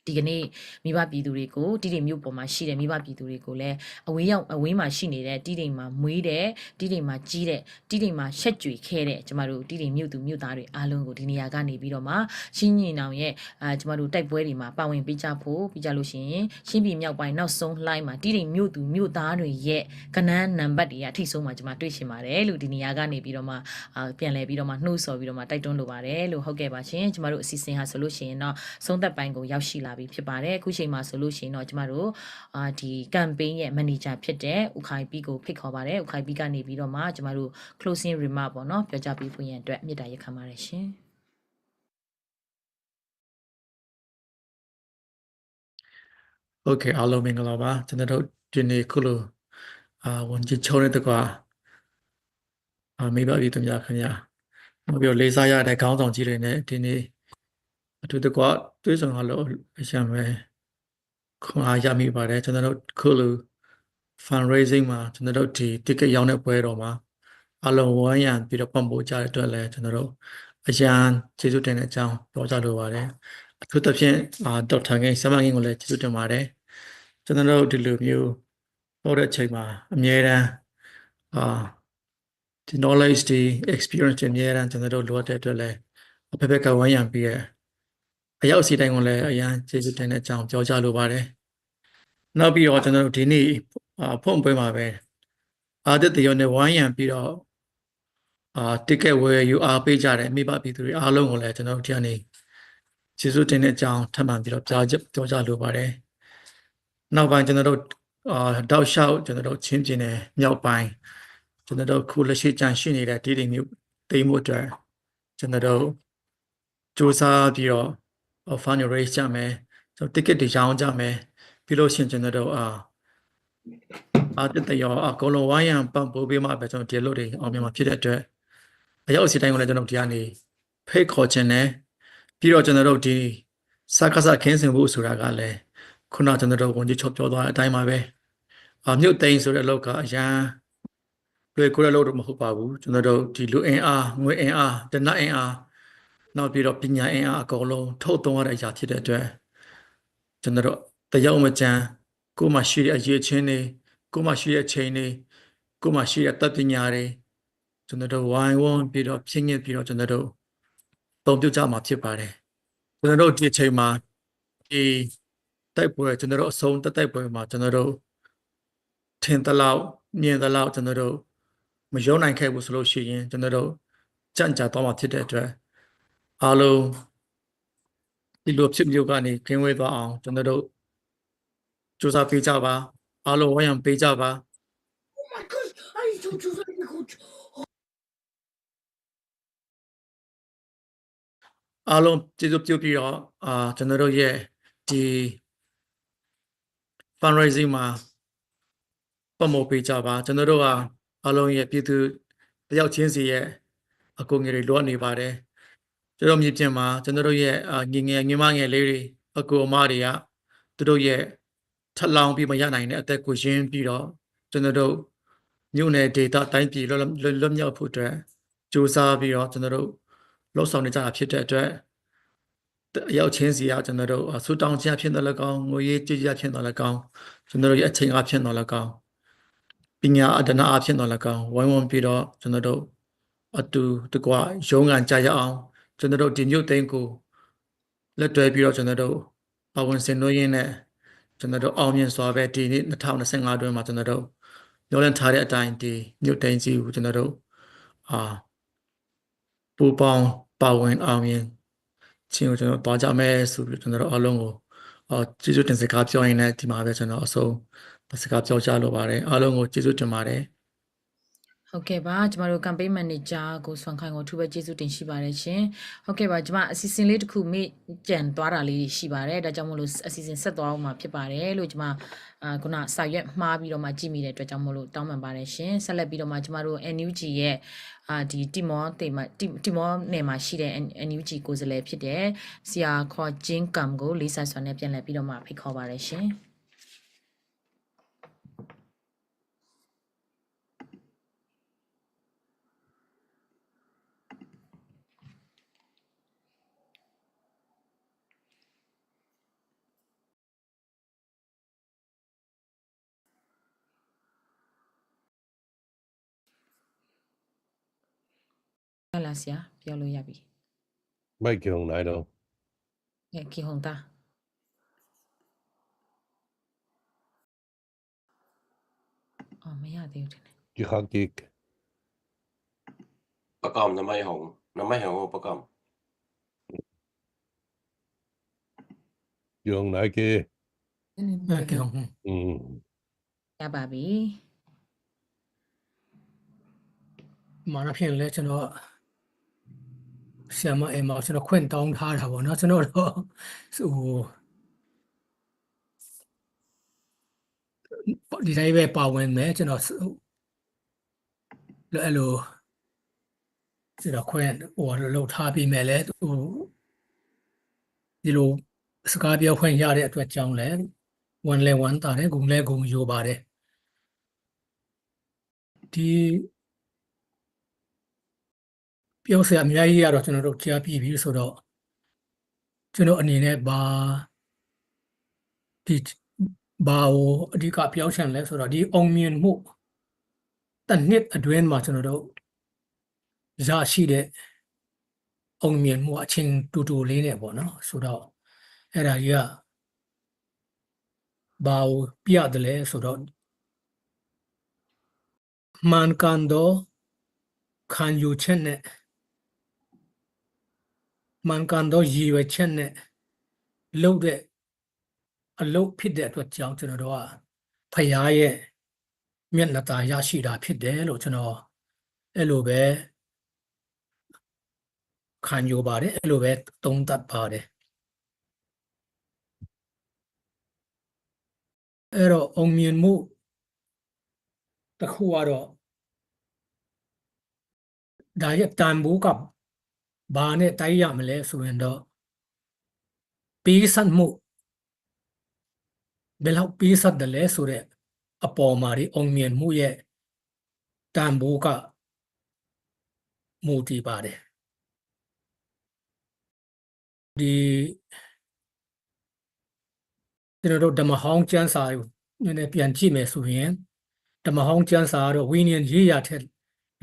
့ဒီကနေ့မိဘပြည်သူတွေကိုတိတိမြို့ပေါ်မှာရှိတဲ့မိဘပြည်သူတွေကိုလည်းအဝေးမှာရှိနေတဲ့တိတိမှာမွေးတဲ့တိတိမှာကြီးတဲ့တိတိမှာရှက်ကြွေခဲ့တဲ့ကျမတို့တိတိမြို့သူမြို့သားတွေအားလုံးကိုဒီနေရာကနေပြီးတော့မှရှင်းညီနောင်ရဲ့ကျမတို့တိုက်ပွဲတွေမှာပါဝင်ပေးကြဖို့ပြီးကြလို့ရှိရင်ရှင်းပြည်မြောက်ပိုင်းနောက်ဆုံး line မှာတိတိမြို့သူမြို့သားတွေရဲ့ကနန်းနံပါတ်တွေအထိဆုံးမှာကျမတွေ့ရှင်ပါတယ်လို့ဒီနေရာကနေပြီးတော့မှပြန်လဲပြီးတော့မှနှိုးဆော်ပြီးတော့မှတိုက်တွန်းလိုပါတယ်လို့ဟုတ်ကဲ့ပါရှင်ကျမတို့အစီအစဉ်ဟာဆိုလို့ရှိရင်တော့ဆုံးသက်ပိုင်းကိုရောက်ရှိလာ ပြီဖြစ်ပါတယ်အခုချိန်မှာဆိုလို့ရှိရင်တော့ကျမတို့ဒီ campaign ရဲ့ manager ဖြစ်တဲ့ဦးခိုင်ပီကိုဖိတ်ခေါ်ပါတယ်ဦးခိုင်ပီကနေပြီးတော့မှကျမတို့ closing remark ပေါ့နော်ပြောကြားပေးဖို့ရန်အတွက်မေတ္တာရပ်ခံပါတယ်ရှင် โอเคအားလုံးမင်္ဂလာပါကျွန်တော်တို့ဒီနေ့ခုလိုဝန်ကြီးချုပ်တဲ့တကွာမိဘပြည်သူများခင်ဗျာနောက်ပြီးတော့လေးစားရတဲ့ခေါင်းဆောင်ကြီးတွေနဲ့ဒီနေ့အထူးတကွာတွေ့ဆုံလို့အရှမ်းပဲခွန်အားရမိပါတယ်ကျွန်တော်တို့ခုလို fundraising မှာကျွန်တော်တို့ဒီ ticket ရောင်းတဲ့ပွဲတော်မှာအလုံးဝမ်းရံပြီးတော့ပံ့ပိုးကြတဲ့အတွက်လည်းကျွန်တော်တို့အရန်ကျေးဇူးတင်တဲ့အကြောင်းပြောကြလိုပါတယ်အထူးသဖြင့်ဒေါက်တာငယ်ဆမငယ်ကိုလည်းကျေးဇူးတင်ပါတယ်ကျွန်တော်တို့ဒီလိုမျိုးဟောတဲ့အချိန်မှာအမြဲတမ်းဒီ knowledge ဒီ experience တွေအများအားကျွန်တော်တို့လိုအပ်တဲ့အတွက်လည်းအဖက်ဖက်ကဝိုင်းရံပြီးအရောက်စီတိုင်းကိုလည်းအရန်ကျေးဇူးတင်တဲ့အကြောင်းပြောကြလိုပါတယ်နောက်ပြီးတော့ကျွန်တော်တို့ဒီနေ့ဖုန်းပွဲမှာပဲအာဒတ်တရောနဲ့ဝိုင်းရံပြီးတော့ticket ဝယ်ယူအားပေးကြတဲ့မိဘပြည်သူတွေအားလုံးကိုလည်းကျွန်တော်တို့ဒီကနေကျေးဇူးတင်တဲ့အကြောင်းထပ်မံပြီးတော့ပြောကြလိုပါတယ်နောက်ပိုင်းကျွန်တော်တို့တောက်လျှောက်ကျွန်တော်တို့ချင်းပြင်းနယ်မြောက်ပိုင်းကျွန်တော်တို့ခုလက်ရှိကြန့်ရှိနေတဲ့ဒီဒီမျိုးတိမ်မှုအတွက်ကျွန်တော်တို့စူးစမ်းပြီးတော့ fundraise ကြမယ်ကျွန်တော် ticket တွေရောင်းကြမယ်ပြီးလို့ရှိရင်ကျွန်တော်တို့တရောအကုန်လုံးဝိုင်းရံပံ့ပိုးပေးမှပဲကျွန်တော်ဒီလိုတွေအောင်မြင်မှာဖြစ်တဲ့အတွက်အရောက်စီတိုင်းကိုလည်းကျွန်တော်ဒီကနေဖိတ်ခေါ်ခြင်းနဲ့ပြီးတော့ကျွန်တော်တို့ဒီစကားစခင်းစင်ဖို့ဆိုတာကလည်းခုနကျွန်တော်တို့ဝန်ကြီးချုပ်ပြောသွားတဲ့အတိုင်းပါပဲမြို့သိမ်းဆိုတဲ့အလုပ်ကအရန်လွယ်ကူတဲ့လုပ်တော့မဟုတ်ပါဘူးကျွန်တော်တို့ဒီလူအင်အားငွေအင်အားတနတ်အင်အားနောက်ပြီးတော့ပညာအင်အားအကုန်လုံးထုတ်သုံးရတဲ့အရာဖြစ်တဲ့အတွက်ကျွန်တော်တို့တယောက်မကြမ်းကိုမှရှိတဲ့အရေးချင်းတွေကိုမှရှိတဲ့အချိန်တွေကိုမှရှိတဲ့တပ်ပညာတွေကျွန်တော်တို့ဝိုင်းဝန်းပြီးတော့ဖြည့်ညစ်ပြီးတော့ကျွန်တော်တို့ပုံပြကြမှာဖြစ်ပါတယ်ကျွန်တော်တို့ဒီအချိန်မှာဒီတိုက်ပွဲကျွန်တော်တို့အဆုံးတိုက်ပွဲမှာကျွန်တော်တို့ထင်သလောက်မြင်သလောက်ကျွန်တော်တို့မယုံနိုင်ခဲ့ဘူးဆိုလို့ရှိရင်ကျွန်တော်တို့ကြံ့ကြာသွားမှာဖြစ်တဲ့အတွက်အားလုံးဒီလိုဖြစ်မျိုးကနေကင်းဝေးသွားအောင်ကျွန်တော်တို့စူးစမ်းပေးကြပါအားလုံးဝိုင်းရံပေးကြပါ Oh my gosh, I told you that coach. အားလုံးကျေးဇူးပြုပြီးတော့ကျွန်တော်တို့ရဲ့ဒီ fundraising မှာပတ်မို့ပေးကြပါကျွန်တော်တို့ကအားလုံးရဲ့ပြည်သူတယောက်ချင်းစီရဲ့အကူငယ်တွေလိုအပ်နေပါတယ်ကျွန်တော်မြင်ပြင်မှာကျွန်တော်တို့ရဲ့ညီမငယ်လေးတွေအကူအမတွေကသူတို့ရဲ့ထပ်လောင်ပြီးမရနိုင်တဲ့အသက်ကိုရင်းပြီးတော့ကျွန်တော်တို့မြို့နယ်ဒေသတိုင်းပြည်လွတ်မြောက်ဖို့အတွက်စူးစမ်းပြီးတော့ကျွန်တော်တို့လှုပ်ဆောင်နေကြတာဖြစ်တဲ့အတွက်အရောက်ချင်းစီကကျွန်တော်တို့ဆူတောင်းခြင်းဖြစ်တော့လည်းကောင်းငွေရေးကြေးရဖြစ်တော့လည်းကောင်းကျွန်တော်တို့ရဲ့အချိန်အားဖြစ်တော့လည်းကောင်းပညာအဒနာအားဖြစ်တော့လည်းကောင်းဝိုင်းဝန်းပြီးတော့ကျွန်တော်တို့အတူတကွရုံးကန်ကြရအောင်ကျွန်တော်တို့ဒီမြို့သိမ်းကိုလက်တွဲပြီးတော့ကျွန်တော်တို့ပဝင်စင်လို့ရင်းနဲ့ကျွန်တော်တို့အောင်မြင်စွာပဲဒီနေ့2025တွင်မှာကျွန်တော်တို့ညှို့လင့်ထားတဲ့အတိုင်းဒီမြို့သိမ်းစီကိုကျွန်တော်တို့ပူပေါင်းပဝင်အောင်မြင်ချင်းကိုကျွန်တော်တွားကြမယ်ဆိုပြီးကျွန်တော်တို့အားလုံးကိုကျေးဇူးတင်စကားပြောရင်းနဲ့ဒီမှာပဲကျွန်တော်အဆုံးစကားပြောကြလိုပါတယ်အားလုံးကိုကျေးဇူးတင်ပါတယ်ဟုတ်ကဲ့ပါကျမတို့ campaign manager ကိုဆွမ်းခိုင်ကိုအထူးပဲကျေးဇူးတင်ရှိပါတယ်ရှင်ဟုတ်ကဲ့ပါကျမအစီအစဉ်လေးတစ်ခုမေ့ကြံသွားတာလေးရှိပါတယ်ဒါကြောင့်မို့လို့အစီအစဉ်ဆက်သွားအောင်မှာဖြစ်ပါတယ်လို့ကျမခုနစာရွက်မှားပြီးတော့မှကြည့်မိတဲ့အတွက်ကြောင့်မို့လို့တောင်းပန်ပါတယ်ရှင်ဆက်လက်ပြီးတော့မှကျမတို့ NUG ရဲ့ဒီတီမောနယ်မှာရှိတဲ့ NUG ကိုယ်စားလှယ်ဖြစ်တဲ့ဆရာခေါ်ဂျင်းကမ်ကိုလေးဆိုင်စွာနဲ့ပြန်လည်ပြီးတော့မှဖိတ်ခေါ်ပါတယ်ရှင်လာဆရာပြောလို့ရပြီ မိုက်ကြုံလိုက်တော့ ကီဟွန်တာမရသေးဘူး ဒီခါကိက ประกอบน้ำไม่หงประกอบ用来给， ဟုတ်ကဲ့ဟုတ် ရပါပြီ မာနဖြင့်လဲကျွန်တော်ဆရာမအိမ်မှာကျွန်တော်ခွင့်တောင်းထားတာပေါ့နော်ကျွန်တော်တော့ဟိုဒီတိုင်းပဲပါဝင်မယ်ကျွန်တော်အဲ့လိုကျွန်တော်ခွင့်ဟိုလောက်ထားပြီးမယ်လဲဟိုဒီလိုစကားပြောခွင့်ရတဲ့အတွက်ကြောင့်လဲဝန်လဲဝန်တာတယ်ဂုံလဲဂုံယူပါတယ်ဒီပြောစရာအများကြီးရတော့ကျွန်တော်တို့ကြားပြီးပြီဆိုတော့ကျွန်တော်အနေနဲ့ဘာကိုအဓိကပြောချင်လဲဆိုတော့ဒီအောင်မြင်မှုတစ်နှစ်အတွင်းမှာကျွန်တော်တို့ရရှိတဲ့အောင်မြင်မှုအချင်းတူတူလေးနဲ့ပေါ့နော်ဆိုတော့အဲ့ဒါကြီးကဘာကိုပြတယ်လဲဆိုတော့မှန်ကန်တော့ခံယူချက်နဲ့မှန်ကန်တော့ရည်ရွယ်ချက်နဲ့လုပ်တဲ့အလုပ်ဖြစ်တဲ့အတွက်ကြောင့်ကျွန်တော်တို့ကဖရားရဲ့မျက်နှာตาရရှိတာဖြစ်တယ်လို့ကျွန်တော်အဲ့လိုပဲခံယူပါတယ်အဲ့လိုပဲသုံးသပ်ပါတယ်အဲ့တော့အောင်မြင်မှုတစ်ခုကတော့ဒါရဲ့တန်ဖိုးကဘာနဲ့တိုက်ရမလဲဆိုရင်တော့ပေးဆပ်မှုဘယ်လောက်ပေးဆပ်တယ်လဲဆိုတဲ့အပေါ်မှာဒီအောင်မြင်မှုရဲ့တန်ဖိုးကမူတည်ပါတယ်ဒီကျွန်တော်တို့ဓမ္မဟောင်းကျမ်းစာကိုနည်းနည်းပြန်ကြည့်မယ်ဆိုရင်ဓမ္မဟောင်းကျမ်းစာကတော့ဝိညာဉ်ရေးရာထက်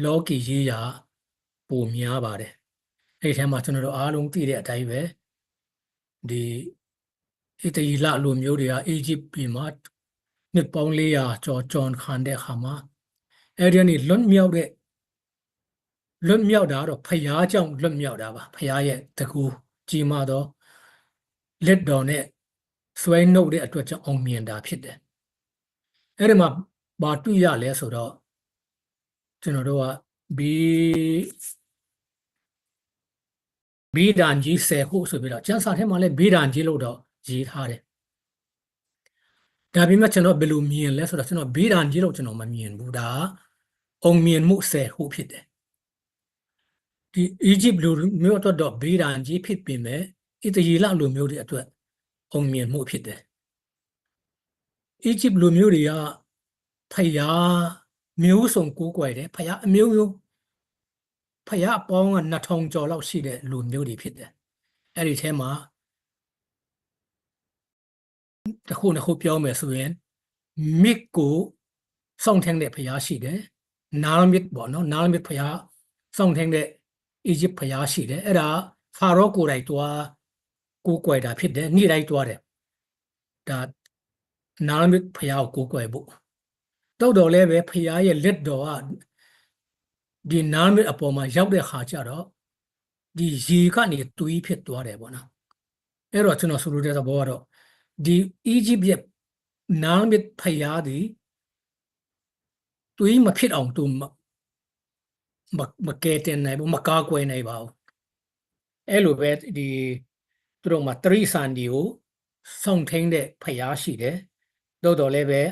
လောကီရေးရာပိုများပါတယ်အဲ့ဒီထဲမှာကျွန်တော်တို့အားလုံးသိတဲ့အတိုင်းပဲဒီဣသရေလလူမျိုးတွေကအေဂျစ်ပြည်မှာနှစ်ပေါင်း400ကျော်ခံတဲ့အခါမှာအဲ့ဒီကနေလွတ်မြောက်တာတော့ဖျားကြောင့်လွတ်မြောက်တာပါဖျားရဲ့တကူကြီးမားသောလက်တော်နဲ့ဆွဲနှုတ်တဲ့အတွက်ကြောင့်အောင်မြင်တာဖြစ်တယ်အဲ့ဒီမှာဘာတွေ့ရလဲဆိုတော့ကျွန်တော်တို့ကဘီဒန်ကြီး10ခုဆိုပြီးတော့ကျန်းစာထဲမှာလည်းဘီဒန်ကြီးလို့တော့ရေးထားတယ်ဒါပေမဲ့ကျွန်တော်ဘယ်လိုမြင်လဲဆိုတော့ကျွန်တော်ဘီဒန်ကြီးလို့ကျွန်တော်မမြင်ဘူးဒါအောင်မြင်မှု10ခုဖြစ်တယ်ဒီအီဂျစ်လူမျိုးအတွက်တော့ဘီဒန်ကြီးဖြစ်ပေမဲ့ဣသရေလလူမျိုးတွေအတွက်အောင်မြင်မှုဖြစ်တယ်အီဂျစ်လူမျိုးတွေကဖယားမျိုးစုံကိုးကွယ်တယ်ဖယားအမျိုးမျိုးဖယားအပေါင်းက2000ကျော်လောက်ရှိတဲ့လူမျိုးတွေဖြစ်တယ်အဲ့ဒီထဲမှာတစ်ခုနှစ်ခုပြောမယ်ဆိုရင်မစ်ကိုစောင့်ထင်းတဲ့ဖယားရှိတယ်နာလမစ်ပေါ့နော်နာလမစ်ဖယားစောင့်ထင်းတဲ့အီဂျစ်ဖယားရှိတယ်အဲ့ဒါဖာရောကိုယ်တိုင်တွားကိုးကွယ်တာဖြစ်တယ်နေ့တိုင်းတွားတယ်ဒါနာလမစ်ဖယားကိုးကွယ်ဖို့တော်လည်းပဲဖယားရဲ့လက်တော်ကဒီနာမည်အပေါ်မှာရောက်တဲ့ခါကျတော့ဒီရေကနေတွေးဖြစ်သွားတယ်ပေါ့နော်အဲ့တော့ကျွန်တော်ဆိုလိုတဲ့သဘောကတော့ဒီအီဂျစ်ရဲ့နာမည်ဖယားဒီတွေးမဖြစ်အောင်သူမကဲတင်နိုင်ဘူးမကားကွယ်နိုင်ပါဘူးအဲ့လိုပဲဒီသူတို့မှာတရိစန်ဒီကိုစောင့်ထိန်တဲ့ဖယားရှိတယ်တော်လည်းပဲ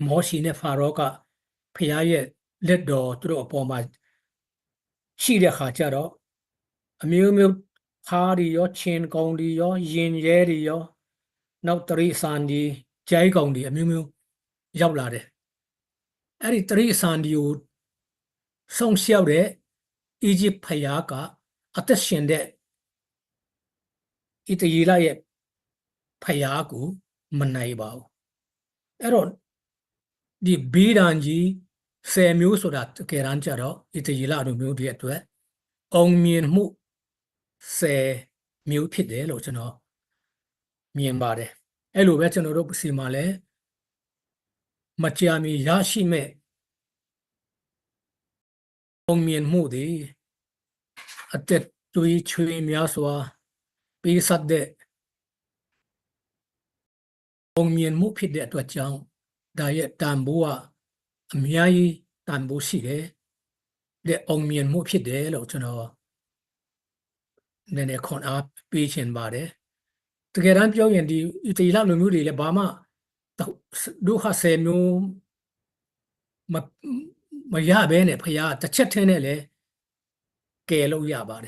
မောရှိနဲ့ဖာရောကဖယားရဲ့လက်တော်သူတို့အပေါ်မှာရှိတဲ့ခါကျတော့အမျိုးမျိုးခါးရီရောချင်းကောင်ဒီရောရင်ရဲတွေရောနောက်တရိစန်ဒီဂျိုင်းကောင်ဒီအမျိုးမျိုးရောက်လာတယ်အဲ့ဒီတရိစန်ဒီကိုဆုံးရှောက်တဲ့အီဂျစ်ဖယားကအသက်ရှင်တဲ့ဣသရေလရဲ့ဖယားကိုမနိုင်ပါဘူးအဲ့တော့ဒီဘီဒန်ကြီး10မျိုးဆိုတာတကယ်တမ်းကျတော့ဣသရေလလူမျိုးတွေအတွက်အောင်မြင်မှု10မျိုးဖြစ်တယ်လို့ကျွန်တော်မြင်ပါတယ်အဲ့လိုပဲကျွန်တော်တို့စီမှာလဲမကြာမီရရှိမဲ့အောင်မြင်မှုတွေအသက်တွေးချွေးများစွာပေးဆက်တဲ့ องเมียนมุผิดเด็ดตัวเจ้าได้ตามบัวมีไอตามบัวสิเดเด็องเมียนมุผิดเด็ดเราจะเนาะเนี่ยคนอาปีเชนบาเดตะเกียรันเปียวอย่างดีอุตยาลุนูดีเลยบามาดูข้าเซนูมายาเบเนี่ยพยาจะเช็ดเทเนี่ยเลยเกลูยาบาเด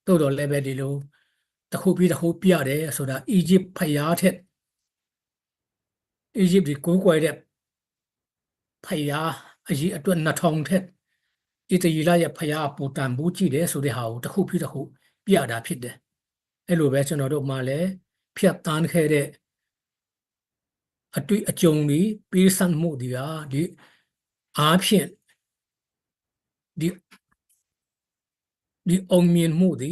ตัวโดนเลเบดีโลตะคูปีตะคูปียาเดสุดาอียิปต์พยาเทอียิปต์ดีกูกวยเดพยาอียิปต์ตัวนัทองเทอิตาลีရဲ့ဖျားပူတန်ဘူးကြည့်တယ်ဆိုတဲ့ဟာကိုတစ်ခုပြီးတစ်ခုပြတာဖြစ်တယ်အဲ့လိုပဲကျွန်တော်တို့မှလည်းဖြတ်တန်းခဲ့တဲ့အတွေ့အကြုံတွေပေးဆန့်မှုတွေဟာဒီအားဖြင့်ဒီအောင်မြင်မှုတွေ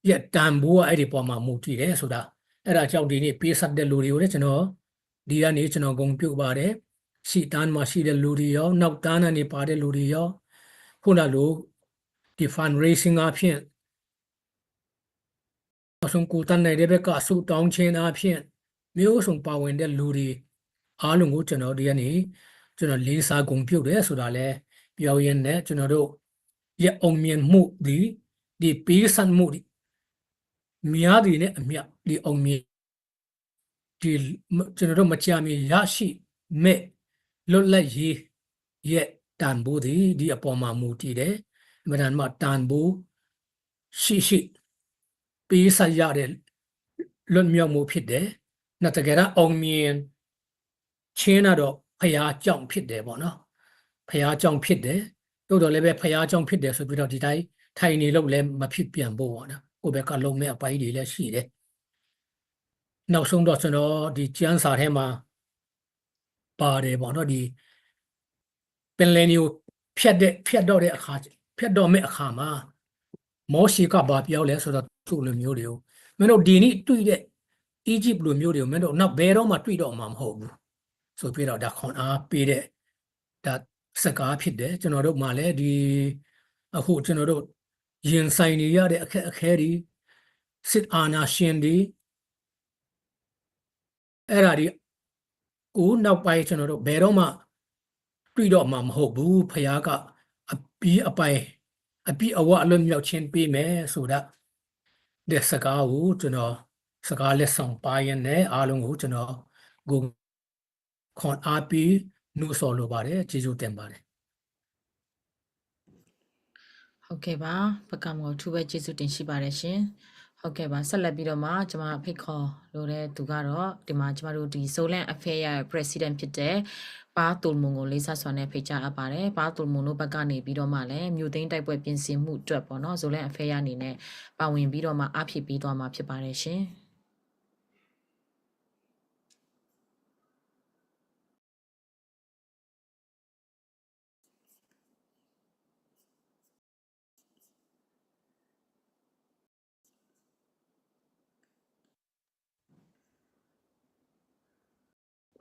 ရဲ့တန်ဖိုးကအဲ့ဒီပေါ်မှာမူတည်တယ်ဆိုတာအဲ့ဒါကြောင့်ဒီနေ့ပေးဆန့်တဲ့လူတွေကိုလည်းကျွန်တော်ဒီကနေကျွန်တော်ဂုဏ်ပြုပါတယ်ရှီတန်းမှာရှိတဲ့လူတွေရောနောက်တန်းကနေပါတဲ့လူတွေရောခုနလိုဒီ fundraising အဖြစ်အဆုံးကိုတန်းနေတဲ့ဘက်ကဆူတောင်းခြင်းအဖြစ်မျိုးစုံပါဝင်တဲ့လူတွေအားလုံးကိုကျွန်တော်ဒီကနေကျွန်တော်လေးစားဂုဏ်ပြုတယ်ဆိုတာလဲပြောရင်းနဲ့ကျွန်တော်တို့ရဲ့အောင်မြင်မှုဒီပေးဆန့်မှုဒီများတွေနဲ့အမြဒီအောင်မြင်ဒီကျွန်တော်တို့မကြမီရရှိမဲ့လွတ်လပ်ရေးရဲ့တန်ဖိုးဒီအပေါ်မှာမူတည်တယ်အမှန်တမ်းတန်ဖိုးရှိပေးဆပ်ရတဲ့လွတ်မြောက်မှုဖြစ်တယ်နောက်တကယ်တော့အောင်မြင်ချင်းတော့ဖျားကြောင့်ဖြစ်တယ်ပေါ့နော်ဖျားကြောင့်ဖြစ်တယ်တိုးတော်လည်းပဲဖျားကြောင့်ဖြစ်တယ်ဆိုပြီးတော့ဒီတိုင်းထိုင်နေလို့လည်းမဖြစ်ပြန်ဖို့ပေါ့နော်ကိုယ့်ဘက်ကလုံးမဲ့အပိုင်းတွေလည်းရှိတယ်နောက်ဆုံးတော့ကျွန်တော်ဒီကျန်းစာထဲမှာပါတယ်ပေါ့နော်ဒီပင်လယ်မျိုးဖြတ်တော့တဲ့အခါဖြတ်တော့မဲ့အခါမှာမောရှိကဘာပြောလဲဆိုတော့သူ့လိုမျိုးတွေကိုမင်းတို့ဒီနေ့တွေ့တဲ့အီဂျစ်လိုမျိုးတွေကိုမင်းတို့နောက်ဘယ်တော့မှတွေ့တော့မှာမဟုတ်ဘူးဆိုပြီးတော့ဒါခွန်အားပေးတဲ့ဒါစကားဖြစ်တယ်ကျွန်တော်တို့မှလည်းဒီအခုကျွန်တော်တို့ရင်ဆိုင်နေရတဲ့အခက်အခဲတွေစစ်အာဏာရှင်တွေအဲ့ဒါဒီကိုနောက်ပိုင်းကျွန်တော်တို့ဘယ်တော့မှတွေ့တော့မှာမဟုတ်ဘူးဖခင်ကအပြီးအပိုင်အပြီးအဝအလွတ်မြောက်ခြင်းပေးမယ်ဆိုတာဒီစကားကိုကျွန်တော်စကားလက်ဆောင်ပါရင်လည်းအားလုံးကိုကျွန်တော်ကိုခွန်အားပေးနှုတ်ဆော်လိုပါတယ်ကျေးဇူးတင်ပါတယ်ဟုတ်ကဲ့ပါပကံကိုအထူးပဲကျေးဇူးတင်ရှိပါတယ်ရှင်ဟုတ်ကဲ့ပါဆက်လက်ပြီးတော့မှကျွန်မဖိတ်ခေါ်လို့တဲ့သူကတော့ဒီမှာကျွန်မတို့ဒီ Zolan Affair ရဲ့ President ဖြစ်တဲ့ပါတူလ်မွန်ကိုလေးစားစွာနဲ့ဖိတ်ကြားအပ်ပါတယ်ပါတူလ်မွန်တို့ဘက်ကနေပြီးတော့မှလည်းမြို့သိမ်းတိုက်ပွဲပြင်ဆင်မှုအတွက်ပေါ့နော် Zolan Affair အနေနဲ့ပါဝင်ပြီးတော့မှအားဖြည့်ပေးသွားမှာဖြစ်ပါတယ်ရှင်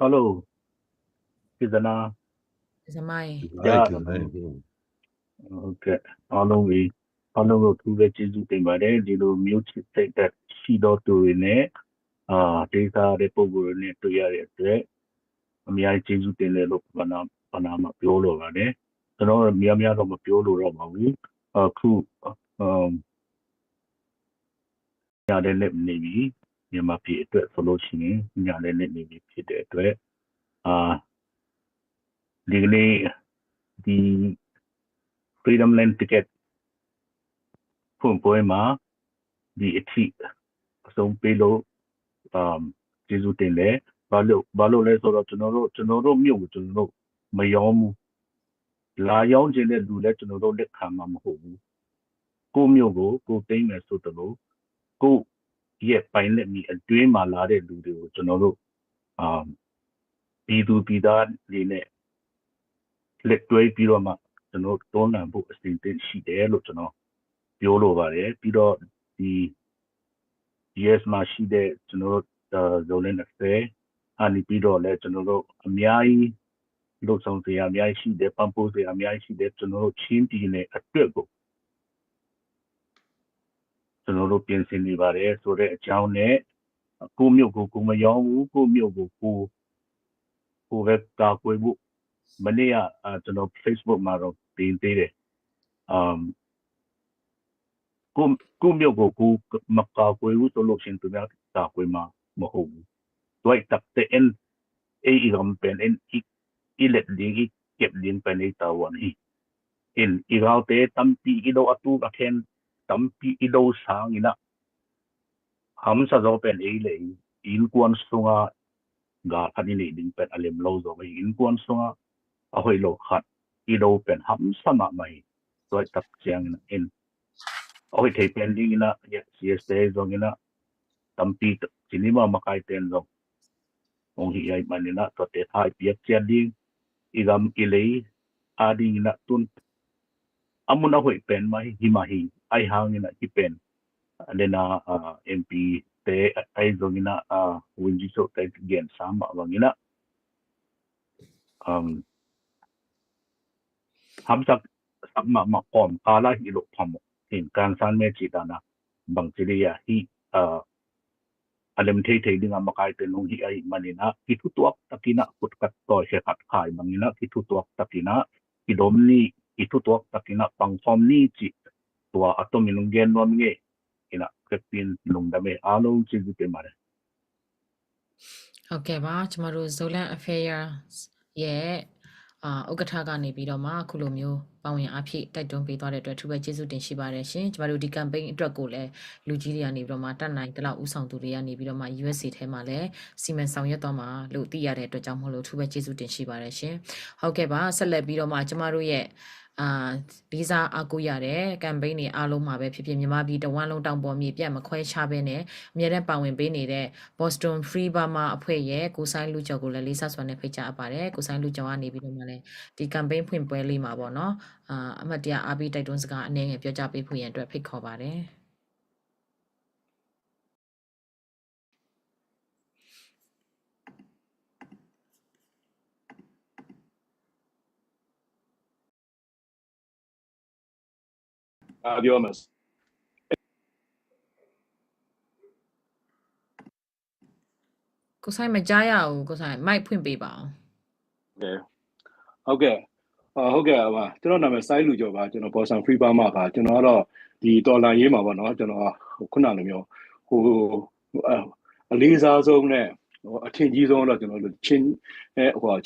Hello ပြည်သနာ စမိုင်း ဟုတ်ကဲ့အားလုံးကိုသူပဲကျေးဇူးတင်ပါတယ်ဒီလိုမျိုးချစ်စိတ်သက်ရှိတော်သူတွေနဲ့ဒေတာတဲ့ပုံစံတွေနဲ့တွေ့ရတဲ့အတွက်အများကြီးကျေးဇူးတင်တယ်လို့ဘာနာမပြောလို့ပါတယ်ကျွန်တော်များတော့မပြောလို့တော့ပါဘူးအခုညာတဲ့လက်နေပြီမြန်မာပြည်အတွက်ဆိုလို့ရှိရင်ညာတဲ့လက်နေပြီဖြစ်တဲ့အတွက်ဒီကနေ့ဒီ Freedom Land Ticket ဖွင့်ပွဲမှာဒီအထိအဆုံးပေးလို့ကျေးဇူးတင်တယ်ဘာလို့လဲဆိုတော့ကျွန်တော်တို့မြို့ကိုကျွန်တော်တို့မရောဘူးလာရောင်းခြင်းတဲ့လူလည်းကျွန်တော်တို့လက်ခံမှာမဟုတ်ဘူးကိုမြို့ကိုကိုသိမ်းမယ်ဆိုတော့ကိုရဲ့ပိုင်လက်မီအတွင်းမှာလာတဲ့လူတွေကိုကျွန်တော်တို့ပြည်သူပြည်သားတွေနဲ့လက်တွဲပြီးတော့မှကျွန်တော်တွန်းလှန်ဖို့အစီအစဉ်ရှိတယ်လို့ကျွန်တော်ပြောလိုပါတယ်ပြီးတော့ဒီ yes မှာရှိတဲ့ကျွန်တော်တို့ Zolan Affair အနေပြီးတော့လည်းကျွန်တော်တို့အများကြီးလုပ်ဆောင်စရာအများကြီးရှိတယ်ပံ့ပိုးစရာအများကြီးရှိတယ်ကျွန်တော်တို့ချင်းပြည်နယ်အတွက်ကိုကျွန်တော်တို့ပြင်ဆင်နေပါတယ်ဆိုတဲ့အကြောင်းနဲ့ ကိုမြို့ကိုမရောဘူးကိုမြို့ကိုပဲကာကွယ်ဖို့မနေ့ကကျွန်တော် Facebook မှာတော့တင်သေးတယ်ကိုမြို့ကိုမကာကွယ်ဘူးဆိုလို့ရှိရင်သူများကာကွယ်မှာမဟုတ်ဘူးด้วยตักเตนอีกำเป็นอีเล็ดลิงอีเก็บลิงไปในตะวันอีเราเตตัมปีอีโดอตูกะเคนตัมปีอีโดสางอีนะหำสะโจเป็นเลยอินกวนสุงากาคันนี่ลิงเป็นอเลมโลโซไปอินกวนสุงาเอาให้โลขัดอีโดเป็นหำสมาไม่ด้วยตักเจียงนะเอาให้เทเป็นลิงนะเนี่ยเสียเสียตรงนี้นะตัมปีจินิมามาไกเต็นตรงองค์ใหญ่มันนี่นะตัวเตะท้ายเปียกเจียนลิงอีกำอีเลยอาดิงนะตุนอามุนเอาให้เป็นไหมหิมาหิไอหางนี่นะที่เป็นอันนี้นะMP เตะไอตรงนี้นะวินจิโซเตะเกียนสามบางนี้นะทำสักมาก่อนกาลาฮิโลพามเห็นการสร้างเมจิตานะบางทีเรียฮีอันเดิมเทดึงมาไกลเป็นลงที่ไอมันนี่นะคิดทุตัวตะกี้นะพุทธกัดต่อยเสียขัดขายบางนี้นะคิดทุตัวตะกี้นะคิดดมนี่คิดทุตัวตะกี้นะปังฟอมนี่จิตัวอัตโนมิลงเกนนวมเงี้ยนะเกิดเป็นลงดำเมอาลงจิตเป็นมาเลย ဟုတ်ကဲ့ပါကျမတို့ Zolan Affairs ရဲ့ဥက္ကဋ္ဌကနေပြီးတော့မှအခုလိုမျိုးပါဝင်အားဖြည့်တိုက်တွန်းပေးသွားတဲ့အတွက်အထူးပဲကျေးဇူးတင်ရှိပါတယ်ရှင်ကျမတို့ဒီ campaign အတွက်ကိုလည်းလူကြီးတွေကနေပြီးတော့မှတတ်နိုင်တဲ့လောက်ဥဆောင်သူတွေကနေပြီးတော့မှ USA ထဲမှာလည်းစီမံဆောင်ရွက်သွားမှာလို့သိရတဲ့အတွက်ကြောင့်မို့လို့အထူးပဲကျေးဇူးတင်ရှိပါတယ်ရှင်ဟုတ်ကဲ့ပါဆက်လက်ပြီးတော့မှကျမတို့ရဲ့လေးစားအားကိုးရတဲ့ campaign တွေအားလုံးမှာပဲဖြစ်ဖြစ်မြန်မာပြည်တဝန်းလုံးတောင်ပေါ်မြေပြတ်မခွဲခြားဘဲနဲ့အမြဲတမ်းပါဝင်ပေးနေတဲ့ Boston Free Burma အဖွဲ့ရဲ့ကိုဆိုင်လူကျော်ကိုလည်းလေးစားစွာနဲ့ဖိတ်ကြားအပ်ပါတယ်ကိုဆိုင်လူကျော်ကနေပြီးတော့မှလည်းဒီ campaign ဖွင့်ပွဲလေးမှာပေါ့နော်အမှတ်တရအားပေးတိုက်တွန်းစကားအနေငယ်ပြောကြားပေးဖို့ရန်အတွက်ဖိတ်ခေါ်ပါတယ်ပြောမယ်ကိုဆိုင်မကြားရဘူးကိုဆိုင်မိုက်ဖွင့်ပေးပါအောင်ဟုတ်ကဲ့ပါကျွန်တော်နာမည်စိုင်းလူကျော်ပါကျွန်တော် Boston Free Burma ပါကျွန်တော်ကတော့ဒီတော်လန်ရေးမှာပေါ့နော်ကျွန်တော်ခုနလိုမျိုးဟိုအလေးစားဆုံးနဲ့အထင်ကြီးဆုံးတော့ကျွန်တော်တို့ချင်း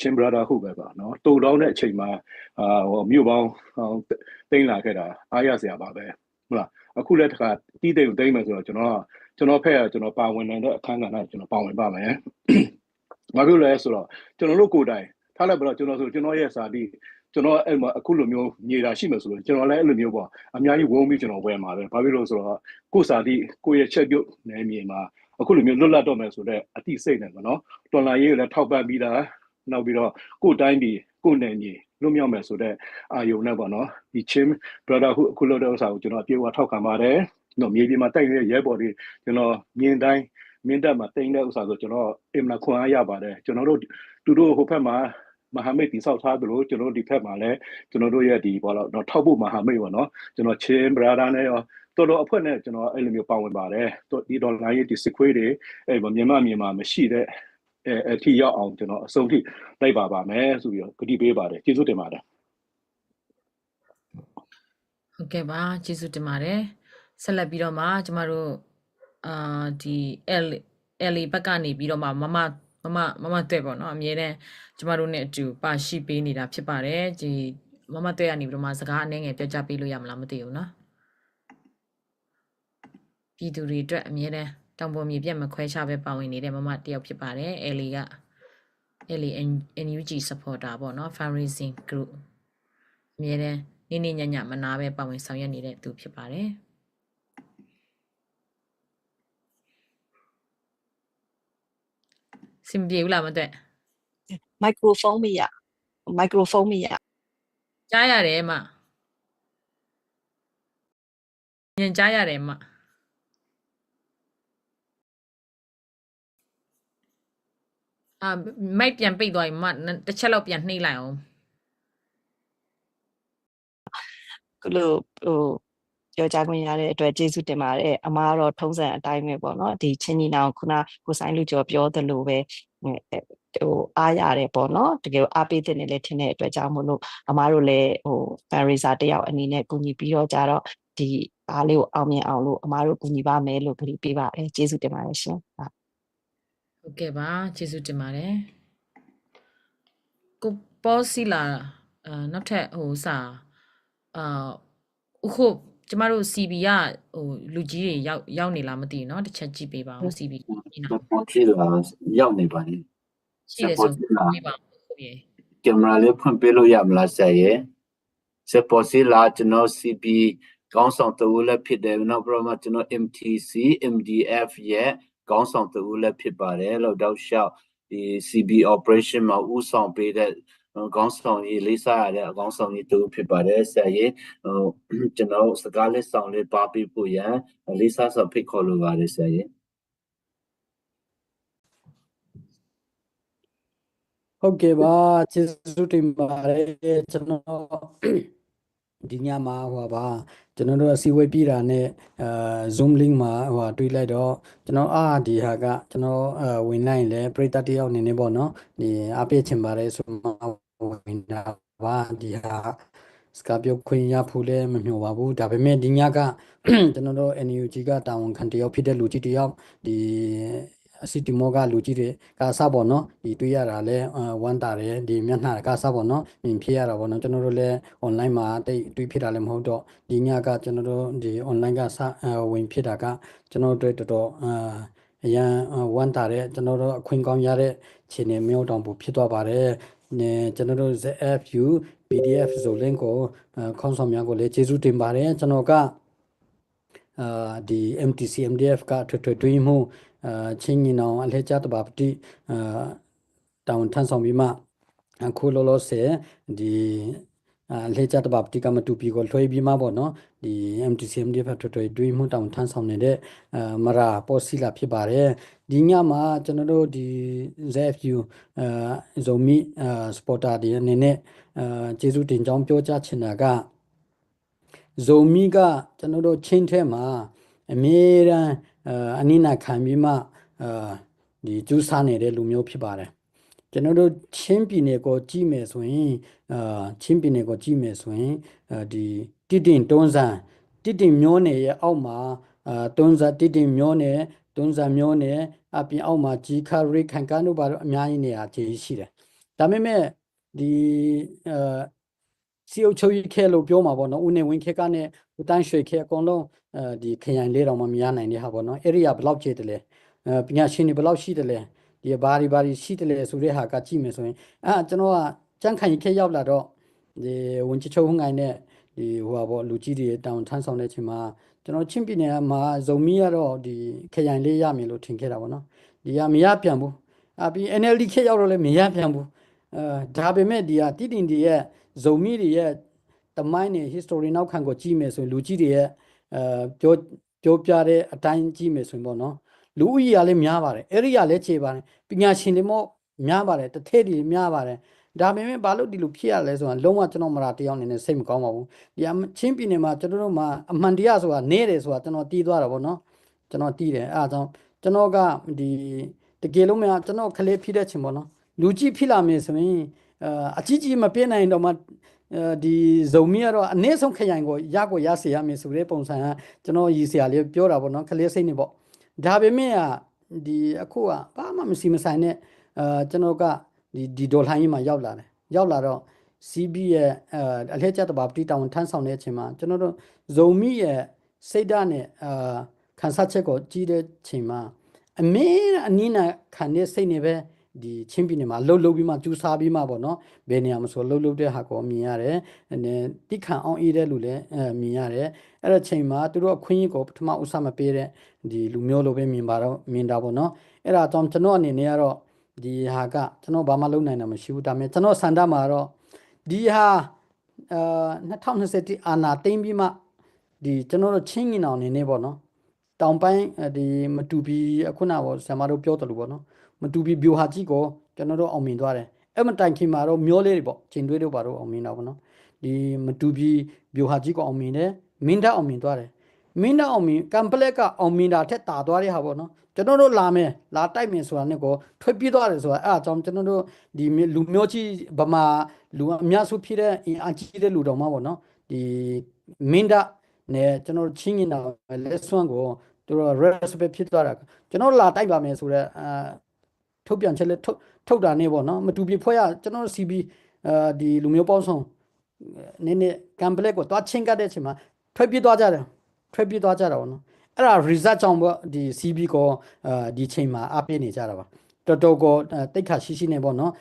ချင်း brother ဟုတ်ပဲပါနော်တူတောင်းတဲ့အချိန်မှာမြို့ပေါင်းတိမ့်လာခဲ့တာအားရစရာပါပဲဟုတ်လားအခုလည်းတခါတီးတိမ်ကိုတိမ့်မယ်ဆိုတော့ကျွန်တော်ဖက်ကကျွန်တော်ပါဝင်တဲ့အခန်းကဏ္ဍကျွန်တော်ပါဝင်ပါမယ်။ဘာဖြစ်လဲဆိုတော့ကျွန်တော်တို့ကိုယ်တိုင်ထားလိုက်ပါတော့ကျွန်တော်ရဲ့စာတီးကျွန်တော်အဲ့မှာအခုလိုမျိုးညီတာရှိမယ်ဆိုလို့ကျွန်တော်လည်းအဲ့လိုမျိုးပေါ့အများကြီးဝုန်းပြီးကျွန်တော်ဝယ်မှာပဲ။ဘာဖြစ်လို့ဆိုတော့ကိုယ်စာတီးကိုယ့်ရဲ့ချက်ပြုတ်နယ်မြေမှာအခုလိုမျိုးလွတ်လပ်တော့မယ်ဆိုတော့အတိစိတ်နဲ့ပေါ့နော်။တော်လာရေးကိုလည်းထောက်ပံ့ပြီးသားနောက်ပြီးတော့ကိုယ်တိုင်းပြည်ကိုယ်နယ်မြေလွတ်မြောက်မယ်ဆိုတော့အာယုံနဲ့ပေါ့နော်ဒီချင်း brother အခုလိုတဲ့ဥစ္စာကိုကျွန်တော်အပြေအဝထောက်ခံပါတယ်နော်မြေပြင်မှာတိုက်နေတဲ့ရဲဘော်တွေကျွန်တော်မြင်တိုင်းမင်းတပ်မှာတိမ့်တဲ့ဥစ္စာဆိုကျွန်တော်အင်မနာခွန်အားရပါတယ်ကျွန်တော်တို့သူတို့ဟိုဘက်မှာမဟာမိတ်တိဆောက်ထားသလိုကျွန်တော်တို့ဒီဘက်မှာလည်းကျွန်တော်တို့ရဲ့ဒီပေါ့တော့ထောက်ဖို့မဟာမိတ်ပေါ့နော်ကျွန်တော်ချင်း brother နဲ့ရောတော်အဖွဲ့နဲ့ကျွန်တော်အဲ့လိုမျိုးပါဝင်ပါတယ်ဒီဒေါ်လာရေးဒီစခွေးတွေအဲ့မြန်မာမရှိတဲ့အထီရောက်အောင်ကျွန်တော်အဆုံးထိလိုက်ပါမယ်ဆိုပြီးတော့ဂတိပေးပါတယ်ကျေးဇူးတင်ပါတယ်ဟုတ်ကဲ့ပါကျေးဇူးတင်ပါတယ်ဆက်လက်ပြီးတော့မှကျမတို့ဒီ LA ဘက်ကနေပြီးတော့မှမမတွေ့ပေါ့နော်အမြဲတမ်းကျမတို့နဲ့အတူပါရှိပေးနေတာဖြစ်ပါတယ်ဒီမမတွေ့ရနေပြီးတော့မှစကားအနေငယ်ပြောကြားပေးလို့ရမလားမသိဘူးနော်ပြည်သူတွေအတွက်အမြဲတမ်းတောင်ပေါ်မြေပြတ်မခွဲခြားပဲပါဝင်နေတဲ့မမတယောက်ဖြစ်ပါတယ် LA NUG supporter ပေါ့နော် fundraising group အမြဲတမ်းနေ့ညမနာပဲပါဝင်ဆောင်ရွက်နေတဲ့သူဖြစ်ပါတယ်စင်ပြေဘူးလားမတွေ့မိုက်ခရိုဖုန်းမရကြားရတယ်မညင်ကြားရတယ်မမိုက်ပြန်ပိတ်သွားပြီမတစ်ချက်လောက်ပြန်နှိမ့်လိုက်အောင်ကလို့ ပြောကြားခွင့်ရတဲ့အတွက်ကျေးဇူးတင်ပါတယ်အမားကတော့ထုံးစံအတိုင်းပဲပေါ့နော်ဒီချင်းညီနောင်ခုနကိုဆိုင်လူကျော်ပြောသလိုပဲဟိုအားရတယ်ပေါ့နော်တကယ်အားပေးတဲ့နေလဲထင်တဲ့အတွက်ကြောင့်မို့လို့အမားတို့လည်းဟိုဖန်ရီစာတယောက်အနေနဲ့ကူညီပြီးတော့ကြတော့ဒီအားလေးကိုအောင်မြင်အောင်လို့အမားတို့ကူညီပါမယ်လို့ခရီးပေးပါတယ်ကျေးဇူးတင်ပါတယ်ရှင်ဟုတ်ကဲ့ပါကျေးဇူးတင်ပါတယ်ကိုပေါ်စီလာနောက်ထပ်ဟိုစာအခုကျမတို့ CB ကဟိုလူကြီးတွေရောက်နေလားမသိဘူးเนาะတစ်ချက်ကြည့်ပေးပါဦး CB ပေါ်ကြည့်လာရောက်နေပါလေ ရှိတယ်ဆိုပြပါဦးဟုတ်ပြီ ကင်မရာလေးဖွင့်ပေးလို့ရမလားဆရာရဲ့စပေါ်စီလာကျွန်တော် CB ကောင်းဆောင်တူလည်းဖြစ်တယ်နောက်ပြီးတော့ကျွန်တော် MTC MDF ရဲ့ကောင်းဆောင်တူလည်းဖြစ်ပါတယ်လို့တောက်လျှောက်ဒီ CB operation မှာဥဆောင်ပေးတဲ့ကောင်းဆောင်ကြီးလေးစားရတဲ့အကောင်းဆောင်ကြီးတူဖြစ်ပါတယ်ဆရာရဲ့ကျွန်တော်စကားလေးဆောင်လေးပါပေးဖို့ရန်လေးစားစွာဖိတ်ခေါ်လိုပါတယ်ဆရာရဲ့ဟုတ်ကဲ့ပါကျေးဇူးတင်ပါတယ်ကျွန်တော်ဒီညမှာဟိုပါကျွန်တော်တို့အစည်းအဝေးပြည်တာနဲ့Zoom link မှာဟိုတွေ့လိုက်တော့ကျွန်တော်ဒီဟာကကျွန်တော်ဝင်နိုင်လဲပရိသတ်တယောက်အနေနဲ့ပေါ့နော်ဒီအပြည့်ချင်ပါတယ်ဆိုမှဝင်တာပါဒီဟာစကားပြောခွင့်ရဖို့လည်းမမျှော်ပါဘူးဒါပေမဲ့ဒီညကကျွန်တော်တို့ NUG ကတာဝန်ခံတယောက်ဖြစ်တဲ့လူကြီးတယောက်ဒီအစီတီမောကလူကြီးတွေကစားပေါ့နော်ဒီတွေ့ရတာလဲဝမ်းတာတယ်ဒီမျက်နှာကစားပေါ့နော်မြင်ဖြစ်ရတာပေါ့နော်ကျွန်တော်တို့လည်း online မှာတိတ်တွေ့ဖြစ်တာလည်းမဟုတ်တော့ဒီညကကျွန်တော်တို့ဒီ online ကဝင်ဖြစ်တာကကျွန်တော်တို့တော်တော်အရန်ဝမ်းတာတဲ့ကျွန်တော်တို့အခွင့်ကောင်းရတဲ့ခြေနေမျိုးတောင်ပို့ဖြစ်သွားပါတယ်နေကျွန်တော်တို့ ZFU PDF ဆိုလင်းကိုခေါင်းဆောင်များကိုလည်းကျေးဇူးတင်ပါတယ်ကျွန်တော်ကဒီ MTC MDF ကထွေထွေတွင်းမှုချင်းညီနောင်အလဲကျတပါပတိတောင်ထန်းဆောင်ပြီးမှအခုလောလောဆယ်ဒီလဲကျတပါပတိကမတူပီကိုလွှဲပြီးမှပေါ့နော်ဒီ MTC MDF ထွေထွေတွင်းမှုတောင်ထန်းဆောင်နေတဲ့မရာပေါ်စီလာဖြစ်ပါတယ်ဒီညမှာကျွန်တော်တို့ဒီ ZFU ဇိုမီစပေါ်တာဒီအနေနဲ့ကျေးဇူးတင်ကြောင်းပြောကြားချင်တာကဇိုမီကကျွန်တော်တို့ချင်းထဲမှာအမြဲတမ်းအနိနာခံပြီးမှဒီကျူးစားနေတဲ့လူမျိုးဖြစ်ပါတယ်ကျွန်တော်တို့ချင်းပြည်နယ်ကိုကြည့်မယ်ဆိုရင်ချင်းပြည်နယ်ကိုကြည့်မယ်ဆိုရင်ဒီတိတင်တွန်းစံတိတင်မျိုးနယ်ရဲ့အောက်မှာတွန်းစံတိတင်မျိုးနယ်တွန်းစံမျိုးနယ်အပြင်အောက်မှာဂျီခါရိခံကန်တို့ဘာလို့အများကြီးနေရာခြေရှိတယ်ဒါပေမဲ့ဒီစီအုပ်ချုပ်ရေးခဲလို့ပြောမှာပေါ့နော်ဦးနေဝင်းခဲကနဲ့ဦးတန်းရွှေခဲအကုန်လုံးဒီခရိုင်လေးတောင်မှမရနိုင်တဲ့ဟာပေါ့နော်အဲ့ဒီကဘယ်လောက်ကျတယ်လဲပညာရှင်တွေဘယ်လောက်ရှိတယ်လဲဒီဘာတွေရှိတယ်လဲဆိုတဲ့ဟာကကြည့်မယ်ဆိုရင်ကျွန်တော်ကကြမ်းခိုင်ခဲရောက်လာတော့ဒီဝန်ကြီးချုပ်ဟိုငိုင်းနဲ့ဒီဟိုပါပေါ့လူကြီးတွေတောင်ထမ်းဆောင်တဲ့အချိန်မှာကျွန်တော်ချင်းပြည်နယ်မှာဇုံမီကတော့ဒီခရိုင်လေးရမယ်လို့ထင်ခဲ့တာပေါ့နော်ဒီကမရပြန်ဘူးပြီး NLD ခဲရောက်တော့လည်းမရပြန်ဘူးဒါပေမဲ့ဒီကတိတင်တွေရဲ့ဇုံမီတွေရဲ့တမိုင်းနဲ့ history နောက်ခံကိုကြည့်မယ်ဆိုရင်လူကြီးတွေရဲ့ပြောပြတဲ့အတိုင်းကြည့်မယ်ဆိုရင်ပေါ့နော်လူဦးရေကလည်းများပါတယ်အဲ့ဒီကလည်းခြေပါတယ်ပညာရှင်တွေမို့များပါတယ်တထဲတွေများပါတယ်ဒါပေမဲ့ဘာလို့ဒီလိုဖြစ်ရလဲဆိုတာလုံးဝကျွန်တော်မရာတယောက်အနေနဲ့စိတ်မကောင်းပါဘူးဒီချင်းပြည်နယ်မှာကျွန်တော်တို့မှာအမှန်တရားဆိုတာနေတယ်ဆိုတာကျွန်တော်တီးသွားတာပေါ့နော်ကျွန်တော်တီးတယ်အဲ့ဒါကြောင့်ကျွန်တော်ကဒီတကယ်လို့မရကျွန်တော်ခလေးဖြစ်တဲ့ချင်းပေါ့နော်လူကြီးဖြစ်လာမယ်ဆိုရင်အကြီးမပြည့်နိုင်တော့မှဒီဇုံမီကတော့အနည်းဆုံးခရိုင်ကိုရစေရမယ်ဆိုတဲ့ပုံစံကကျွန်တော်ရည်စရာလေးပြောတာပေါ့နော်ခလေးစိတ်နေပေါ့ဒါပေမဲ့ဒီအခုကဘာမှမစီမဆိုင်နဲ့ကျွန်တော်ကဒီဒေါ်လာရင်းမှာရောက်လာတော့ CB ရဲ့အလဲကျတပါပတိတောင်ထမ်းဆောင်တဲ့အချိန်မှာကျွန်တော်တို့ဇုံမီရဲ့စိတ်ဓာတ်နဲ့ခန်းစားချက်ကိုကြည့်တဲ့ချိန်မှာအမေအနည်းနဲ့ခံတဲ့စိတ်နဲ့ပဲဒီချင်းပြည်နယ်မှာလှုပ်ပြီးမှကျူးစားပြီးမှပေါ့နော်ဘယ်နေရာမှာဆိုလှုပ်တဲ့ဟာကိုမြင်ရတယ်တိခံအောင်အေးတဲ့လူလည်းမြင်ရတယ်အဲ့တော့ချိန်မှာသူတို့အခွင့်အရေးကိုပထမဥစားမပေးတဲ့ဒီလူမျိုးလိုပဲမြင်တာပေါ့နော်အဲ့ဒါကြောင့်ကျွန်တော်အနေနဲ့ကတော့ဒီဟာကကျွန်တော်ဘာမှလုပ်နိုင်တာမရှိဘူးဒါပေမဲ့ကျွန်တော်စန္ဒမှာတော့ဒီဟာ2021အာနာသိမ့်ပြီးမှဒီကျွန်တော်တို့ချင်းငင်အောင်နေနေပေါ့နော်တောင်ပိုင်းဒီမတူပီအခုနကဆရာမတို့ပြောတယ်လို့ပေါ့နော်မတူပီဘျူဟာကြီးကိုကျွန်တော်တို့အောင်မြင်သွားတယ်အဲ့မတိုင်ခင်မှာတော့မျောလေးတွေပေါ့ချိန်တွေးတို့ပါတော့အောင်မြင်တာပေါ့နော်ဒီမတူပီဘျူဟာကြီးကိုအောင်မြင်တယ် မင်းတပ်အောင်မြင်သွားတယ်မင်းတပ်အောင်မြင်ကမ်ပလက်ကအောင်မြင်တာထက်တာသွားတဲ့ဟာပေါ့နော်ကျွန်တော်တို့လာမယ်လာတိုက်မယ်ဆိုတာနဲ့ကိုထွက်ပြေးသွားတယ်ဆိုတာအဲ့အကြောင်းကျွန်တော်တို့ဒီလူမျိုးကြီးဗမာလူအများစုဖြစ်တဲ့အင်အားကြီးတဲ့လူတော်မှာပေါ့နော်ဒီမင်းတပ်နဲ့ကျွန်တော်ချင်းနေတာလက်ဆွမ်းကိုသူတို့ respect ဖြစ်သွားတာကျွန်တော်လာတိုက်ပါမယ်ဆိုတော့ထုတ်ပြန်ချက်လက်ထုတ်တာနေပေါ့နော်မတူပြဖွဲ့ရကျွန်တော် CB ဒီလူမျိုးပေါင်းဆောင်နည်းနည်းကမ်ပလက်ကိုတွားချင်းကတဲ့အချိန်မှာထွက်ပြေးသွားကြတယ်ထွက်ပြေးသွားကြတာပေါ့နော်အဲ့ဒါ result ကြောင့်ပေါ့ဒီ CB ကိုဒီချိန်မှာအပေးနေကြတာပါတော်တော်ကိုတိတ်ခါရှိရှိနေပေါ့နော်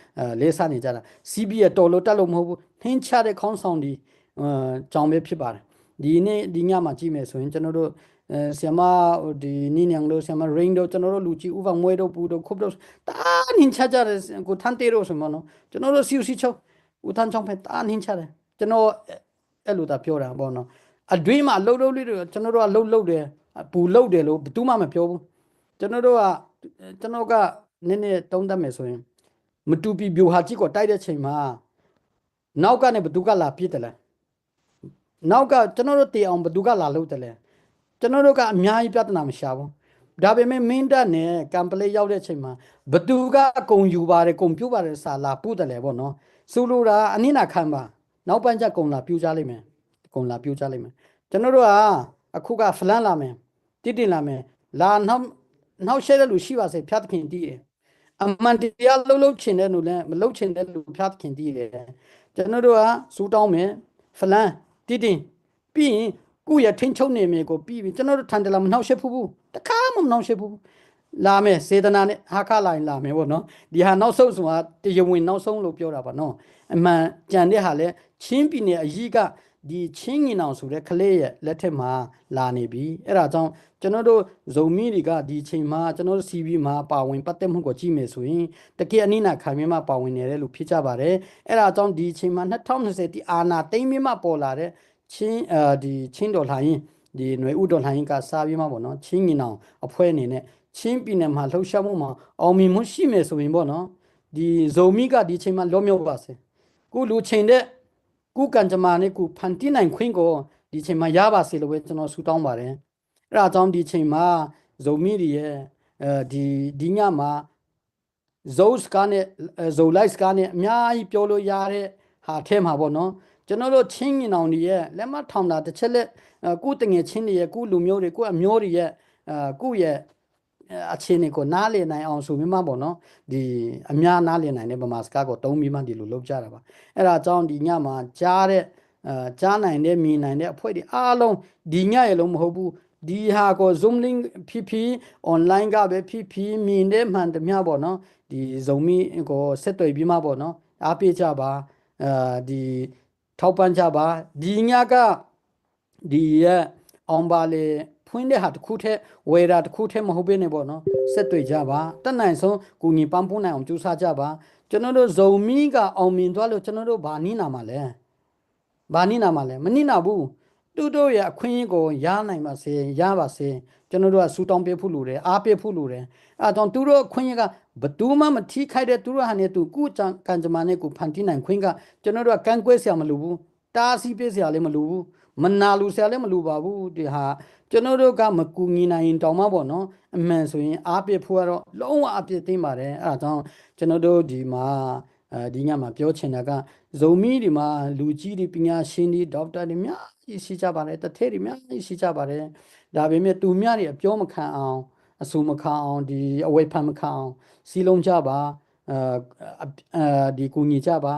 လေးစားနေကြတာ CB ရတော်လို့တက်လို့မဟုတ်ဘူးနှင်းချတဲ့ခေါင်းဆောင်ဒီကြောင့်ပဲဖြစ်ပါတယ်ဒီနေ့ဒီညမှာကြည့်မယ်ဆိုရင်ကျွန်တော်တို့ဆီယမဒီနီညံတို့ဆီယမ rain တို့ကျွန်တော်တို့လူကြီးဥပမွေးတို့ပူတို့ခုပ်တို့တာနှင်းချကြတယ်ကိုထန်တေတို့ဆိုမနော်ကျွန်တော်တို့စီစီချုပ်ဦးထန်ချောင်းဖက်တာနှင်းချတယ်ကျွန်တော်အဲ့လိုတာပြောတာပေါ့နော်အတွင်းမှာလှုပ်လေးတွေကျွန်တော်တို့ကလှုပ်တယ်ပူလှုပ်တယ်လို့ဘယ်သူမှမပြောဘူးကျွန်တော်ကနည်းနည်းတုံးတတ်မယ်ဆိုရင်မတူပီဗျူဟာကြီးကိုတိုက်တဲ့ချိန်မှာနောက်ကနေဘယ်သူကလာပြစ်တယ်လဲနောက်ကကျွန်တော်တို့တေအောင်ဘယ်သူကလာလှုပ်တယ်လဲကျွန်တော်တို့ကအများကြီးပြဿနာမရှာဘူးဒါပေမဲ့မင်းတပ်နဲ့ကမ်ပလေးရောက်တဲ့ချိန်မှာဘသူကအကုန်ယူပါတယ်ကုန်ပြူပါတယ်စာလာပို့တယ်လေပေါ့နော်ဆိုလိုတာအနည်းနာခံပါနောက်ပိုင်းကျကုန်လာပြူကြလိမ့်မယ်ကုန်လာပြူကြလိမ့်မယ်ကျွန်တော်တို့ကအခုကဖလန်းလာမယ်တိတင်လာမယ်လာနောက်ရှဲတဲ့လူရှိပါစေဖျားသခင်တည်တယ်အမှန်တရားလှုပ်ချင်တဲ့လူလည်းမလှုပ်ချင်တဲ့လူဖျားသခင်တည်တယ်ကျွန်တော်တို့ကစူတောင်းမယ်ဖလန်းတိတင်ပြီးရင်ကိုယ့်ရဲ့ထင်းချုံနေမယ်ကိုပြီးပြီကျွန်တော်တို့ထန်တယ်လာမနှောက်ရှက်ဘူးတခါမှမနှောက်ရှက်ဘူးလာမယ်စေတနာနဲ့ဟာခလာရင်လာမယ်ပေါ့နော်ဒီဟာနောက်ဆုံးဆိုတာတရားဝင်နောက်ဆုံးလို့ပြောတာပါနော်အမှန်ကြံတဲ့ဟာလဲချင်းပြည်နယ်အကြီးကဒီချင်းငင်အောင်ဆိုတဲ့ကလေးရဲ့လက်ထက်မှာလာနေပြီအဲ့ဒါကြောင့်ကျွန်တော်တို့ဇုံမီတွေကဒီချိန်မှာကျွန်တော်တို့ CV မှာပါဝင်ပတ်သက်မှုကိုကြည့်မယ်ဆိုရင်တကယ်အနည်းနာခံမြင်မှပါဝင်နေတဲ့လူဖြစ်ကြပါတယ်အဲ့ဒါကြောင့်ဒီချိန်မှာ2020ဒီအာနာသိမ့်မြမှပေါ်လာတဲ့ချင်းဒီချင်းတော်လှန်ရင်ဒီຫນွေဥတော်လှန်ရင်ကစားပြီးမှပေါ့နော်ချင်းငင်အောင်အဖွဲ့အနေနဲ့ချင်းပြည်နယ်မှာလှုပ်ရှားမှုမှာအောင်မြင်မှုရှိမယ်ဆိုရင်ပေါ့နော်ဒီဇုံမီကဒီချိန်မှာလောမြောက်ပါစေကိုလူချိန်တဲ့ကိုကန်ကြမာနဲ့ကိုဖန်တီးနိုင်ခွင့်ကိုဒီချိန်မှာရပါစေလို့ပဲကျွန်တော်ဆုတောင်းပါတယ်အဲ့ဒါကြောင့်ဒီချိန်မှာဇုံမီရဲ့ဒီညမှာဇိုးစကနဲ့ဇိုလိုက်စကနဲ့အများကြီးပြောလို့ရတဲ့ဟာထဲမှာပေါ့နော်ကျွန်တော်တို့ချင်းငင်အောင်တွေရဲ့လက်မထောင်တာတစ်ချက်လက်ကိုတငယ်ချင်းတွေရဲ့ကိုလူမျိုးတွေကိုအမျိုးတွေရဲ့ကိုရဲ့အခြေအနေကိုနားလည်နိုင်အောင်ဆိုပြီးမှပေါ့နော်ဒီအများနားလည်နိုင်တဲ့ဗမာစကားကိုတုံးပြီးမှဒီလိုလုပ်ကြတာပါအဲ့ဒါကြောင့်ဒီညမှာကြားတဲ့ကြားနိုင်တဲ့မြင်နိုင်တဲ့အဖွဲ့တွေအားလုံးဒီညရဲ့လုံးမဟုတ်ဘူးဒီဟာကို Zoom link ဖြစ် online ကပဲဖြစ်မြင်တဲ့မှန်တမျှပေါ့နော်ဒီဇုံမီကိုဆက်တွေ့ပြီးမှပေါ့နော်အားပေးကြပါဒီထောက်ပံ့ကြပါဒီညကဒီရဲ့အောင်ပါလေဖွင့်တဲ့ဟာတစ်ခုတည်းဝယ်တာတစ်ခုတည်းမဟုတ်ဘဲနဲ့ပေါ့နော်ဆက်တွေ့ကြပါတက်နိုင်ဆုံးကိုညီပန်းပိုးနိုင်အောင်ကြိုးစားကြပါကျွန်တော်တို့ဇုံမီကအောင်မြင်သွားလို့ကျွန်တော်တို့ဘာနည်းနာမှာလဲဘာနည်းနာမှာလဲမနည်းနာဘူးသူတို့ရဲ့အခွင့်အရေးကိုရနိုင်ပါစေရပါစေကျွန်တော်တို့ကစူတောင်းပေးဖို့လိုတယ်အားပေးဖို့လိုတယ်အဲတော့သူတို့အခွင့်အရေးကဘယ်သူမှမထိခိုက်တဲ့သူတို့ဟာနေသူကုကန်ကြမာနဲ့ကိုဖန်တီးနိုင်ခွင့်ကကျွန်တော်တို့ကကန့်ကွက်စရာမလိုဘူးတားဆီးပေးစရာလည်းမလိုဘူးမနာလူစရာလည်းမလိုပါဘူးဒီဟာကျွန်တော်တို့ကမကူညီနိုင်ရင်တောင်မှပေါ့နော်အမှန်ဆိုရင်အားပြဖို့ကတော့လုံးဝအပြည့်သိမ်းပါတယ်အဲဒါကြောင့်ကျွန်တော်တို့ဒီမှာဒီညမှာပြောချင်တာကဇုံမီဒီမှာလူကြီးတွေပညာရှင်တွေဒေါက်တာတွေများကြီးရှိကြပါတယ်တထဲတွေများကြီးရှိကြပါတယ်ဒါပေမဲ့သူများတွေအပြောမခံအောင်အဆူမခံအောင်ဒီအဝိဖန်မခံအောင်စီလုံးကြပါဒီကူညီကြပါ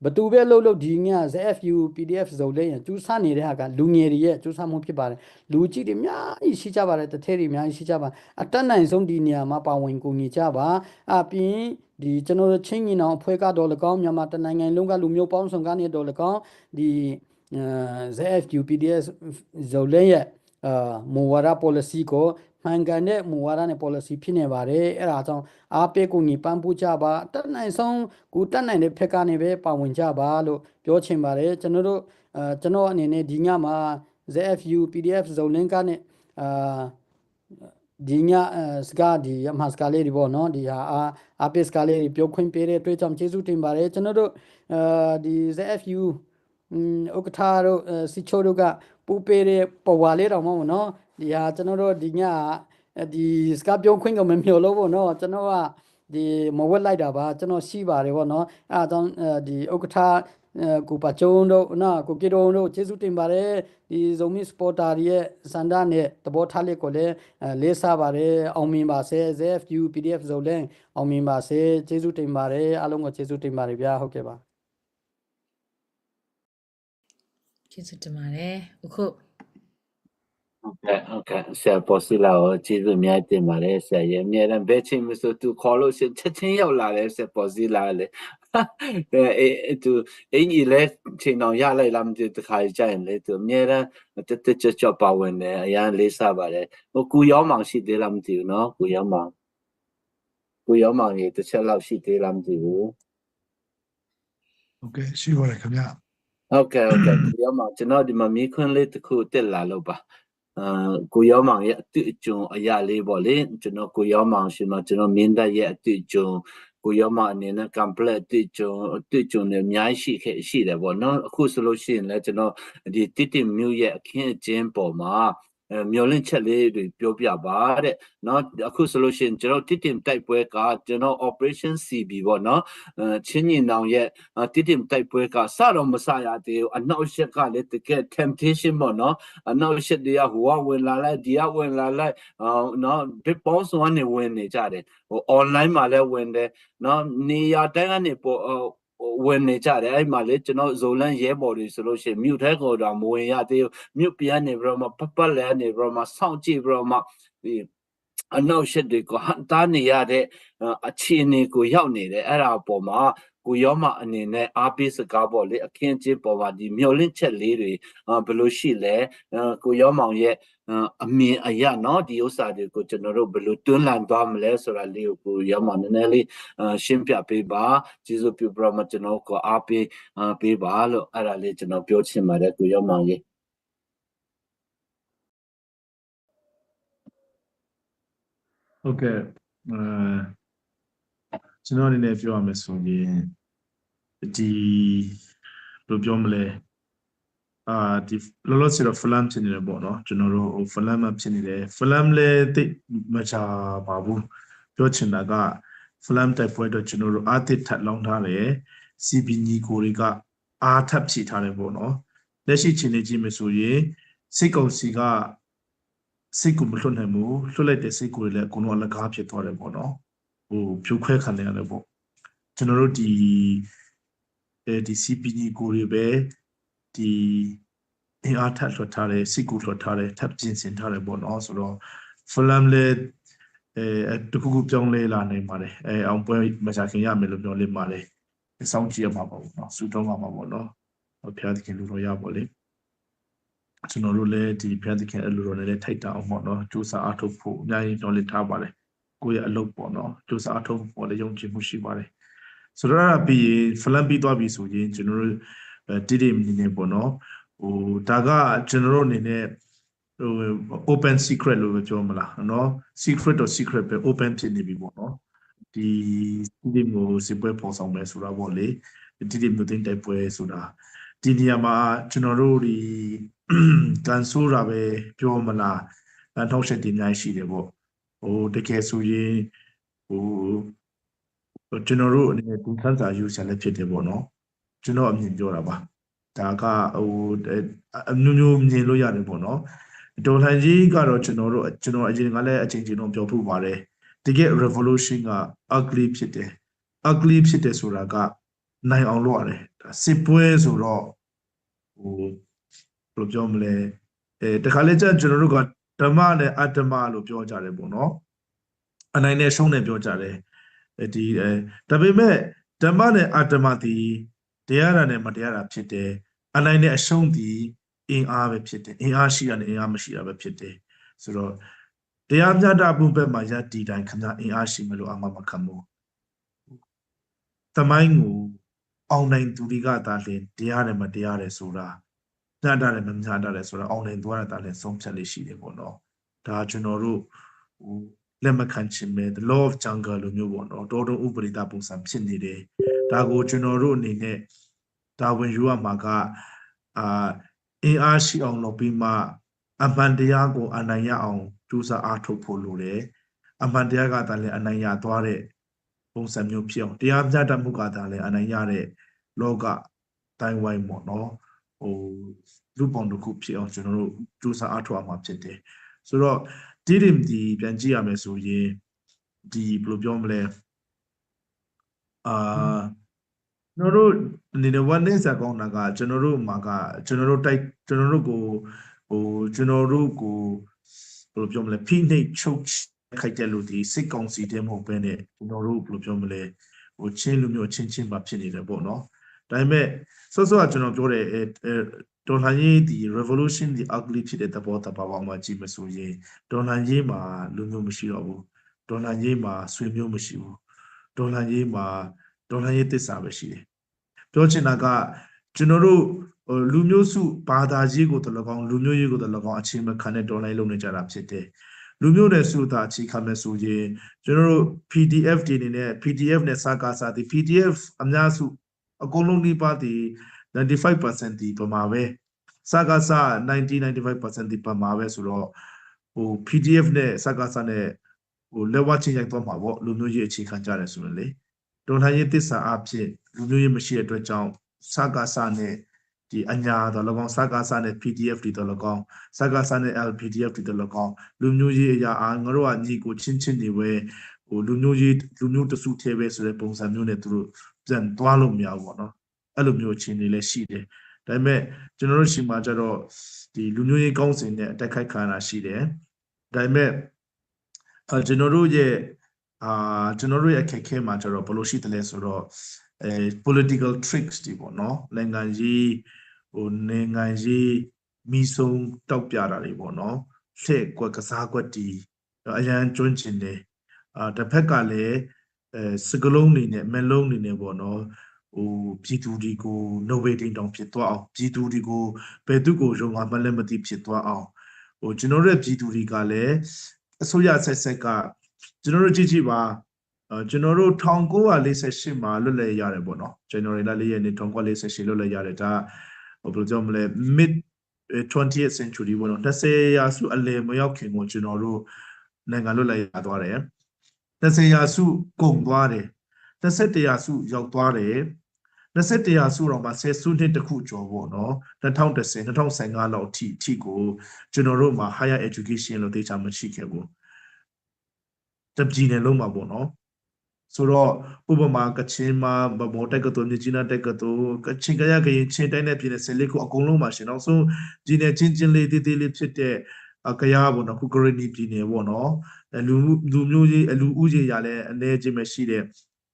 ဘသူပဲလှုပ်ဒီည ZFU PDF ဇုံလေးရကျူးဆနေတဲ့ဟာကလူငယ်တွေရဲ့ကျူးဆမှုဖြစ်ပါတယ်လူကြီးတွေအများကြီးရှိကြပါတယ်တထဲတွေအများကြီးရှိကြပါအတက်နိုင်ဆုံးဒီနေရာမှာပါဝင်ကူညီကြပါအပြင်ဒီကျွန်တော်တို့ချင်းညီနောင်အဖွဲ့ကတော့၎င်းမြန်မာတနိုင်ငံလုံးကလူမျိုးပေါင်းစုံကနေတော့၎င်းဒီ ZFU PDF ဇုံလေးရဲ့မူဝါဒ policy ကိုမှန်ကန်တဲ့မူဝါဒနဲ့ policy ဖြစ်နေပါတယ်အဲ့ဒါကြောင့်အားပေးကူညီပံ့ပိုးကြပါတက်နိုင်ဆုံးကိုတက်နိုင်တဲ့ဖက်ကနေပဲပါဝင်ကြပါလို့ပြောချင်ပါတယ်ကျွန်တော်အနေနဲ့ဒီညမှာ ZFU PDF ဇုံလင်းကနေဒီညစကားဒီအမှစကားလေးတွေပေါ့နော်ဒီဟာအားပေးစကားလေးပြောခွင့်ပေးတဲ့အတွက်ကြောင့်ကျေးဇူးတင်ပါတယ်ကျွန်တော်တို့ဒီ ZFU ဥက္ကဋ္ဌတို့စီချိုတို့ကပူပေးတဲ့ပေါ်ဝါလေးတော့မဟုတ်နော်ဒီဟာကျွန်တော်တို့ဒီညဒီစကားပြောခွင့်ကမမျှော်လို့ပေါ့နော်ကျွန်တော်ကဒီမဝက်လိုက်တာပါကျွန်တော်ရှိပါတယ်ပေါ့နော်အဲအကြောင်းဒီဥက္ကဋ္ဌကိုပါကျုံတို့နော်ကိုကေတုံတို့ကျေးဇူးတင်ပါတယ်ဒီဇုံမီစပေါ်တာရဲ့စန္ဒနဲ့တဘောထားလေးကိုလည်းလေးစားပါတယ်အောင်မြင်ပါစေ ZFU PDF ဇုံလည်းအောင်မြင်ပါစေကျေးဇူးတင်ပါတယ်အားလုံးကိုကျေးဇူးတင်ပါတယ်ဗျာဟုတ်ကဲ့ပါ ကျေးဇူးတင်ပါတယ်အခု Okay,ဆရာပေါ်စီလာကိုကျေးဇူးအများကြီးတင်ပါတယ်ဆရာရဲ့အများနဲ့ဘယ်ချိန်မှဆိုသူခေါ်လို့ချက်ချင်းရောက်လာတယ်ဆရာပေါ်စီလာလေသူအင်းကြီးလဲချိန်အောင်ရလိုက်လားမသိတခါကြရင်လေသူအများနဲ့တက်ကြပါဝင်တယ်အရင်လေးစားပါတယ်ဟိုကူရောင်းမောင်ရှိသေးလားမသိဘူးနော်ကူရောင်းမောင်ရေတစ်ချက်လောက်ရှိသေးလားမသိဘူး Okay ရှိပါတယ်ခင်ဗျ Okay ကူရောင်းမောင်ကျွန်တော်ဒီမှာမိခွန်းလေးတစ်ခုတက်လာလို့ပါကိုရောမောင်ရဲ့အတွေ့အကြုံအရာလေးပေါ့လေကျွန်တော်ကိုရောမောင်ရှင်မှာကျွန်တော်မင်းတပ်ရဲ့အတွေ့အကြုံကိုရောမောင်အနေနဲ့ complete အတွေ့အကြုံနဲ့အများကြီးရှိတယ်ပေါ့နော်အခုဆိုလို့ရှိရင်လည်းကျွန်တော်ဒီတိမျိုးရဲ့အခင်းအကျင်းပေါ်မှာမျောလင့်ချက်လေးတွေပြောပြပါတဲ့เนาะအခုဆိုလို့ရှိရင်ကျွန်တော်တိတိုက်ပွဲကကျွန်တော် operation CB ပေါ့เนาะချင်းညီနောင်ရဲ့တိတိုက်ပွဲကစတော့မစရသေးဘူးအနောက်ရှက်ကလည်းတကယ် temptation ပေါ့เนาะအနောက်ရှက်တွေကဟိုကဝင်လာလိုက်ဒီကဝင်လာလိုက်เนาะဘစ်ပေါင်းစုံကနေဝင်နေကြတယ်ဟို online မှာလည်းဝင်တယ်เนาะနေရာတိုင်းကနေပေါ်ဝင်နေကြတယ်အဲ့မှာလေကျွန်တော်ဇိုလန်ရဲဘော်တွေဆိုလို့ရှိရင်မြို့ထဲကိုတော့မဝင်ရသေးဘူးမြို့ပြန်နေပြီးတော့မှပတ်လဲနေပြီးတော့မှစောင့်ကြည့်ပြီးတော့မှဒီအနောက်ရှက်တွေကိုဟန်တားနေရတဲ့အခြေအနေကိုရောက်နေတယ်အဲ့ဒါအပေါ်မှာကိုရောမအနေနဲ့အားပေးစကားပေါ့လေအခင်းအကျင်းပေါ်မှာဒီမျောလင့်ချက်လေးတွေဘယ်လိုရှိလဲကိုရောမောင်ရဲ့အမြင်အရเนาะဒီဥစ္စာတွေကိုကျွန်တော်တို့ဘယ်လိုတွန်းလှန်သွားမလဲဆိုတာလေးကိုရောမနည်းနည်းလေးရှင်းပြပေးပါကျေးဇူးပြုပြီးတော့မှကျွန်တော်ကိုအားပေးပါလို့အဲ့ဒါလေးကျွန်တော်ပြောချင်ပါတယ်ကိုရောမောင်ရဲ့ဟုတ်ကဲ့ကျွန်တော်အနေနဲ့ပြောရမယ်ဆိုရင်ဒီဘယ်လိုပြောမလဲဒီလောလောဆယ်တော့ film ဖြစ်နေတယ်ပေါ့နော်ကျွန်တော်တို့ film ဖြစ်နေတယ် film လည်းတိတ်မချပါဘူးပြောချင်တာက film တိုက်ပွဲတော့ကျွန်တော်တို့အားသစ်ထပ်လောင်းထားတယ် CB ညီကိုတွေကအားထပ်ဖြည့်ထားတယ်ပေါ့နော်လက်ရှိချိန်နေကြည့်မယ်ဆိုရင်စိတ်ကုန်စီကစိတ်ကိုမလွတ်နိုင်ဘူးလွတ်လိုက်တဲ့စိတ်ကိုလည်းအကုန်လုံးအလကားဖြစ်သွားတယ်ပေါ့နော်ဟိုဖြိုခွဲခံရတယ်ပေါ့ကျွန်တော်တို့ဒီ CP ညီကိုတွေပဲဒီအင်အားထပ်လွှတ်ထားတယ်စိတ်ကိုလွှတ်ထားတယ်ထပ်ပြင်ဆင်ထားတယ်ပေါ့နော်ဆိုတော့ film လည်းတခုခုပြောင်းလဲလာနိုင်ပါတယ်အောင်ပွဲမချခင်ရမယ်လို့ပြောလိမ့်ပါတယ်စောင့်ကြည့်ရမှာပေါ့နော်စူတောင်းမှာပေါ့နော်ဖျားသခင်လူတော်ရပါလေကျွန်တော်တို့လည်းဒီဖျားသခင်အလူတော်နဲ့လည်းထိုက်တာအောင်ပေါ့နော်စူးစမ်းအားထုတ်ဖို့အများကြီးတော်လေးထားပါတယ်ကိုယ့်ရဲ့အလုပ်ပေါ့နော်စူးစမ်းအားထုတ်ဖို့လည်းယုံကြည်မှုရှိပါတယ်ဆိုတော့ပြီး film ပြီးသွားပြီဆိုရင်ကျွန်တော်တို့တိမနေပေါ့နော်ဟိုဒါကကျွန်တော်တို့အနေနဲ့ဟို open secret လို့ပြောမလားเนาะ secret တော့ secret ပဲ open ဖြစ်နေပြီပေါ့နော်ဒီမျိုးစပွဲပေါ်ဆောင်မယ်ဆိုတာပေါ့လေဒီမျိုးတင်တိုက်ပွဲဆိုတာဒီနေရာမှာကျွန်တော်တို့ဒီကန်ဆိုးတာပဲပြောမလားနောက်ဆက်တင်များရှိတယ်ပေါ့ဟိုတကယ်ဆိုရင်ဟိုကျွန်တော်တို့အနေနဲ့ဒီခန်းစာယူဆလည်းဖြစ်တယ်ပေါ့နော်ကျွန်တော်အမြင်ပြောတာပါဒါကဟိုအမျိုးမြင်လို့ရတယ်ပေါ့နော်ဒေါ်လာကြီးကတော့ကျွန်တော်အရင်ကလည်းအချိန်ချင်းတော့ပြောဖို့ပါတယ်တကယ် revolution က ugly ဖြစ်တယ် ugly ဖြစ်တယ်ဆိုတာကနိုင်အောင်လုပ်ရတယ်ဒါစစ်ပွဲဆိုတော့ဟိုဘယ်လိုပြောမလဲတခါလေကျကျွန်တော်တို့ကဓမ္မနဲ့အတ္တမလို့ပြောကြတယ်ပေါ့နော်အနိုင်နဲ့ရှုံးနဲ့ပြောကြတယ်ဒီဒါပေမဲ့ဓမ္မနဲ့အတ္တမဒီတရားရနဲ့မတရားတာဖြစ်တယ်အနိုင်နဲ့အရှုံးဒီအင်အားပဲဖြစ်တယ်အင်အားရှိရတယ်အင်အားမရှိတာပဲဖြစ်တယ်ဆိုတော့တရားမျှတမှုဘက်မှာယက်ဒီတိုင်းခင်ဗျအင်အားရှိမလို့အမှမခံဘူးတမိုင်းကိုအောင်နိုင်သူတွေကသာလင်တရားနဲ့မတရားတယ်ဆိုတာမျှတတယ်မမျှတတယ်ဆိုတာအောင်နိုင်သူကသာလင်ဆုံးဖြတ်လေးရှိတယ်ပေါ့နော်ဒါကျွန်တော်တို့ဟိုလက်မခံချင်မဲ့ the law of jungle လိုမျိုးပေါ့နော်တော်တော်ဥပဒေတာပုံစံဖြစ်နေတယ်ဒါကိုကျွန်တော်တို့အနေနဲ့ဒါဝင်ယူရမှာက အင်အားရှိအောင်လုပ်ပြီးမှအမှန်တရားကိုအနိုင်ရအောင်ကြိုးစားအားထုတ်ဖို့လိုတယ်အမှန်တရားကတည်းကအနိုင်ရသွားတဲ့ပုံစံမျိုးဖြစ်အောင်တရားမျှတမှုကတည်းကအနိုင်ရတဲ့လောကတိုင်းဝိုင်းပေါ့နော်လူပုံတစ်ခုဖြစ်အောင်ကျွန်တော်တို့ကြိုးစားအားထုတ်အောင်ဖြစ်တယ်ဆိုတော့ဒီပြန်ကြည့်ရမယ်ဆိုရင်ဒီဘယ်လိုပြောမလဲကျွန်တော်တို့အနေနဲ့one day စကောင်းတာကကျွန်တော်တို့မှာကကျွန်တော်တို့ကိုဘယ်လိုပြောမလဲဖိနှိပ်ချုပ်ခိုက်တဲ့လူဒီစိတ်ကောင်းစီတဲ့မဟုတ်ဘဲနဲ့ကျွန်တော်တို့ဘယ်လိုပြောမလဲချင်းလူမျိုးချင်းပါဖြစ်နေတယ်ပေါ့နော်ဒါပေမဲ့စောစောကကျွန်တော်ပြောတဲ့ဒေါ်လာရေးဒီ revolution ဒီ ugly ဖြစ်တဲ့သဘောတဘာဝမှာကြည့်မဆိုရင်ဒေါ်လာရေးမှာလူမျိုးမရှိတော့ဘူးဒေါ်လာရေးမှာဆွေမျိုးမရှိဘူးဒေါ်လာရေးမှာဒေါ်လာရေးသစ္စာပဲရှိတယ်ပြောချင်တာကကျွန်တော်တို့လူမျိုးစုဘာသာရေးကိုတလကောင်းလူမျိုးရေးကိုတလကောင်းအခြေမခံတဲ့ဒေါ်လာရေးလုပ်နေကြတာဖြစ်တယ်လူမျိုးနဲ့စုတာအခြေခံမဲ့ဆိုရင်ကျွန်တော်တို့ PDF တွေအနေနဲ့ PDF နဲ့စာကာစာဒီ PDF အများစုအကုန်လုံးဒီပါတီ 95% ဒီပမာပဲစာကာစာ 95% ဒီပမာပဲဆိုတော့PDF နဲ့စာကာစာနဲ့လက်ဝါးချင်းရိုက်သွားမှာပေါ့လူမျိုးရေးအခြေခံကြတယ်ဆိုရင်လေဒေါ်လာရေးသစ္စာအဖြစ်လူမျိုးရေးမရှိတဲ့အတွက်ကြောင့်စာကာစာနဲ့ဒီအညာတော်၎င်းစာကာစာနဲ့ PDF တွေတော်၎င်းစာကာစာနဲ့ LPDF တွေတော်၎င်းလူမျိုးရေးအရာငါတို့ကညီကိုချင်းနေပဲလူမျိုးရေးလူမျိုးတစုထဲပဲဆိုတဲ့ပုံစံမျိုးနဲ့သူတို့ပြန်သွားလို့မရဘူးပေါ့နော်အဲ့လိုမျိုးအခြေအနေလည်းရှိတယ်ဒါပေမဲ့ကျွန်တော်တို့ရှိမှကျတော့ဒီလူမျိုးရေးကောင်းစဉ်နဲ့အတက်ခိုက်ခံတာရှိတယ်ဒါပေမဲ့ကျွန်တော်တို့ရဲ့အခက်အခဲမှာကျတော့ဘယ်လိုရှိတယ်လဲဆိုတော့political tricks တွေပေါ့နော်နိုင်ငံရေးမိဆုံးတောက်ပြတာတွေပေါ့နော်လှည့်ကွက်ကစားကွက်တီအရန်ကျွန်းကျင်တယ်တစ်ဖက်ကလည်းစကလုံးနေနဲ့မလုံးနေနဲ့ပေါ့နော်ပြည်သူတွေကိုနိုဝေတိန်တောင်ဖြစ်သွားအောင်ပြည်သူတွေကိုဘယ်သူကိုရုံငါမလဲမသိဖြစ်သွားအောင်ကျွန်တော်တို့ပြည်သူတွေကလည်းအစိုးရဆက်ဆက်ကကျွန်တော်တို့ကြည့်ပါကျွန်တော်တို့1948မှာလွတ်လပ်ရတယ်ပေါ့နော် January လ4ရက်နေ့1948လွတ်လပ်ရတယ်ဒါဘယ်လိုကြောင့်မလဲ mid 20th century ပေါ့နော်20ရာစုအလယ်မရောက်ခင်ကိုကျွန်တော်တို့နိုင်ငံလွတ်လပ်ရသွားတယ်20ရာစုကုန်သွားတယ်21ရာစုရောက်သွားတယ်21ရာစုတော့မှ10စုနှစ်တခုကျော်ပေါ့နော်2010 2015လောက်အထိကိုကျွန်တော်တို့မှာ higher education လို့သိချာမရှိခဲ့ဘူးတပြည်နယ်လုံးမှာပေါ့နော်ဆိုတော့ဥပမာကချင်မှာဗမောတက်ကတူမြကြီးနားတက်ကတူကချင်ကရကရင်ချင်းတိုင်းနဲ့ပြည်နယ်10လေးခုအကုန်လုံးမှာရှင်နောက်ဆုံးပြည်နယ်ချင်းလေးတေးသေးလေးဖြစ်တဲ့ကရပေါ့နော်ခုကရနီပြည်နယ်ပေါ့နော်လူမျိုးကြီးလူဦးကြီးရလဲအနေချင်းပဲရှိတဲ့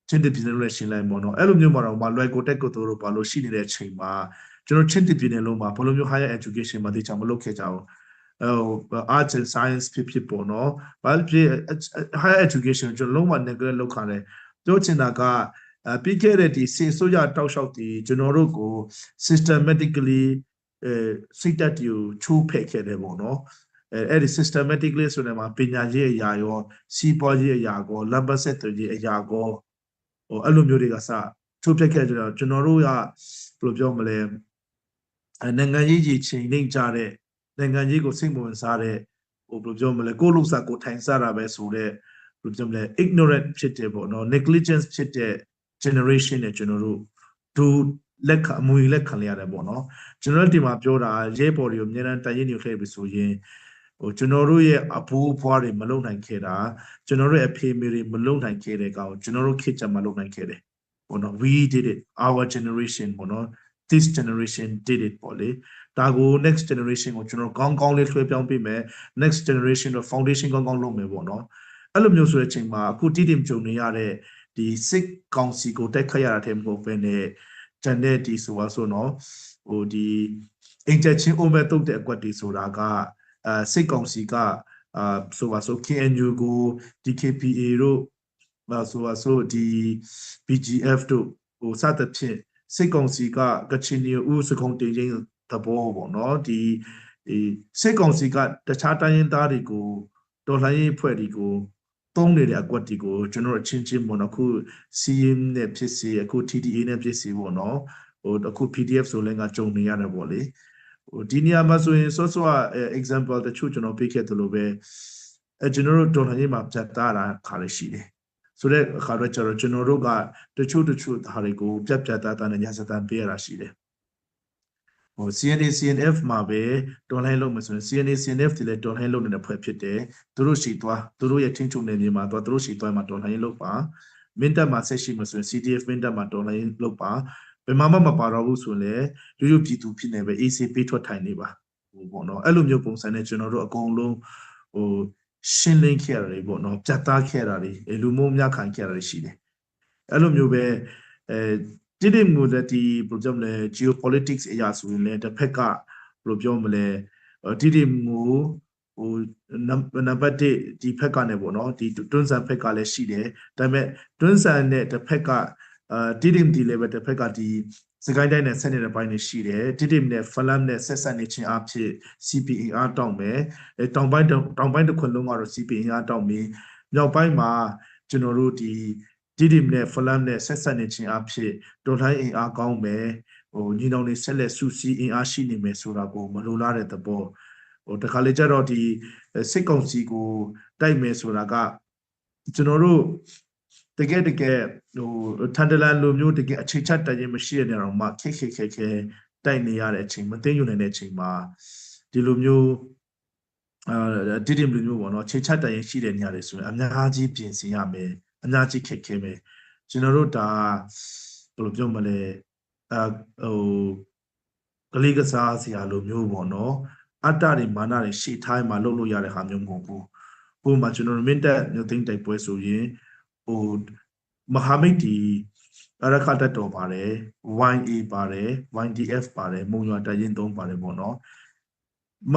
ချင်းတပြည်နယ်လုံးနဲ့ရှင်လိုက်ပေါ့နော်အဲ့လိုမျိုးမှာတော့လွယ်ကိုတက်ကိုတူတို့ဘာလို့ရှိနေတဲ့အချိန်မှာကျွန်တော်ချင်းတပြည်နယ်လုံးမှာဘယ်လိုမျိုး higher education မှာတေချာမလုပ်ခဲ့ကြဘူးarts and science ဖြစ်ပေါ့နော်ဘာဖြစ် higher education ကျွန်တော်လုံးဝ neglect လုပ်ခါတယ်ပြောချင်တာကပြီးခဲ့တဲ့ဒီစေဆိုရတောက်လျှောက်ဒီကျွန်တော်တို့ကို systematically စိတ်တက်တူချိုးဖက်ခဲ့တယ်ပေါ့နော်အဲ့ဒီ systematically ဆိုတဲ့မှာပညာရေးအရာရောစီးပွားရေးအရာကောလမ်းပတ်ဆက်တွေအရာကောအဲ့လိုမျိုးတွေကစချိုးဖက်ခဲ့ကြတော့ကျွန်တော်တို့ကဘယ်လိုပြောမလဲနိုင်ငံရေးချိန်နှိမ့်ကြတဲ့နိုင်ငံကြီးကိုစိတ်ဝင်စားတဲ့ဘယ်လိုပြောမလဲကိုလူစားကိုထိုင်စားတာပဲဆိုတော့ဘယ်လိုပြောမလဲ ignorant ဖြစ်တယ်ပေါ့နော် negligence ဖြစ်တဲ့ generation နဲ့ကျွန်တော်တို့အမွေလက်ခံရရတယ်ပေါ့နော်ကျွန်တော်တို့ဒီမှာပြောတာရဲဘော်တွေကိုအများအားတိုင်ရင်နေခဲ့ပြီဆိုရင်ကျွန်တော်တို့ရဲ့အဖိုးဘွားတွေမလုံနိုင်ခဲ့တာကျွန်တော်တို့ရဲ့အဖေမေတွေမလုံနိုင်ခဲ့တဲ့ကောင်ကျွန်တော်တို့ခေတ်ကြမှာလုံနိုင်ခဲ့တယ်ပေါ့နော် we did it our generation ပေါ့နော် this generation did it ပေါ့လေဒါကို next generation ကိုကျွန်တော်ကောင်းလေးလွှဲပြောင်းပေးမယ် next generation တော့ foundation ကောင်းလုပ်မယ်ပေါ့နော်အဲ့လိုမျိုးဆိုတဲ့အချိန်မှာအခုတိတိမကြုံနေရတဲ့ဒီစစ်ကောင်စီကိုတိုက်ခတ်ရတာတည်းမဟုတ်ဘဲနဲ့ဂျန်တဲ့ဒီဆိုပါဆိုတော့ဒီအင်တက်ချင်းအိုမဲတုတ်တဲ့အကွက်တွေဆိုတာကစစ်ကောင်စီကဆိုပါဆို KNU ကို DKPA တို့ဆိုပါဆိုဒီ BGF တို့စသဖြင့်စစ်ကောင်စီကကချင်နီဦးစကုံတင်ချင်းသဘောပေါ့နော်ဒီစစ်ကောင်စီကတခြားတိုင်းရင်းသားတွေကိုတော်လှန်ရေးအဖွဲ့တွေကိုသုံးနေတဲ့အကွက်တွေကိုကျွန်တော်အချင်းချင်းပေါ့နော်အခု CM နဲ့ဖြစ်စီအခု TDA နဲ့ဖြစ်စီပေါ့နော် အခု PDF ဆိုလည်းငါကြုံနေရတယ်ပေါ့လေဒီနေရာမှာဆိုရင်စောစော example တချို့ကျွန်တော်ပြခဲ့သလိုပဲကျွန်တော်တို့ဒေါ်လာရေးမှာပြတ်သားတာခါလေးရှိတယ်ဆိုတဲ့အခါတော့ကျွန်တော်တို့ကတချို့ဟာတွေကိုပြတ်သားနဲ့ညစတန်ပေးရတာရှိတယ်CNA CNF မှာပဲဒေါ်လာလုံးမှာဆိုရင် CNA CNF တွေလည်းဒေါ်လာလုံးနေတဲ့ဖွဲ့ဖြစ်တယ်သူတို့ရှိသွားသူတို့ရဲ့ထင်းချုံနေမြေမှာသွားသူတို့ရှိသွားမှာဒေါ်လာလုံးပါမင်းတပ်မှာဆက်ရှိမှာဆိုရင် CDF မင်းတပ်မှာဒေါ်လာလုံးပါဘယ်မှာမှမပါတော့ဘူးဆိုရင်လည်းရိုးပြည်သူဖြစ်နေပဲ AC ပေးထွက်ထိုင်နေပါပေါ့နော်အဲ့လိုမျိုးပုံစံနဲ့ကျွန်တော်တို့အကုန်လုံးရှင်းလင်းခဲ့ရတယ်ပေါ့နော်ပြတ်သားခဲ့တာတွေလူမျိုးများခံခဲ့ရတာရှိတယ်အဲ့လိုမျိုးပဲတိတိမျိုးလည်းဒီဘယ်လိုပြောမလဲ geopolitics အရာဆိုရင်လည်းတစ်ဖက်ကဘယ်လိုပြောမလဲတိတိမျိုးနံပါတ်1ဒီဖက်ကနေပေါ့နော်ဒီတွန်းဆန်ဖက်ကလည်းရှိတယ်ဒါပေမဲ့တွန်းဆန်နဲ့တစ်ဖက်ကတိတိဒီလည်းပဲတစ်ဖက်ကဒီစကိုင်းတိုင်းနဲ့ဆက်နေတဲ့ဘိုင်းတွေရှိတယ်တိတိနဲ့ဖလမ်နဲ့ဆက်ဆက်နေခြင်းအဖြစ် CPA တောင်းမယ်တောင်ပိုင်းတစ်ခွင်လုံးကတော့ CPA တောင်းပြီးမြောက်ပိုင်းမှာကျွန်တော်တို့ဒီတိတိနဲ့ဖလမ်နဲ့ဆက်ဆက်နေခြင်းအဖြစ်တော်ထိုင်းအင်အားကောင်းမယ်ညီနောင်တွေဆက်လက်စုစည်းအင်အားရှိနေမယ်ဆိုတာကိုမလိုလားတဲ့သဘောတခါလေကျတော့ဒီစစ်ကောင်စီကိုတိုက်မယ်ဆိုတာကကျွန်တော်တို့တကယ်ထန်တလန်လိုမျိုးတကယ်အခြေချတိုက်ရင်မရှိတဲ့နေရာမှာခက်တိုက်နေရတဲ့အချိန်မသိယူနိုင်တဲ့အချိန်မှာဒီလိုမျိုးဒီလိုမျိုးပေါ့နော်အခြေချတိုက်ရင်ရှိတဲ့နေရာတွေဆိုရင်အများကြီးပြင်ဆင်ရမယ်အများကြီးခက်ခဲမယ်ကျွန်တော်တို့ဒါဘယ်လိုပြောမလဲကလေးကစားစရာလိုမျိုးပေါ့နော်အတ္တတွေမာနတွေရှေ့ထိုင်းမှာလုပ်လို့ရတဲ့ဟာမျိုးမဟုတ်ဘူးဥပမာကျွန်တော်မင်းတက်မြို့သိမ်းတိုက်ပွဲဆိုရင်မဟာမိတ်ဒီအရခတ်တော်ပါတယ် YA ပါတယ် YDF ပါတယ်မုံရွာတရင်3ပါတယ်ပေါ့နော်မ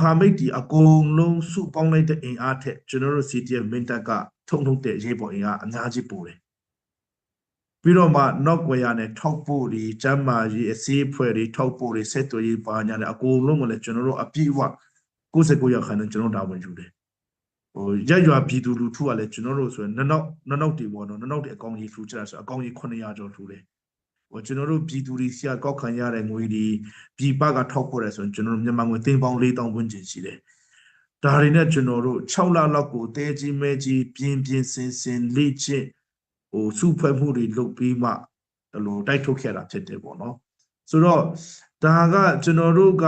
ဟာမိတ်ဒီအကုန်လုံးစုပေါင်းလိုက်တဲ့အင်အားထက်ကျွန်တော်တို့ CTF မင်းတက်ကထုံတဲ့ရေးပေါ်အင်အားအများကြီးပိုတယ်ပြီးတော့မှနောက်ွယ်ရနဲ့ထောက်ပို့ဒီကျမ်းမာရေးအစည်းအဖွဲ့တွေထောက်ပို့တွေဆက်သွယ်ရေးပါညာနဲ့အကုန်လုံးကလည်းကျွန်တော်တို့အပြည့်အဝ69ရောက်ခိုင်နဲ့ကျွန်တော်တာဝန်ယူတယ်ရက်ရွာပြည်သူလူထုကလည်းကျွန်တော်တို့ဆိုရင်နောက်တွေပေါ့နော်နောက်တွေအကောင်ကြီးထူချတာဆိုအကောင်ကြီး900ကျော်ထူတယ်ကျွန်တော်တို့ပြည်သူတွေစီကကောက်ခံရတဲ့ငွေဒီပြည်ပကထောက်ပို့တယ်ဆိုရင်ကျွန်တော်တို့မြန်မာငွေသိန်းပေါင်း4000ဝန်းကျင်ရှိတယ်ဒါတွေနဲ့ကျွန်တော်တို့6လလောက်ကိုတဲကြီးမဲကြီးပြင်းစင်လေ့ကျင့်စုဖွဲ့မှုတွေလုပ်ပြီးမှလိုတိုက်ထုတ်ခဲ့တာဖြစ်တယ်ပေါ့နော်ဆိုတော့ဒါကကျွန်တော်တို့က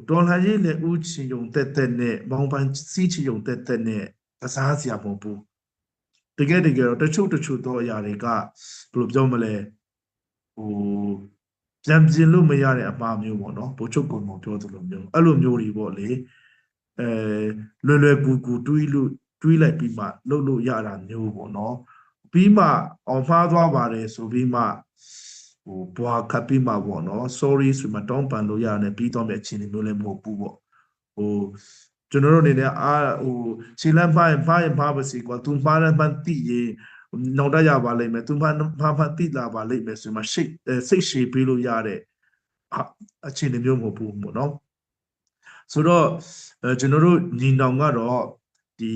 ဒေါ်လာရေးနဲ့ဥချင်ုံတက်နဲ့မောင်ပန်းစီးချင်ုံတက်နဲ့ကစားစရာမဟုတ်ဘူးတကယ်တော့တချို့တော့အရာတွေကဘယ်လိုပြောမလဲပြန်ပြင်လို့မရတဲ့အပါမျိုးပေါ့နော်ဘိုးချုပ်ကောင်ပြောသလိုမျိုးအဲ့လိုမျိုးတွေပေါ့လေလွယ်ကူတွေးလိုက်ပြီးမှလုပ်လို့ရတာမျိုးပေါ့နော်ပြီးမှအောင်ဖားသွားပါတယ်ဆိုပြီးမှဘွာခပ်ပြီးမှပေါ့နော် sorry ဆိုမှတောင်းပန်လို့ရတယ်ပြီးတော့မဲ့အချင်းမျိုးလည်းမဟုတ်ဘူးပေါ့ကျွန်တော်တို့အနေနဲ့ခြေလမ်းဖားရင်ဖားပါစီကွာသူဖားတဲ့ပန်းတိရင်နောက်တရပါလိမ့်မယ်သူဖားတိလာပါလိမ့်မယ်ဆိုမှစိတ်ရှည်ပြီးလို့ရတဲ့အချင်းမျိုးမဟုတ်ဘူးပေါ့နော်ဆိုတော့ကျွန်တော်တို့ညီနောင်ကတော့ဒီ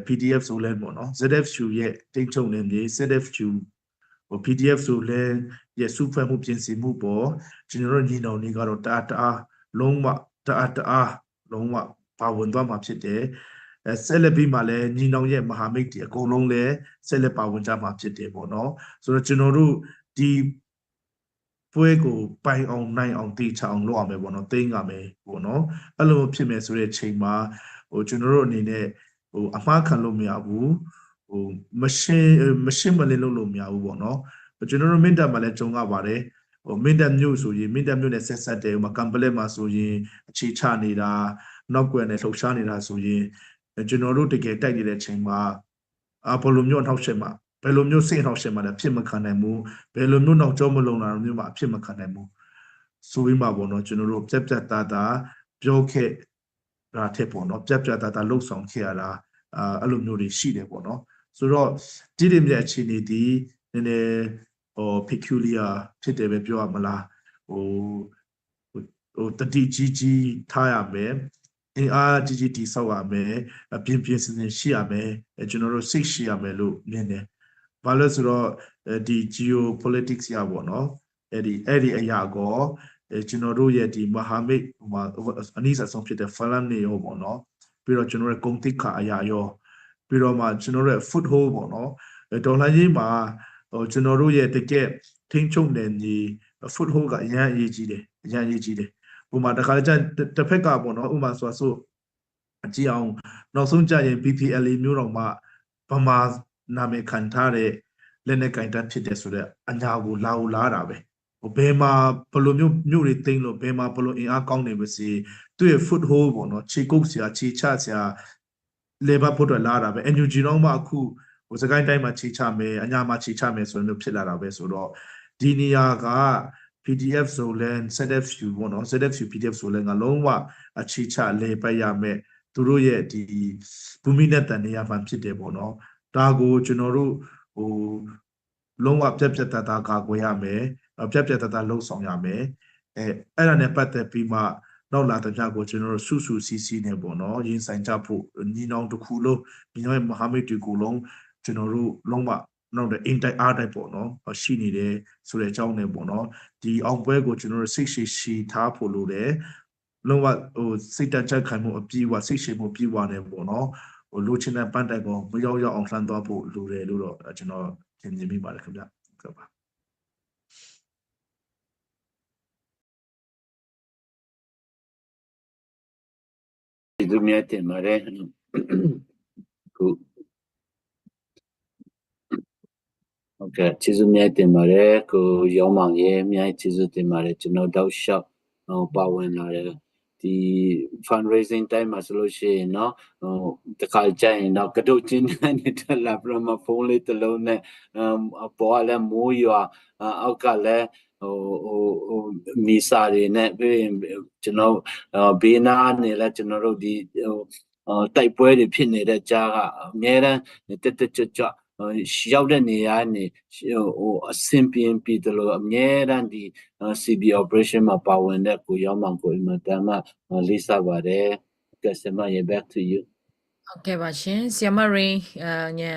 PDF ဆိုလဲပေါ့နော် ZFU ရဲ့တိတ်ချုံနေမြေ ZFU PDF ဆိုလဲရဲ့စုဖွဲ့မှုပြင်ဆင်မှုပေါ့ကျွန်တော်တို့ညီနောင်တွေကတော့တအားလုံးဝပါဝင်သွားမှာဖြစ်တယ်ဆက်လက်ပြီးမှလည်းညီနောင်ရဲ့မဟာမိတ်တွေအကုန်လုံးလည်းဆက်လက်ပါဝင်ကြမှာဖြစ်တယ်ပေါ့နော်ဆိုတော့ကျွန်တော်တို့ဒီပွဲကိုပိုင်အောင်နိုင်အောင်တည်ချအောင်လုပ်ရမယ်ပေါ့နော်သိမ်းရမယ်ပေါ့နော်အဲ့လိုဖြစ်မယ်ဆိုတဲ့ချိန်မှာကျွန်တော်တို့အနေနဲ့အမှားခံလို့မရဘူးမရှင်းမလင်းလို့မရဘူးပေါ့နော်ကျွန်တော်တို့မင်းတပ်မှာလည်းကြုံရပါတယ်မင်းတပ်မြို့ဆိုရင်မင်းတပ်မြို့နဲ့ဆက်ဆက်တယ်ကံပလက်မှာဆိုရင်အခြေချနေတာနောက်ကွယ်နဲ့လှုပ်ရှားနေတာဆိုရင်ကျွန်တော်တို့တကယ်တိုက်နေတဲ့ချိန်မှာဘယ်လိုမျိုးထောက်ရှက်မှာဘယ်လိုမျိုးစိတ်ထောက်ရှက်မှာလည်းဖြစ်မခံနိုင်ဘူးဘယ်လိုမျိုးနောက်ကျောမလုံတာမျိုးမှာဖြစ်မခံနိုင်ဘူးဆိုပြီးမှပေါ့နော်ကျွန်တော်တို့ပြတ်သားပြောခဲ့တာထက်ပေါ့နော်ပြတ်သားလှုပ်ဆောင်ခဲ့ရတာအဲ့လိုမျိုးတွေရှိတယ်ပေါ့နော်ဆိုတော့ဒီမြက်အခြေအနေဒီနည်းနည်းpeculiar ဖြစ်တယ်ပဲပြောရမလားတတိကြီးထားရမယ်အင်အားကြီးတိဆောက်ရမယ်ပြင်းစင်ရှိရမယ်ကျွန်တော်တို့စိတ်ရှိရမယ်လို့မြင်တယ်ဘာလို့ဆိုတော့ ဒီ geopolitics ရပေါ့နော်အဲ့ဒီအရာကောကျွန်တော်တို့ရဲ့ဒီမဟာမိတ်အနည်းဆုံးဖြစ်တဲ့ဖလန်နေရောပေါ့နော်ပြီးတော့ကျွန်တော်ရဲ့ဂုံတိခါအရာရောပြီးတော့မှကျွန်တော်ရဲ့ foothold ပေါ့နော်ဒေါ်လာကြီးမှာကျွန်တော်တို့ရဲ့တကယ်ထိန်းချုပ်တဲ့ဒီ foothold ကအရန်အရေးကြီးတယ်အရန်အရေးကြီးတယ်ဥပမာတခါကျတစ်ဖက်ကပေါ့နော်ဥပမာဆိုအကြည့်အောင်နောက်ဆုံးကြရင် BPLA မျိုးတော်မှဗမာနာမည်ခံထားတဲ့လက်နဲ့ကင်တတ်ဖြစ်တယ်ဆိုတော့အညာကိုလာတာပဲဘယ်မှာဘလိုမျိုးတွေသိမ့်လို့ဘယ်မှာဘလိုအင်အားကောင်းနေပါစေသူ့ရဲ့ foothold ပေါ့နော်ခြေကုပ်ဆရာခြေချဆရာလေဘဖို့တော့လာတာပဲ NUG တော့မှအခုစကိုင်းတိုင်းမှာခြေချမယ်အညာမှာခြေချမယ်ဆိုလို့ဖြစ်လာတာပဲဆိုတော့ဒီနေရာက PDF ဆိုလဲ ZFU ပေါ့နော် ZFU PDF ဆိုလဲငါလုံးဝအခြေချလေပတ်ရမယ်သူတို့ရဲ့ဒီဘူမိနဲ့တန်နေရာမှဖြစ်တယ်ပေါ့နော်ဒါကိုကျွန်တော်တို့လုံးဝပြတ်တကာကွယ်ရမယ်ပြတ်တလှုပ်ဆောင်ရမယ်အဲ့ဒါနဲ့ပတ်သက်ပြီးမှနောက်လာတဲ့ကြောက်ကိုကျွန်တော်တို့စုစီနေပေါ့နော်ရင်ဆိုင်ကြဖို့ညီနောင်တစ်ခုလုံးညီနောင်မဟာမိတ်တွေကိုလုံးကျွန်တော်တို့လုံးဝနောက်တဲ့အင်တိုက်အားတိုက်ပေါ့နော်ရှိနေတယ်ဆိုတဲ့အကြောင်းနဲ့ပေါ့နော်ဒီအောင်ပွဲကိုကျွန်တော်တို့စိတ်ရှိထားဖို့လိုတယ်လုံးဝစိတ်တကြခံမှုအပြည့်အဝစိတ်ရှိမှုအပြည့်အဝနဲ့ပေါ့နော်လိုချင်တဲ့ပန်းတိုင်ကိုမရောက်အောင်လှမ်းသွားဖို့လိုတယ်လို့တော့ကျွန်တော်သင်မြင်မိပါတယ်ခင်ဗျဟုတ်ပါဒီလိုမြတ်တင်ပါတယ်ခုဟုတ်ကဲ့ကျေးဇူးများတင်ပါတယ်ကိုရောင်းမောင်ရဲ့အများကြီးကျေးဇူးတင်ပါတယ်ကျွန်တော်တောက်လျှောက်ပါဝင်လာတယ်ဒီ fundraising time မှာဆိုလို့ရှိရင်เนาะတခါကြရင်တော့ကတုတ်ချင်းနဲ့တက်လာပြမဖုန်းလေးတစ်လုံးနဲ့ပေါ်လည်းမိုးရွာအောက်ကလည်းမီစာတွေနဲ့ပြီးကျွန်တော်ဘေးနားနေလဲကျွန်တော်တို့ဒီတိုက်ပွဲတွေဖြစ်နေတဲ့ကြားကအများတန်းတက်ကြွရောက်တဲ့နေရာနေအဆင်ပြေပြီးတယ်လို့အများတန်းဒီ CB operation မှာပါဝင်တဲ့ကိုရောင်းမောင်ကိုအမတမ်းလေးစားပါတယ်ကစမရေ back to you ဟုတ်ကဲ့ပါရှင်ဆီယမရင်းညာ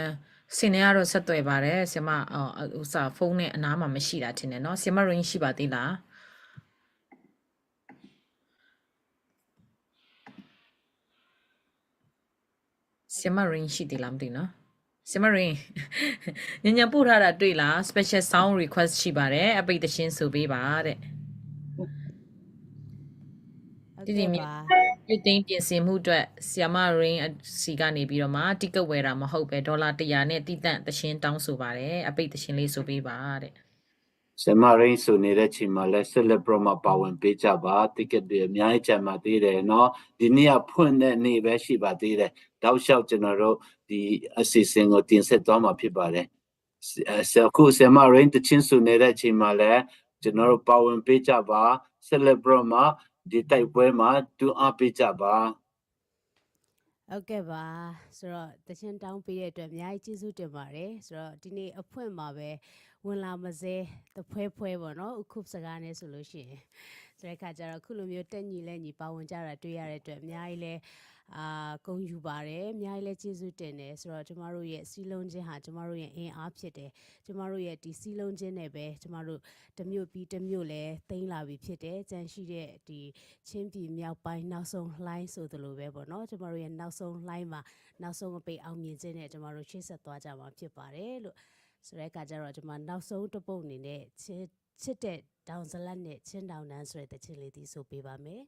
စင်နေရတော့ဆက်သွယ်ပါတယ်ဆီယမဥစားဖုန်းနဲ့အနားမှာမရှိတာထင်တယ်เนาะဆီယမရင်းရှိပါသေးလားဆီယမရင်းရှိသေးလားမသိနော်ဆီယမရင်းညပို့ထားတာတွေ့လား special sound request ရှိပါတယ်အပိတ်သရှင်းဆိုပေးပါတဲ့ဒီမြပြသိင်းပြင်ဆင်မှုအတွက်ဆီယမရင်းစီကနေပြီးတော့မှတိကတ်ဝယ်တာမဟုတ်ပဲဒေါ်လာ100နဲ့တိတန့်သရှင်းတောင်းဆိုပါတယ်အပိတ်သရှင်းလေးဆိုပေးပါတဲ့ဆမရင်းဆိုနေတဲ့ချိန်မှာလဲဆက်လက်ပြမပါဝင်ပေးကြပါတိကက်တွေအများကြီးကျန်ပါသေးတယ်เนาะဒီနေ့ကဖွင့်တဲ့နေ့ပဲရှိပါသေးတယ်တောက်လျှောက်ကျွန်တော်တို့ဒီအစီအစဉ်ကိုတင်ဆက်သွားမှာဖြစ်ပါတယ်အခုဆမရင်းတချင်းဆိုနေတဲ့ချိန်မှာလဲကျွန်တော်တို့ပါဝင်ပေးကြပါဆက်လက်ပြမဒီတိုက်ပွဲမှာတူအားပေးကြပါဟုတ်ကဲ့ပါဆိုတော့တချင်းတောင်းပေးတဲ့အတွက်အများကြီးကျေးဇူးတင်ပါတယ်ဆိုတော့ဒီနေ့အဖွင့်မှာပဲဝင်လာမစဲတဖွဲပေါ့နော်အခုစကားနဲ့ဆိုလို့ရှိရင်ဆိုတဲ့အခါကျတော့ခုလိုမျိုးတက်ညီလဲညီပါဝင်ကြတာတွေ့ရတဲ့အတွက်အများကြီးလဲဂုဏ်ယူပါတယ်အများကြီးလဲကျေးဇူးတင်တယ်ဆိုတော့ကျမတို့ရဲ့စီးလုံးချင်းဟာကျမတို့ရဲ့အင်အားဖြစ်တယ်ကျမတို့ရဲ့ဒီစီးလုံးချင်းနဲ့ပဲကျမတို့တစ်မြို့ပြီးတစ်မြို့လဲသိမ်းလာပြီဖြစ်တယ်ကြန့်ရှိတဲ့ဒီချင်းပြည်မြောက်ပိုင်းနောက်ဆုံးလှိုင်းဆိုသလိုပဲပေါ့နော်ကျမတို့ရဲ့နောက်ဆုံးလှိုင်းမှာနောက်ဆုံးအပိတ်အောင်မြင်ခြင်းနဲ့ကျမတို့ရှေ့ဆက်သွားကြမှာဖြစ်ပါတယ်လို့ဆိုတဲ့အခါကျတော့ကျွန်မနောက်ဆုံးတစ်ပုတ်အနေနဲ့ချစ်တဲ့တောင်ဇလတ်နဲ့ချင်းတောင်တန်းဆိုတဲ့တခြင်းလေးဒီဆိုပေးပါမယ်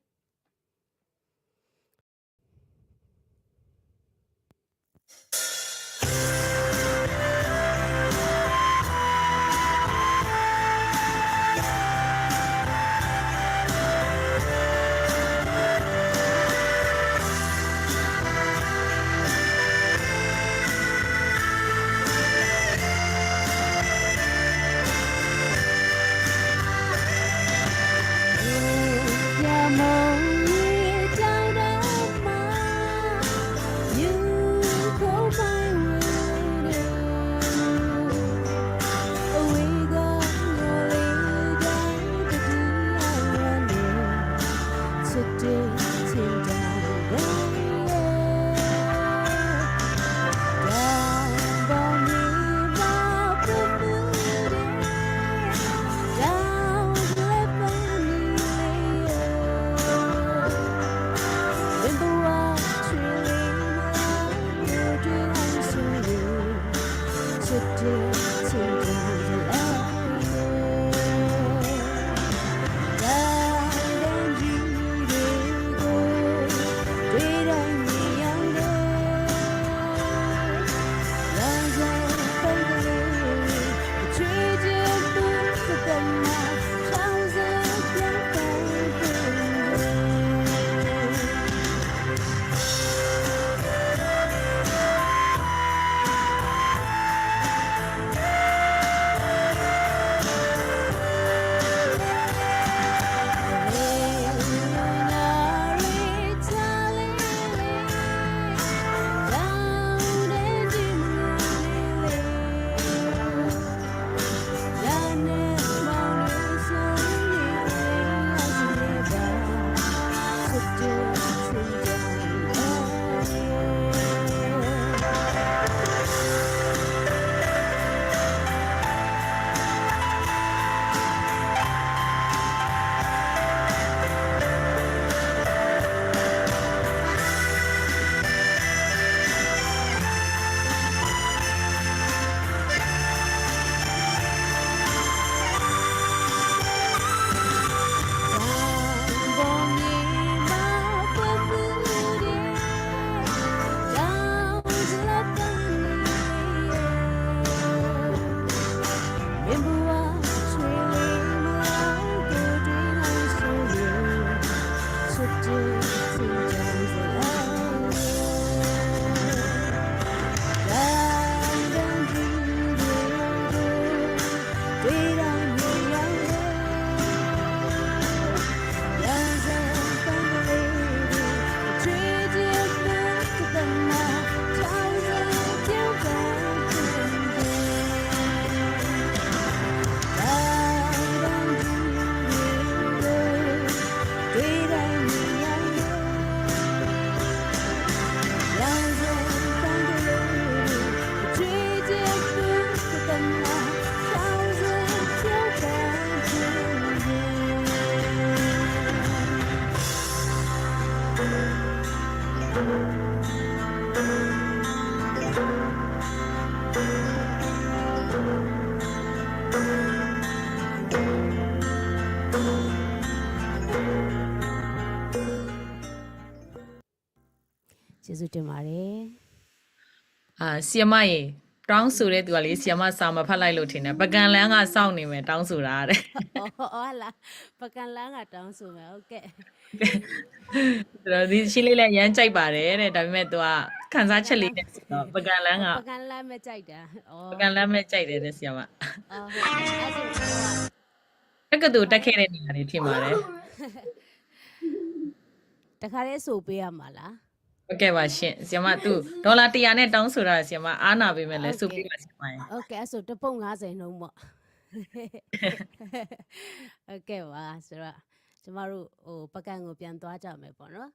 ကျေးဇူးတင်ပါတယ် ဆီယမရေတောင်းဆိုတဲ့သူကလေဆီယမစာမဖတ်လိုက်လို့ထင်တယ်ပကံလန်းကစောင့်နေမယ်တောင်းဆိုတာတဲ့ အော်လာပကံလန်းကတောင်းဆိုမယ်ဟုတ်ကဲ့ ဆိုတော့ဒီရှင်းလေးလည်းရမ်းကြိုက်ပါတယ်တဲ့ဒါပေမဲ့ तू ကခန်းစားချက်လေးနဲ့ဆိုတော့ပကံလန်းက ပကံလန်းမဲ့ကြိုက်တာဩ ပကံလန်းမဲ့ကြိုက်တယ်တဲ့ဆီယမ အော်ဟုတ်အဲ့ဆို တက္ကသိုလ်တက်ခဲ့တဲ့နေရာတွေထင်ပါတယ် တခါတည်းဆိုပေးရမှာလား ဟုတ်ကဲ့ပါရှင်ဆီယမ तू ဒေါ်လာ100နဲ့တောင်းဆိုတာဆီယမအားနာပေးမယ်လဲစုပေးပါဆီယမရေ ဟုတ်ကဲ့အဲ့ဆိုတပုတ်50နှုန်းပေါ့ဟုတ်ကဲ့ပါဆိုတော့ကျမတို့ဟိုပကံကိုပြန်သွားကြမယ်ပေါ့နော်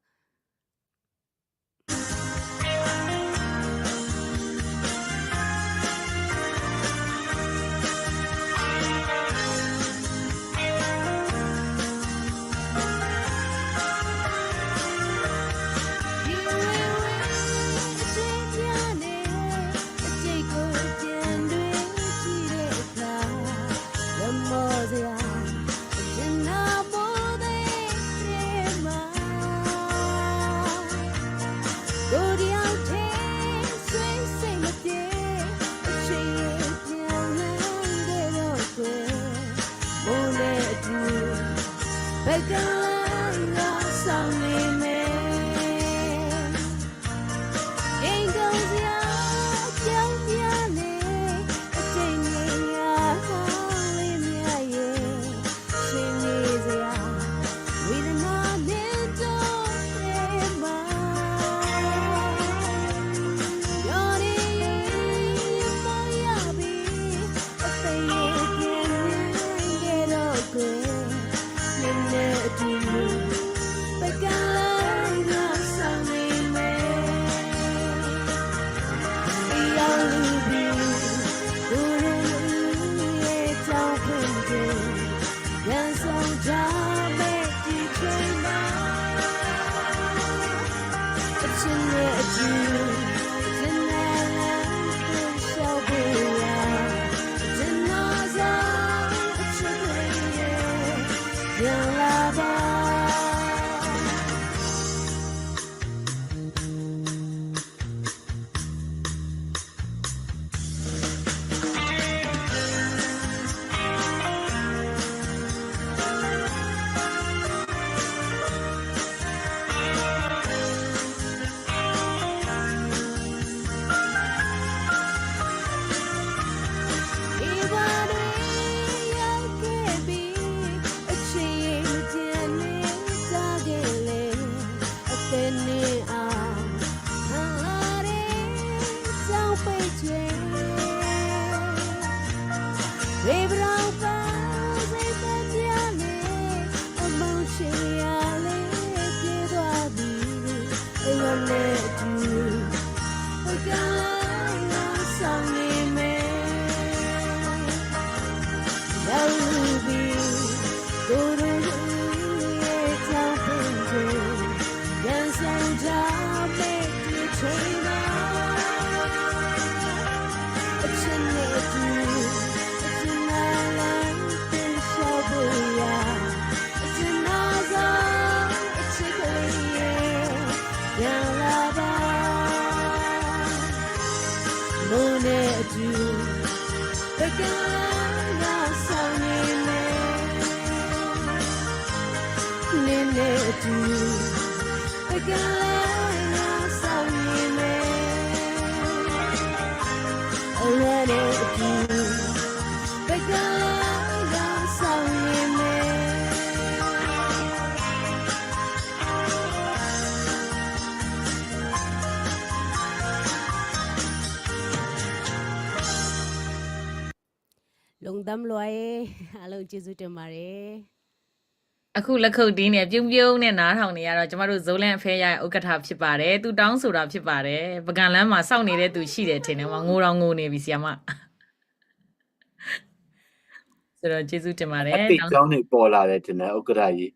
လုံသမ်းလွယ်အားလုံးကျေးဇူးတင်ပါတယ် အခုလက်ခုပ်တီးနဲ့ပြုံးပြုံးနဲ့နားထောင်နေရတော့ကျမတို့ဇိုးလန်အဖဲရရဲ့ဥက္ကဋ္ဌဖြစ်ပါတယ်သူတောင်းဆိုတာဖြစ်ပါတယ်ပကံလန်းမှာစောင့်နေတဲ့သူရှိတယ်ထင်တယ်ငိုတော်ငိုနေပြီဆီယမဆိုတော့ကျေးဇူးတင်ပါတယ် အတိတ်ကြောင်းနေပေါ်လာတယ်တင်တယ်ဥက္ကဋ္ဌကြီး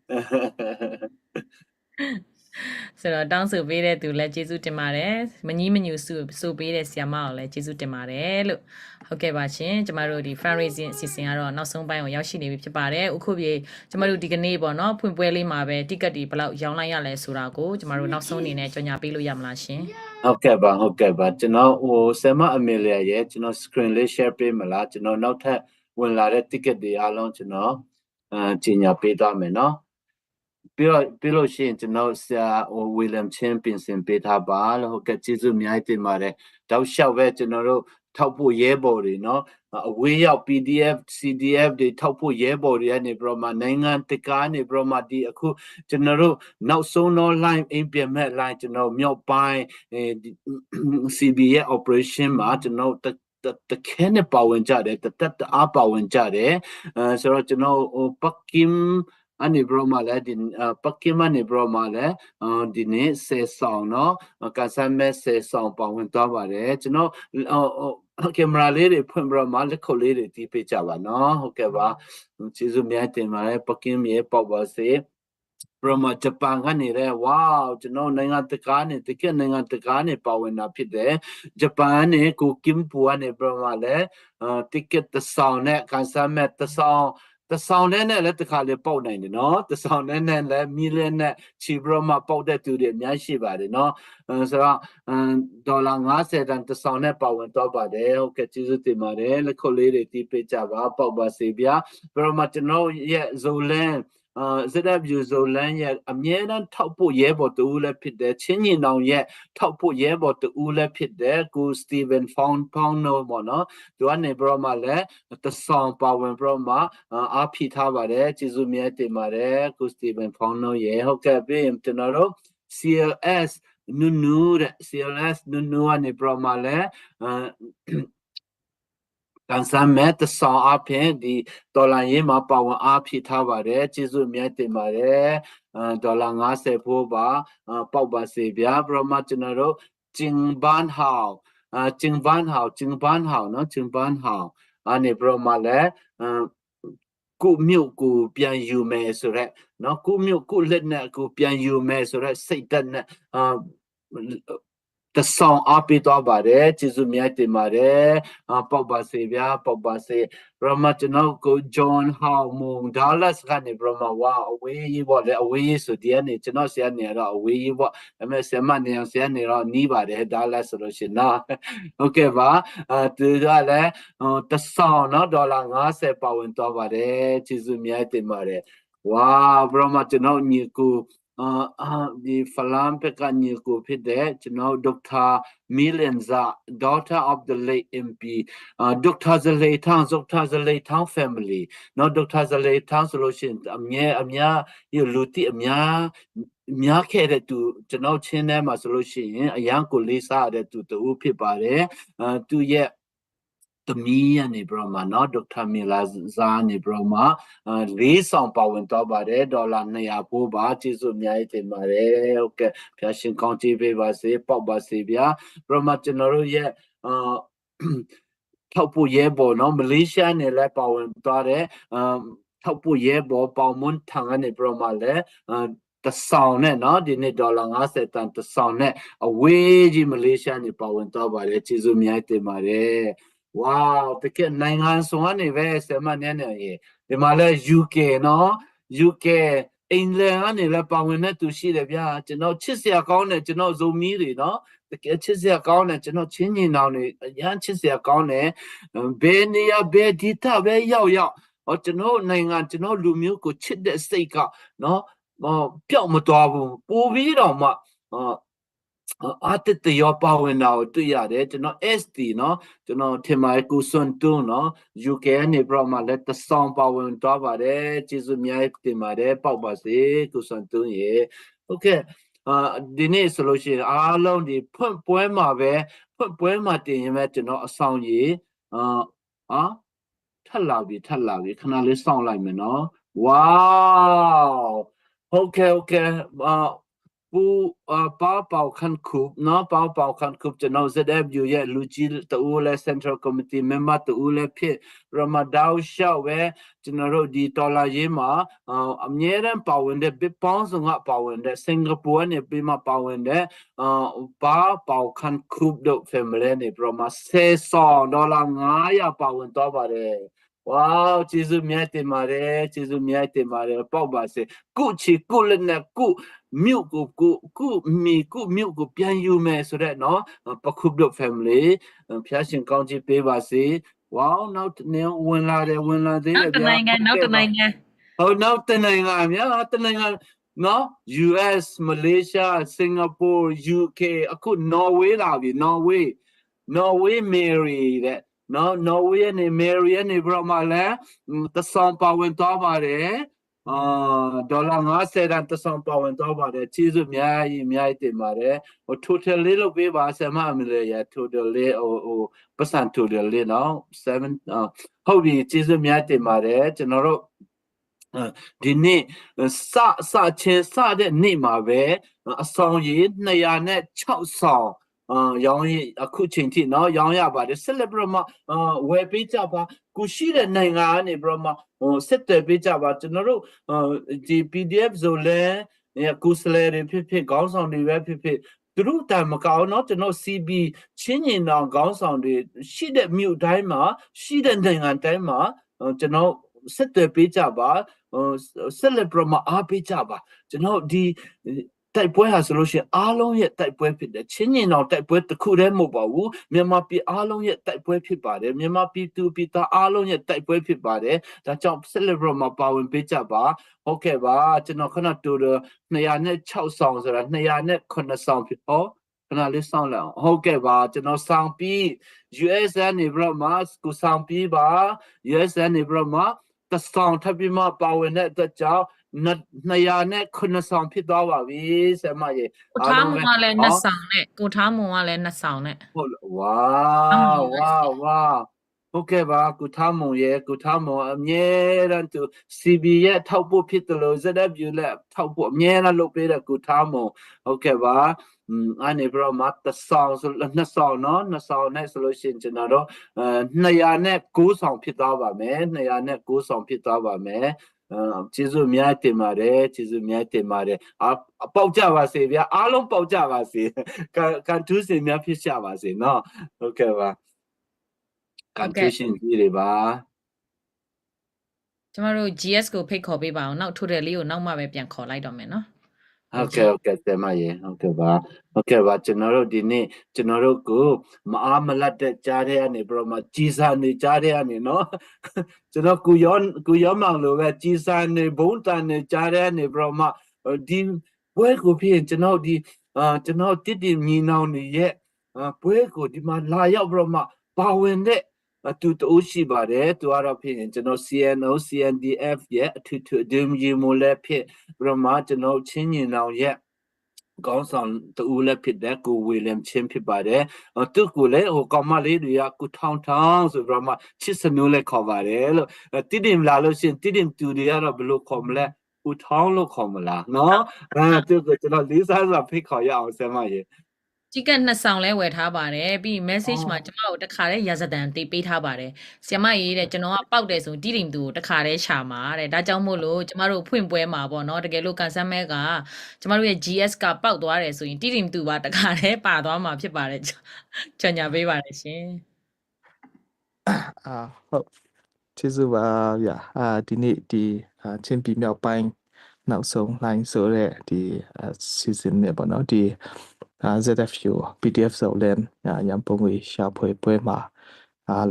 ဆိုတော့တောင်းဆိုပေးတဲ့သူလည်းကျေးဇူးတင်ပါတယ်မကြီးမညူဆိုပေးတဲ့ဆီယာမကိုလည်းကျေးဇူးတင်ပါတယ်လို့ဟုတ်ကဲ့ပါရှင်ကျမတို့ဒီ fundraising အစီအစဉ်ကတော့နောက်ဆုံးပိုင်းကိုရောက်ရှိနေပြီဖြစ်ပါတယ်အခုပြေကျမတို့ဒီကနေ့ပေါ့နော်ဖွင့်ပွဲလေးမှာပဲ ticket တွေဘယ်လောက်ရောင်းလိုက်ရလဲဆိုတာကိုကျမတို့နောက်ဆုံးအနေနဲ့ကြော်ညာပေးလို့ရမလားရှင်ဟုတ်ကဲ့ပါကျွန်တော်ဆယ်မအမီလီယာရဲ့ကျွန်တော် screen လေး share ပေးမလားကျွန်တော်နောက်ထပ်ဝင်လာတဲ့ ticket တွေအားလုံးကျွန်တော်ကြီးညာပေးသွားမယ်နော်ပြီးလို့ရှိရင်ကျွန်တော်ဆရာWilliam Chin ပြင်ဆင်ပေးထားပါလို့ဟုတ်ကဲ့ကျေးဇူးအများကြီးတင်ပါတယ်တောက်လျှောက်ပဲကျွန်တော်တို့ထောက်ဖို့ရဲဘော်တွေနော်အဝေးရောက် PDF CDF တွေထောက်ဖို့ရဲဘော်တွေကနေပြီးတော့မှနိုင်ငံတကာနေပြီးတော့မှဒီအခုကျွန်တော်တို့နောက်ဆုံးတော့ line အိမ်ပြန်မဲ့ line ကျွန်တော်မြောက်ပိုင်းCB ရဲ့ operation မှာကျွန်တော်တခဲနဲ့ပါဝင်ကြတယ်တအားပါဝင်ကြတယ်ဆိုတော့ကျွန်တော်ပတ်ကင်အနေဘရမလဲဒီပတ်ကင်မနေဘရမလဲဒီနေ့ဆေဆောင်နော်ကဆမ်းမဲဆေဆောင်ပါဝင်သွားပါတယ်ကျွန်တော်ကင်မရာလေးတွေဖွင့်ပြီးတော့မှလက်ခုပ်လေးတွေတီးပေးကြပါနော်ဟုတ်ကဲ့ပါကျေးဇူးများတင်ပါတယ်ပတ်ကင်မြေပေါ့ပါစေဘရမဂျပန်ကနေလဲဝေါကျွန်တော်နိုင်ငံတကာနဲ့တကယ်နိုင်ငံတကာနဲ့ပါဝင်တာဖြစ်တယ်ဂျပန်နဲ့ကိုကင်ပူကနေဘရမလဲticket တဆောင်နဲ့ကန်ဆမ်းမဲတဆောင်နဲ့လည်းတခါလေပေါက်နိုင်တယ်နော်တဆောင်နဲ့လည်းမီလီယံနဲ့ချီဘရမပေါက်တဲ့သူတွေအများရှိပါတယ်နော်ဆိုတော့ဒေါ်လာ50တန်တဆောင်နဲ့ပါဝင်တော့ပါတယ်ဟုတ်ကဲ့ကျေးဇူးတင်ပါတယ်လက်ခုပ်လေးတွေတီးပေးကြပါပေါက်ပါစေဗျာဘရမကျွန်တော်ရဲ့ဇိုလန်ZW ဇိုလန်ရဲ့အမြဲတမ်းထောက်ဖို့ရဲဘော်တူလည်းဖြစ်တယ်ချင်းညီနောင်ရဲ့ထောက်ဖို့ရဲဘော်တူလည်းဖြစ်တယ်ကိုစတီဗန်ဖောင်းနိုပေါ့နော်သူကနေဘရမလည်းတဆောင်ပါဝင်ဘရမအားဖိထားပါတယ်ကျေးဇူးများတင်ပါတယ်ကိုစတီဗန်ဖောင်းနိုရဲ့ဟုတ်ကဲ့ပြီးကျွန်တော်တို့ CLS နူနူကနေဘရမလည်းကန်ဆမ်းမဲ့တဆောင်အပြင်ဒီဒေါ်လာရင်းမှာပါဝင်အားဖြည့်ထားပါတယ်ကျေးဇူးအများတင်ပါတယ်ဒေါ်လာ50ဖို့ပါပေါက်ပါစေဗျာဘရမကျွန်တော်တို့ဂျင်ဘန်ဟောင်းနော်ဂျင်ဘန်ဟောင်းအနေဘရမလည်းကိုမြို့ကိုပြန်ယူမယ်ဆိုရက်နော်ကိုမြို့ကိုလက်နဲ့ကိုပြန်ယူမယ်ဆိုရက်စိတ်ဓာတ်နဲ့တဆောင်အပေးတော့ပါတယ်ကျေးဇူးများတင်ပါတယ်ပေါက်ပါစေဗျာပေါက်ပါစေဘရမကျွန်တော်ကိုဂျွန်ဟောင်းမုံဒါလတ်ကနေဘရမဝါအဝေးပေါ့လေအဝေးဆိုဒီကနေကျွန်တော်ဆရာနေတော့အဝေးပေါ့ဒါပေမဲ့ဆရာမနေအောင်ဆရာနေတော့နီးပါတယ်ဒါလတ်ဆိုလို့ရှိရင်နော်ဟုတ်ကဲ့ပါသူကလည်းတဆောင်နော်ဒေါ်လာ50ပါဝင်တော့ပါတယ်ကျေးဇူးများတင်ပါတယ်ဝါဘရမကျွန်တော်ညီကိုဒီဖလမ်ပကနေကိုဖြစ်တဲ့ကျွန်တော်ဒေါက်တာမီလန်ဇာ daughter of the late MP ဒေါက်တာဇလေထောင်း family နော်ဒေါက်တာဇလေထောင်းဆိုလို့ရှိရင်အများလူတိအများခဲ့တဲ့သူကျွန်တော်ချင်းထဲမှာဆိုလို့ရှိရင်အရန်ကိုလေးစားတဲ့သူတူဖြစ်ပါတယ်သူရဲ့သမီးရနေဘရမနော်ဒေါက်တာမီလာဇာနေဘရမ4ဆောင်ပါဝင်တော့ပါတယ်ဒေါ်လာ200ပို့ပါကျေးဇူးအများကြီးတင်ပါတယ်ဟုတ်ကဲ့ဖျာရှင်ကောင်းချီးပေးပါစေပေါက်ပါစေဗျာဘရမကျွန်တော်တို့ရဲ့ထောက်ဖို့ရဲဘော်နော်မလေးရှားနဲ့လည်းပါဝင်သွားတယ်ထောက်ဖို့ရဲဘော်ပေါမွန်းထန်ကနေဘရမလည်းတဆောင်နဲ့เนาะဒီနေ့ဒေါ်လာ50တန်တဆောင်နဲ့အဝေးကြီးမလေးရှားနေပါဝင်တော့ပါတယ်ကျေးဇူးအများကြီးတင်ပါတယ်ဝါတကယ်နိုင်ငံစုံကနေပဲဆယ်မနေနေရေဒီမှာလဲ UK เนาะ UK အင်္ဂလန်ကနေလည်းပါဝင်တဲ့သူရှိတယ်ဗျာကျွန်တော်ချစ်စရာကောင်းတယ်ကျွန်တော်ဇုံမီတွေเนาะတကယ်ချစ်စရာကောင်းတယ်ကျွန်တော်ချင်းညီနောင်တွေအရန်ချစ်စရာကောင်းတယ်ဘယ်နေရာဘယ်ဒေသပဲရောက်ကျွန်တော်နိုင်ငံကျွန်တော်လူမျိုးကိုချစ်တဲ့စိတ်ကเนาะပျောက်မသွားဘူးပို့ပြီးတော့မှအတတရောပါဝင်တာကိုတွေ့ရတယ်ကျွန်တော် SD เนาะကျွန်တော်ထင်ပါတယ်ကိုစွန်တွန်းเนาะ UK နေပြမလက်တဆောင်ပါဝင်တော့ပါတယ်ကျေးဇူးများတင်ပါတယ်ပေါက်ပါစေကိုစွန်တွန်းရေဟုတ်ကဲ့ဒီနေ့ဆိုလို့ရှိရင်အားလုံးဒီဖွင့်ပွဲမှာတင်ရင်ပဲကျွန်တော်အဆောင်ကြီးထပ်လာပြီခဏလေးစောင့်လိုက်မယ်เนาะဝေါဟုတ်ကဲ့包包看库喏包包看库จะนอ ZFU ရဲ့လူကြီးတူလဲ Central Committee member တူလဲဖြစ်ရမဒေါရှောက်ပဲကျွန်တော်တို့ဒီဒေါ်လာရေးမှာအမြဲတမ်းပါဝင်တဲ့ Big Bounce ကပါဝင်တဲ့စင်ကာပူကနေပြီးမှပါဝင်တဲ့ဘာပေါ看库တို့ family နေပြီးတော့မှ$600ပါဝင်တော့ပါတယ်ว้าวကျေးဇူးများတင်ပါတယ်ကျေးဇူးများတင်ပါတယ်ပေါက်ပါစေကုချီကုလက်နဲ့ကုမြို့ကုမြို့ကိုပြန်ယူမယ်ဆိုတဲ့เนาะပခုဒု family ဖျားရှင်ကောင်းချီးပေးပါစေဝေါနောက်နေဝင်လာသေးတယ်ဗျာနောက်တနိုင်ငံနောက်တနိုင်ငံများတနိုင်ငံเนาะ US Malaysia Singapore UK အခု Norway လာပြီ Norway Mary တဲ့နော်ဝေးနဲ့မေရီယနဲ့ဘရမလဲတဆောင်ပါဝင်တော့ပါတယ်ဒေါ်လာ50တန်တဆောင်ပါဝင်တော့ပါတယ်ကျေးဇူးအများကြီးတင်ပါတယ်ဟို total လေးလုပ်ပေးပါဆရာမအမလေးရ total လေးဟိုပတ်စံ total လေးနော်7ဟုတ်ပြီကျေးဇူးအများတင်ပါတယ်ကျွန်တော်တို့ဒီနေ့စတဲ့နေ့မှာပဲအဆောင်ရည်206ဆောင်ရောင်းအခုချိန်ထိเนาะရောင်းရပါတယ်ဆက်လက်ပြီးတော့မှဝယ်ပေးကြပါကိုရှိတဲ့နိုင်ငံကနေပြီးတော့မှဆက်သွယ်ပေးကြပါကျွန်တော်တို့ဒီ PDF ဆိုလဲကိုစလဲတွေဖြစ်ခေါင်းဆောင်တွေပဲဖြစ်သူတို့တိုင်မကောင်းเนาะကျွန်တော် CB ချင်းညင်တော်ခေါင်းဆောင်တွေရှိတဲ့မြို့တိုင်းမှာရှိတဲ့နိုင်ငံတိုင်းမှာကျွန်တော်ဆက်သွယ်ပေးကြပါဆက်လက်ပြီးတော့မှအားပေးကြပါကျွန်တော်ဒီတိုက်ပွဲဟာဆိုလို့ရှိရင်အားလုံးရဲ့တိုက်ပွဲဖြစ်တယ်ချင်းညင်တော်တိုက်ပွဲတစ်ခုတည်းမဟုတ်ပါဘူးမြန်မာပြည်အားလုံးရဲ့တိုက်ပွဲဖြစ်ပါတယ်မြန်မာပြည်သူပြည်သားအားလုံးရဲ့တိုက်ပွဲဖြစ်ပါတယ်ဒါကြောင့် celebrate မှာပါဝင်ပေးကြပါဟုတ်ကဲ့ပါကျွန်တော်ခဏတူ206ဆောင်ဆိုတာ209ဆောင်ဖြစ်ခဏလေးဆောင်လောက်ဟုတ်ကဲ့ပါကျွန်တော်ဆောင်ပြီး US နေဘရမတ်ကိုဆောင်ပြီးပါ US နေဘရမတ်တဆောင်ထပ်ပြီးမှပါဝင်တဲ့အတွက်ကြောင့်209ဆောင်ဖြစ်သွားပါပြီဆရာမရေကိုထားမွန်ကလည်း2ဆောင်နဲ့ကိုထားမွန်ကလည်း2ဆောင်နဲ့ဟုတ်ဝါဟုတ်ကဲ့ပါကိုထားမွန်ရေကိုထားမွန်အမြဲတမ်းသူ CB ရဲ့ထောက်ဖို့ဖြစ်တယ်လို့ ZFU လည်းထောက်ဖို့အမြဲတမ်းလုပ်ပေးတဲ့ကိုထားမွန်ဟုတ်ကဲ့ပါအနေဘရမတ်ဆောင်ဆို2ဆောင်เนาะ2ဆောင်နဲ့ဆိုလို့ရှိရင်ကျွန်တော်တို့209ဆောင်ဖြစ်သွားပါမယ်209ဆောင်ဖြစ်သွားပါမယ်ကျေးဇူးအများတင်ပါတယ်ကျေးဇူးအများတင်ပါတယ်ပေါက်ကြပါစေဗျာအားလုံးပေါက်ကြပါစေကန်ထူးစင်များဖြစ်ကြပါစေเนาะဟုတ်ကဲ့ပါကန်ထူးရှင်ကြီးတွေပါကျမတို့ GS ကိုဖိတ်ခေါ်ပေးပါအောင်နောက် total လေးကိုနောက်မှပဲပြန်ခေါ်လိုက်တော့မယ်เนาะဟုတ်ကဲ့တင်မရေဟုတ်ကဲ့ပါကျွန်တော်တို့ဒီနေ့ကျွန်တော်တို့ကိုမအားမလတ်တဲ့ကြားတဲ့ကနေပြီးတော့မှကြီးစားနေကြားတဲ့ကနေเนาะကျွန်တော်ကိုရောမောင်လိုပဲကြီးစားနေဘုံတန်နေကြားတဲ့ကနေပြီးတော့မှဒီပွဲကိုဖြစ်ကျွန်တော်ဒီကျွန်တော်တိညီနောင်နေရဲ့ပွဲကိုဒီမှာလာရောက်ပြီးတော့မှပါဝင်တဲ့တူတူရှိပါတယ်သူကတော့ဖြစ်ရင်ကျွန်တော် CNO CNDF ရဲ့အထူးအဒင်းကြီးမို့လဲဖြစ်ပြီးတော့မှကျွန်တော်ချင်းညင်အောင်ရဲ့ကောင်းဆောင်တူလည်းဖြစ်တဲ့ကိုဝီလျံချင်းဖြစ်ပါတယ်သူကလည်းဟိုကောင်မလေးတွေကကိုထောင်းဆိုပြီးတော့မှချစ်စနူးလည်းခေါ်ပါတယ်လို့တိတင်လာလို့ရှင်တိတင်သူတွေကတော့ဘယ်လိုခေါ်မလဲကိုထောင်းလို့ခေါ်မလားနော်သူကကျွန်တော်လေးစားစွာဖိတ်ခေါ်ရအောင်ဆရာမရေကြီးက2ဆောင်လဲဝယ်ထားပါတယ်ပြီး message မှာကျမတို့တခါတည်းရာဇဒန်တေးပေးထားပါတယ်ဆရာမရေးတဲ့ကျွန်တော်ကပောက်တယ်ဆိုတိတိမ်သူကိုတခါတည်းရှာမှာတဲ့ဒါကြောင့်မို့လို့ကျမတို့ဖွင့်ပွဲမှာပေါ့နော်တကယ်လို့ကန်ဆယ်မဲကကျမတို့ရဲ့ GS ကပောက်သွားတယ်ဆိုရင်တိတိမ်သူပါတခါတည်းပါသွားမှာဖြစ်ပါတယ်ကြံညာပေးပါတယ်ရှင်ဟုတ်ကျေးဇူးပါဗျာဒီနေ့ဒီချင်းပြည်မြောက်ပိုင်းနောက်ဆုံး line ဆိုတဲ့ဒီ season နဲ့ပေါ့နော်ဒီZFU PDF ဆိုလည်းရန်ပုံငွေရှာဖွေပွဲမှာ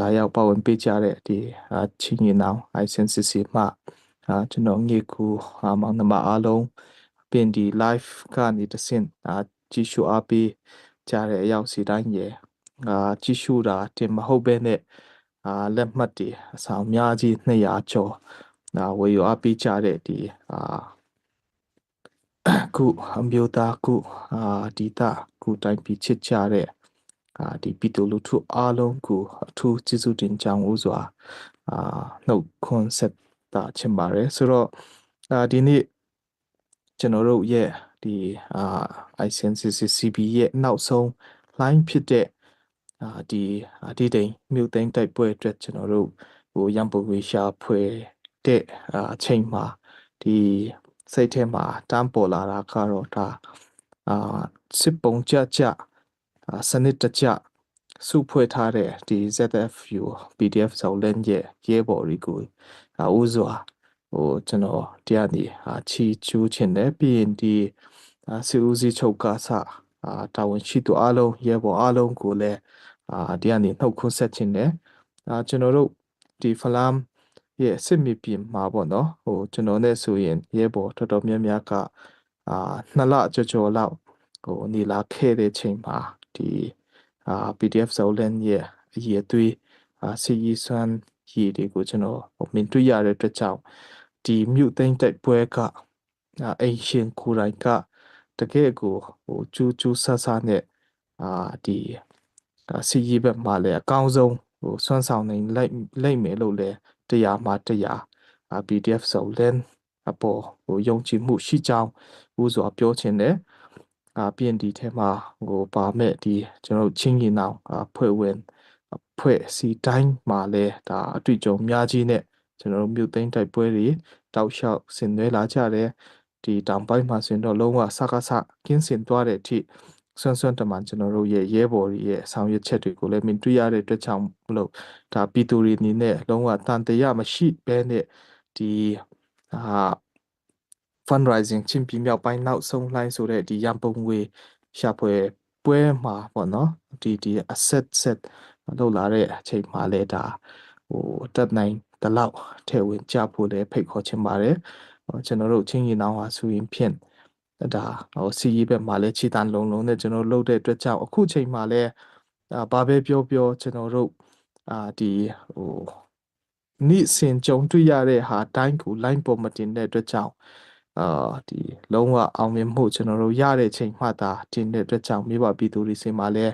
လာရောက်ပါဝင်ပေးကြတဲ့ဒီချင်းရင်အောင် ICNCC မှာကျွန်တော်ငေကူမောင်နှမအားလုံးပြင်ဒီ live ကနေတဆင့်ကြည့်ရှုအားပေးကြတဲ့အရောက်စီတိုင်းရကြည့်ရှုတာတင်မဟုတ်ပဲနဲ့လက်မှတ်တွေအဆောင်အများကြီး200ကျော်ဝေယူအားပေးကြတဲ့ဒီခုအမျိုးသားခုဒီတာခုတိုင်းပြည်ချစ်ကြတဲ့ဒီပြည်သူလူထုအားလုံးကိုအထူးကျေးဇူးတင်ကြောင်းဥစွာနှုတ်ခွန်းဆက်တာချင်ပါတယ်ဆိုတော့ဒီနေ့ ကျွန်တော်တို့ရဲ့ဒီICNCCB ရဲ့နောက်ဆုံး line ဖြစ်တဲ့ဒီတိမ်မြို့သိမ်းတိုက်ပွဲအတွက်ကျွန်တော်တို့ရန်ပုံငွေရှာဖွေတဲ့အချိန်မှာဒီစိတ်ထဲမှာတန်းပေါ်လာတာကတော့ဒါစစ်ပုံကြစနစ်တကျစုဖွဲ့ထားတဲ့ဒီ ZFU PDF ဇော်လန်ရဲ့ရဲဘော်တွေကိုဦးစွာကျွန်တော်တရားနေချီကျူးချင်တယ်ပြီးရင်ဒီစီဦးစီးချုပ်ကတာဝန်ရှိသူအားလုံးရဲဘော်အားလုံးကိုလည်းတရားနေနှုတ်ခွန်းဆက်ချင်တယ်ကျွန်တော်တို့ဒီဖလမ်ရဲ့စစ်မြေပြင်မှာပေါ့နော်ကျွန်တော်နဲ့ဆိုရင်ရဲဘော်တော်တော်များများက2 လကျော်လောက်နေလာခဲ့တဲ့ချိန်မှာဒီPDF ဇော်လန်ရဲ့အရေးအသွေးစီရီဆွမ်းရည်တွေကိုကျွန်တော်မြင်တွေ့ရတဲ့အတွက်ကြောင့်ဒီမြို့သိမ်းတိုက်ပွဲကအိမ်ရှင်ကိုယ်တိုင်ကတကယ်ကိုကျူးဆဆနဲ့ဒီစီရီဘက်မှာလည်းအကောင်းဆုံးစွမ်းဆောင်နိုင်လိုက်မယ်လို့လည်းတရားမှာတရားPDF ဇော်လန်အပေါ်ယုံကြည်မှုရှိကြောင်းဦးစွာပြောချင်တယ်ပြီးရင်ဒီထဲမှာပါမဲ့ဒီကျွန်တော်ချင်းကြီးနောင်ဖွဲ့စီတိုင်းမှာလဲဒါအတွေ့အကြုံများကြီးနဲ့ကျွန်တော်မြို့သိမ်းတိုက်ပွဲတွေတောက်လျှောက်ဆင်နွှဲလာကြတယ်ဒီတောင်ပိုင်းမှာဆိုရင်တော့လုံးဝစကားကင်းစင်သွားတဲ့အထိဆွမ်းတမန်ကျွန်တော်တို့ရဲ့ရဲဘော်တွေရဲ့ဆောင်ရွက်ချက်တွေကိုလည်းမြင်တွေ့ရတဲ့အတွက်ကြောင့်မလို့ဒါပြည်သူတွေအနေနဲ့လုံးဝတန်တရားမရှိဘဲနဲ့ဒီfundraising ချင်းပြည်မြောက်ပိုင်းနောက်ဆုံးလှိုင်းဆိုတဲ့ဒီရန်ပုံငွေရှာဖွေပွဲမှာပေါ့နော်ဒီ asset set လောက်လာတဲ့အချိန်မှာလဲဒါတက်နိုင်တလောက်ထဲဝင်ကြဖို့လဲဖိတ်ခေါ်ချင်ပါတယ်ကျွန်တော်တို့ချင်းရင်အောင်ဟာဆိုရင်ဖြင့်ဒါစီရီဘက်မှာလဲခြေတန်းလုံးနဲ့ကျွန်တော်လုပ်တဲ့အတွက်ကြောင့်အခုချိန်မှာလဲဘာပဲပြောကျွန်တော်တို့ဒီနေ့စဉ်ကြုံတွေ့ရတဲ့ဟာတိုင်းကို line ပေါ်မတင်တဲ့အတွက်ကြောင့်ဒီလုံးဝအောင်မြင်မှုကျွန်တော်တို့ရတဲ့ချိန်မှသာတင်တဲ့အတွက်ကြောင့်မိဘပြည်သူတွေစီမှာလဲ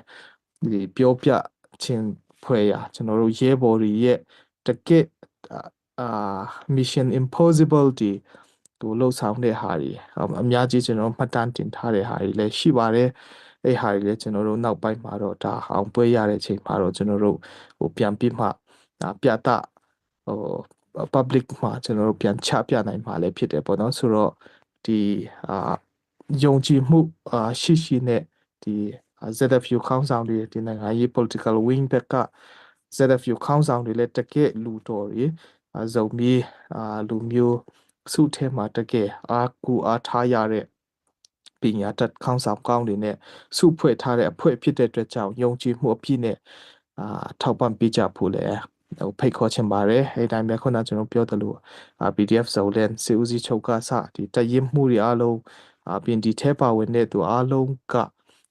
ဒီပြောပြခြင်းဖွဲ့ရကျွန်တော်တို့ရဲဘော်တွေရဲ့တကယ့်mission impossible ဒီလှုပ်ဆောင်တဲ့ဟာတွေအများကြီးကျွန်တော်မှတ်တမ်းတင်ထားတဲ့ဟာတွေလည်းရှိပါတယ်အဲ့ဟာတွေလည်းကျွန်တော်တို့နောက်ပိုင်းမှာတော့ဒါအောင်ပွဲရတဲ့ချိန်မှာတော့ကျွန်တော်တို့ပြန်ပြီးမှပြသpublic မှာကျွန်တော်တို့ပြန်ချပြနိုင်မှာလည်းဖြစ်တယ်ပေါ့နော်ဆိုတော့ဒီယုံကြည်မှုရှိနဲ့ဒီ ZFU ခေါင်းဆောင်တွေဒီနိုင်ငံရေး political wing ဘက်က ZFU ခေါင်းဆောင်တွေလည်းတကယ်လူတော်တွေဇုံမီလူမျိုးစုထဲမှာတကယ်အားထားရတဲ့ပညာတတ်ခေါင်းဆောင်ကောင်းတွေနဲ့စုဖွဲ့ထားတဲ့အဖွဲ့ဖြစ်တဲ့အတွက်ကြောင့်ယုံကြည်မှုအပြည့်နဲ့ထောက်ပံ့ပေးကြဖို့လည်းဖိတ်ခေါ်ချင်ပါတယ်အဲ့တိုင်းပဲခုနကျွန်တော်ပြောသလိုPDF ဇော်လန်စီဦးစီးချုပ်ကစဒီတရင်မှုတွေအားလုံးပြင်ဒီထဲပါဝင်တဲ့သူအားလုံးက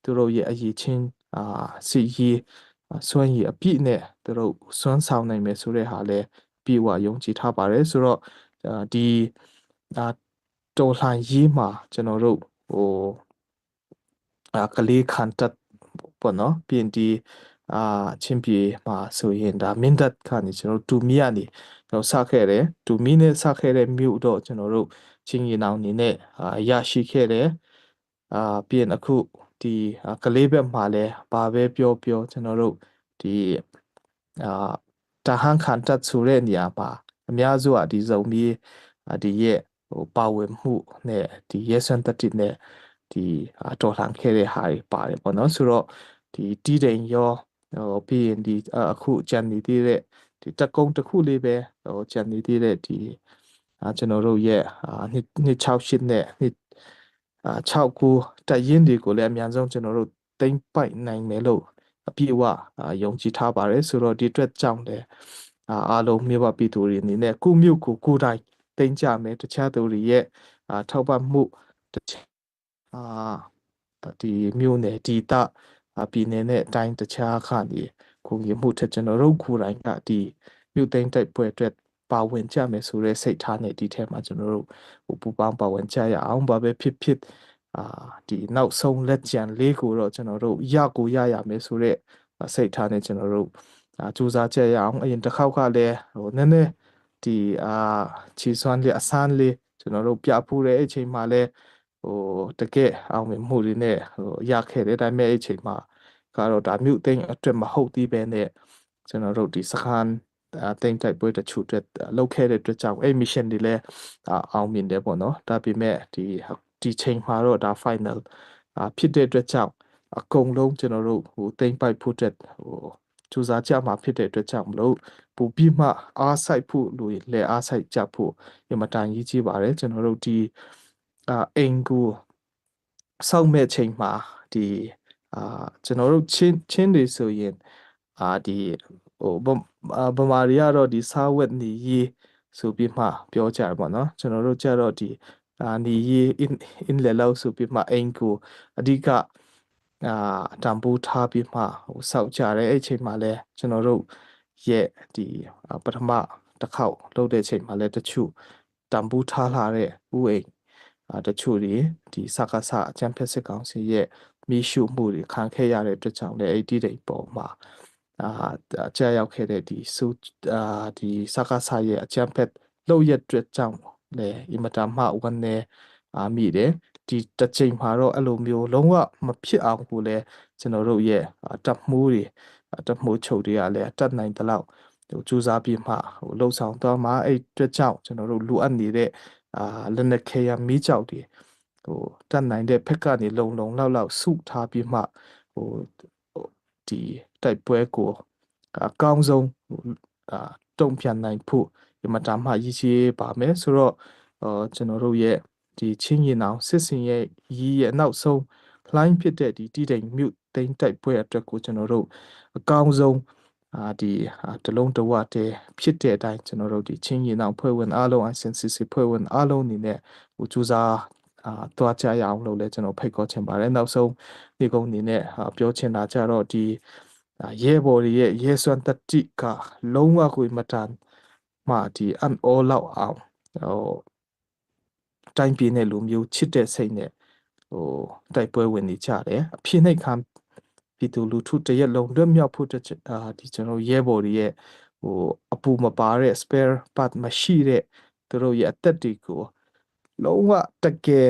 သူတို့ရဲ့အရေးချင်းစီရီစွမ်းရည်အပြည့်နဲ့သူတို့စွမ်းဆောင်နိုင်မယ်ဆိုတဲ့ဟာလဲပြေဝယုံကြည်ထားပါတယ်ဆိုတော့ဒီတော်လှန်ရေးမှာကျွန်တော်တို့ကလေးခန်တက်ပေါ့နော်ပြင်ဒီချင်းပြည်မှာဆိုရင်ဒါမင်းတပ်ကနေကျွန်တော်တူမီကနေကျွန်တော်စခဲ့တယ်တူမီနဲ့စခဲ့တဲ့မြို့တော့ကျွန်တော်တို့ချင်းရင်အောင်နေနဲ့ရရှိခဲ့တယ်ပြင်အခုဒီကလေးဘက်မှာလဲဘာပဲပြောကျွန်တော်တို့ဒီတဟန်ခန်တက်ဆိုတဲ့နေရာမှာအများစုဒီဇုံမီဒီရဲ့ပါဝင်မှုနဲ့ဒီရဲစွမ်းတတိနဲ့ဒီတော်လှန်ခဲ့တဲ့ဟာတွေပါတယ်ပေါ့နော်ဆိုတော့ဒီတီးတိန်ရောပြီးရင်ဒီအခုဂျန်နီသေးတဲ့ဒီတကုံတစ်ခုလေးပဲဂျန်နီသေးတဲ့ဒီကျွန်တော်တို့ရဲ့268နဲ့69တရင်တွေကိုလည်းအများဆုံးကျွန်တော်တို့သိမ့်ပိုက်နိုင်မယ်လို့အပြည့်အဝယုံကြည်ထားပါတယ်ဆိုတော့ဒီအတွက်ကြောင့်လည်းအားလုံးမြို့ပါပြည်သူတွေအနေနဲ့ကိုမြို့ကိုကိုယ်တိုင်သိမ့်ကြမယ်တခြားသူတွေရဲ့ထောက်ပံ့မှုဒီမြို့နယ်ဒီတပြည်နယ်နဲ့အတိုင်းတခြားခါနေကိုငြိမှုထက်ကျွန်တော်တို့ကိုယ်တိုင်ကဒီမြို့သိမ်းတိုက်ပွဲအတွက်ပါဝင်ကြမယ်ဆိုတဲ့စိတ်ထားနဲ့ဒီထဲမှာကျွန်တော်တို့ပူပေါင်းပါဝင်ကြရအောင်ဘာပဲဖြစ်ဒီနောက်ဆုံးလက်ကျန်လေးကိုတော့ကျွန်တော်တို့ရမယ်ဆိုတဲ့စိတ်ထားနဲ့ကျွန်တော်တို့စူးစမ်းကြရအောင်အရင်တစ်ခေါက်ကလည်းနည်းနည်းဒီချီစွမ်းလေးအဆန်းလေးကျွန်တော်တို့ပြဖို့တဲ့အချိန်မှာလဲ တကယ်အောင်မြင်မှုတွေနဲ့ရခဲ့တဲ့ဒါပေမဲ့အဲ့ချိန်မှာကတော့ဒါမြို့သိမ်းအတွက်မဟုတ်သေးပဲနဲ့ကျွန်တော်တို့ဒီစခန်းသိမ်းတိုက်ပွဲတချို့အတွက်လောက်ခဲ့တဲ့အတွက်ကြောင့်အဲ့ mission တွေလည်းအောင်မြင်တယ်ပေါ့နော်ဒါပေမဲ့ဒီချိန်မှာတော့ဒါ final ဖြစ်တဲ့အတွက်ကြောင့်အကုန်လုံးကျွန်တော်တို့သိမ်းပိုက်ဖို့အတွက်စူးစမ်းကြမှာဖြစ်တဲ့အတွက်ကြောင့်မလို့ပူပြီးမှအားဆိုင်ဖို့လို့လေအားဆိုင်ကြဖို့ရမတန်ကြီးကြီးပါတယ်ကျွန်တော်တို့ဒီအိမ်ကိုစောင့်မဲ့ချိန်မှာဒီကျွန်တော်တို့ချင်းတွေဆိုရင်ဒီဗမာတွေကတော့ဒီစာဝတ်နေရေးဆိုပြီးမှပြောကြတယ်ပေါ့နော်ကျွန်တော်တို့ကြတော့ဒီနေရေး in လေလောက်ဆိုပြီးမှအိမ်ကိုအဓိကတံပိုးထားပြီးမှစောက်ကြတယ်အဲ့ချိန်မှာလဲကျွန်တော်တို့ရဲ့ဒီပထမတစ်ခေါက်လုပ်တဲ့ချိန်မှာလဲတချို့တံပိုးထားလာတဲ့ဥအိမ်တချို့တွေဒီစကားစအချမ်းဖက်စစ်ကောင်စီရဲ့မိရှုမှုတွေခံခဲ့ရတဲ့အတွက်ကြောင့်လည်းအဲ့ဒီတိတ်ပေါ်မှာကြာရောက်ခဲ့တဲ့ဒီစကားစရဲ့အချမ်းဖက်လောက်ရတဲ့ကြောင့်လည်းအင်မတန်မှဝန်နေမိတယ်ဒီတစ်ချိန်မှာတော့အဲ့လိုမျိုးလုံးဝမဖြစ်အောင်ကိုလည်းကျွန်တော်တို့ရဲ့တပ်မှုချုပ်တွေကလည်းတတ်နိုင်တဲ့လောက်စူးစမ်းပြီးမှလှုပ်ဆောင်တော့မှအဲ့အတွက်ကြောင့်ကျွန်တော်တို့လိုအပ်နေတဲ့လက်နက်ခဲယမ်းမီးကြောက်တွေတတ်နိုင်တဲ့ဖက်ကနေလုံလောက်စုထားပြီးမှဒီတိုက်ပွဲကိုအကောင်းဆုံးတုံ့ပြန်နိုင်ဖို့ဒီမှာတမှရည်ရှိပါမယ်ဆိုတော့ကျွန်တော်တို့ရဲ့ဒီချင်းရင်အောင်စစ်စင်ရဲ့နောက်ဆုံး line ဖြစ်တဲ့ဒီတိတိမ်မြို့တိမ်တိုက်ပွဲအတွက်ကိုကျွန်တော်တို့အကောင်းဆုံးဒီတလုံးတဝတည်းဖြစ်တဲ့အတိုင်းကျွန်တော်တို့ဒီချင်းရင်အောင်ဖွဲ့ဝင်အားလုံး ICNCC ဖွဲ့ဝင်အားလုံးအနေနဲ့စူးစမ်းတွားကြရအောင်လို့လည်းကျွန်တော်ဖိတ်ခေါ်ချင်ပါတယ်နောက်ဆုံးဒီကုန်းအနေနဲ့ပြောချင်တာကြတော့ဒီရဲဘော်ရဲ့ရဲစွမ်းတတိကလုံးဝကိုမတန်မှဒီအန်အောလောက်အောင်တိုင်းပြည်နဲ့လူမျိုးချစ်တဲ့စိတ်နဲ့တိုက်ပွဲဝင်နေကြတယ်အဖြစ်နှိတ်ခံပြည်သူလူထုတရက်လုံးလွတ်မြောက်ဖို့ဒီကျွန်တော်ရဲဘော်ရဲ့အပူမပါတဲ့ spare part မရှိတဲ့သူတို့ရဲ့အသက်တွေကိုလုံးဝတကယ်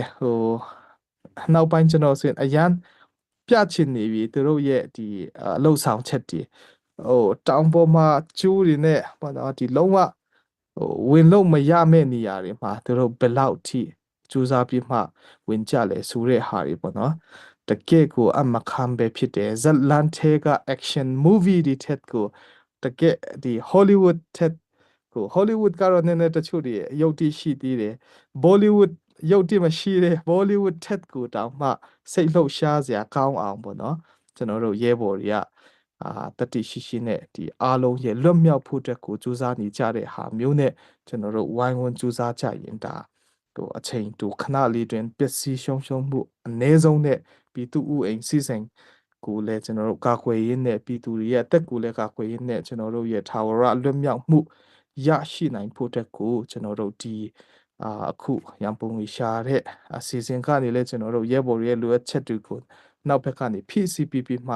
နောက်ပိုင်းကျွန်တော်ဆိုရင်အရန်ပြချင်နေပြီသူတို့ရဲ့ဒီအလုပ်ဆောင်ချက်တွေတောင်ပေါ်မှာကျိုးတွေနဲ့ပေါ့နော်ဒီလုံးဝဝင်လို့မရမဲ့နေရာတွေမှာသူတို့ဘယ်လောက်ထိစူးစမ်းပြီးမှဝင်ကြလဲဆိုတဲ့ဟာတွေပေါ့နော်တကယ်ကိုအမခံပဲဖြစ်တယ်ဇလန်တေက action movie ဒီထက်ကိုတကယ်ဒီ Hollywood ထက်ကို Hollywood ကတော့နည်းနည်းတချို့တွေရုပ်တည်ရှိသေးတယ် Bollywood ရုပ်တည်မရှိတဲ့ Bollywood ထက်ကိုတောင်မှစိတ်လှုပ်ရှားစရာကောင်းအောင်ပေါ့နော်ကျွန်တော်တို့ရဲဘော်တွေကတတိရှိနဲ့ဒီအားလုံးရဲ့လွတ်မြောက်ဖို့အတွက်ကိုစူးစမ်းနေကြတဲ့ဟာမျိုးနဲ့ကျွန်တော်တို့ဝိုင်းဝန်းစူးစမ်းကြရင်ဒါအချိန်ခဏလေးတွင်ပျက်စီးရှုံးမှုအနည်းဆုံးနဲ့ပြည်သူဥအိမ်စီစဉ်ကိုလည်းကျွန်တော်တို့ကာကွယ်ရေးနဲ့ပြည်သူတွေရဲ့အသက်ကိုလည်းကာကွယ်ရေးနဲ့ကျွန်တော်တို့ရဲ့ထာဝရလွတ်မြောက်မှုရရှိနိုင်ဖို့အတွက်ကိုကျွန်တော်တို့ဒီအခုရန်ပုံငွေရှာတဲ့အစီအစဉ်ကနေလည်းကျွန်တော်တို့ရဲဘော်ရဲ့လိုအပ်ချက်တွေကိုနောက်ဘက်ကနေဖြည့်ဆည်းပြီးမှ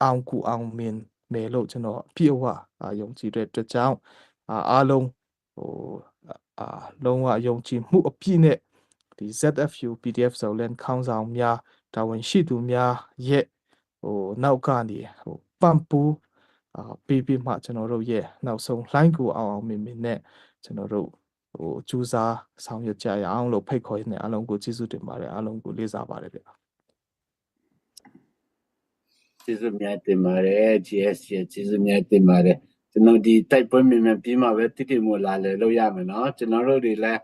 အောင်မြင်မယ်လို့ကျွန်တော်အပြည့်အဝယုံကြည်တဲ့အတွက်ကြောင့်အားလုံးလုံးဝယုံကြည်မှုအပြည့်နဲ့ဒီ ZFU PDF ဆိုလည်းခေါင်းဆောင်များတာဝန်ရှိသူများရဲ့နောက်ကနေပံ့ပိုးပြီးမှကျွန်တော်တို့ရဲ့နောက်ဆုံး line ကိုအောင်မြင်နဲ့ကျွန်တော်တို့စူးစမ်းဆောင်ရွက်ကြရအောင်လို့ဖိတ်ခေါ်နေအားလုံးကိုကျေးဇူးတင်ပါတယ်အားလုံးကိုလေးစားပါတယ်ဗျကျေးဇူးများတင်ပါတယ် GS ကျေးဇူးများတင်ပါတယ်ကျွန်တော်ဒီတိုက်ပွဲမြင်မြန်ပြီးမှပဲတိတိမို့လာလေလို့ရမယ်နော်ကျွန်တော်တို့တွေလည်း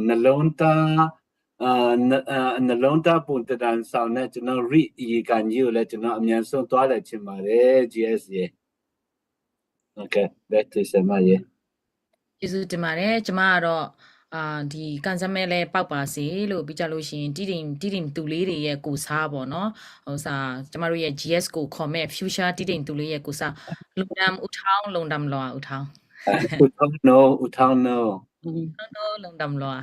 နှလုံးသားပုံတန်ဆောင်နဲ့ကျွန်တော်ရီကန်ကြီးကိုလည်းကျွန်တော်အမြန်ဆုံးသွားလိုက်ချင်ပါတယ် GS ရေ Okay back to Sama ရေကျေးဇူးတင်ပါတယ်ကျမကတော့ဒီကန်စမဲလဲပောက်ပါစေလို့ပြီးကြလို့ရှိရင်တီတင်သူလေးတွေရဲ့ကိုစားပေါ့နော်ကျမတို့ရဲ့ GS ကိုခေါ်မဲ့ future တီတင်သူလေးရဲ့ကိုစားလုံဒမ်ဦးထောင်းလုံဒမ်လောဦးထောင်းဦးထောင်းနိုလုံဒမ်လော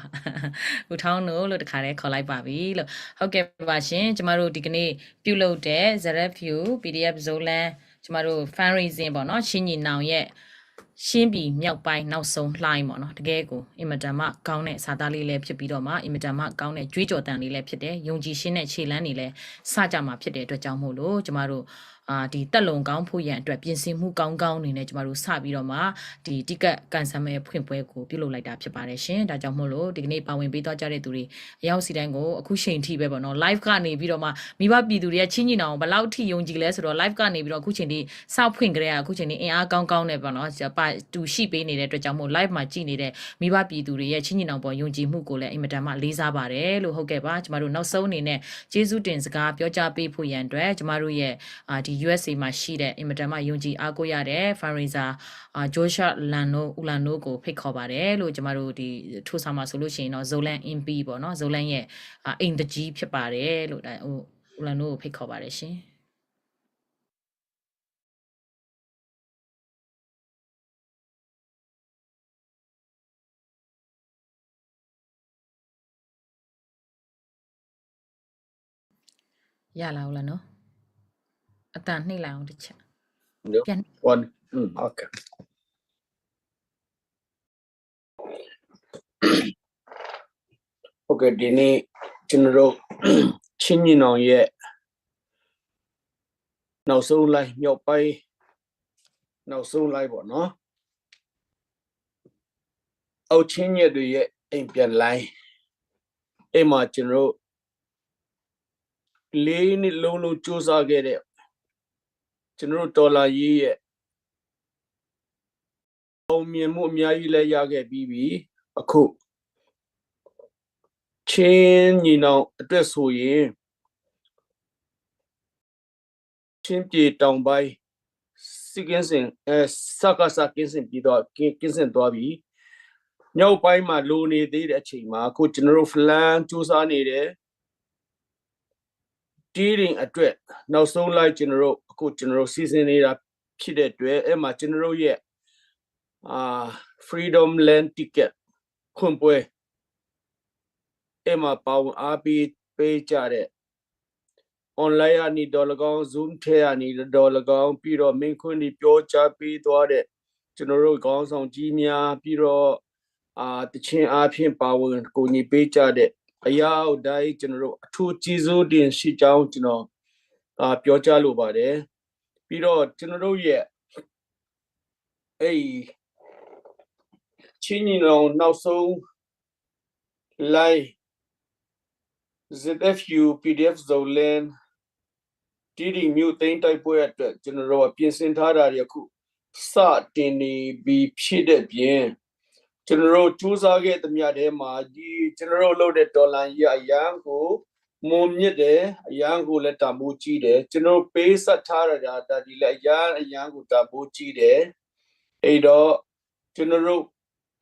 ဦးထောင်းနိုလို့တခါတည်းခေါ်လိုက်ပါပြီလို့ဟုတ်ကဲ့ပါရှင်ကျမတို့ဒီကနေ့ပြုလုပ်တဲ့ ZFU PDF Zolan ကျမတို့ fundraising ပေါ့နော်ရှင်းညီနောင်ရဲ့ ရှင်းပြီးမြောက်ပိုင်းနောက်ဆုံးလှိုင်းပေါ့နော်တကယ်ကိုအင်မတန်မှကောင်းတဲ့စာသားလေးလည်းဖြစ်ပြီးတော့မှအင်မတန်မှကောင်းတဲ့ကြွေးကြော်တန်လေးလည်းဖြစ်တယ်ယုံကြည်ရှင်းတဲ့ခြေလမ်းတွေလည်းစကြမှာဖြစ်တဲ့အတွက်ကြောင့်မို့လို့ကျမတို့ဒီတက်လုံကောင်းဖို့ရန်အတွက်ပြင်ဆင်မှုကောင်းကောင်းနေနဲ့ကျမတို့စပြီးတော့မှဒီတိကတ်ကန်ဆယ်မဲ့ဖွင့်ပွဲကိုပြုလုပ်လိုက်တာဖြစ်ပါတယ်ရှင်ဒါကြောင့်မို့လို့ဒီကနေ့ပါဝင်ပေးသွားကြတဲ့သူတွေအရောက်စီတိုင်းကိုအခုချိန်ထိပဲပေါ့နော် live ကနေပြီးတော့မှမိဘပြည်သူတွေကချင်းညီနောင်ဘယ်လောက်ထိယုံကြည်လဲဆိုတော့ live ကနေပြီးတော့အခုချိန်ထိစောက်ဖွင့်ကြရအခုချိန်ထိအင်အားကောင်းကောင်းနဲ့ပေါ့နော်ပါတူရှိပေးနေတဲ့အတွက်ကြောင့်မို့ live မှာကြည်နေတဲ့မိဘပြည်သူတွေရဲ့ချင်းညီနောင်ပေါ်ယုံကြည်မှုကိုလည်းအင်မတန်မှလေးစားပါတယ်လို့ဟုတ်ကဲ့ပါကျမတို့နောက်ဆုံးအနေနဲ့ကျေးဇူးတင်စကားပြောကြားပေးဖို့ရန်အတွက်ကျမတို့ရဲ့ဒီ USA မှာရှိတဲ့အင်မတန်မှယုံကြည်အားကိုးရတဲ့ fundraiser ဂျိုရှာလန်နိုဦးလန်နိုကိုဖိတ်ခေါ်ပါတယ်လို့ကျမတို့ဒီထိုးဆောင်မှာဆိုလို့ရှိရင်တော့ Zolan MP ပေါ့နော် Zolan ရဲ့အိမ်တကြီးဖြစ်ပါတယ်လို့ဒါဦးလန်နိုကိုဖိတ်ခေါ်ပါတယ်ရှင်ရလာဦးလားနော်အတန်နှိမ့်လိုက်အောင်တစ်ချက်ပြန် one okay ဟုတ်ကဲ့ဒီနေ့ကျွန်တော်တို့ချင်းညီနောင်ရဲ့နောက်ဆုံးလိုက်မြောက်ပိုင်းနောက်ဆုံးလိုက်ပေါ့နော်အောက်ချင်းရဲ့တွေရဲ့အိမ်ပြန်လိုက်အိမ်မှာကျွန်တော်တို့လေးနှစ်လုံးလုံးစူးစမ်းခဲ့တဲ့ကျွန်တော်တို့ဒေါ်လာရေးရဲ့အောင်မြင်မှုအများကြီးလည်းရခဲ့ပြီးပြီအခုချင်းညီနောင်အတွက်ဆိုရင်ချင်းပြေတောင်ပိုင်းစီကင်းစင်စကားစကင်းစင်ပြီးတော့ကင်းစင်သွားပြီမြောက်ပိုင်းမှာလိုနေသေးတဲ့အချိန်မှာအခုကျွန်တော်တို့ဖလန်စူးစမ်းနေတယ်တီးရင်အတွက်နောက်ဆုံးလိုက်ကျွန်တော်တို့အခုကျွန်တော်တို့စီစဉ်နေတာဖြစ်တဲ့အတွက်အဲ့မှာကျွန်တော်တို့ရဲ့freedom land ticket ခွင့်ပွဲအဲ့မှာပေါင်းအားပေးကြတဲ့ online ကနေတော့၎င်း zoom ထဲကနေတော့၎င်းပြီးတော့မင်းခွင့်ဒီပြောချပေးသွားတဲ့ကျွန်တော်တို့ခေါင်းဆောင်ကြီးများပြီးတော့တချင်းအားဖြင့်ပါဝင်ကိုညီပေးကြတဲ့အရာတိုင်းကျွန်တော်တို့အထူးကျေးဇူးတင်ရှိကြောင်းကျွန်တော်ပြောကြားလိုပါတယ်ပြီးတော့ကျွန်တော်တို့ရဲ့အဲ့ချင်းညီနောင်နောက်ဆုံး live ZFU PDF Zolan တီးမြို့သိမ်းတိုက်ပွဲအတွက်ကျွန်တော်တို့ပြင်ဆင်ထားတာတွေအခုစတင်နေပြီးဖြစ်တဲ့ပြင်ကျွန်တော်တို့စူးစမ်းခဲ့သမျှထဲမှာဒီကျွန်တော်တို့လုပ်တဲ့ဒေါ်လာကြီးအရန်ကိုမုံမြင့်တယ်အရန်ကိုလည်းတမိုးကြီးတယ်ကျွန်တော်ပေးဆက်ထားရတာဒီလည်းအရန်ကိုတမိုးကြီးတယ်အဲ့တော့ကျွန်တော်တို့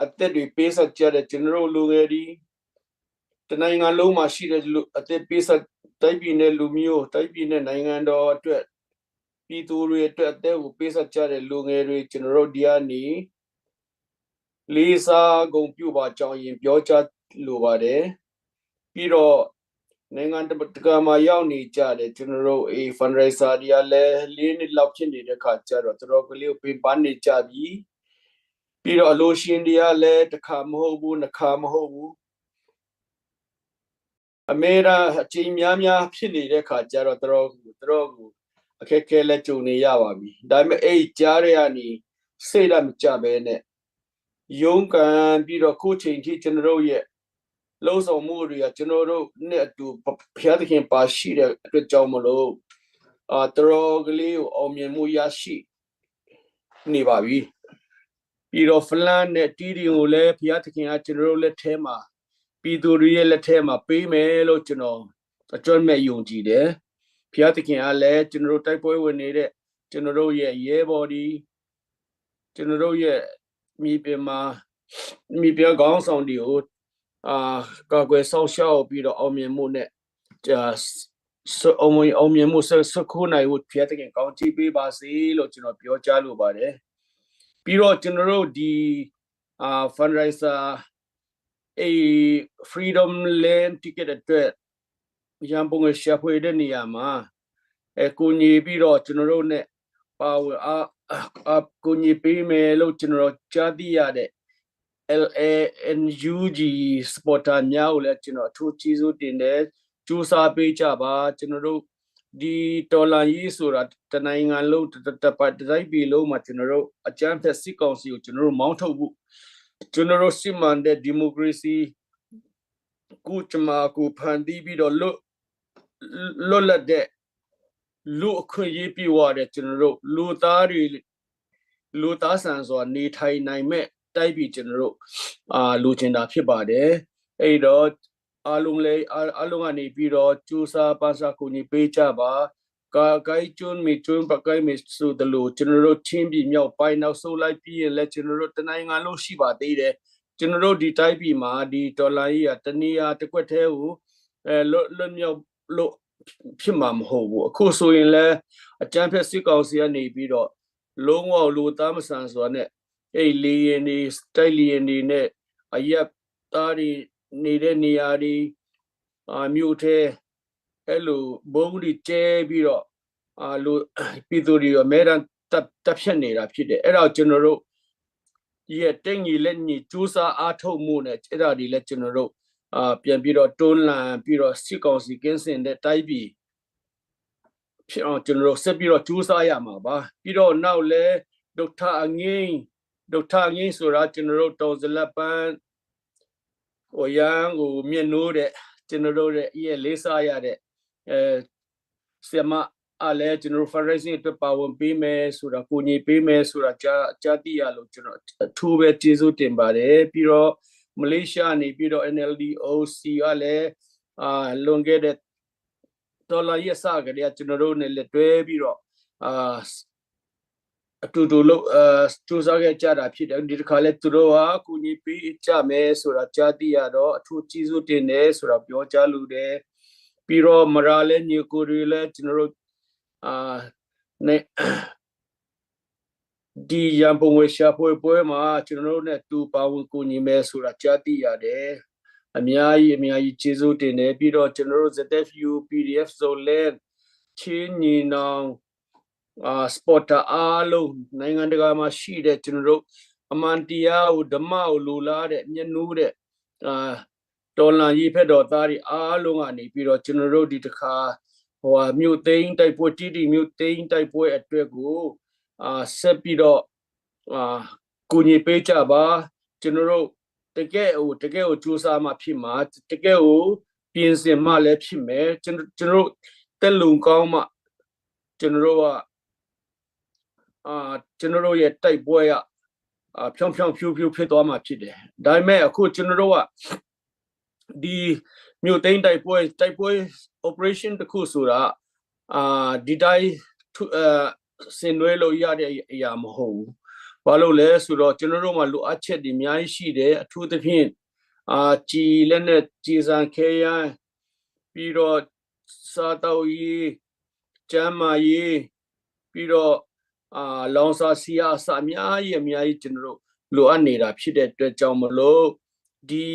အသက်တွေပေးဆက်ကြတဲ့ကျွန်တော်တို့လူငယ်တွေတနိုင်ငံလုံးမှာရှိတဲ့လူအသက်ပေးဆက်တိုက်ပြည်နဲ့လူမျိုးတိုက်ပြည်နဲ့နိုင်ငံတော်အတွက်ပြည်သူတွေအတွက်အသက်ကိုပေးဆက်ကြတဲ့လူငယ်တွေကျွန်တော်တို့ဒီကနေလေးစားဂုဏ်ပြုပါကြောင်းရင်ပြောကြားလိုပါတယ်ပြီးတော့နိုင်ငံတကာမှာရောက်နေကြတယ်ကျွန်တော်တို့fundraiser တွေကလည်း၄နှစ်လောက်ဖြစ်နေတဲ့ခါကျတော့တော်တော်ကလေးကိုပင်ပန်းနေကြပြီပြီးတော့အလို့ရှင်တွေကလည်းတစ်ခါမဟုတ်ဘူးနှစ်ခါမဟုတ်ဘူးအမေရာအချိန်များဖြစ်နေတဲ့ခါကျတော့တော်တော်ကိုအခက်ခဲလက်ကြုံနေရပါပြီဒါပေမဲ့အဲ့ကြားရကနေစိတ်ဓာတ်မကြဘဲနဲ့ရုန်းကန်ပြီးတော့ခုချိန်ထိကျွန်တော်တို့ရဲ့လုံးဆောင်မှုတွေကကျွန်တော်တို့နဲ့အတူဖျားသခင်ပါရှိတဲ့အတွက်ကြောင့်မလို့တော်ကလေးကိုအောင်မြင်မှုရရှိနေပါပြီပြီးတော့ဖလန်နဲ့တီးကိုလည်းဖျားသခင်ကကျွန်တော်တို့လက်ထဲမှာပြည်သူတွေရဲ့လက်ထဲမှာပေးမယ်လို့ကျွန်တော်အကျွမ်းမဲ့ယုံကြည်တယ်ဖျားသခင်ကလည်းကျွန်တော်တို့တိုက်ပွဲဝင်နေတဲ့ကျွန်တော်တို့ရဲ့ရဲဘော်ဒီကျွန်တော်တို့ရဲ့မြေပြင်ခေါင်းဆောင်တွေကိုကာကွယ်ဆောင်ရှောက်ပြီးတော့အောင်မြင်မှုနဲ့အောင်မြင်မှုစခုနိုင်ဖို့ဖျက်တဲ့ကောင်းချီးပေးပါစေလို့ကျွန်တော်ပြောကြားလိုပါတယ်ပြီးတော့ကျွန်တော်တို့ဒီfundraiser freedom land ticket အတွက်ရန်ပုံငွေရှာဖွေတဲ့နေရာမှာကိုညီပြီးတော့ကျွန်တော်တို့နဲ့ပါဝင် ကိုညီပေးမယ်လို့ကျွန်တော်ကြားသိရတဲ့ LANUG supporter များကိုလည်းကျွန်တော်အထူးကျေးဇူးတင်တယ်ကြိုးစားပေးကြပါကျွန်တော်တို့ဒီတော်လန်ရေးဆိုတာတနိုင်ငံလုံးတစ်ပတ်တိုင်းပြည်လုံးမှာကျွန်တော်တို့အကြမ်းဖက်စစ်ကောင်စီကိုကျွန်တော်တို့မောင်းထုတ်ဖို့ကျွန်တော်တို့စစ်မှန်တဲ့ဒီမိုကရေစီကိုကျမကိုဖန်တီးပြီးတော့လွတ်လပ်တဲ့လူအခွင့်အရေးပြည့်ဝတဲ့ကျွန်တော်တို့လူသားဆန်စွာနေထိုင်နိုင်မဲ့တိုက်ပြီးကျွန်တော်တို့လူချင်တာဖြစ်ပါတယ်အဲ့တော့အားလုံးကနေပြီးတော့ကျူစာပါစာကိုညီပေးကြပါကာကိုင်းကျွန်းမီကျွန်းပကိုင်းမီဆိုတလို့ကျွန်တော်တို့ချင်းပြည်မြောက်ပိုင်းနောက်ဆုံးလိုက်ပြီးရင်လည်းကျွန်တော်တို့တနိုင်ငံလုံးရှိပါသေးတယ်ကျွန်တော်တို့ဒီတိုက်ပြည်မှာဒီဒေါ်လာကြီးကတနည်းအားတစ်ခွက်သေးကိုလွတ်မြောက်လို့ဖြစ်မှာမဟုတ်ဘူးအခုဆိုရင်လည်းအကြမ်းဖက်စစ်ကောင်စီကနေပြီးတော့လုံးဝလူသားမဆန်စွာနဲ့အဲ့လီယန်ဒီစတိုင်လီယန်ဒီနဲ့အရက်သားတွေနေတဲ့နေရာတွေမြို့ထဲအဲ့လိုဘုံတွေကျဲပြီးတော့လူပြည်သူတွေအမဲတမ်းတပ်ဖြတ်နေတာဖြစ်တယ်အဲ့တော့ကျွန်တော်တို့ရဲ့တက်ညီလက်ညီစူးစာအားထုတ်မှုနဲ့အဲ့ဒါတွေလည်းကျွန်တော်တို့ပြန်ပြီးတော့တွန်းလှန်ပြီးတော့စစ်ကောင်စီကင်းစင်တဲ့တိုက်ပြည်ဖြစ်အောင်ကျွန်တော်တို့ဆက်ပြီးတော့စူးစာရမှာပါပြီးတော့နောက်လဲဒေါက်တာအငင်းဆိုတာကျွန်တော်တို့တော်စလက်ပန်းဟိုရန်ကိုမြင့်နိုးတဲ့ကျွန်တော်တို့ရဲ့လေးစားရတဲ့ဆီမအားလည်းကျွန်တော် fundraising အတွက်ပါဝင်ပေးမယ်ဆိုတာကိုညီပေးမယ်ဆိုတာကြားသိရလို့ကျွန်တော်အထူးပဲကျေးဇူးတင်ပါတယ်ပြီးတော့မလေးရှားနေပြီးတော့ NLD-OC ကလည်းလွန်ခဲ့တဲ့ဒေါ်လာရဲ့စကတည်းကကျွန်တော်တို့နဲ့လက်တွဲပြီးတော့အတူတူလို့စူးစမ်းခဲ့ကြတာဖြစ်တယ်ဒီတစ်ခါလဲသူတို့ဟာကိုညီပေးကြမယ်ဆိုတာကြားသိရတော့အထူးကျေးဇူးတင်တယ်ဆိုတာပြောကြားလို့တယ်ပြီးတော့မရာလဲညီကိုတွေလဲကျွန်တော်တို့နဲ့ဒီရန်ပုံငွေရှာဖွေပွဲမှာကျွန်တော်တို့နဲ့တူပါဝင်ကိုညီမယ်ဆိုတာကြားသိရတယ်အများကြီးကျေးဇူးတင်တယ်ပြီးတော့ကျွန်တော်တို့ ZFU PDF ဆိုလဲချင်းညီနောင်supporter အားလုံးနိုင်ငံတကာမှာရှိတဲ့ကျွန်တော်တို့အမှန်တရားကိုဓမ္မကိုလူလားတဲ့မျက်နှာတဲ့တော်လန်ရေးဖက်တော်သားတွေအားလုံးကနေပြီးတော့ကျွန်တော်တို့ဒီတစ်ခါမြို့သိမ်းတိုက်ပွဲတီမြို့သိမ်းတိုက်ပွဲအတွက်ကိုဆက်ပြီးတော့ကိုညီပေးကြပါကျွန်တော်တို့တကယ်ကိုကြိုးစားမှဖြစ်မှာတကယ်ကိုပြင်ဆင်မှလည်းဖြစ်မယ်ကျွန်တော်တို့တက်လုံကောင်းမှကျွန်တော်တို့ကကျွန်တော်တို့ရဲ့တိုက်ပွဲကဖြောင်းဖြူဖြစ်သွားမှာဖြစ်တယ်ဒါပေမဲ့အခုကျွန်တော်တို့ကဒီမြို့သိမ်းတိုက်ပွဲ operation တခုဆိုတာဒီတိုင်းဆင်နွှဲလို့ရတဲ့အရာမဟုတ်ဘူးဘာလို့လဲဆိုတော့ကျွန်တော်တို့မှာလိုအပ်ချက်တွေအများကြီးရှိတယ်အထူးသဖြင့်ကြည်လက်နဲ့ကြည်စံခဲရန်ပြီးတော့စားတော့ရေးကျမ်းမာရေးပြီးတော့လောင်စာဆီအစအများကြီးကျွန်တော်တို့လိုအပ်နေတာဖြစ်တဲ့အတွက်ကြောင့်မလို့ဒီ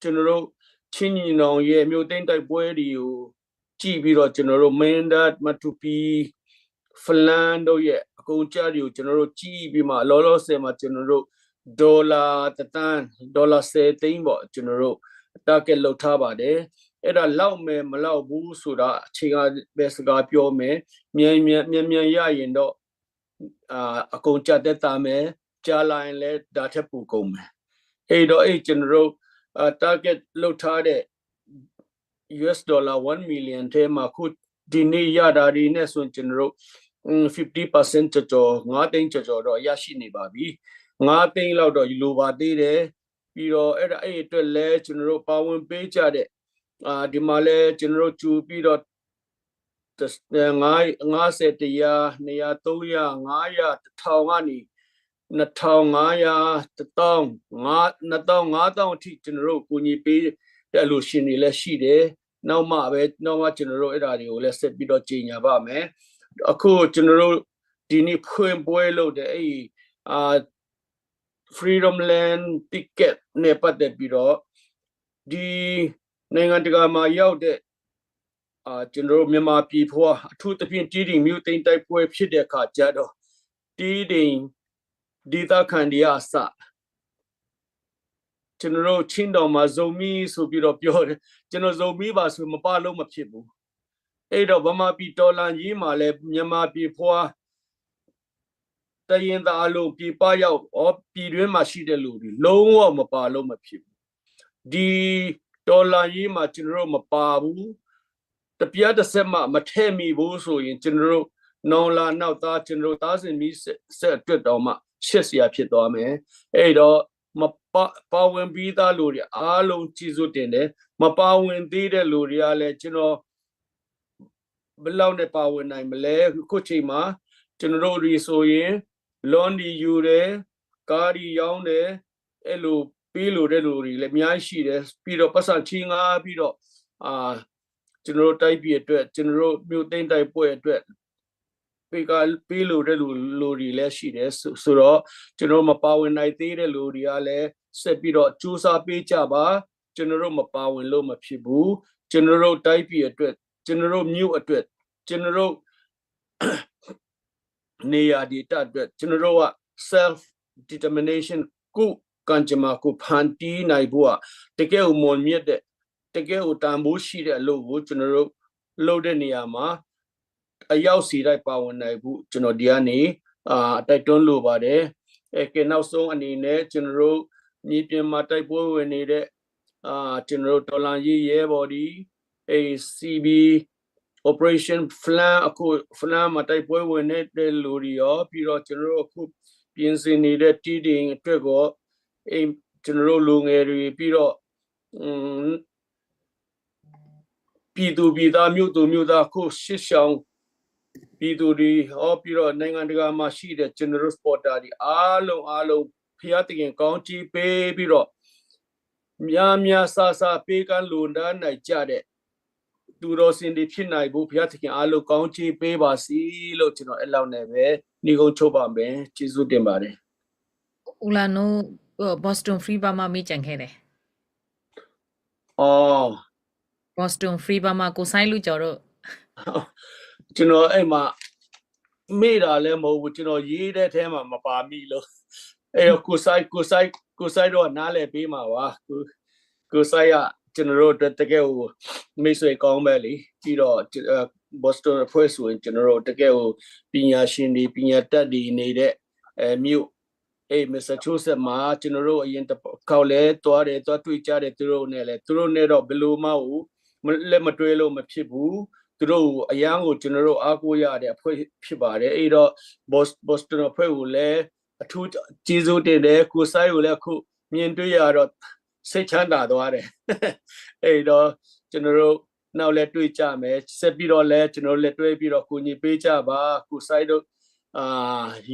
ကျွန်တော်တို့ချင်းညီနောင်ရဲ့မြို့သိမ်းတိုက်ပွဲတွေကိုကြည့်ပြီးတော့ကျွန်တော်တို့မင်းတပ်မတူပီဖလန်တို့ရဲ့အကုန်ကြားတွေကိုကျွန်တော်တို့ကြည့်ပြီးမှလောလောဆယ်မှာကျွန်တော်တို့ဒေါ်လာ10 သိန်းပေါ့ကျွန်တော်တို့ target လောက်ထားပါတယ်အဲ့ဒါလောက်မယ်မလောက်ဘူးဆိုတာအချိန်ကပဲစကားပြောမယ်မြန်ရရင်တော့အကုန်ကြတဲ့တာမယ်ကြားလာရင်လည်းဒါထက်ပိုကုန်မယ်အဲ့တော့ကျွန်တော်တို့target လောက်ထားတဲ့ US dollar 1 million ထဲမှာခုဒီနေ့ရတာဒီနဲ့ဆိုကျွန်တော်တို့50% ကျော်9 သိန်းကျော်တော့ရရှိနေပါပြီ9 သိန်းလောက်တော့လိုပါသေးတယ်ပြီးတော့အဲ့အတွက်လဲကျွန်တော်တို့ပါဝင်ပေးကြတဲ့ဒီမှာလဲကျွန်တော်တို့ကြူပြီးတော့50 100 200 300 500 1000ကနေ2500 1000 အထိကျွန်တော်တို့ကိုညီပေးတဲ့လူရှင်တွေလည်းရှိတယ်နောက်မှကျွန်တော်တို့အဲ့ဒါတွေကိုလည်းဆက်ပြီးတော့ကြီးညာပါမယ်အခုကျွန်တော်တို့ဒီနေ့ဖွင့်ပွဲလုပ်တဲ့Freedom Land Ticket နဲ့ပတ်သက်ပြီးတော့ဒီနိုင်ငံတကာမှာရောက်တဲ့ ကျွန်တော်တို့မြန်မာပြည်ဖွာအထူးသဖြင့်တီးတိမ်မြို့သိမ်းတိုက်ပွဲဖြစ်တဲ့အခါကျတော့တီးတိမ်ဒေသခံတွေအစကျွန်တော်တို့ချင်းတော်မှာဇုံမီဆိုပြီးတော့ပြောတယ်ကျွန်တော်ဇုံမီပါဆိုမပါလို့မဖြစ်ဘူးအဲ့တော့ဗမာပြည်တော်လန်ကြီးမှာလည်းမြန်မာပြည်ဖွာတရင်သားလို့ပြည်ပရောက်ပြည်တွင်းမှာရှိတဲ့လူတွေလုံးဝမပါလို့မဖြစ်ဘူးဒီတော်လန်ကြီးမှာကျွန်တော်တို့မပါဘူးတပြားတစ်ဆက်မှမထဲ့မိဘူးဆိုရင်ကျွန်တော်တို့နောင်လာနောက်သားကျွန်တော်တို့သားစဉ်မိဆက်အတွက်တော့မှရှက်စရာဖြစ်သွားမယ်အဲ့တော့မပါဝင်ပြီးသားလူတွေအားလုံးကျေးဇူးတင်တယ်မပါဝင်သေးတဲ့လူတွေကလည်းကျွန်တော်ဘယ်လောက်နဲ့ပါဝင်နိုင်မလဲခုချိန်မှာကျွန်တော်တို့ဒီဆိုရင်လွန်ဒီယူတယ်ကားဒီရောင်းတယ်အဲ့လိုပေးလို့တဲ့လူတွေလည်းအများကြီးရှိတယ်ပြီးတော့ပတ်စံချင်းငါပြီးတော့ကျွန်တော်တို့တိုက်ပြည်အတွက်ကျွန်တော်တို့မြို့သိမ်းတိုက်ပွဲအတွက်ပေးလို့တဲ့လူတွေလည်းရှိတယ်ဆိုတော့ကျွန်တော်မပါဝင်နိုင်သေးတဲ့လူတွေကလည်းဆက်ပြီးတော့စူးစမ်းပေးကြပါကျွန်တော်တို့မပါဝင်လို့မဖြစ်ဘူးကျွန်တော်တို့တိုက်ပြည်အတွက်ကျွန်တော်တို့မြို့အတွက်ကျွန်တော်တို့နေရာဒေသအတွက်ကျွန်တော်တို့က self determination ကိုကံကြမ္မာကိုဖန်တီးနိုင်ဖို့တကယ်ကိုမွန်မြတ်တဲ့တကယ်ကိုတန်ဖိုးရှိတဲ့အလုပ်ကိုကျွန်တော်တို့လုပ်တဲ့နေရာမှာအရောက်စီတိုင်းပါဝင်နိုင်ဖို့ကျွန်တော်ဒီကနေတိုက်တွန်းလိုပါတယ်ကဲနောက်ဆုံးအနေနဲ့ကျွန်တော်တို့မြေပြင်မှာတိုက်ပွဲဝင်နေတဲ့ကျွန်တော်တို့တော်လန်ရေးရဲဘော်ဒီ CB operation flan အခု flan မှာတိုက်ပွဲဝင်နေတဲ့လူတွေရောပြီးတော့ကျွန်တော်တို့အခုပြင်ဆင်နေတဲ့တီးတင်အတွက်ကိုကျွန်တော်တို့လူငယ်တွေပြီးတော့ပြည်သူပြည်သားမြို့သူမြို့သားခုရှစ်ဆောင်ပြည်သူတွေပြီးတော့နိုင်ငံတကာမှာရှိတဲ့ကျွန်တော်တို့ supporter တွေအားလုံးဖျားတခင်ကောင်းချီးပေးပြီးတော့များဆာပေးကမ်းလူတန်းနိုင်ကြတဲ့သူတော်စင်တွေဖြစ်နိုင်ဖို့ဖျားတခင်အားလုံးကောင်းချီးပေးပါစီလို့ကျွန်တော်အဲ့လောက်နဲ့ပဲညီကုန်းချုပ်ပါမယ်ကျေးဇူးတင်ပါတယ်ဦးလာနို Boston Free Burma မိကြံခဲ့တယ်Boston Free Burma ကိုဆိုင်လူကျော်တို့ကျွန်တော်အဲ့မှာမေ့တာလည်းမဟုတ်ဘူးကျွန်တော်ရေးတဲ့ထဲမှာမပါမိလို့အဲ့တော့ကိုဆိုင်တော့နားလည်ပေးမှာပါကိုဆိုင်ကကျွန်တော်တို့တကယ်ကိုမိတ်ဆွေကောင်းပဲလေပြီးတော့ Boston အဖွဲ့ဆိုရင်ကျွန်တော်တို့တကယ်ကိုပညာရှင်တွေပညာတတ်တွေနေတဲ့မြို့Massachusetts မှာကျွန်တော်တို့အရင်တစ်ခေါက်လဲသွားတွေ့ကြတယ်သူတို့နဲ့တော့ဘယ်လိုမှလက်မတွဲလို့မဖြစ်ဘူးသူတို့အရန်ကိုကျွန်တော်တို့အားကိုးရတဲ့အဖွဲ့ဖြစ်ပါတယ်အဲ့တော့ Boston အဖွဲ့ကိုလည်းအထူးကျေးဇူးတင်တယ်ကိုဆိုင်ကိုလည်းအခုမြင်တွေ့ရတော့စိတ်ချမ်းသာသွားတယ်အဲ့တော့ကျွန်တော်တို့နောက်လည်းတွေ့ကြမယ်ဆက်ပြီးတော့လည်းကျွန်တော်လည်းတွဲပြီးတော့ကိုညီပေးကြပါကိုဆိုင်တို့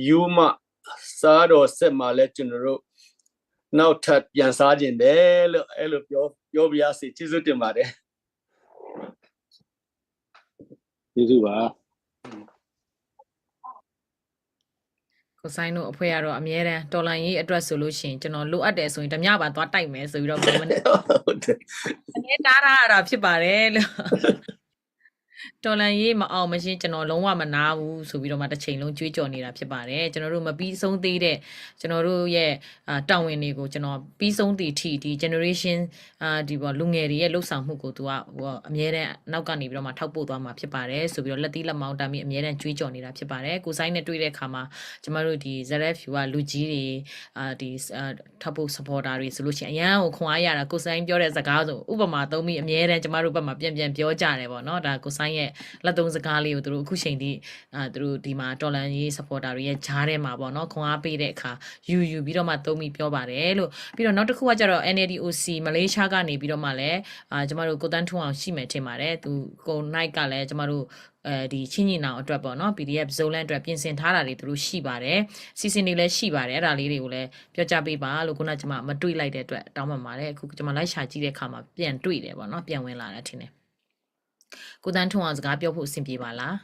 ယူမစားတော့ဆက်မှာလဲကျွန်တော်တို့နောက်ထပ်ပြန်စားခြင်းတယ်လို့အဲ့လိုပြောပြရစီကျေးဇူးတင်ပါတယ်ကျေးဇူးပါကိုဆိုင်တို့အဖွဲရတော့အမြဲတမ်းတော်လန်ရေးအတွက်ဆိုလို့ရှိရင်ကျွန်တော်လိုအပ်တယ်ဆိုရင်ဓမြပါသွားတိုက်မယ်ဆိုပြီးတော့မနေ့အမြဲတားရတာဖြစ်ပါတယ်လို့တော်လန်ရေးမအောင်မရှင်းကျွန်တော်လုံးဝမနာဘူးဆိုပြီးတော့မှတစ်ချိန်လုံးကြွေးကြော်နေတာဖြစ်ပါတယ်ကျွန်တော်တို့မပြီးဆုံးသေးတဲ့ကျွန်တော်တို့ရဲ့တာဝန်တွေကိုကျွန်တော်ပြီးဆုံးသည့်ထိဒီ generation ဒီပေါ့လူငယ်တွေရဲ့လှုပ်ဆောင်မှုကိုသူကအမြဲတမ်းနောက်ကနေပြီးတော့မှထောက်ပို့သွားမှာဖြစ်ပါတယ်ဆိုပြီးတော့လက်သီးလက်မောင်းတာမိအမြဲတမ်းကြွေးကြော်နေတာဖြစ်ပါတယ်ကိုဆိုင်နဲ့တွေ့တဲ့အခါမှာကျွန်တော်တို့ဒီ ZFU ကလူကြီးတွေဒီထောက်ပို့ supporter တွေဆိုလို့ရှိရင်အရန်ကိုခွန်အားရတာကိုဆိုင်ပြောတဲ့စကားဆိုဥပမာသုံးပြီးအမြဲတမ်းကျွန်တော်တို့ဘက်မှာပြန်ပြောကြတယ်ပေါ့နော်ဒါကိုဆိုင်ရဲ့လက်သုံးစကားလေးကိုသူတို့အခုချိန်ထိသူတို့ဒီမှာတော်လန်ရေး supporter တွေရဲ့ဂျားထဲမှာပေါ့နော်ခွန်အားပေးတဲ့အခါယူပြီးတော့မှသုံးပြီးပြောပါတယ်လို့ပြီးတော့နောက်တစ်ခုကကျတော့ NLDOC မလေးရှားကနေပြီးတော့မှလည်းကျမတို့ကိုတန်းထွန်းအောင်ရှိမယ်ထင်ပါတယ်သူကို night ကလည်းကျမတို့ဒီချင်းညီနောင်အတွက်ပေါ့နော် PDF ဇုံလန်အတွက်ပြင်ဆင်ထားတာတွေသူတို့ရှိပါတယ်စီစဉ်တွေလည်းရှိပါတယ်အဲ့ဒါလေးတွေကိုလည်းပြောကြပေးပါလို့ခုနကကျမမတွေ့လိုက်တဲ့အတွက်တောင်းပန်ပါတယ်အခုကျမလိုက်ရှာကြည့်တဲ့အခါမှာပြန်တွေ့တယ်ပေါ့နော်ပြန်ဝင်လာတာထင်တယ်ကိုတန်းထွန်းအောင်စကားပြောဖို့အဆင်ပြေပါလား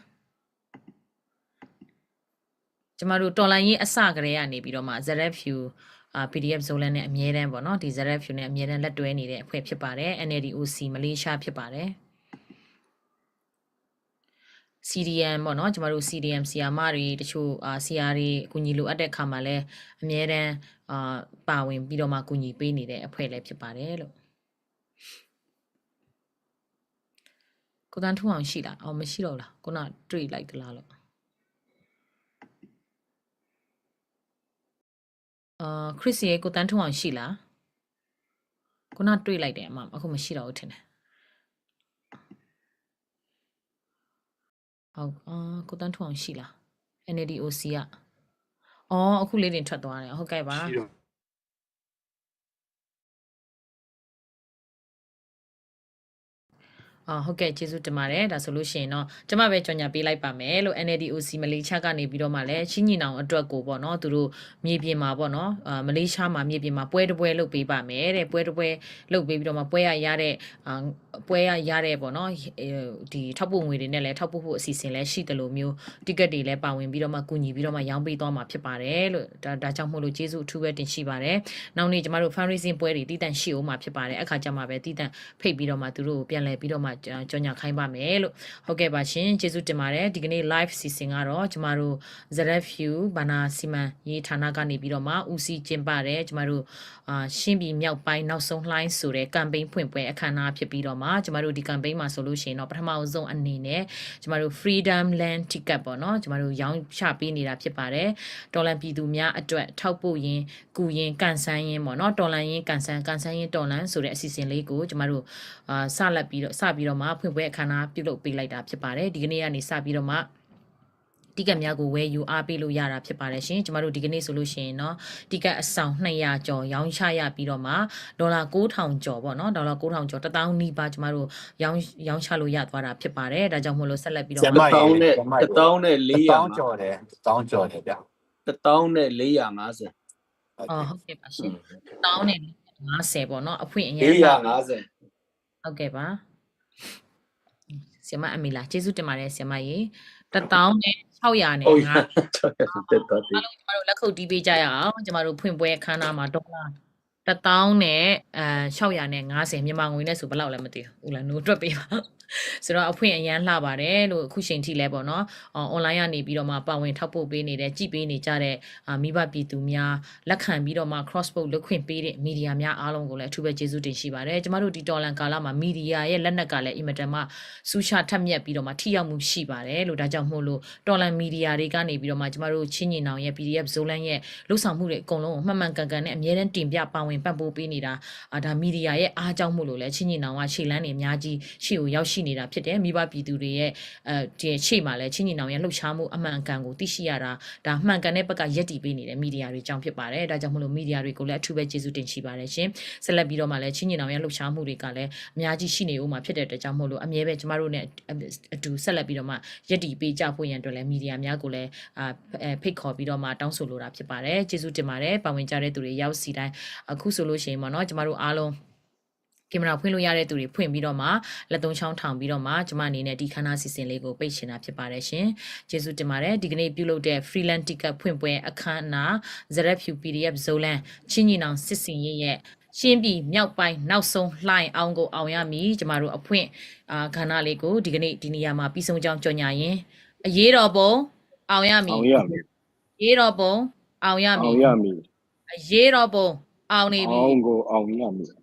ကျမတို့တော်လိုင်းရေးအစကတည်းကနေပြီးတော့မှ ZFU PDF ဇိုလန်နဲ့အမြဲတမ်းပေါ့နော်ဒီ ZFU နဲ့အမြဲတမ်းလက်တွဲနေတဲ့အဖွဲ့ဖြစ်ပါတယ် NLDOC မလေးရှားဖြစ်ပါတယ် CDM ပေါ့နော်ကျမတို့ CDM ဆီယာမတွေတချို့ဆီယာတွေအကူအညီလိုအပ်တဲ့အခါမှာလည်းအမြဲတမ်းပါဝင်ပြီးတော့မှအကူအညီပေးနေတဲ့အဖွဲ့လည်းဖြစ်ပါတယ်လို့ကိုတန်းထူအောင်ရှိလားအော်မရှိတော့လားခုနတွေ့လိုက်သလားလို့ခရစ်စီရဲ့ကိုတန်းထူအောင်ရှိလားခုနတွေ့လိုက်တယ်အမအခုမရှိတော့ဘူးထင်တယ်ဟုတ်ကိုတန်းထူအောင်ရှိလား NLDOC ကအခုလေးတင်ထွက်သွားတယ်ဟုတ်ကဲ့ပါဟုတ်ကဲ့ကျေးဇူးတင်ပါတယ်ဒါဆိုလို့ရှိရင်တော့ကျမပဲကြော်ညာပေးလိုက်ပါမယ်လို့ NLDOC မလေးရှားကနေပြီးတော့မှလည်းချင်းညီနောင်အတွက်ကိုပေါ့နော်သူတို့မြေပြင်မှာပေါ့နော်မလေးရှားမှာမြေပြင်မှာပွဲတစ်ပွဲလုပ်ပေးပါမယ်တဲ့ပွဲတစ်ပွဲလုပ်ပေးပြီးတော့မှပွဲရတဲ့ပေါ့နော်ဒီထောက်ပို့ငွေတွေနဲ့လည်းထောက်ပို့ဖို့အစီအစဉ်လည်းရှိတယ်လို့မျိုးတိကက်တွေလည်းပါဝင်ပြီးတော့မှကူညီပြီးတော့မှရောင်းပေးသွားမှာဖြစ်ပါတယ်လို့ဒါကြောင့်မို့လို့ကျေးဇူးအထူးပဲတင်ရှိပါတယ်နောက်နေ့ကျမတို့ fundraising ပွဲတွေတည်တံ့ရှိအောင်မှာဖြစ်ပါတယ်အခါကျမှပဲတည်တံ့ဖိတ်ပြီးတော့မှသူတို့ကိုပြန်လည်ပြီးတော့မှကြော်ညာခိုင်းပါမယ်လို့ဟုတ်ကဲ့ပါရှင်ကျေးဇူးတင်ပါတယ်ဒီကနေ့ live စီစဉ်ကတော့ကျမတို့ ZFU ဘာနာစီမံရေးဌာနကနေပြီးတော့မှဦးစီးကျင်းပတယ်ကျမတို့ရှင်းပြည်မြောက်ပိုင်းနောက်ဆုံးလှိုင်းဆိုတဲ့ campaign ဖွင့်ပွဲအခမ်းအနားဖြစ်ပြီးတော့မှကျမတို့ဒီ campaign မှာဆိုလို့ရှိရင်တော့ပထမအဆုံးအနေနဲ့ကျမတို့ freedom land ticket ပေါ့နော်ကျမတို့ရောင်းချပေးနေတာဖြစ်ပါတယ်တော်လန်ပြည်သူများအတွက်ထောက်ပို့ရင်ကူရင်ကန်ဆန်းရင်ပေါ့နော်တော်လန်ရင်ကန်ဆန်းရင်တော်လန်ဆိုတဲ့အစီအစဉ်လေးကိုကျမတို့စပြီးတော့မှဖွင့်ပွဲအခမ်းအနားပြုလုပ်ပေးလိုက်တာဖြစ်ပါတယ်ဒီကနေ့ကနေစပြီးတော့မှတိကက်များကိုဝယ်ယူအားပေးလို့ရတာဖြစ်ပါတယ်ရှင်ကျမတို့ဒီကနေ့ဆိုလို့ရှိရင်เนาะတိကက်အဆောင်200ကျော်ရောင်းချရပြီးတော့မှဒေါ်လာ9000ကျော်ပေါ့เนาะဒေါ်လာ9000ကျော်1000နီးပါးကျမတို့ရောင်းချလို့ရသွားတာဖြစ်ပါတယ်ဒါကြောင့်မို့လို့ဆက်လက်ပြီးတော့1000နဲ့400ကျော်တယ်1000ကျော်တယ်ဗျ1000နဲ့450ဟုတ်ကဲ့ပါရှင်1000နဲ့50ပေါ့เนาะအဖွင့်အရင်450ဟုတ်ကဲ့ပါဆီမအမီလာကျေးဇူးတင်ပါတယ်ဆီမရေ1000နဲ့600နဲ့5တက်တော့ဒီအားလုံးကျမတို့လက်ခုပ်တီးပေးကြရအောင်ကျမတို့ဖွင့်ပွဲအခမ်းအနားမှာဒေါ်လာ1000နဲ့650မြန်မာငွေနဲ့ဆိုဘယ်လောက်လဲမသိဘူးလားနိုးတွက်ပေးပါဆိုတော့အဖွင့်အရန်လှပါတယ်လို့အခုချိန်ထိလဲပေါ့နော်အွန်လိုင်းကနေပြီးတော့မှပါဝင်ထောက်ပို့ပေးနေတဲ့ကြည်ပေးနေကြတဲ့မိဘပြည်သူများလက်ခံပြီးတော့မှ cross book လုပ်ခွင့်ပေးတဲ့မီဒီယာများအားလုံးကိုလည်းအထူးပဲကျေးဇူးတင်ရှိပါတယ်ကျမတို့ဒီတော်လန်ကာလမှာမီဒီယာရဲ့လက်နက်ကလည်းအင်မတန်မှစူးချထက်မြက်ပြီးတော့မှထိရောက်မှုရှိပါတယ်လို့ဒါကြောင့်မို့လို့တော်လန်မီဒီယာတွေကနေပြီးတော့မှကျမတို့ချင်းညီနောင်ရဲ့ PDF ဇိုလန်ရဲ့လှုပ်ဆောင်မှုတွေအကုန်လုံးကိုမှန်ကန်ကန်နဲ့အမြဲတမ်းတင်ပြပါဝင်ပတ်ပိုးပေးနေတာဒါမီဒီယာရဲ့အားကြောင့်မို့လို့လည်းချင်းညီနောင်ကရှေ့လန်းနေအများကြီးရှေ့ကိုရောက်ရှိနေတာဖြစ်တယ်မိဘပြည်သူတွေရဲ့ဒီရှေ့မှာလည်းချင်းညီနောင်ရဲ့လှုပ်ရှားမှုအမှန်အကန်ကိုသိရှိရတာဒါမှန်ကန်တဲ့ဘက်ကရက်တည်ပေးနေတဲ့မီဒီယာတွေကြောင့်ဖြစ်ပါတယ်ဒါကြောင့်မို့လို့မီဒီယာတွေကိုလည်းအထူးပဲကျေးဇူးတင်ရှိပါတယ်ရှင်ဆက်လက်ပြီးတော့မှလည်းချင်းညီနောင်ရဲ့လှုပ်ရှားမှုတွေကလည်းအများကြီးရှိနေဦးမှာဖြစ်တဲ့အတွက်ကြောင့်မို့လို့အမြဲပဲကျမတို့နဲ့အတူဆက်လက်ပြီးတော့မှရက်တည်ပေးကြဖို့ရန်အတွက်လည်းမီဒီယာများကိုလည်းဖိတ်ခေါ်ပြီးတော့မှတောင်းဆိုလိုတာဖြစ်ပါတယ်ကျေးဇူးတင်ပါတယ်ပါဝင်ကြတဲ့သူတွေရောက်စီတိုင်းအခုဆိုလို့ရှိရင်ပေါ့နော်ကျမတို့အားလုံးကင်မရာဖွင့်လို့ရတဲ့သူတွေဖွင့်ပြီးတော့မှလက်သုံးချောင်းထောင်ပြီးတော့မှကျမအနေနဲ့ဒီခန်းနာစီစဉ်လေးကိုပိတ်ရှင်တာဖြစ်ပါတယ်ရှင်ကျေးဇူးတင်ပါတယ်ဒီကနေ့ပြုလုပ်တဲ့ freelance ticket ဖွင့်ပွဲအခမ်းအနား ZFU PDF ဇိုလန်ချင်းညီနောင်စစ်စင်ရဲ့ရှင်းပြည်မြောက်ပိုင်းနောက်ဆုံးလှိုင်းအောင်ကိုအောင်ရမည်ကျမတို့အဖွင့်ခန်းနာလေးကိုဒီကနေ့ဒီနေရာမှာပြီးဆုံးကြောင်းကြော်ညာရင်အရေးတော်ပုံအောင်ရမည်ရေးတော်ပုံအောင်ရမည်အရေးတော်ပုံအောင်နေပြီအောင်ကိုအောင်ရမည်